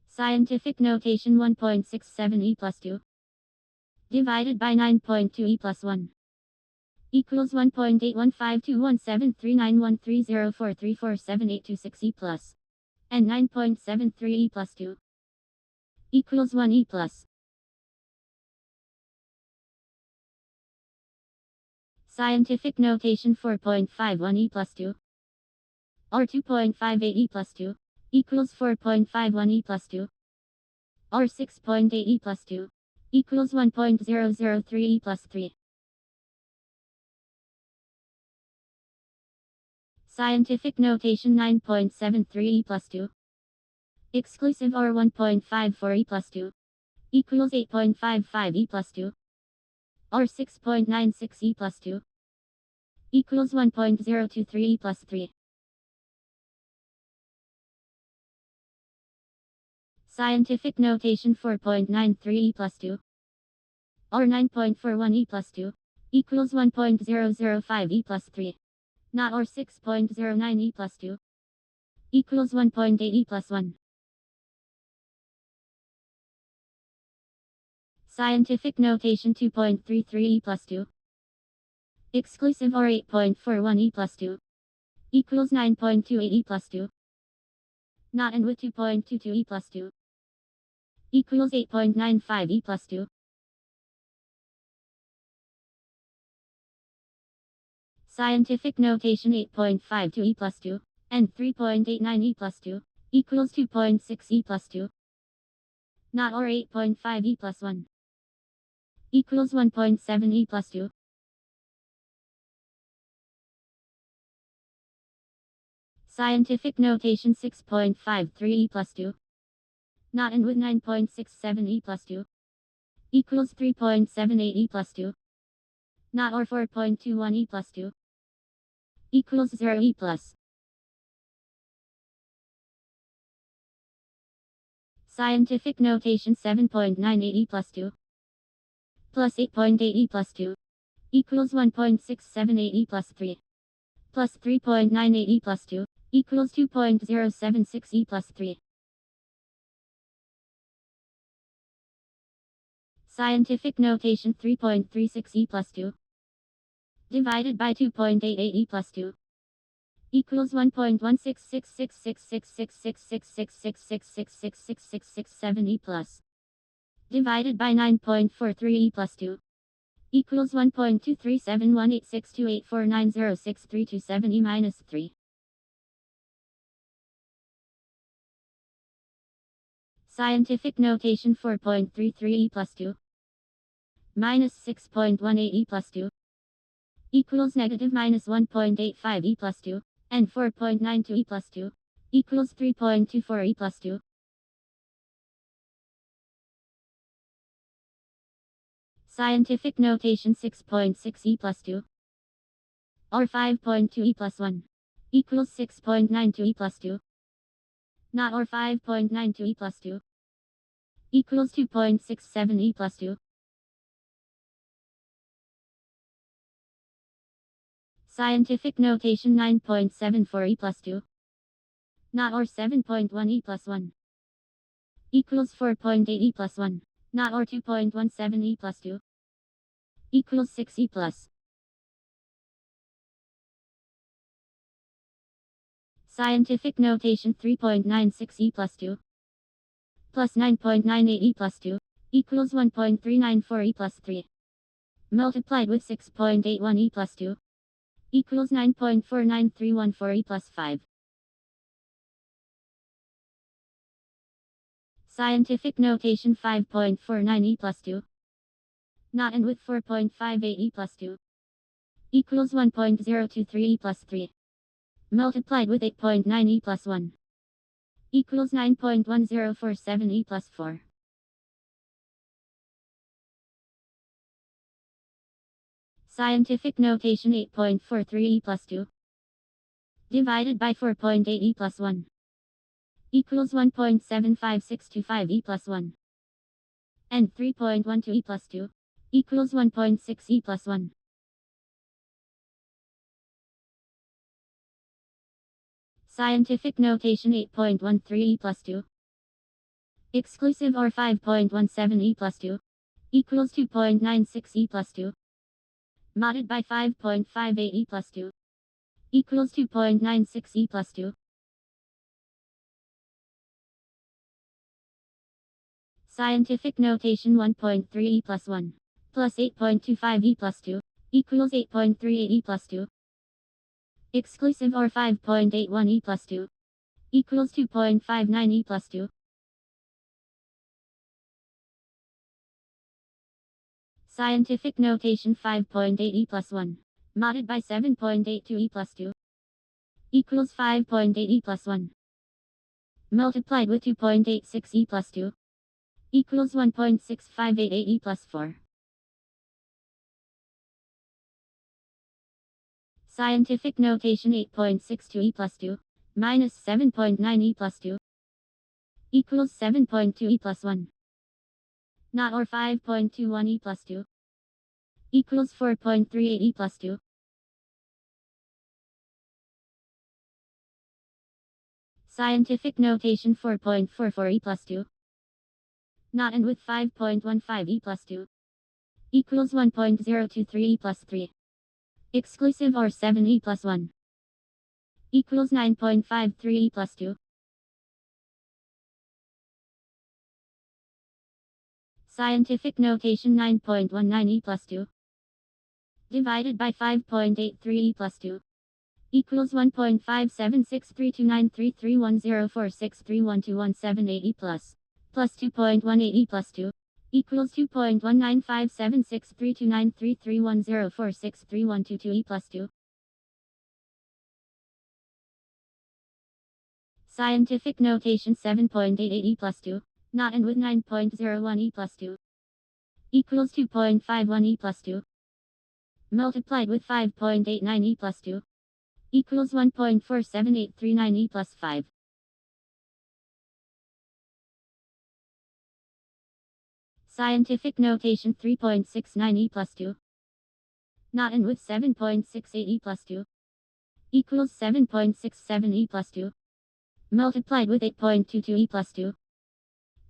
Scientific notation 1.67 e plus 2 divided by 9.2 e plus 1 equals 1.81521739130434782 e plus and 9.73 e plus 2 equals 1 e plus. Scientific notation 4.51 e plus 2 or 2.58 e plus 2 equals 4.51 e plus 2 or 6.8 e plus 2 equals 1.003 e plus 3. Scientific notation 9.73 e plus 2 exclusive or 1.54 e plus 2 equals 8.55 e plus 2 or 6.96 e plus 2 equals 1.023 e plus 3. Scientific notation 4.93 e plus 2 or 9.41 e plus 2 equals 1.005 e plus 3 not or 6.09 e plus 2 equals 1.8 e plus 1. Scientific notation 2.33 e plus 2 exclusive or 8.41 e plus 2 equals 9.28 e plus 2 not and with 2.22 e plus 2 equals 8.95 e plus 2. Scientific notation 8.52 e plus 2 and 3.89 e plus 2 equals 2.6 e plus 2 not or 8.5 e plus 1 equals 1.7 e plus 2. Scientific notation 6.53 e plus 2 not and with 9.67 e plus 2 equals 3.78 e plus 2 not or 4.21 e plus 2 equals 0 e plus. Scientific notation 7.98 e plus 2 plus 8.8 e plus 2 equals 1.678 e plus 3 plus 3.98 e plus 2 equals 2.076 e plus 3. Scientific notation 3.36 e plus 2 divided by 2.88 e plus 2 equals 1.16666666666666667 e plus divided by 9.43 e plus 2 equals 1.237186284906327 e minus 3. Scientific notation 4.33 e plus 2 minus 6.18 e plus 2 equals negative minus 1.85 e plus 2 and 4.92 e plus 2 equals 3.24 e plus 2. Scientific notation 6.6 e plus 2 or 5.2 e plus 1 equals 6.92 e plus 2 not or 5.92 e plus 2 equals 2.67 e plus 2. Scientific notation 9.74 e plus 2 not or 7.1 e plus 1 equals 4.8 e plus 1 not or 2.17 e plus 2 equals 6 e plus. Scientific notation 3.96 e plus 2 plus 9.98 e plus 2 equals 1.394 e plus 3 multiplied with 6.81 e plus 2 equals 9.49314 e plus 5. Scientific notation 5.49 e plus 2 not and with 4.58 e plus 2 equals 1.023 e plus 3 multiplied with 8.9 e plus 1 equals 9.1047 e plus 4. Scientific notation 8.43 e plus 2 divided by 4.8 e plus 1 equals 1.75625 e plus 1 and 3.12 e plus 2 equals 1.6 e plus 1. Scientific notation 8.13 e plus 2 exclusive or 5.17 e plus 2 equals 2.96 e plus 2 modded by 5.58 e plus 2 equals 2.96 e plus 2. Scientific notation 1.3 e plus 1 plus 8.25 e plus 2 equals 8.38 e plus 2 exclusive or 5.81 e plus 2 equals 2.59 e plus 2. Scientific notation 5.8 e plus 1 modded by 7.82 e plus 2 equals 5.8 e plus 1 multiplied with 2.86 e plus 2 equals 1.6588 e plus 4. Scientific notation 8.62 e plus 2 minus 7.9 e plus 2 equals 7.2 e plus 1 not or 5.21 e plus 2 equals 4.38 e plus 2. Scientific notation 4.44 e plus 2 not and with 5.15 e plus 2 equals 1.023 e plus 3 exclusive or 7 e plus 1 equals 9.53 e plus 2. Scientific notation 9.19 e plus 2 divided by 5.83 e plus 2 equals 1.576329331046312178 e plus 2.18 e plus 2 equals 2.19576329331046312 e plus 2. Scientific notation 7.88 e plus 2 not and with 9.01 e plus 2 equals 2.51 e plus 2 multiplied with 5.89 e plus 2 equals 1.47839 e plus 5. Scientific notation 3.69 e plus 2. Not and with 7.68 e plus 2. Equals 7.67 e plus 2. Multiplied with 8.22 e plus 2.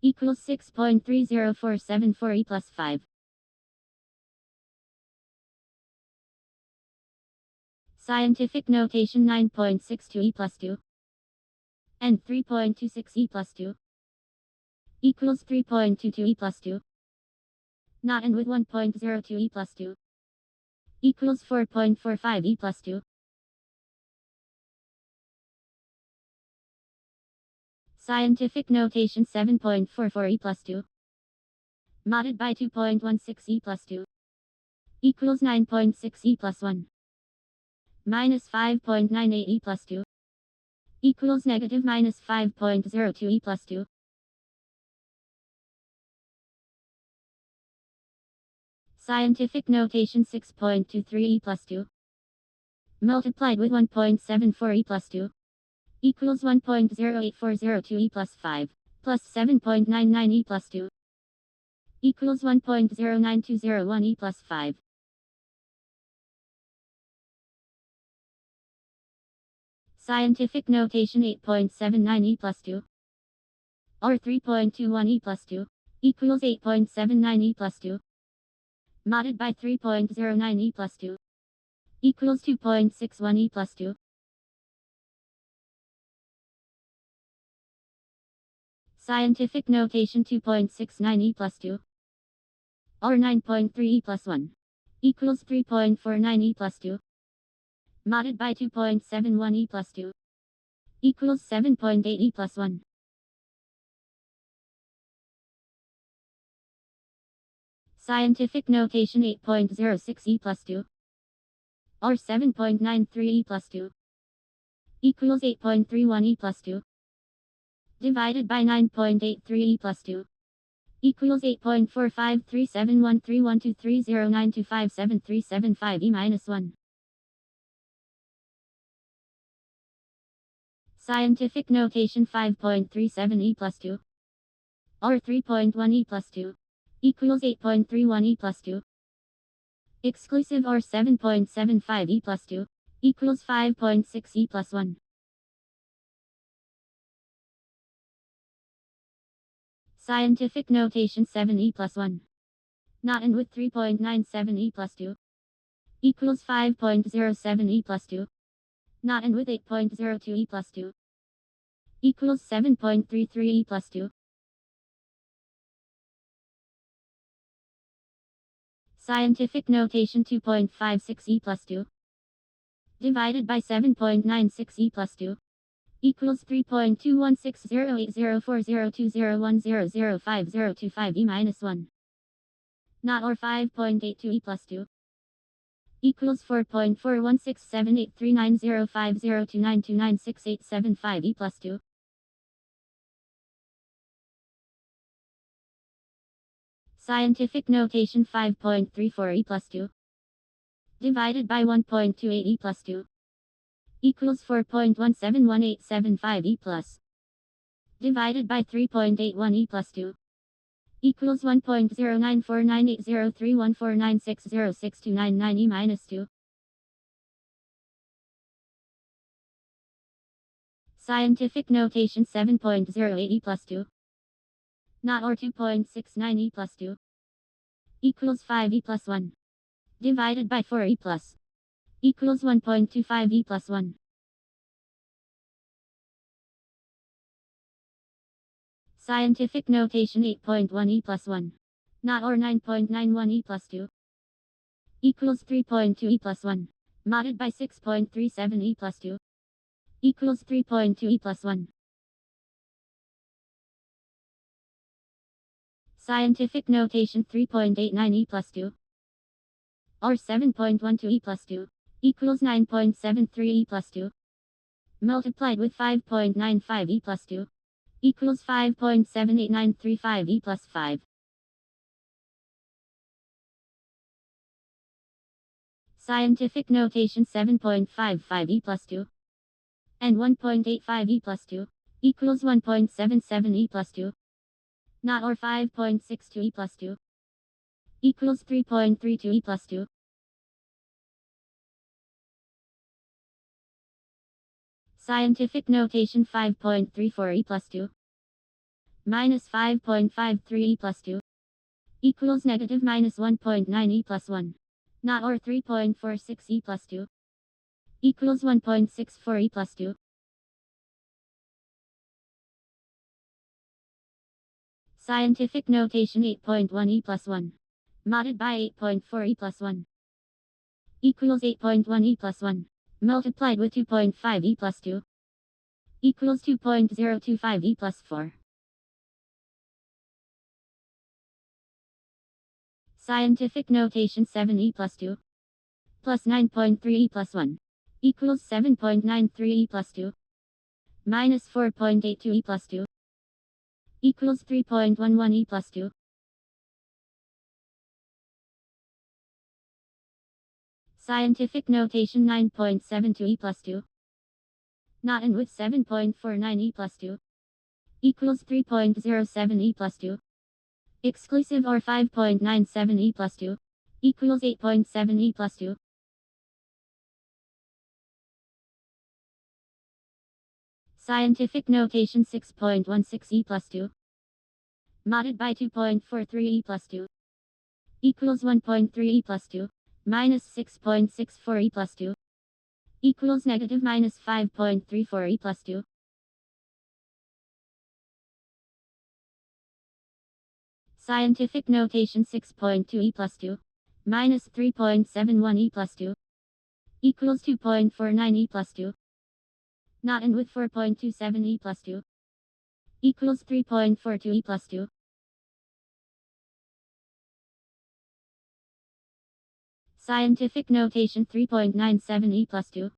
Equals 6.30474 e plus 5. Scientific notation 9.62 e plus 2. And 3.26 e plus 2. Equals 3.22 e plus 2. Not and with 1.02 e plus 2. Equals 4.45 e plus 2. Scientific notation 7.44 e plus 2. Modded by 2.16 e plus 2. Equals 9.6 e plus 1. Minus 5.98 e plus 2. Equals negative minus 5.02 e plus 2. Scientific notation 6.23 e plus 2. Multiplied with 1.74 e plus 2. Equals 1.08402 e plus 5. Plus 7.99 e plus 2. Equals 1.09201 e plus 5. Scientific notation 8.79 e plus 2. Or 3.21 e plus 2. Equals 8.79 e plus 2. Modded by 3.09 e plus 2. Equals 2.61 e plus 2. Scientific notation 2.69 e plus 2. Or 9.3 e plus 1. Equals 3.49 e plus 2. Modded by 2.71 e plus 2. Equals 7.8 e plus 1. Scientific notation 8.06 e plus 2. Or 7.93 e plus 2. Equals 8.31 e plus 2. Divided by 9.83 e plus 2. Equals 8.453713123092573735 e minus 1. Scientific notation 5.37 e plus 2. Or 3.1 e plus 2. Equals 8.31 e plus 2. Exclusive or 7.75 e plus 2. Equals 5.6 e plus 1. Scientific notation 7 e plus 1. Not and with 3.97 e plus 2. Equals 5.07 e plus 2. Not and with 8.02 e plus 2. Equals 7.33 e plus 2. Scientific notation 2.56 e plus 2. Divided by 7.96 e plus 2. Equals 3.2160804020100505 e minus 1. Not or 5.82 e plus 2. Equals 4.416783905029296875 e plus 2. Scientific notation 5.34 e plus 2. Divided by 1.28 e plus 2. Equals 4.171875 e plus. Divided by 3.81 e plus 2. Equals 1.0949803149606299 e minus 2. Scientific notation 7.08 e plus 2. Not or 2.69 e plus 2. Equals 5 e plus 1. Divided by 4 e plus. Equals 1.25 e plus 1. Scientific notation 8.1 e plus 1. Not or 9.91 e plus 2. Equals 3.2 e plus 1. Modded by 6.37 e plus 2. Equals 3.2 e plus 1. Scientific notation 3.89 e plus 2. Or 7.12 e plus 2. Equals 9.73 e plus 2. Multiplied with 5.95 e plus 2. Equals 5.78935 e plus 5. Scientific notation 7.55 e plus 2. And 1.85 e plus 2. Equals 1.77 e plus 2. not or 5.62 e plus 2 equals 3.32 e plus 2. Scientific notation 5.34 e plus 2 minus 5.53 e plus 2 equals negative minus 1.9 e plus 1, not or 3.46 e plus 2 equals 1.64 e plus 2. Scientific notation 8.1 e plus 1 modded by 8.4 e plus 1 equals 8.1 e plus 1 multiplied with 2.5 e plus 2 equals 2.025 e plus 4. Scientific notation 7 e plus 2 plus 9.3 e plus 1 equals 7.93 e plus 2 minus 4.82 e plus 2 equals 3.11 e plus 2. Scientific notation 9.72 e plus 2 not and with 7.49 e plus 2 equals 3.07 e plus 2 exclusive or 5.97 e plus 2 equals 8.7 e plus 2. Scientific notation 6.16 e plus 2 modded by 2.43 e plus 2 equals 1.3 e plus 2 minus 6.64 e plus 2 equals negative minus 5.34 e plus 2. Scientific notation 6.2 e plus 2 minus 3.71 e plus 2 equals 2.49 e plus 2 not and with 4.27 e plus 2 equals 3.42 e plus 2. Scientific notation 3.97 e plus 2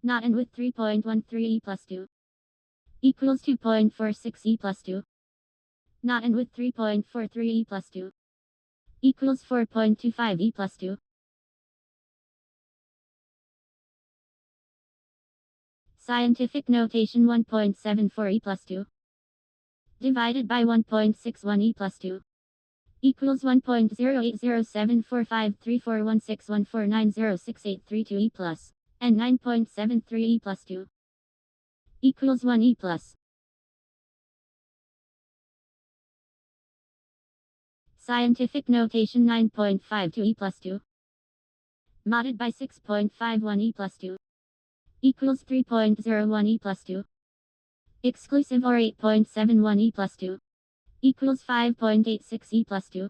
not and with 3.13 e plus 2 equals 2.46 e plus 2 not and with 3.43 e plus 2 equals 4.25 e plus 2. Scientific notation 1.74 e plus 2 divided by 1.61 e plus 2 equals 1.08074534161490683 e plus and 9.73 e plus 2 equals 1 e plus. Scientific notation 9.52 e plus 2 modded by 6.51 e plus 2 equals 3.01 e plus 2 exclusive or 8.71 e plus 2 equals 5.86 e plus 2.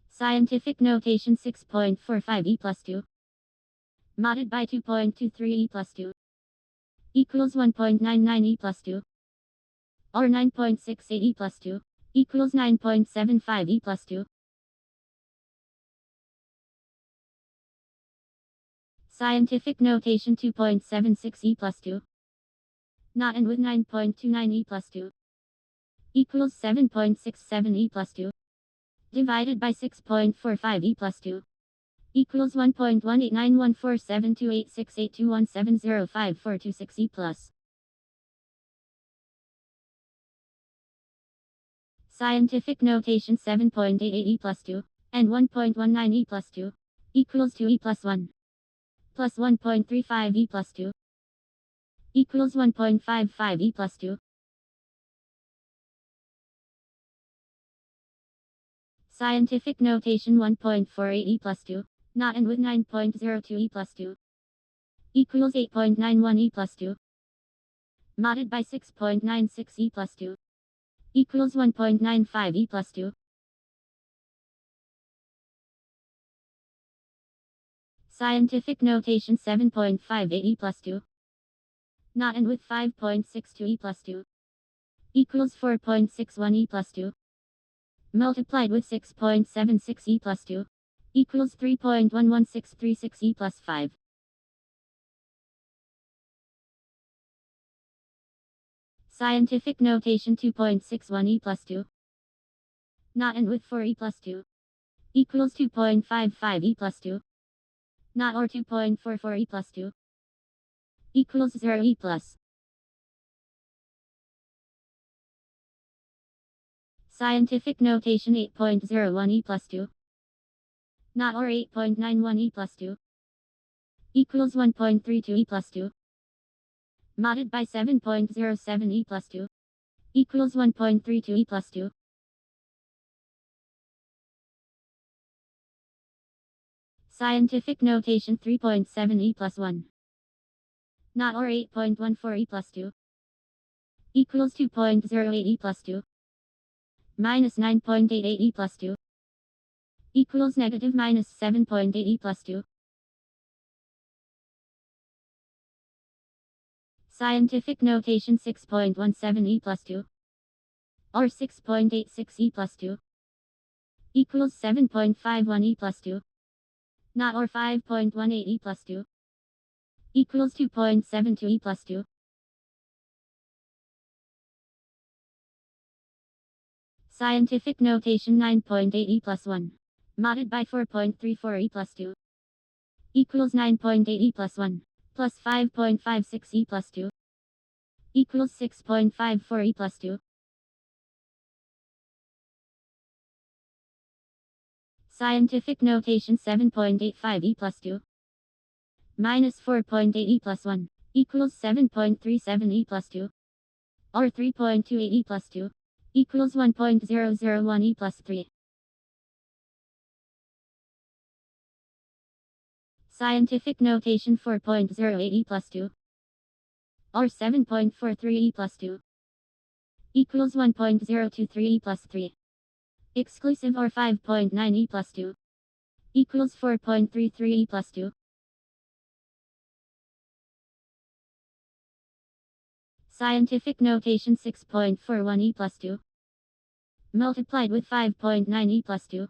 Scientific notation 6.45 e plus 2 modded by 2.23 e plus 2 equals 1.99 e plus 2 or 9.68 e plus 2 equals 9.75 e plus 2. Scientific notation 2.76 e plus 2 not and with 9.29 e plus 2 equals 7.67 e plus 2 divided by 6.45 e plus 2 equals 1.18914728682170546 e plus. Scientific notation 7.88 e plus 2 and 1.19 e plus 2 equals 2 e plus 1 plus 1.35 e plus 2 equals 1.55 e plus 2. Scientific notation 1.48 e plus 2 not and with 9.02 e plus 2 equals 8.91 e plus 2 modded by 6.96 e plus 2 equals 1.95 e plus 2. Scientific notation 7.58 e plus 2 not and with 5.62 e plus 2 equals 4.61 e plus 2 multiplied with 6.76 e plus 2 equals 3.11636 e plus 5. Scientific notation 2.61 e plus 2 not and with 4 e plus 2 equals 2.55 e plus 2 not or 2.44 e plus 2 equals 0 e plus. Scientific notation 8.01 E plus 2. Not or 8.91 E plus 2. Equals 1.32 E plus 2. Modded by 7.07 E plus 2. Equals 1.32 E plus 2. Scientific notation 3.7 E plus 1. Not or 8.14 E plus 2. Equals 2.08 E plus 2. Minus 9.88 E plus 2. Equals negative minus 7.8 E plus 2. Scientific notation 6.17 E plus 2. Or 6.86 E plus 2. Equals 7.51 E plus 2. Not or 5.18 E plus 2. Equals 2.72 E plus 2. Scientific notation 9.8 E plus 1. Modded by 4.34 E plus 2. Equals 9.8 E plus 1. Plus 5.56 E plus 2. Equals 6.54 E plus 2. Scientific notation 7.85 E plus 2. Minus 4.8 E plus 1. Equals 7.37 E plus 2. Or 3.28 E plus 2. Equals 1.001 E plus 3. Scientific notation 4.08 E plus 2. Or 7.43 E plus 2. Equals 1.023 E plus 3. Exclusive or 5.9 E plus 2. Equals 4.33 E plus 2. Scientific notation 6.41 E plus 2. Multiplied with 5.9 E plus 2.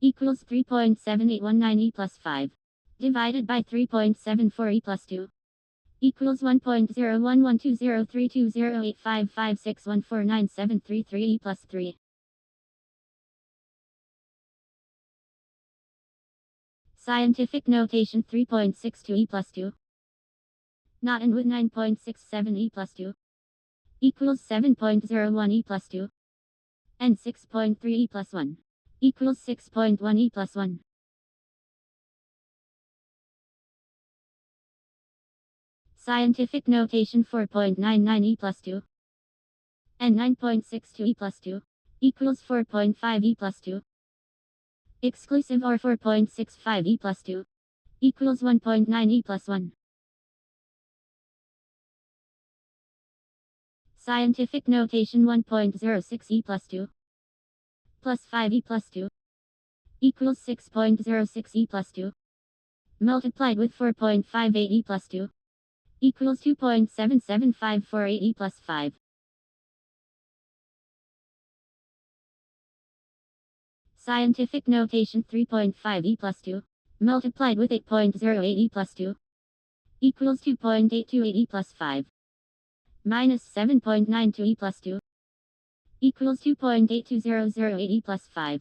Equals 3.7819 E plus 5. Divided by 3.74 E plus 2. Equals 1.01120320855614973 E plus 3. Scientific notation 3.62 E plus 2. Not and with 9.67 E plus 2. Equals 7.01 E plus 2. And 6.3 E plus 1. Equals 6.1 E plus 1. Scientific notation 4.99 E plus 2. And 9.62 E plus 2. Equals 4.5 E plus 2. Exclusive or 4.65 E plus 2. Equals 1.9 E plus 1. Scientific notation 1.06 E plus 2. Plus 5 E plus 2. Equals 6.06 E plus 2. Multiplied with 4.58 E plus 2. Equals 2.77548 E plus 5. Scientific notation 3.5 E plus 2. Multiplied with 8.08 E plus 2. Equals 2.828 E plus 5. Minus 7.92 E plus 2. Equals 2.82008 E plus 5.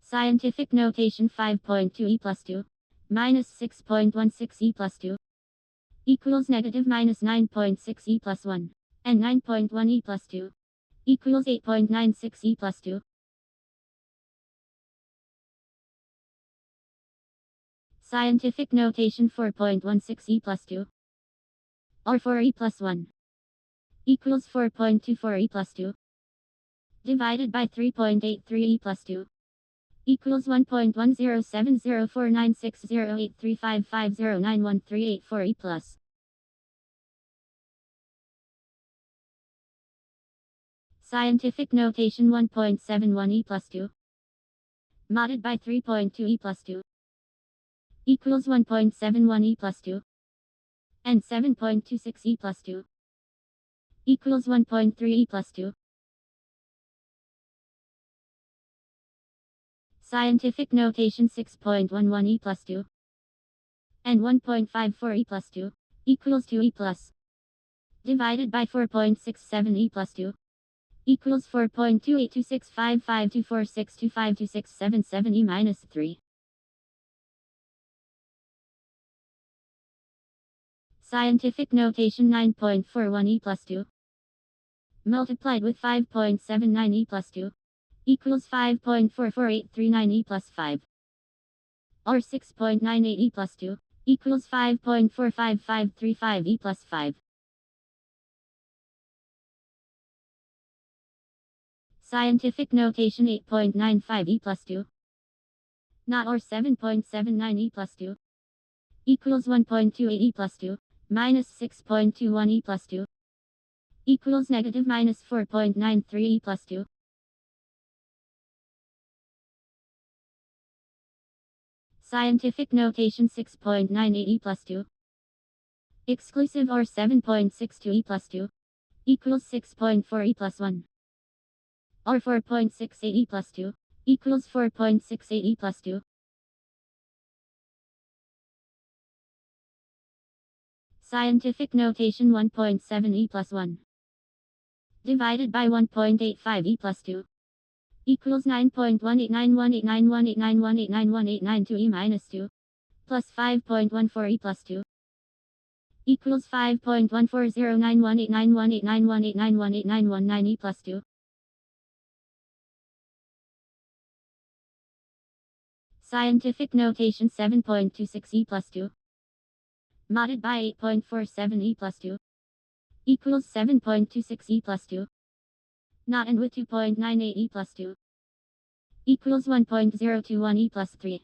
Scientific notation 5.2 E plus 2. Minus 6.16 E plus 2. Equals negative minus 9.6 E plus 1. And 9.1 E plus 2. Equals 8.96 E plus 2. Scientific notation 4.16 E plus 2. Or 4 E plus 1. Equals 4.24 E plus 2. Divided by 3.83 E plus 2. Equals 1.107049608355091384 E plus. Scientific notation 1.71 E plus 2. Modded by 3.2 E plus 2. Equals 1.71 E plus 2. And 7.26 E plus 2. Equals 1.3 E plus 2. Scientific notation 6.11 E plus 2. And 1.54 E plus 2. Equals 2 E plus. Divided by 4.67 E plus 2. Equals 4.28265524625267 E minus 3. Scientific notation 9.41 E plus 2. multiplied with 5.79 e plus 2 equals 5.44839 e plus 5. Or 6.98 e plus 2 equals 5.45535 e plus 5. Scientific notation 8.95 e plus 2 not or 7.79 e plus 2 equals 1.28 e plus 2 minus 6.21 e plus 2 equals negative minus 4.93 e plus 2. Scientific notation 6.98 e plus 2 exclusive or 7.62 e plus 2 equals 6.4 e plus 1 or 4.68 e plus 2 equals 4.68 e plus 2. Scientific notation 1.7 e plus 1 divided by 1.85 e plus 2 equals 9.18918918918918992 e minus 2 plus 5.14 e plus 2 equals 5.1409189189189189119 e plus 2. Scientific notation 7.26 e plus 2 modded by 8.47 e plus 2 equals 7.26 e plus 2 not and with 2.98 e plus 2 equals 1.021 e plus 3.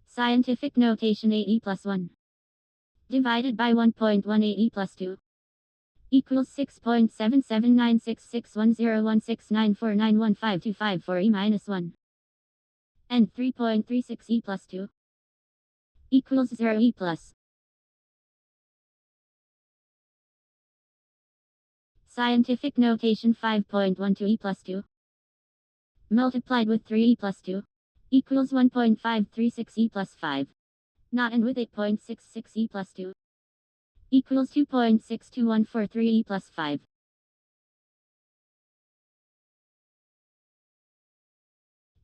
Scientific notation 8 e plus 1 divided by 1.18 e plus 2 equals 6.7796610169491525 e minus 1 and 3.36 e plus 2 equals 0 e plus. Scientific notation 5.12 e plus 2 multiplied with 3 e plus 2 equals 1.536 e plus 5 not and with 8.66 e plus 2 equals 2.62143 e plus 5.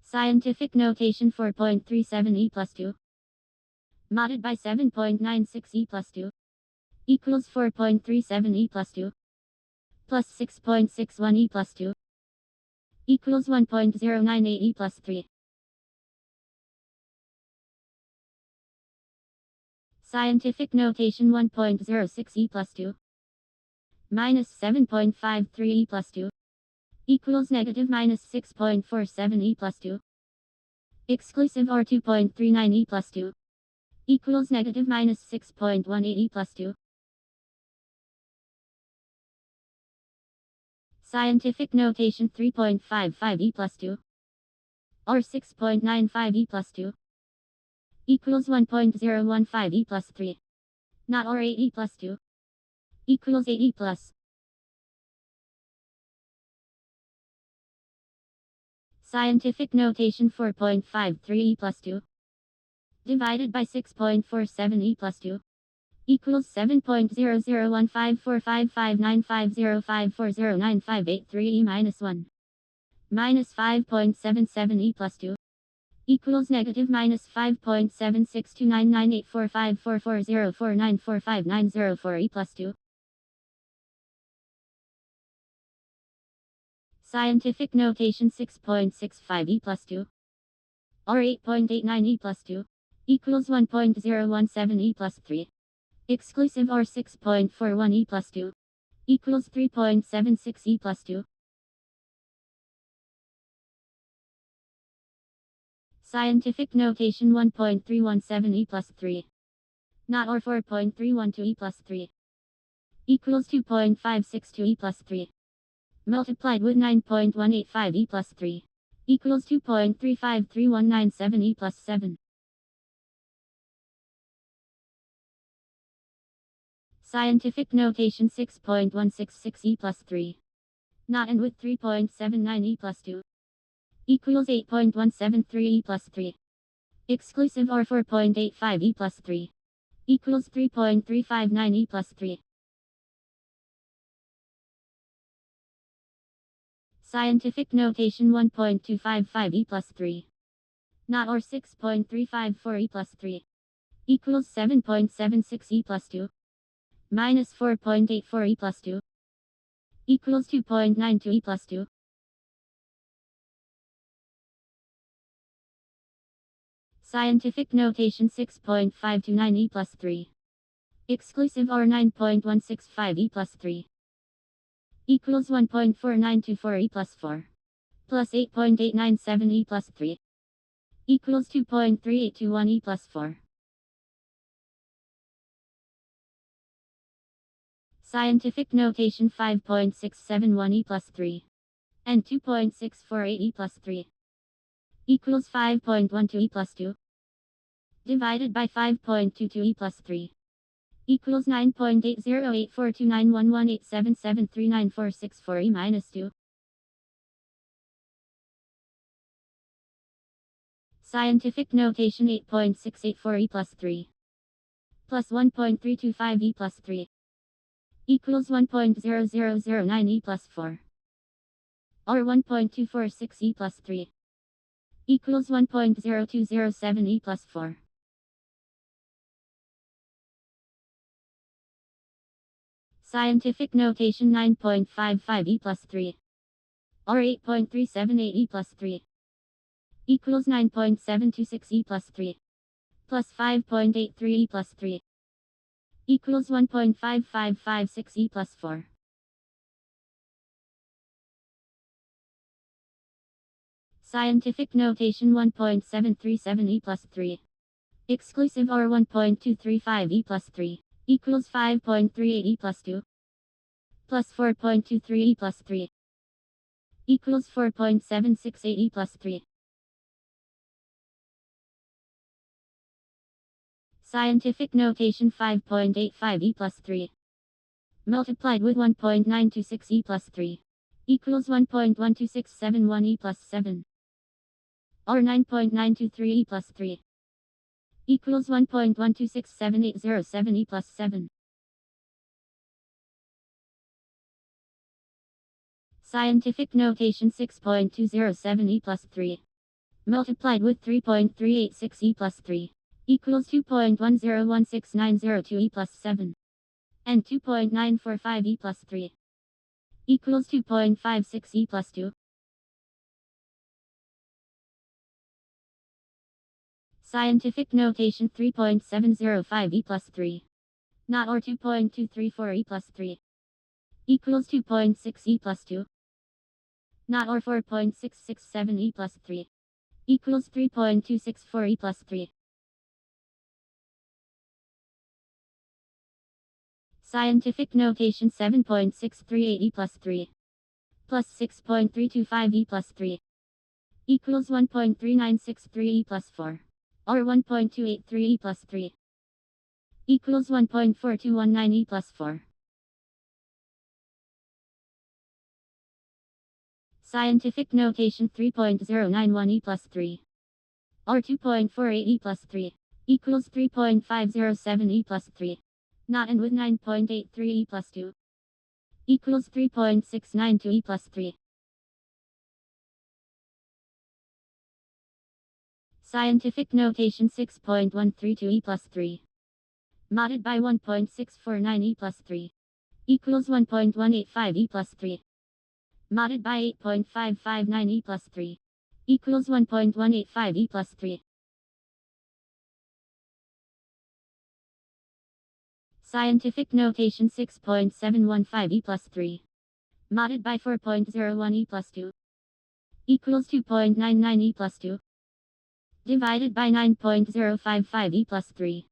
Scientific notation 4.37 e plus 2 modded by 7.96 e plus 2 equals 4.37 e plus 2 plus 6.61 e plus 2 equals 1.098 e plus 3. Scientific notation 1.06 e plus 2 minus 7.53 e plus 2 equals negative minus 6.47 e plus 2 exclusive or 2.39 e plus 2 equals negative minus 6.18 e plus 2. Scientific notation 3.55 e plus 2 or 6.95 e plus 2 equals 1.015 e plus 3 not or 8 e plus 2 equals 8 e plus. Scientific notation 4.53 e plus 2 divided by 6.47 e plus 2 equals 7.0015455950540958 e minus 1 minus 5.77 e plus 2 equals negative minus 5.76299845440494594590 e plus 2. Scientific notation 6.65 e plus 2 or 8.89 e plus 2 equals 1.017 e plus 3 exclusive or 6.41 e plus 2 equals 3.76 e plus 2. Scientific notation 1.317 e plus 3 not or 4.312 e plus 3 equals 2.562 e plus 3 multiplied with 9.185 e plus 3 equals 2.353197 e plus 7. Scientific notation 6.166 e plus 3 not and with 3.79 e plus 2 equals 8.173 e plus 3 exclusive or 4.85 e plus 3 equals 3.359 e plus 3. Scientific notation 1.255 e plus 3 not or 6.354 e plus 3 equals 7.76 e plus 2 minus 4.84 e plus 2 equals 2.92 e plus 2. Scientific notation 6.529 e plus 3. Exclusive or 9.165 e plus 3. Equals 1.4924 e plus 4. Plus 8.897 e plus 3. Equals 2.3821 e plus 4. Scientific notation 5.671 e plus 3. And 2.648 e plus 3. Equals 5.12 e plus 2. Divided by 5.22 e plus 3. Equals 9.80842911877394464 e minus 2. Scientific notation 8.684 e plus 3. Plus 1.325 e plus 3. Equals 1.0009 e plus 4. Or 1.246 e plus 3. Equals 1.0207 e plus 4. Scientific notation 9.55 e plus 3. Or 8.378 e plus 3. Equals 9.726 e plus 3. Plus 5.83 e plus 3. Equals 1.5556 e plus 4. Scientific notation 1.737 e plus 3. Exclusive or 1.235 e plus 3. Equals 5.38 e plus 2. Plus 4.23 e plus 3. Equals 4.768 e plus 3. Scientific notation 5.85 e plus 3. Multiplied with 1.926 e plus 3. Equals 1.12671 e plus 7. Or 9.923 e plus 3. Equals 1.1267807 e plus 7. Scientific notation 6.207 e plus 3. Multiplied with 3.386 e plus 3. Equals 2.1016902 e plus 7. And 2.945 e plus 3. Equals 2.56 e plus 2. Scientific notation 3.705 e plus 3. Not or 2.234 e plus 3. Equals 2.6 e plus 2. Not or 4.667 e plus 3. Equals 3.264 e plus 3. Scientific notation 7.638 e plus 3. Plus 6.325 e plus 3. Equals 1.3963 e plus 4. Or 1.283 e plus 3. Equals 1.4219 e plus 4. Scientific notation 3.091 e plus 3. Or 2.48 e plus 3. Equals 3.507 e plus 3. Not and with 9.83 e plus 2. Equals 3.692 e plus 3. Scientific notation 6.132 e plus 3. Modded by 1.649 e plus 3. Equals 1.185 e plus 3. Modded by 8.559 e plus 3. Equals 1.185 e plus 3. Scientific notation 6.715 e plus 3. Modded by 4.01 e plus 2. Equals 2.99 e plus 2. Divided by 9.055 e plus 3.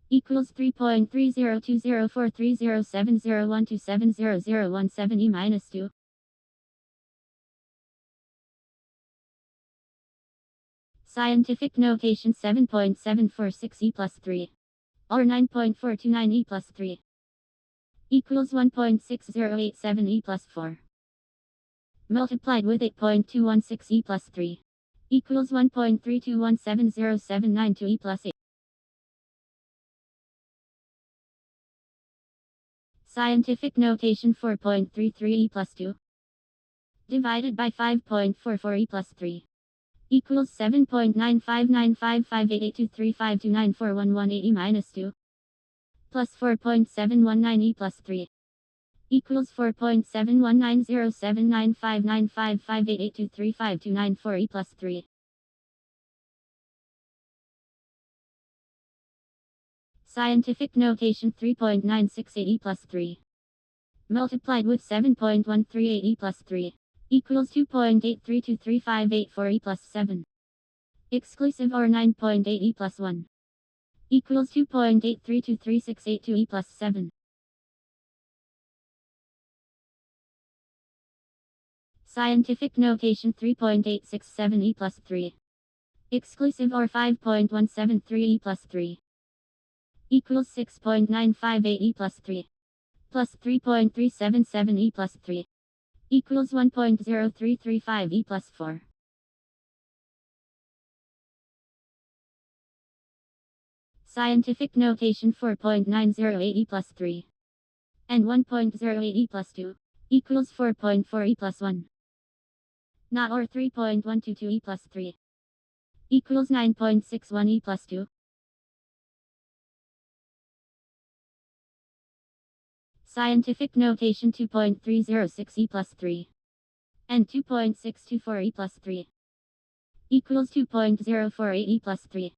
Equals 3.3020430701270017 e minus 2. Scientific notation 7.746 e plus 3. Or 9.429 e plus 3. Equals 1.6087 e plus 4. Multiplied with 8.216 e plus 3. Equals 1.32170792 e plus 8. Scientific notation 4.33 e plus 2. Divided by 5.44 e plus 3. Equals 7.95955882352941180 e minus 2. plus 4.719 e plus 3 equals 4.719079959588235294 e plus 3. Scientific notation 3.968 e plus 3 multiplied with 7.138 e plus 3 equals 2.8323584 e plus 7. Exclusive or 9.8 e plus 1 equals 2.8323682 e plus 7. Scientific notation 3.867 e plus 3 exclusive or 5.173 e plus 3 equals 6.958 e plus 3 plus 3.377 e plus 3 equals 1.0335 e plus 4. Scientific notation 4.908 e plus 3 and 1.08 e plus 2 equals 4.4 e plus 1. Not or 3.122 e plus 3 equals 9.61 e plus 2. Scientific notation 2.306 e plus 3 and 2.624 e plus 3 equals 2.048 e plus 3.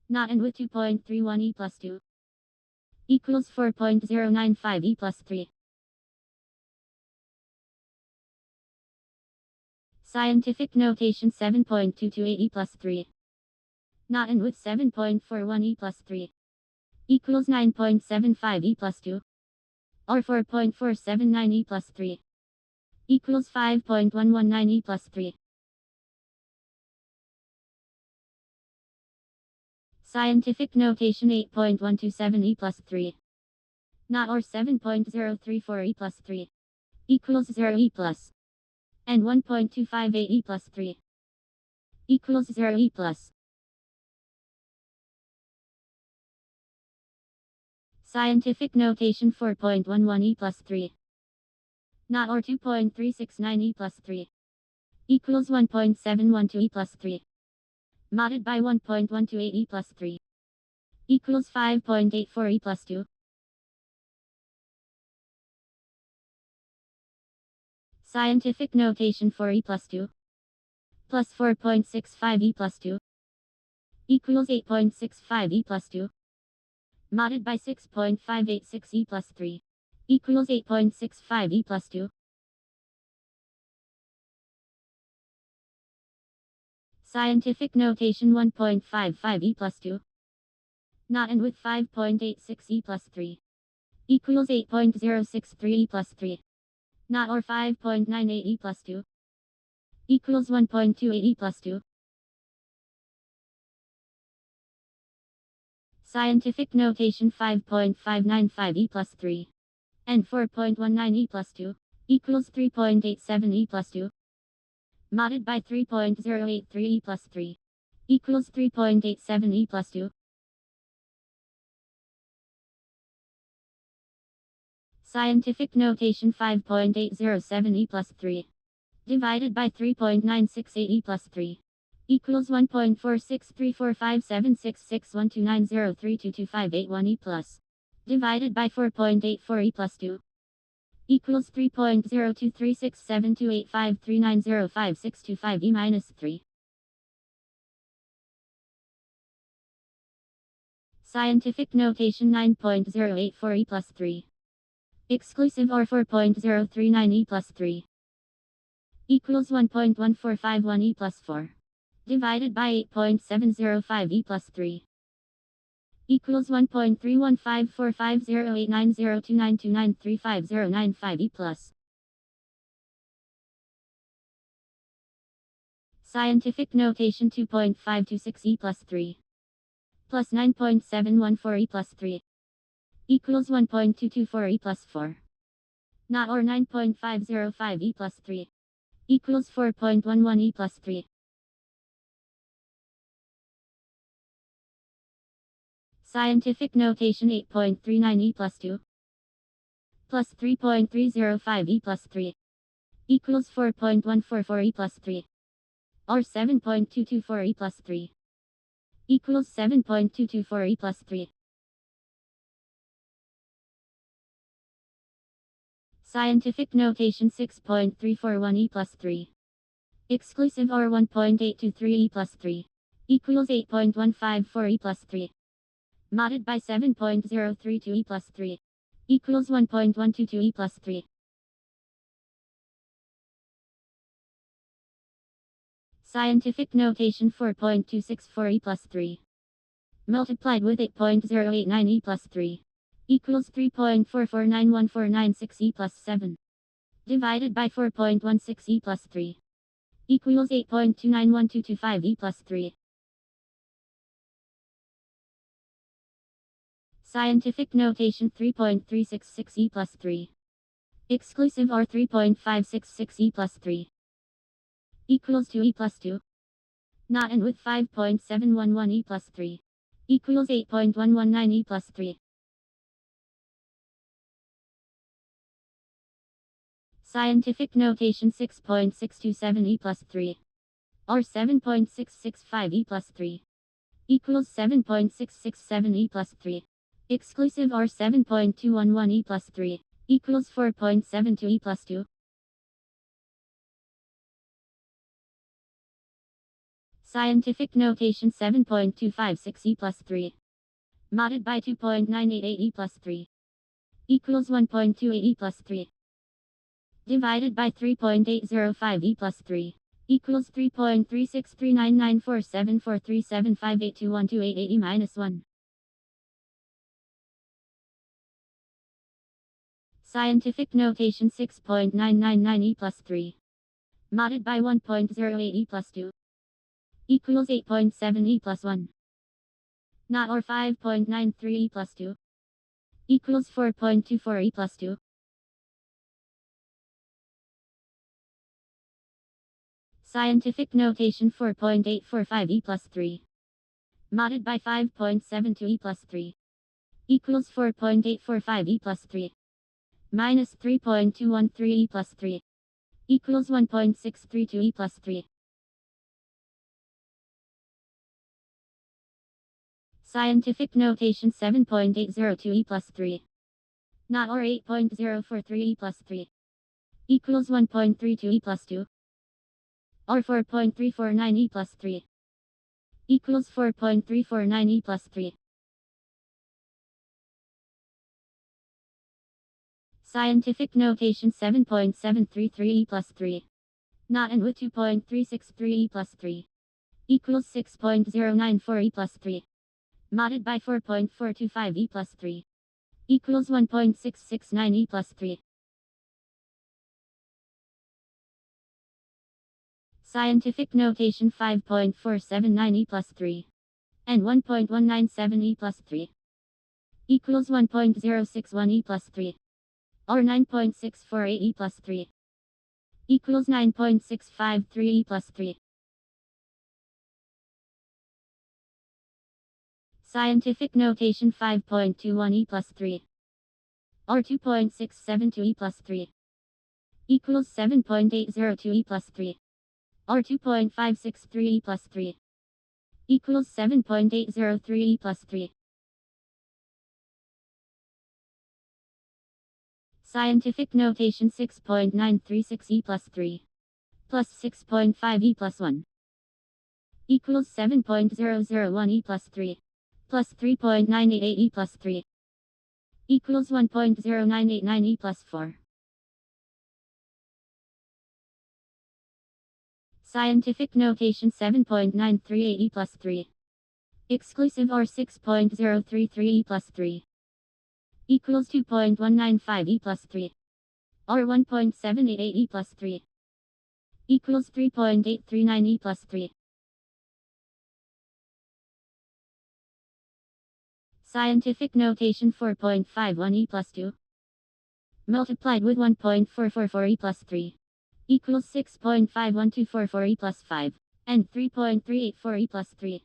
Not and with 2.31 e plus 2 equals 4.095 e plus 3. Scientific notation 7.228 e plus 3 not and with 7.41 e plus 3 equals 9.75 e plus 2 or 4.479 e plus 3 equals 5.119 e plus 3. Scientific notation 8.127 e plus 3 not or 7.034 e plus 3 equals 0 e plus and 1.258 e plus 3 equals 0 e plus. Scientific notation 4.11 e plus 3 not or 2.369 e plus 3 equals 1.712 e plus 3 modded by 1.128 e plus 3 equals 5.84 e plus 2. Scientific notation for e plus 2 plus 4.65 e plus 2 equals 8.65 e plus 2 modded by 6.586 e plus 3 equals 8.65 e plus 2. Scientific notation 1.55 e plus 2 not and with 5.86 e plus 3 equals 8.063 e plus 3 not or 5.98 e plus 2 equals 1.28 e plus 2. Scientific notation 5.595 e plus 3 and 4.19 e plus 2 equals 3.87 e plus 2 modded by 3.083 e plus 3 equals 3.87 e plus 2. Scientific notation 5.807 e plus 3 divided by 3.968 e plus 3 equals 1.463457661290322581 e plus divided by 4.84 e plus 2 equals 3.02367285390565 e minus 3. Scientific notation 9.084 e plus 3 exclusive or 4.039 e plus 3 equals 1.1451 e plus 4 divided by 8.705 e plus 3 equals 1.31545089029293509 e plus. Scientific notation 2.526 e plus 3 plus 9.714 e plus 3 equals 1.224 e plus 4 not or 9.505 e plus 3 equals 4.11 e plus 3. Scientific notation 8.39 e plus 2 plus 3.305 e plus 3 equals 4.144 e plus 3 or 7.224 e plus 3 equals 7.224 e plus 3. Scientific notation 6.341 e plus 3. Exclusive or 1.823 e plus 3. Equals 8.154 e plus 3. Modded by 7.032 e plus 3. Equals 1.122 e plus 3. Scientific notation 4.264 e plus 3. Multiplied with 8.089 e plus 3. Equals 3.4491496 e plus 7. Divided by 4.16 e plus 3. Equals 8.291225 e plus 3. Scientific notation 3.366 e plus 3. Exclusive or 3.566 e plus 3. Equals 2 e plus 2. Not and with 5.711 e plus 3. Equals 8.119 e plus 3. Scientific notation 6.627 e plus 3. Or 7.665 e plus 3. Equals 7.667 e plus 3. Exclusive or 7.211 e plus 3. Equals 4.72 e plus 2. Scientific notation 7.256 e plus 3. Modded by 2.988 e plus 3. Equals 1.28 e plus 3. Divided by 3.805 e plus 3. Equals 3.36399474375821288 e minus 1. Scientific notation 6.999 e plus 3. Modded by 1.08 e plus 2. Equals 8.7 e plus 1. Not or 5.93 e plus 2. Equals 4.24 e plus 2. Scientific notation 4.845 e plus 3. Modded by 5.72 e plus 3. Equals 4.845 e plus 3. Minus 3.213 e plus 3. Equals 1.632 e plus 3. Scientific notation 7.802 e plus 3. Not or 8.043 e plus 3. Equals 1.32 e plus 2. Or 4.349 e plus 3. Equals 4.349 e plus 3. Scientific notation 7.733 e plus 3. Not and with 2.363 e plus 3. Equals 6.094 e plus 3. Modded by 4.425 e plus 3. Equals 1.669 e plus 3. Scientific notation 5.479 e plus 3. And 1.197 e plus 3. Equals 1.061 e plus 3. Or 9.648 e plus 3. Equals 9.653 e plus 3. Scientific notation 5.21 e plus 3. Or 2.672 e plus 3. Equals 7.802 e plus 3. Or 2.563 e plus 3. Equals 7.803 e plus 3. Scientific notation 6.936 e plus 3. Plus 6.5 e plus 1. Equals 7.001 e plus 3. Plus 3.988 e plus 3. Equals 1.0989 e plus 4. Scientific notation 7.938 e plus 3. Exclusive or 6.033 e plus 3. Equals 2.195 e plus 3. Or 1.788 e plus 3. Equals 3.839 e plus 3. Scientific notation 4.51 e plus 2. Multiplied with 1.444 e plus 3. Equals 6.51244 e plus 5. And 3.384 e plus 3.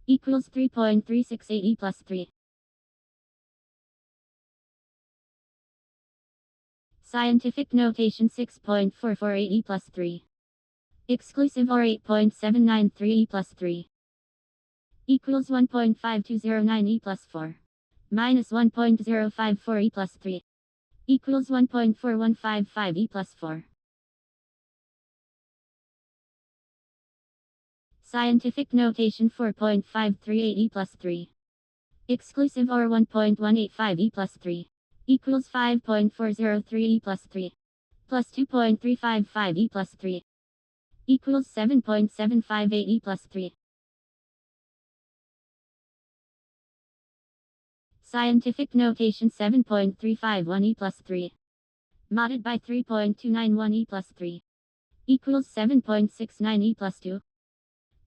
Equals 3.368 e plus 3. Scientific notation 6.448 e plus 3. Exclusive or 8.793 e plus 3. Equals 1.5209 e plus 4. Minus 1.054 e plus 3. equals 1.4155 e plus 4. Scientific notation 4.538 e plus 3. Exclusive or 1.185 e plus 3. Equals 5.403 e plus 3. Plus 2.355 e plus 3. Equals 7.758 e plus 3. Scientific notation 7.351 e plus 3. Modded by 3.291 e plus 3. Equals 7.69 e plus 2.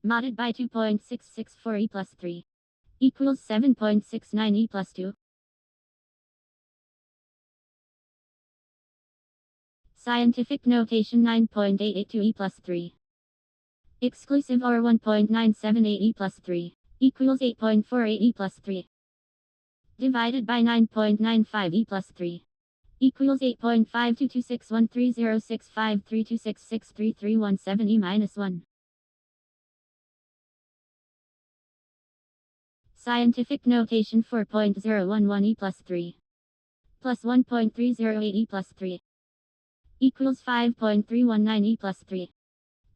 Modded by 2.664 e plus 3. Equals 7.69 e plus 2. Scientific notation 9.882 e plus 3. Exclusive or 1.978 e plus 3. Equals 8.48 e plus 3. Divided by 9.95 e plus 3. Equals 8.522613065326633317 e minus 1. Scientific notation 4.011 e plus 3. Plus 1.308 e plus 3. Equals 5.319 e plus 3.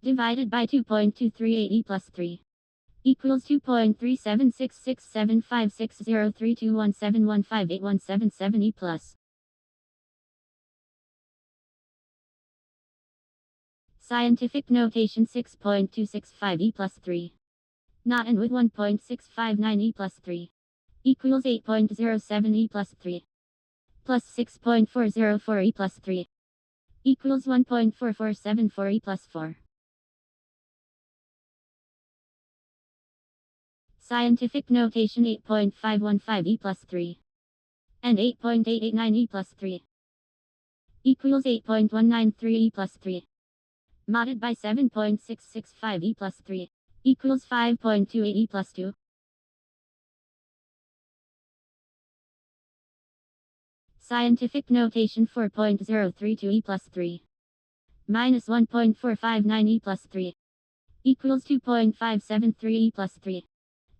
Divided by 2.238 e plus 3. Equals 2.37667560321715817 e plus. Scientific notation 6.265 e plus 3. Not and with 1.659 e plus 3. Equals 8.07 e plus 3. Plus 6.404 e plus 3. Equals 1.4474 e plus 4. Scientific notation 8.515 e plus 3. And 8.889 e plus 3. Equals 8.193 e plus 3. Modded by 7.665 e plus 3. Equals 5.28 e plus 2. Scientific notation 4.032 e plus 3. Minus 1.459 e plus 3. Equals 2.573 e plus 3.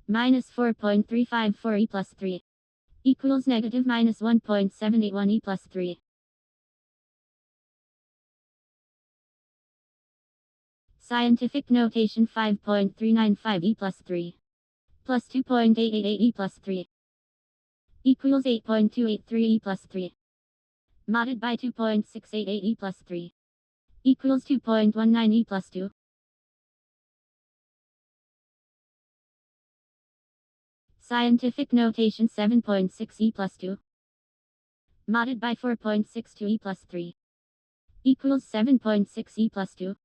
Minus 4.354 e plus 3. Equals negative minus 1.781 e plus 3. Scientific notation 5.395 e plus 3. Plus 2.888 e plus 3. Equals 8.283 e plus 3. Modded by 2.688 e plus 3. Equals 2.19 e plus 2. Scientific notation 7.6 e plus 2. Modded by 4.62 e plus 3. Equals 7.6 e plus 2.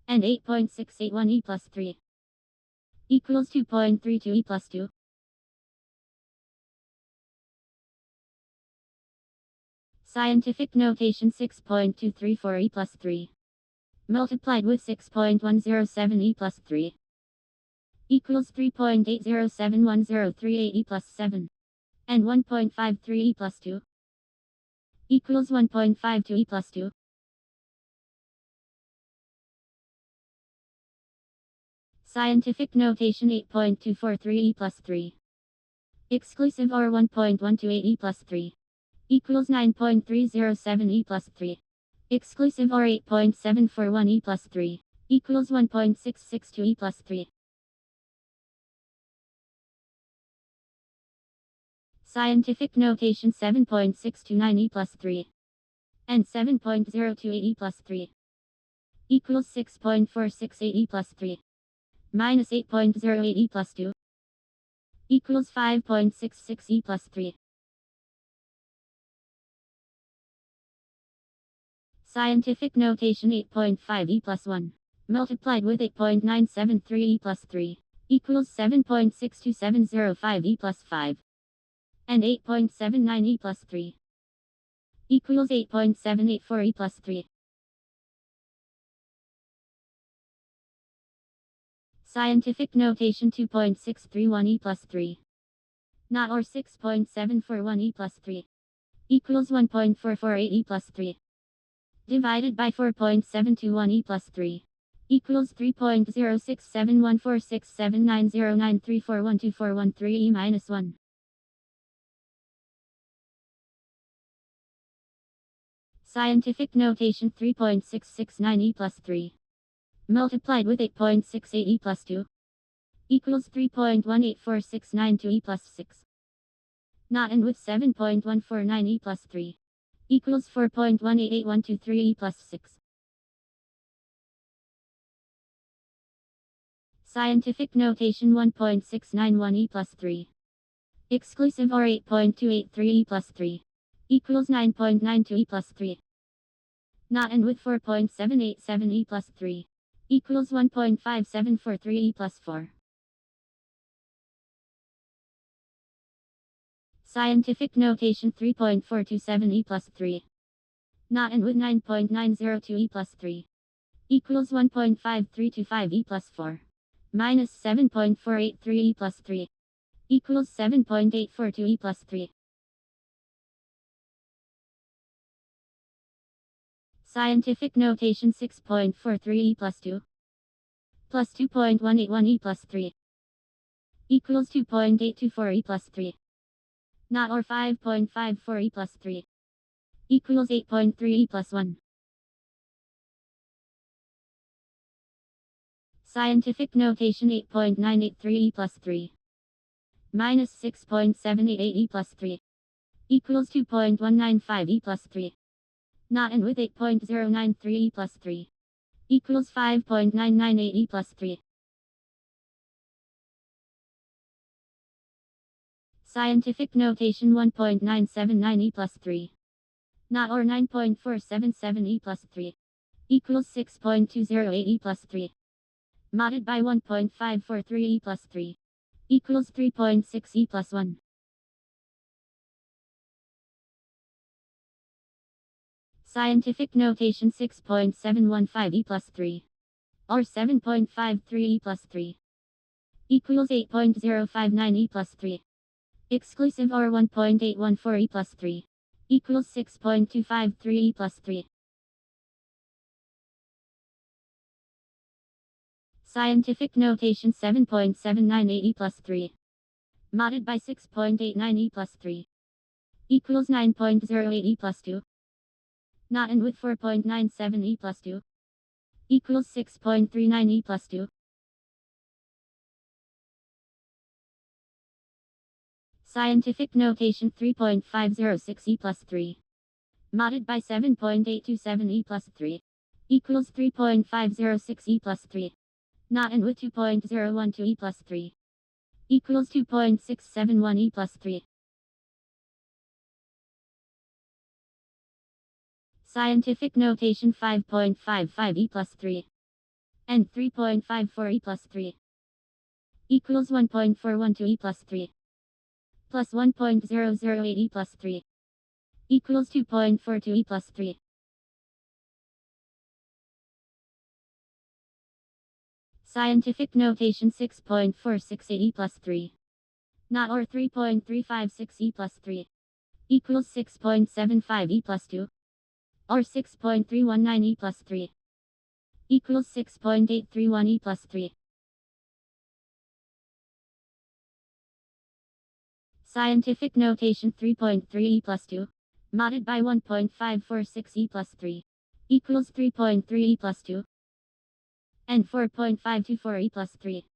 And 8.681 e plus 3. Equals 2.32 e plus 2. Scientific notation 6.234 e plus 3. Multiplied with 6.107 e plus 3. Equals 3.807103 e plus 7. And 1.53 e plus 2. Equals 1.52 e plus 2. Scientific notation 8.243 e plus 3. Exclusive or 1.128 e plus 3. Equals 9.307 e plus 3. Exclusive or 8.741 e plus 3. Equals 1.662 e plus 3. Scientific notation 7.629 e plus 3. And 7.028 e plus 3. Equals 6.468 e plus 3. Minus 8.08 e plus 2. Equals 5.66 e plus 3. Scientific notation 8.5 e plus 1. Multiplied with 8.973 e plus 3. Equals 7.62705 e plus 5. And 8.79 e plus 3. Equals 8.784 e plus 3. Scientific notation 2.631 e plus 3. Not or 6.741 e plus 3. Equals 1.448 e plus 3. Divided by 4.721 e plus 3. Equals 3.067146790934124113 e minus 1. Scientific notation 3.669e plus 3. Multiplied with 8.68e plus 2. Equals 3.184692e plus 6. Not and with 7.149e plus 3. Equals 4.188123e plus 6. Scientific notation 1.691e plus 3. Exclusive or 8.283e plus 3. Equals 9.92e plus 3. Not and with 4.787e plus 3. Equals 1.5743e plus 4. Scientific notation 3.427e plus 3. Not and with 9.902e plus 3. Equals 1.5325e plus 4. Minus 7.483e plus 3. Equals 7.842e plus 3. Scientific notation 6.43e plus 2. Plus 2.181e plus 3. Equals 2.824e plus 3. Not or 5.54e plus 3. Equals 8.3e plus 1. Scientific notation 8.983e plus 3. Minus 6.788e plus 3. Equals 2.195e plus 3. Not and with 8.093e plus 3. Equals 5.998e plus 3. Scientific notation 1.979e plus 3. Not or 9.477e plus 3. Equals 6.208e plus 3. Modded by 1.543e plus 3. Equals 3.6e plus 1. Scientific notation 6.715e plus 3. Or 7.53e plus 3. Equals 8.059e plus 3. Exclusive or 1.814e plus 3. Equals 6.253e plus 3. Scientific notation 7.798e plus 3. Modded by 6.89e plus 3. Equals 9.08e plus 2. Not and with 4.97e plus 2. Equals 6.39e plus 2. Scientific notation 3.506e plus 3. Modded by 7.827e plus 3. Equals 3.506e plus 3. Not and with 2.012e plus 3. Equals 2.671e plus 3. Scientific notation 5.55e plus 3. And 3.54e plus 3. Equals 1.412e plus 3. Plus 1.008e plus 3. Equals 2.42e plus 3. Scientific notation 6.468e plus 3. Not or 3.356e plus 3. Equals 6.75e plus 2. Or 6.319e plus 3. Equals 6.831e plus 3. Scientific notation 3.3e plus 2. Modded by 1.546e plus 3. Equals 3.3e plus 2. And 4.524e plus 3.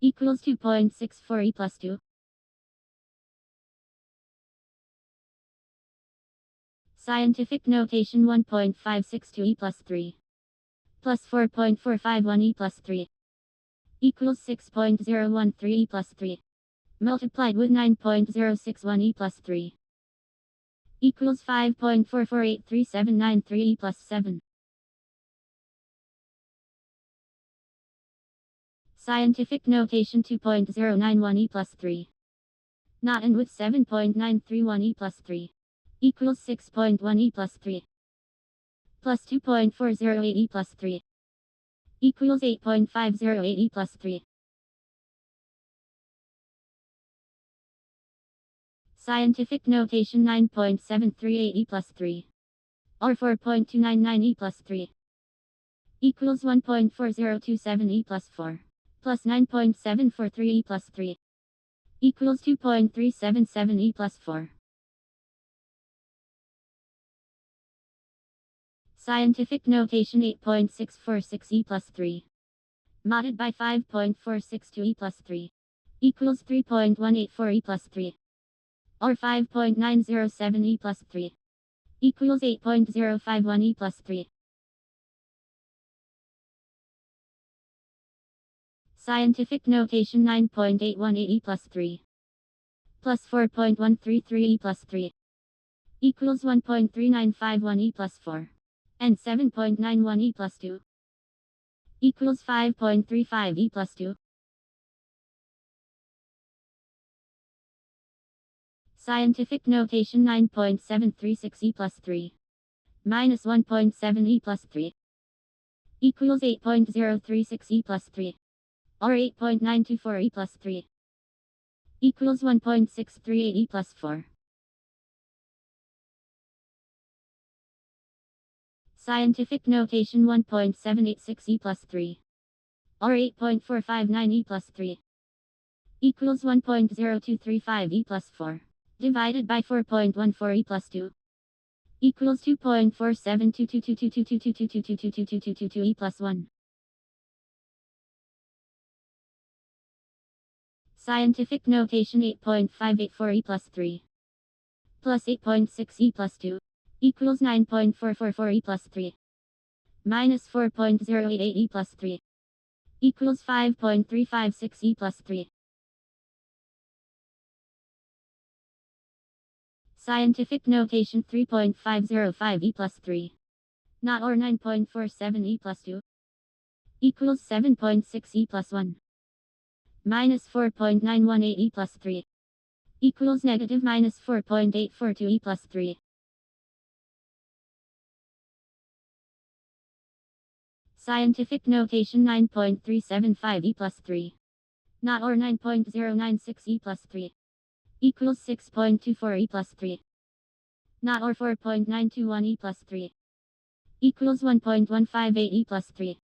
Equals 2.64e plus 2. Scientific notation 1.562e plus 3. Plus 4.451e plus 3. Equals 6.013e plus 3. Multiplied with 9.061e plus 3. Equals 5.44837993e plus 7. Scientific notation 2.091e plus 3. Not and with 7.931e plus 3. Equals 6.1e plus 3. Plus 2.408e plus 3. Equals 8.508e plus 3. Scientific notation 9.738e plus 3. Or 4.299e plus 3. Equals 1.4027e plus 4. Plus 9.743e plus 3. Equals 2.377e plus 4. Scientific notation 8.646 e plus 3. Modded by 5.462 e plus 3. Equals 3.184 e plus 3. Or 5.907 e plus 3. Equals 8.051 e plus 3. Scientific notation 9.818 e plus 3. Plus 4.133 e plus 3. Equals 1.3951 e plus 4. And 7.91 e plus 2. Equals 5.35 e plus 2. Scientific notation 9.736 e plus 3. Minus 1.7 e plus 3. Equals 8.036 e plus 3. Or 8.924 e plus 3. Equals 1.638 e plus 4. Scientific notation 1.786 e plus 3. Or 8.459 e plus 3. Equals 1.0235 e plus 4. Divided by 4.14 e plus 2. Equals 2.472222222222222222 e plus 1. Scientific notation 8.584 e plus 3. Plus 8.6 e plus 2. Equals 9.444 e plus 3. Minus 4.088 e plus 3. Equals 5.356 e plus 3. Scientific notation 3.505 e plus 3. Not or 9.47 e plus 2. Equals 7.6 e plus 1. Minus 4.918 e plus 3. Equals negative minus 4.842 e plus 3. Scientific notation 9.375 e plus 3. Not or 9.096 e plus 3. Equals 6.24 e plus 3. Not or 4.921 e plus 3. Equals 1.158 e plus 3.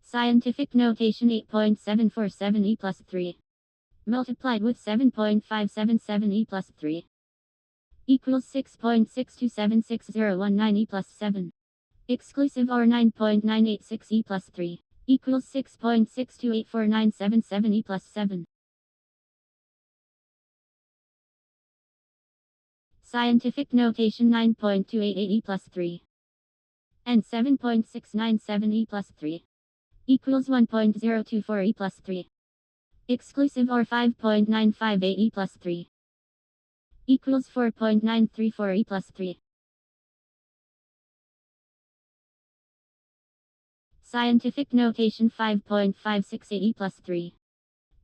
Scientific notation 8.747 e plus 3. Multiplied with 7.577 e plus 3. Equals 6.627619 e plus 7. Exclusive or 9.986 e plus 3. Equals 6.62849777 e plus 7. Scientific notation 9.288 e plus 3. And 7.697 e plus 3. Equals 1.024 e plus 3. Exclusive or 5.958 e plus 3. Equals 4.934 e plus 3. Scientific notation 5.568 e plus 3.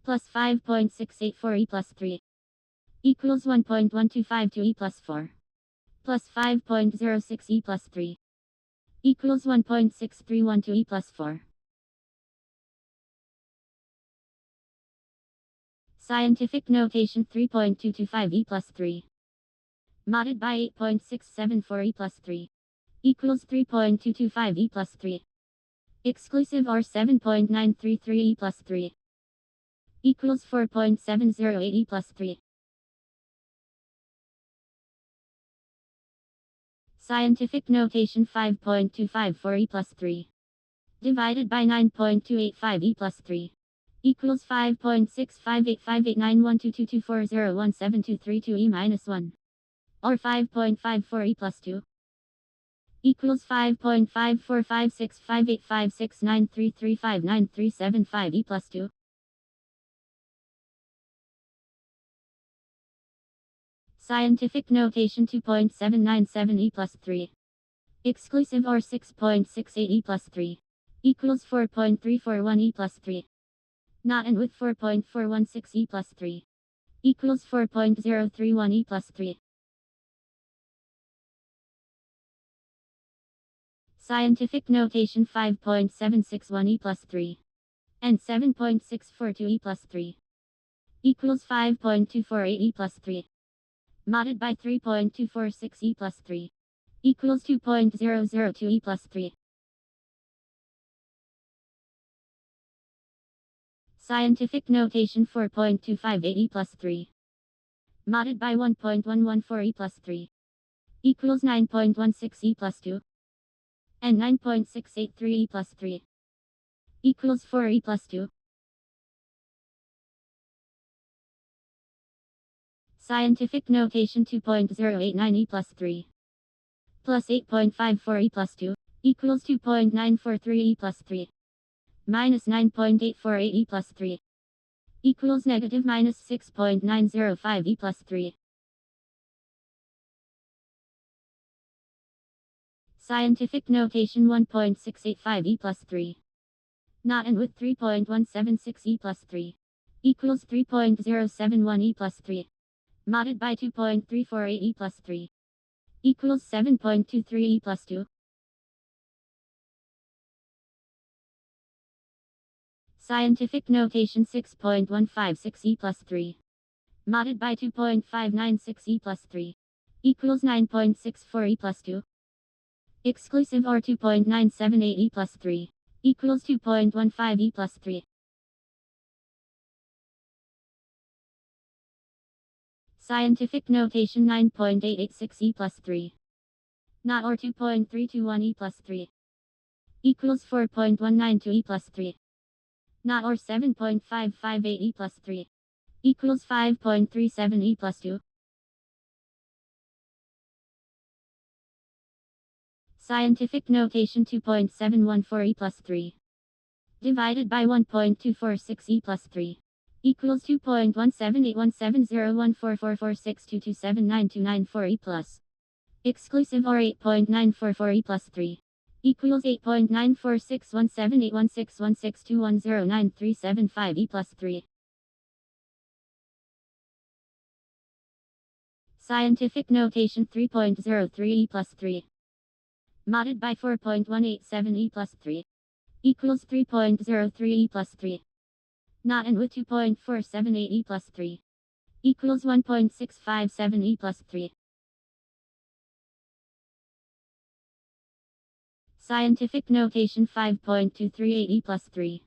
Plus 5.684 e plus 3. Equals 1.1252 e plus 4. Plus 5.06 e plus 3. Equals 1.6312 e plus 4. Scientific notation 3.225 e plus 3. Modded by 8.674 e plus 3. Equals 3.225 e plus 3. Exclusive or 7.933 e plus 3. Equals 4.708 e plus 3. Scientific notation 5.254 e plus 3. Divided by 9.285 e plus 3. Equals 5.65858912224017232 e minus 1. Or 5.54 e plus 2. Equals 5.5456585693359375 e plus 2. Scientific notation 2.797 e plus 3. Exclusive or 6.68 e plus 3. Equals 4.341 e plus 3. Not and with 4.416 e plus 3. Equals 4.031 e plus 3. Scientific notation 5.761 e plus 3. And 7.642 e plus 3. Equals 5.248 e plus 3. Modded by 3.246 e plus 3. Equals 2.002 e plus 3. Scientific notation 4.258 e plus 3. modded by 1.114 e plus 3 equals 9.16 e plus 2 and 9.683 e plus 3 equals 4 e plus 2. Scientific notation 2.089 e plus 3 plus 8.54 e plus 2 equals 2.943 e plus 3 minus 9.848 e plus 3 equals negative minus 6.905 e plus 3. Scientific notation 1.685 e plus 3 not and with 3.176 e plus 3 equals 3.071 e plus 3 modded by 2.348 e plus 3 equals 7.23 e plus 2. Scientific notation 6.156 e plus 3 modded by 2.596 e plus 3 equals 9.64 e plus 2 exclusive or 2.978 e plus 3 equals 2.15 e plus 3. Scientific notation 9.886 e plus 3 not or 2.321 e plus 3 equals 4.192 e plus 3 not or 7.558 e plus 3 equals 5.37 e plus 2. Scientific notation 2.714 e plus 3 divided by 1.246 e plus 3 equals 2.1781701444622792994 e plus exclusive or 8.944 e plus 3 equals 8.94617816162109375 e plus 3. Scientific notation 3.03 e plus 3 modded by 4.187 e plus 3 equals 3.03 e plus 3 not and with 2.478 e plus 3 equals 1.657 e plus 3. Scientific notation 5.238 e plus 3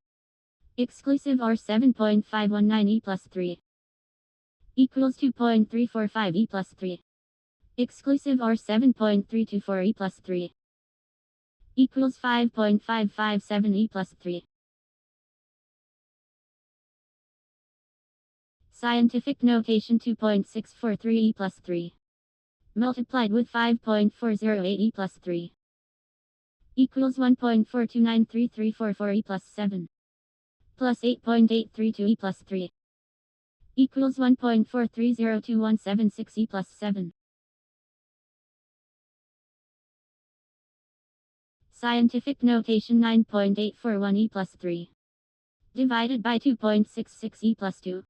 exclusive or 7.519 e plus 3 equals 2.345 e plus 3 exclusive or 7.324 e plus 3 equals 5.557 e plus 3. Scientific notation 2.643 e plus 3 multiplied with 5.408 e plus 3 equals 1.429334 e plus 7 plus 8.832 e plus 3 equals 1.430217 e plus 7. Scientific notation 9.841 e plus 3 divided by 2.66 e plus 2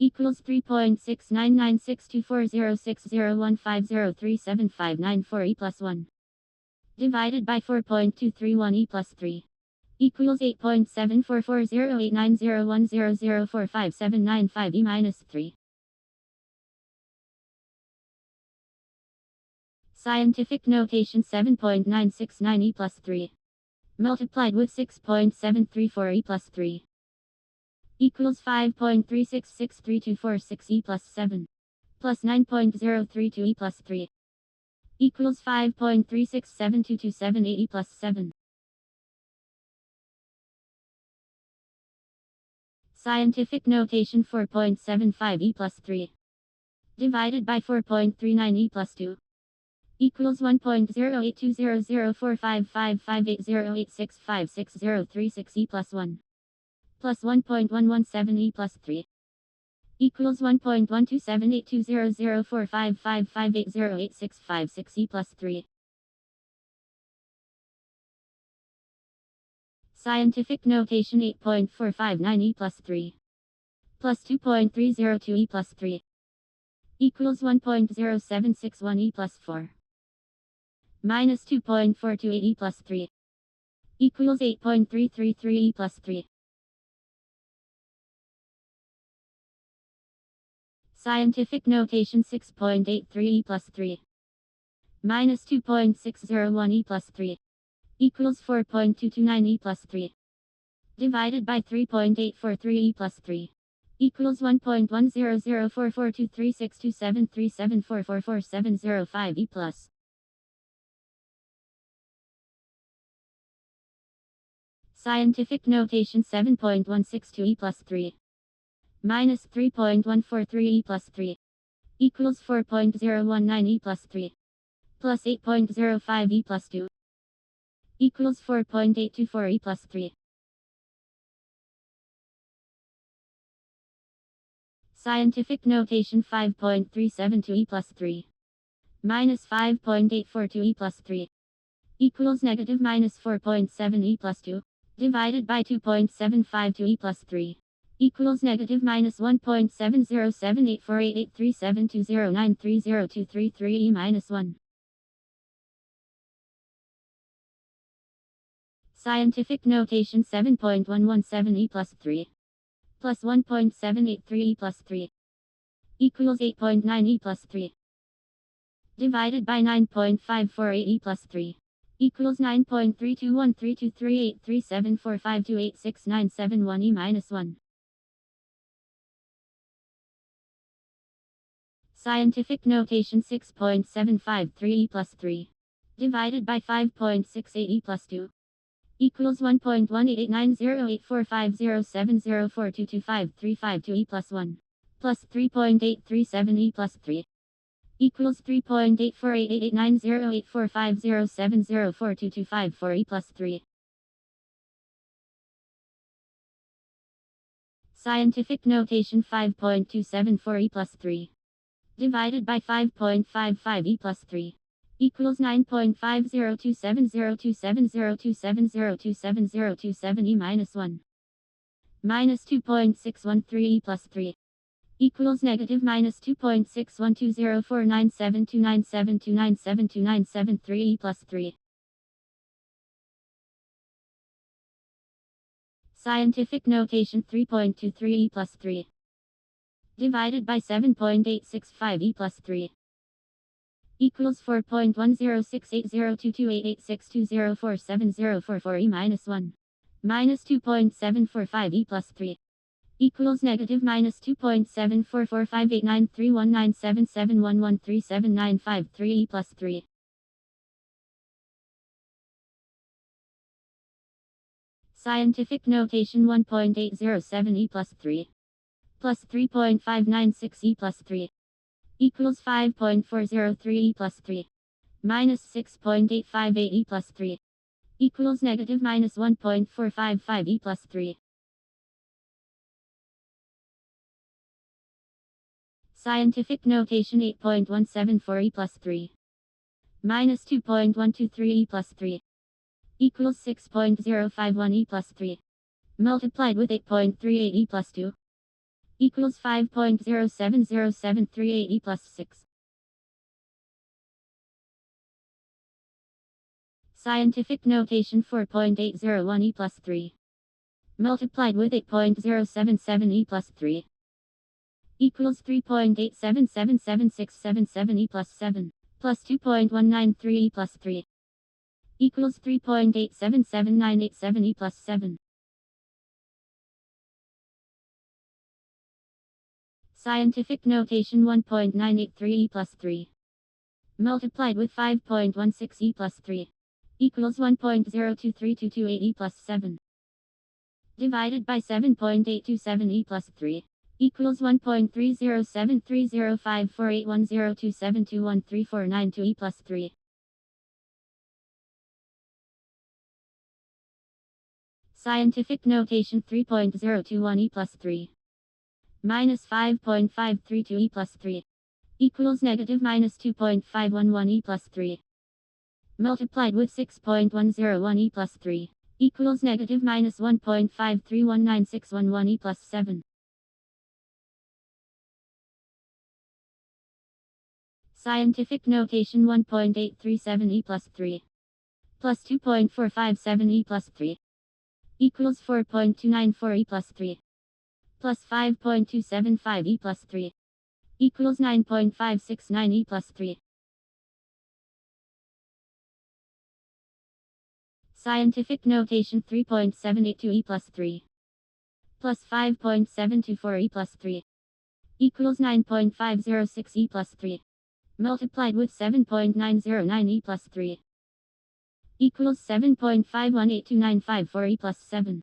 equals 3.6996240601503759 e plus 1 divided by 4.231 e plus 3 equals 8.74408901004579 e minus 3. Scientific notation 7.969 e plus 3 multiplied with 6.734 e plus 3 equals 5.366324 e plus 7 plus 9.032 e plus 3 equals 5.367227 e plus 7. Scientific notation 4.75 e plus 3 divided by 4.39 e plus 2 equals 1.082004555808656036036 e plus 1 plus 1.117 e plus 3 equals 1.12782004555808656 e plus 3. Scientific notation 8.459 e plus 3 plus 2.302 e plus 3 equals 1.0761 e plus 4 minus 2.428 e plus 3 equals 8.333 e plus 3. Scientific notation 6.83 e plus 3 minus 2.601 e plus 3 equals 4.229 e plus 3 divided by 3.843 e plus 3 equals 1.100442362737444705 E plus. Scientific notation 7.162 E plus 3 minus 3.143 E plus 3 equals 4.019 E plus 3 plus 8.05 E plus 2 equals 4.824 E plus 3. Scientific notation 5.372 E plus 3 minus 5.842 E plus 3 equals negative minus 4.7 E plus 2 divided by 2.752 E plus 3 equals negative minus 1.707848837209302333 E minus 1. Scientific notation 7.117 E plus 3 plus 1.783 E plus 3 equals 8.9 E plus 3 divided by 9.548 E plus 3 equals 9.32132383745286971 E minus 1. Scientific notation 6.753 E plus 3 divided by 5.68 E plus 2 equals 1.18890845070422535 E plus 1 plus 3.837 E plus 3 equals 3.84888908450704225 E plus 3. Scientific notation 5.274 E plus 3 divided by 5.55 E plus 3 equals 9.5027027027027027 E minus 1 minus 2.613 E plus 3 equals negative minus 2.61204972972972973 E plus 3. Scientific notation 3.23 E plus 3 divided by 7.865 E plus 3 equals 4.10680228862047044 E minus 1 minus 2.745 E plus 3 equals negative minus 2.744589319771137953 E plus 3. Scientific notation 1.807 E plus 3 plus 3.596 E plus 3 equals 5.403 E plus 3 minus 6.858 E plus 3 equals negative minus 1.455 E plus 3. Scientific notation 8.174 E plus 3 minus 2.123 E plus 3 equals 6.051 E plus 3 multiplied with 8.38 E plus 2 equals 5.070738 E plus 6. Scientific notation 4.801 E plus 3 multiplied with 8.077 E plus 3 equals 3.8777677 E plus 7 plus 2.193 E plus 3 equals 3.8779887 E plus 7. Scientific notation 1.983 E plus 3 multiplied with 5.16 E plus 3 equals 1.023228 E plus 7 divided by 7.827 E plus 3 equals 1.30730548102721349 E plus 3. Scientific notation 3.021 E plus 3 minus 5.532 E plus 3 equals negative minus 2.511 E plus 3 multiplied with 6.101 E plus 3 equals negative minus 1.5319611 E plus 7. Scientific notation 1.837 E plus 3 plus 2.457 E plus 3 equals 4.294 E plus 3 plus 5.275 E plus 3 equals 9.569 E plus 3. Scientific notation 3.782 E plus 3 plus 5.724 e plus 3 equals 9.506 e plus 3 multiplied with 7.909 e plus 3 equals 7.5182954 e plus 7.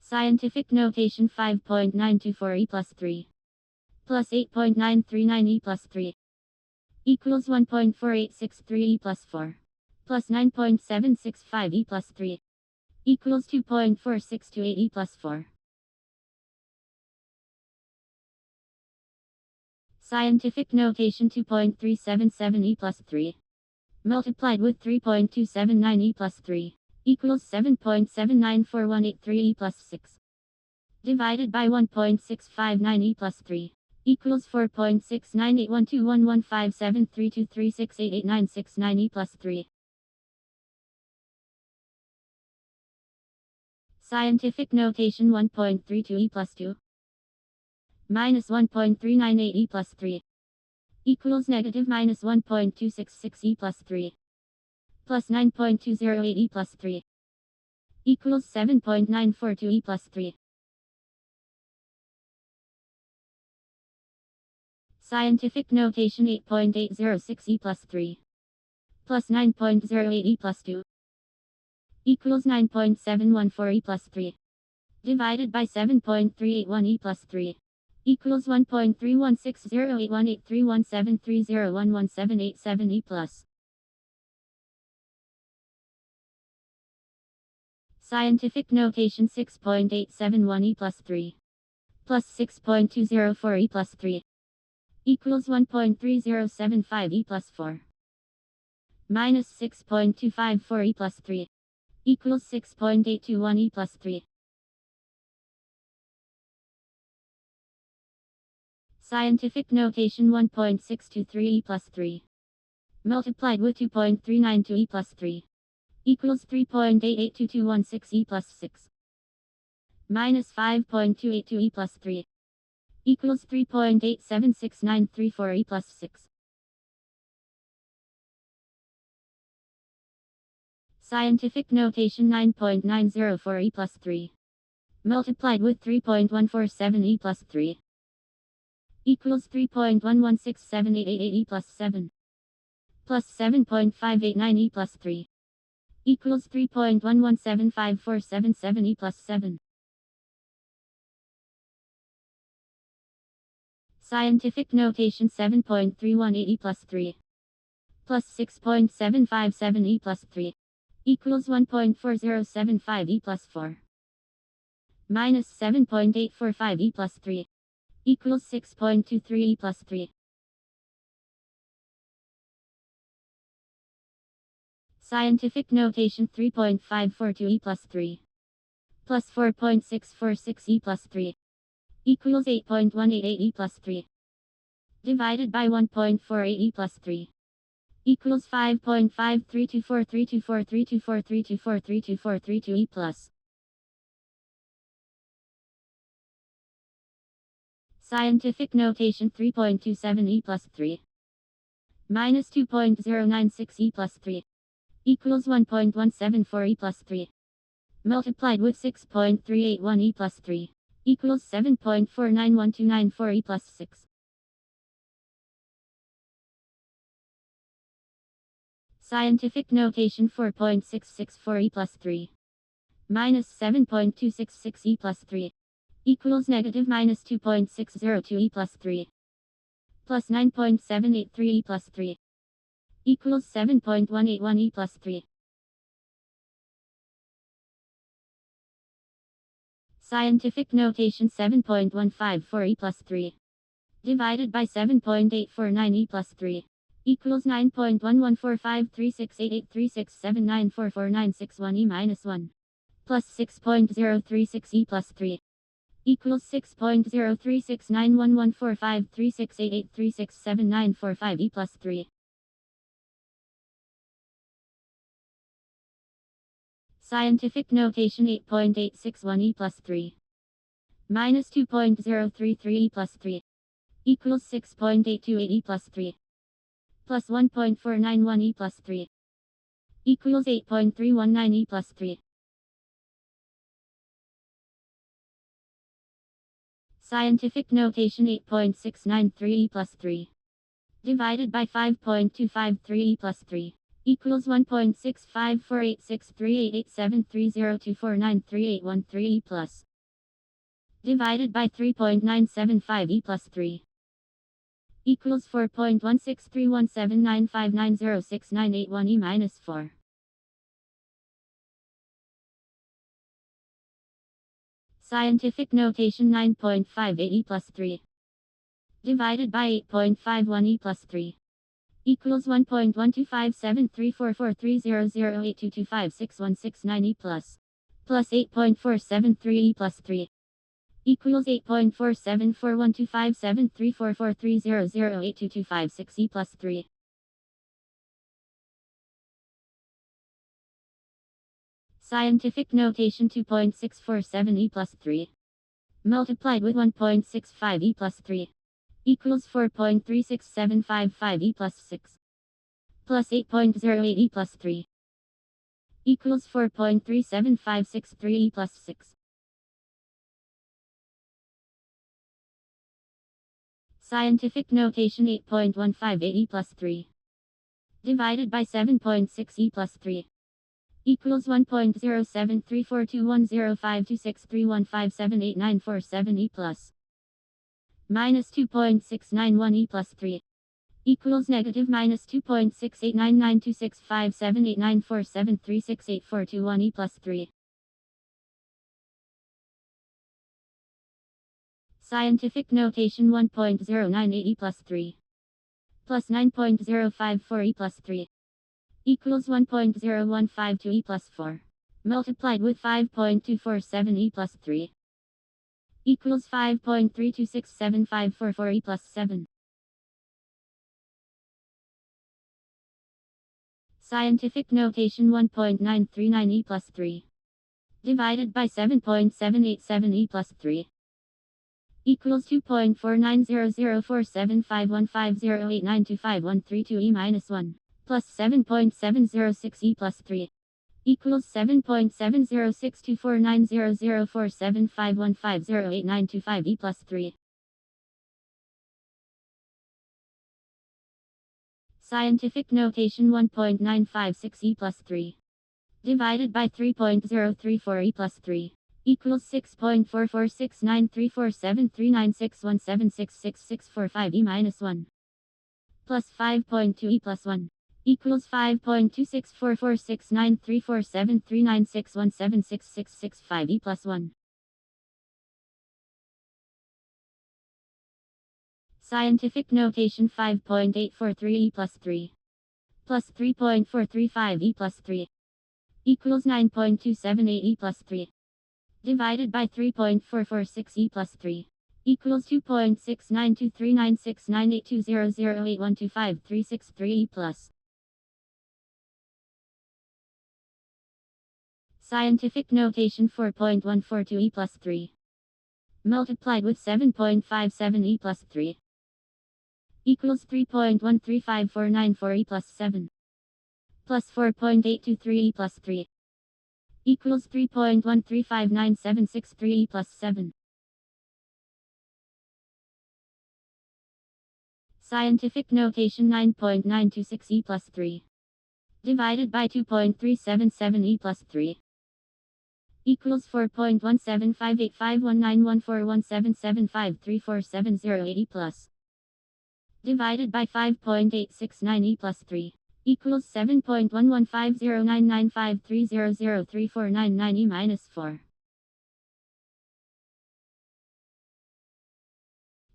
Scientific notation 5.924 e plus 3 plus 8.939 e plus 3 equals 1.4863 e plus 4 plus 9.765 e plus 3 equals 2.4628 e plus 4. Scientific notation 2.377 e plus 3 multiplied with 3.279 e plus 3 equals 7.794183 e plus 6 divided by 1.659 e plus 3 equals 4.698121157323688969 e plus 3. Scientific notation 1.32 e plus 2 minus 1.398 e plus 3 equals negative minus 1.266 e plus 3 plus 9.208 e plus 3 equals 7.942 e plus 3. Scientific notation 8.806 e plus 3 plus 9.08 e plus 2 equals 9.714 e plus 3 divided by 7.381 e plus 3 equals 1.316081831730111787 e plus. Scientific notation 6.871 e plus 3 plus 6.204 e plus 3 equals 1.3075 e plus 4 minus 6.254 e plus 3 equals 6.821 e plus 3. Scientific notation 1.623 e plus 3 multiplied with 2.392 e plus 3 equals 3.882216 e plus 6 minus 5.282 e plus 3 equals 3.876934 e plus 6. Scientific notation 9.904 e plus 3 multiplied with 3.147 e plus 3 equals 3.1167888 e plus 7 plus 7.589 e plus 3 equals 3.1175477 e plus 7. Scientific notation 7.318 e plus 3 plus 6.757 e plus 3 equals 1.4075 e plus 4 minus 7.845 e plus 3 equals 6.23 e plus 3. Scientific notation 3.542 e plus 3 plus 4.646 e plus 3 equals 8.188 e plus 3 divided by 1.48 e plus 3 equals 5.53243243243243242 e plus. Scientific notation 3.27 e plus 3 minus 2.096 e plus 3 equals 1.174 e plus 3 multiplied with 6.381 e plus 3 equals 7.491294 e plus 6. Scientific notation 4.664 e plus 3 minus 7.266 e plus 3 equals negative minus 2.602 e plus 3 plus 9.783 e plus 3 equals 7.181 e plus 3. Scientific notation 7.154 e plus 3 divided by 7.849 e plus 3 equals 9.114536883679444961 e minus 1 plus 6.036 e plus 3 equals 6.0369114536883679945 e plus 3. Scientific notation 8.861 e plus 3 minus 2.033 e plus 3 equals 6.828 e plus 3 plus 1.491 e plus 3 equals 8.319 e plus 3. Scientific notation 8.693 e plus 3. Divided by 5.253 e plus 3. Equals 1.654863887302493813813 e plus. Divided by 3.975 e plus 3. Equals 4.1631795906981 e minus 4. Scientific notation 9.58 e plus 3. Divided by 8.51 e plus 3. Equals 1.1257344300822561619 e plus. Plus 8.473 e plus 3. Equals 8.474125734430082256 e plus 3. Scientific notation 2.647 e plus 3. Multiplied with 1.65 e plus 3. Equals 4.36755 e plus 6. Plus 8.08 e plus 3. Equals 4.37563 e plus 6. Scientific notation 8.158 e plus 3. Divided by 7.6 e plus 3. Equals 1.07342105263157894 e plus. Minus 2.691 e plus 3. Equals negative minus 2.689926578947368421 e plus 3. Scientific notation 1.098 e plus 3. Plus 9.054 e plus 3. Equals 1.0152 e plus 4. Multiplied with 5.247 e plus 3. Equals 5.326754 e plus 7. Scientific notation 1.939 e plus 3. Divided by 7.787 e plus 3. Equals 2.4900475150892513 e minus 1. Plus 7.706 e plus 3. Equals 7.70624900475150895 e plus 3. Scientific notation 1.956 e plus 3. Divided by 3.034 e plus 3. Equals 6.446934739617666645 e minus 1. Plus 5.2 e plus 1. Equals 5.2644693473961766665 e plus 1. Scientific notation 5.843 e plus 3. Plus 3.435 e plus 3. Equals 9.278 e plus 3. Divided by 3.446 e plus 3. Equals 2.692396982008125363 e plus. Scientific notation 4.142 e plus 3. Multiplied with 7.57 e plus 3. Equals 3.135494 e plus 7. Plus 4.823 e plus 3. Equals 3.13597663 e plus 7. Scientific notation 9.926 e plus 3. Divided by 2.377 e plus 3. Equals 4.17585191417753470 e plus. Divided by 5.869 e plus 3. Equals 7.11509953003499 e minus 4.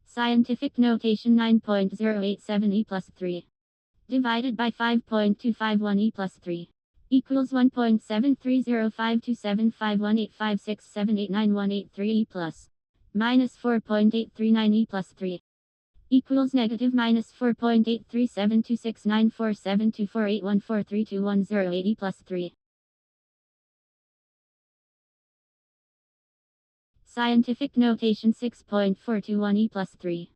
Scientific notation 9.087 e plus 3. Divided by 5.251 e plus 3. Equals 1.730527518567891893 e plus. Minus 4.839 e plus 3. Equals negative minus 4.8372694724814321008 e plus 3. Scientific notation 6.421 e plus 3.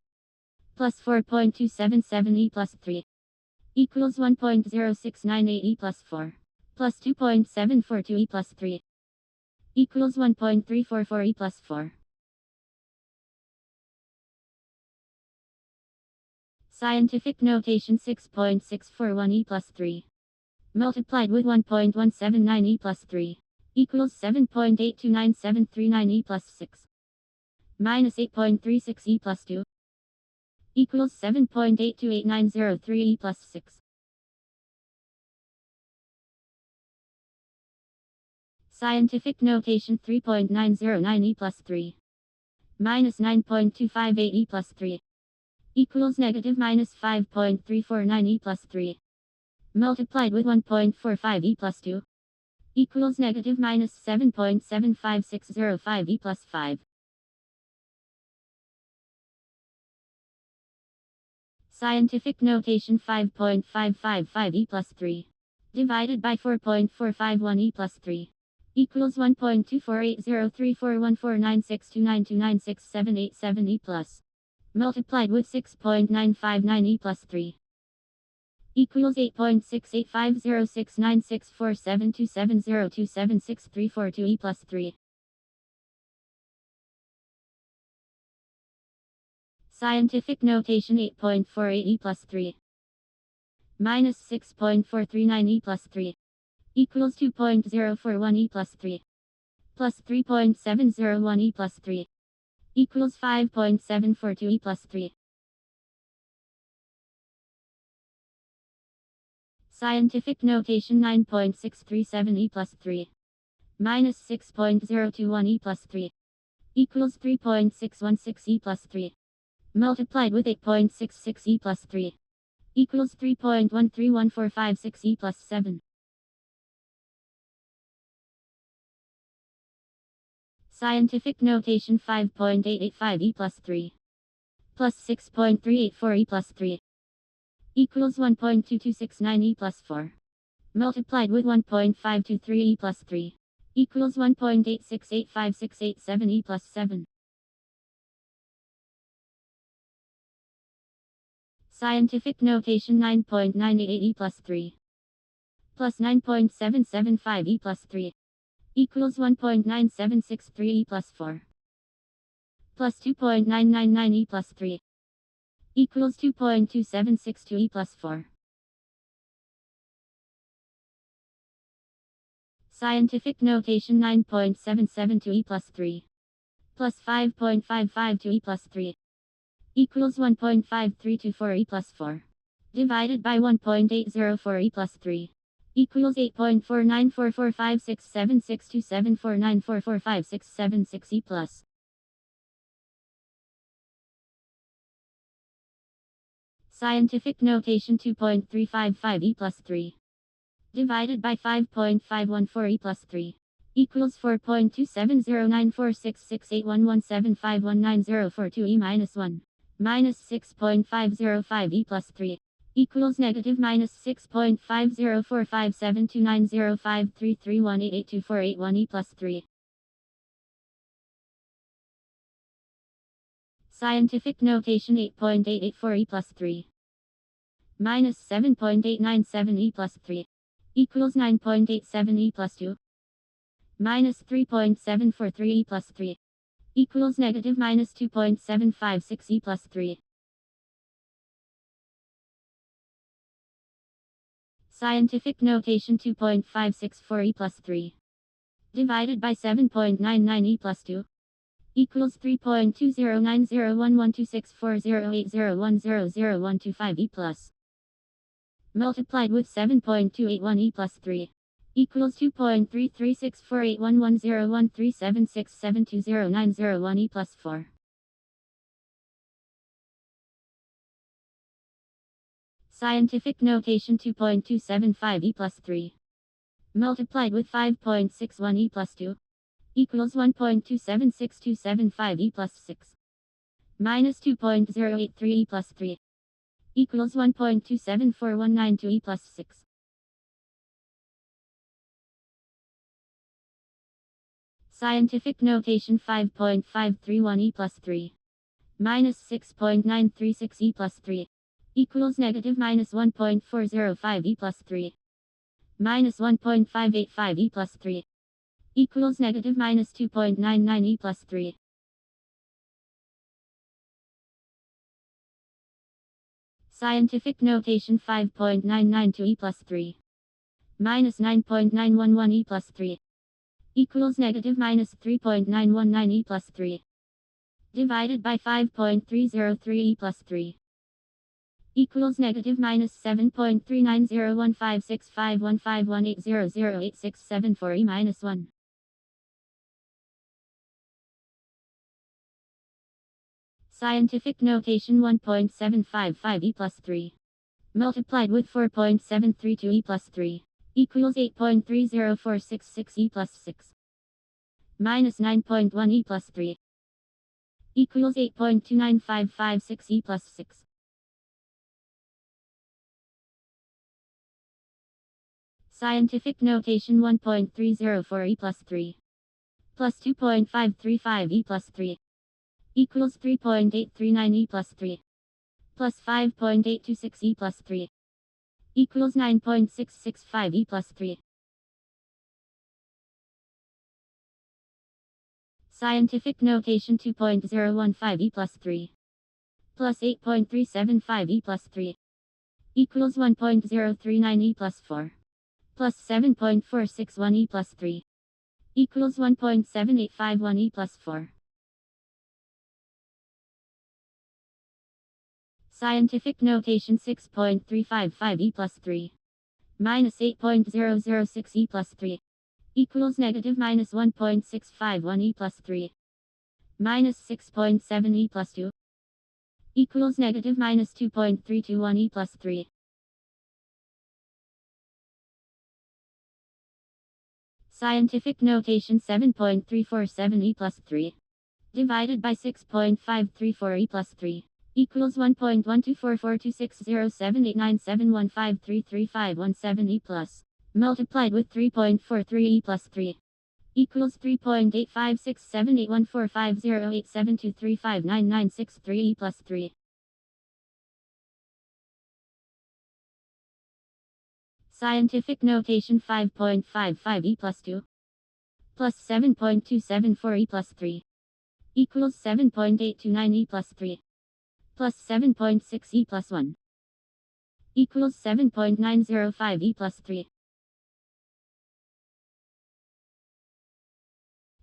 Plus 4.277 e plus 3. Equals 1.0698 e plus 4. plus 2.742 e plus 3 equals 1.344 e plus 4. Scientific notation 6.641 e plus 3 multiplied with 1.179 e plus 3 equals 7.829739 e plus 6 minus 8.36 e plus 2 equals 7.828903 e plus 6. Scientific notation 3.909 e plus 3 minus 9.258 e plus 3 equals negative minus 5.349 e plus 3 multiplied with 1.45 e plus 2 equals negative minus 7.75605 e plus 5. Scientific notation 5.555 e plus 3 divided by 4.451 e plus 3 equals 1.2480341496292967877 e plus multiplied with 6.959 e plus 3 equals 8.68506964727027634 e plus 3. Scientific notation 8.48 e plus 3 minus 6.439 e plus 3 equals 2.041 e plus 3 plus 3.701 e plus 3 equals 5.742 e plus 3. Scientific notation 9.637 e plus 3 minus 6.021 e plus 3 equals 3.616 e plus 3 multiplied with 8.66 e plus 3 equals 3.131456 e plus 7. Scientific notation 5.885 e plus 3 plus 6.384 e plus 3 equals 1.2269 e plus 4 multiplied with 1.523 e plus 3 equals 1.8685687 e plus 7. Scientific notation 9.988 e plus 3 plus 9.775 e plus 3 equals 1.9763 e plus 4 plus 2.999 e plus 3 equals 2.2762 e plus 4. Scientific notation 9.772 e plus 3 plus 5.552 e plus 3 equals 1.5324 e plus 4 divided by 1.804 e plus 3 equals 8.49445676274944567 e plus. Scientific notation 2.355 e plus 3 divided by 5.514 e plus 3 equals 4.27094668117519042 e minus 1 minus 6.505 e plus 3 equals negative minus 6.5045729053318824881 e plus 3. Scientific notation 8.884 e plus 3 minus 7.897 e plus 3 equals 9.87 e plus 2 minus 3.743 e plus 3 equals negative minus 2.756 e plus 3. Scientific notation 2.564 e plus 3 divided by 7.99 e plus 2 equals 3.2090112640801000125 e plus multiplied with 7.281 e plus 3 equals 2.336481101376720901 e plus 4. Scientific notation 2.275 e plus 3 multiplied with 5.61 e plus 2 equals 1.276275 e plus 6 minus 2.083 e plus 3 equals 1.274192 e plus 6. Scientific notation 5.531 e plus 3 minus 6.936 e plus 3 equals negative minus 1.405 e plus 3 minus 1.585 e plus 3 equals negative minus 2.99 e plus 3. Scientific notation 5.992 e plus 3 minus 9.911 e plus 3 equals negative minus 3.919 e plus 3 divided by 5.303 e plus 3 equals negative minus 7.3901565151800867 e minus 1. Scientific notation 1.755 e plus 3 multiplied with 4.732 e plus 3 equals 8.30466 e plus 6 minus 9.1 e plus 3 equals 8.29556 e plus 6. Scientific notation 1.304 e plus 3 plus 2.535 e plus 3 equals 3.839 e plus 3 plus 5.826 e plus 3 equals 9.665 e plus 3. Scientific notation 2.015 e plus 3 plus 8.375 e plus 3 equals 1.039 e plus 4 plus 7.461 e plus 3 equals 1.7851 e plus 4. Scientific notation 6.355 e plus 3 minus 8.006 e plus 3 equals negative minus 1.651 e plus 3 minus 6.7 e plus 2 equals negative minus 2.321 e plus 3. Scientific notation 7.347 e plus 3 divided by 6.534 e plus 3 equals 1.12446078971533517 e plus multiplied with 3.43 e plus 3 equals 3.85671450872359963 e plus 3. Scientific notation 5.55 e plus 2 plus 7.274 e plus 3 equals 7.829 e plus 3 plus 7.6 e plus 1 equals 7.905 e plus 3.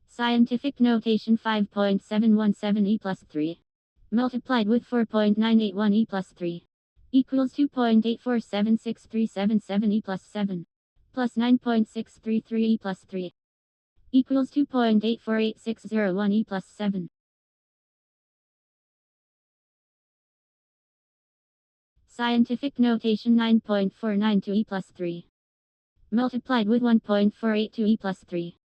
Scientific notation 5.717 e plus 3 multiplied with 4.981 e plus 3 equals 2.8476377 e plus 7 plus 9.633 e plus 3 equals 2.848601 e plus 7. Scientific notation 9.492 e plus 3 multiplied with 1.482 e plus 3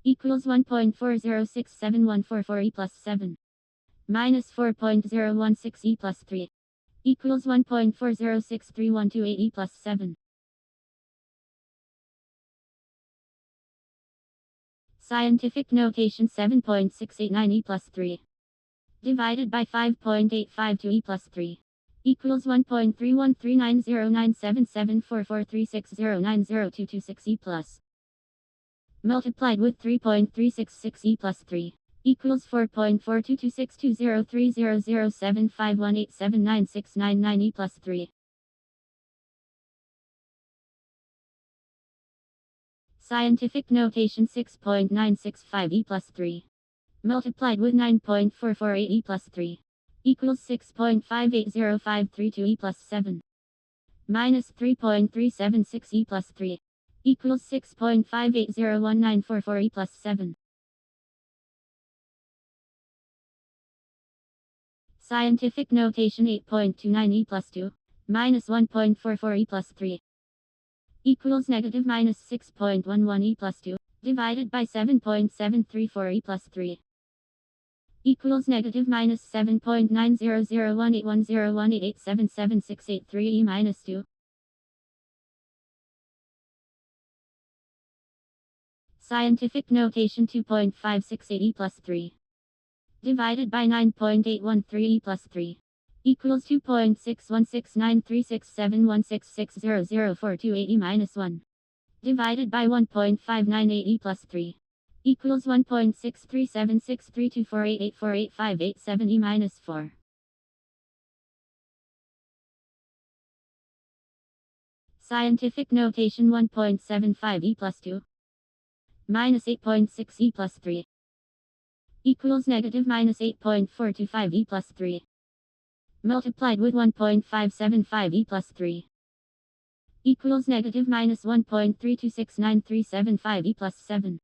equals 1.40671444 e plus 7 minus 4.016 e plus 3 equals 1.406312 e plus 7. Scientific notation 7.689 e plus 3 divided by 5.852 e plus 3 equals 1.31397744360902226 e plus multiplied with 3.366 e plus 3 equals 4.422620300751879699 e plus 3. Scientific notation 6.965 e plus 3 multiplied with 9.448 e plus 3 equals 6.580532 e plus 7 minus 3.376 e plus 3 equals 6.58019444 e plus 7. Scientific notation 8.29 e plus 2 minus 1.44 e plus 3 equals negative minus 6.11 e plus 2 divided by 7.734 e plus 3 equals negative minus 7.900181018877683 e minus 2. Scientific notation 2.568 e plus 3 divided by 9.813 e plus 3 equals 2.6169367166004280 e minus 1. divided by 1.598 e plus 3 equals 1.637632488485887 e minus 4. Scientific notation 1.75 e plus 2 minus 8.6 e plus 3 equals negative minus 8.425 e plus 3 multiplied with 1.575 e plus 3 equals negative minus 1.326935 e plus 7.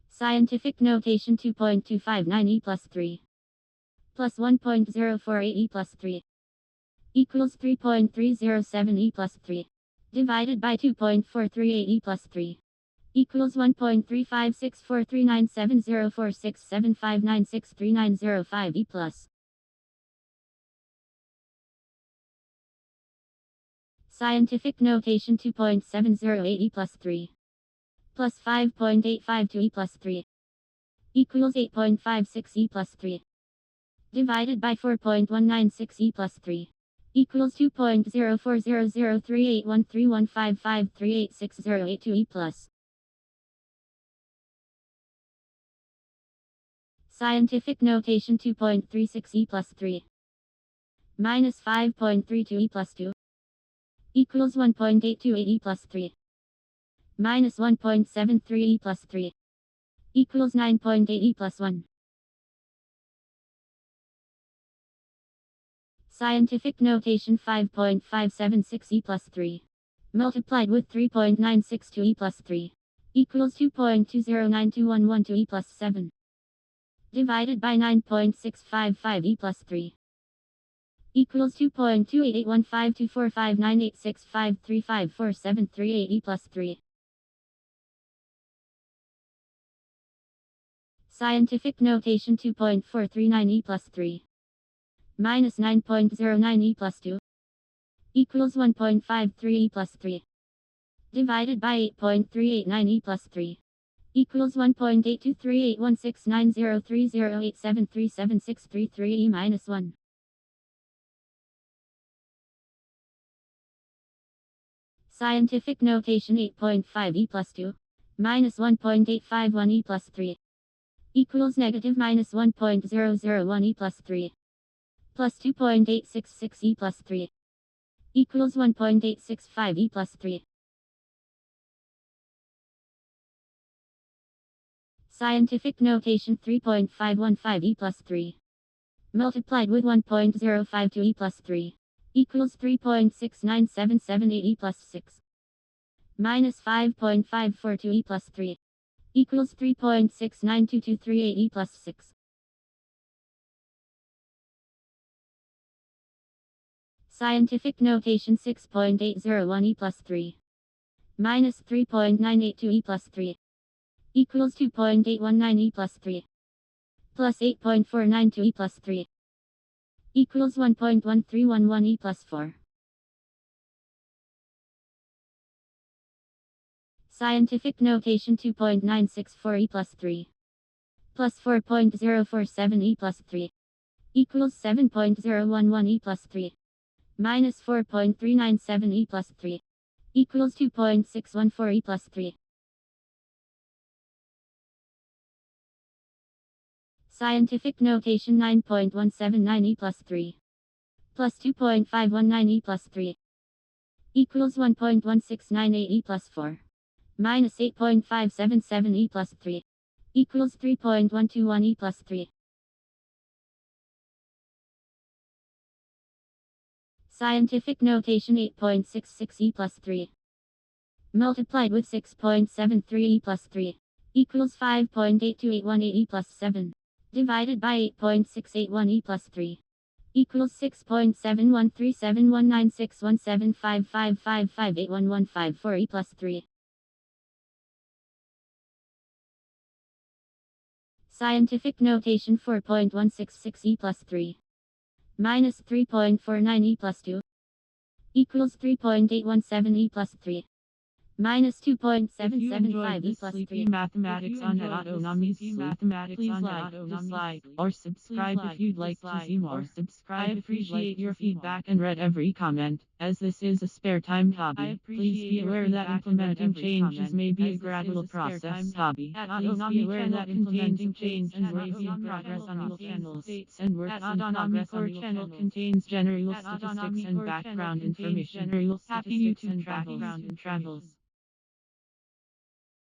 Scientific notation 2.259 e plus 3 plus 1.048 e plus 3 equals 3.307 e plus 3 divided by 2.438 e plus 3 equals 1.356439704675963905 e plus. Scientific notation 2.708 e plus 3 plus 5.852 e plus 3 equals 8.56 e plus 3 divided by 4.196 e plus 3 equals 2.04003813155386082 e plus. Scientific notation 2.36 e plus 3 minus 5.32 e plus 2 equals 1.828 e plus 3 minus 1.73 e plus 3 equals 9.8 e plus 1. Scientific notation 5.576 e plus 3 multiplied with 3.962 e plus 3 equals 2.2092112 e plus 7 divided by 9.655 e plus 3 equals 2.2815245986535473 e plus 3. Scientific notation 2.439 e plus 3 minus 9.09 e plus 2 equals 1.53 e plus 3 divided by 8.389 e plus 3 equals 1.82381690308737633 e minus 1. Scientific notation 8.5 e plus 2 minus 1.851 e plus 3 equals negative minus 1.001 e plus 3 plus 2.866 e plus 3 equals 1.865 e plus 3. Scientific notation 3.515 e plus 3 multiplied with 1.052 e plus 3 equals 3.69778 e plus 6 minus 5.542 e plus 3 equals 3.692238 e plus 6. Scientific notation 6.801 e plus 3 minus 3.982 e plus 3 equals 2.819 e plus 3 plus 8.492 e plus 3 equals 1.1311 e plus 4. Scientific notation 2.964 e plus 3 plus 4.047 e plus 3 equals 7.011 e plus 3 minus 4.397 e plus 3 equals 2.614 e plus 3. Scientific notation 9.179 e plus 3 plus 2.519 e plus 3 equals 1.1698 e plus 4 minus 8.577 e plus 3 equals 3.121 e plus 3. Scientific notation 8.66 e plus 3 multiplied with 6.73 e plus 3 equals 5.82818 e plus 7 divided by 8.681 e plus 3 equals 6.71371961755558115 e plus 3. Scientific notation 4.166 e plus 3 minus 3.49 e plus 2 equals 3.817 e plus 3 minus If you 2.775 enjoyed e this plus sleepy 3. mathematics on Autonomy Sleep, please like, dislike, or subscribe if you'd like to see more. I appreciate your feedback and read every comment, as this is a spare time hobby. Please be aware that implementing changes may be a gradual process hobby. Please be aware that implementing change and works in progress on your channel states and works in progress on your channel contains general statistics and background information. Happy YouTube travels.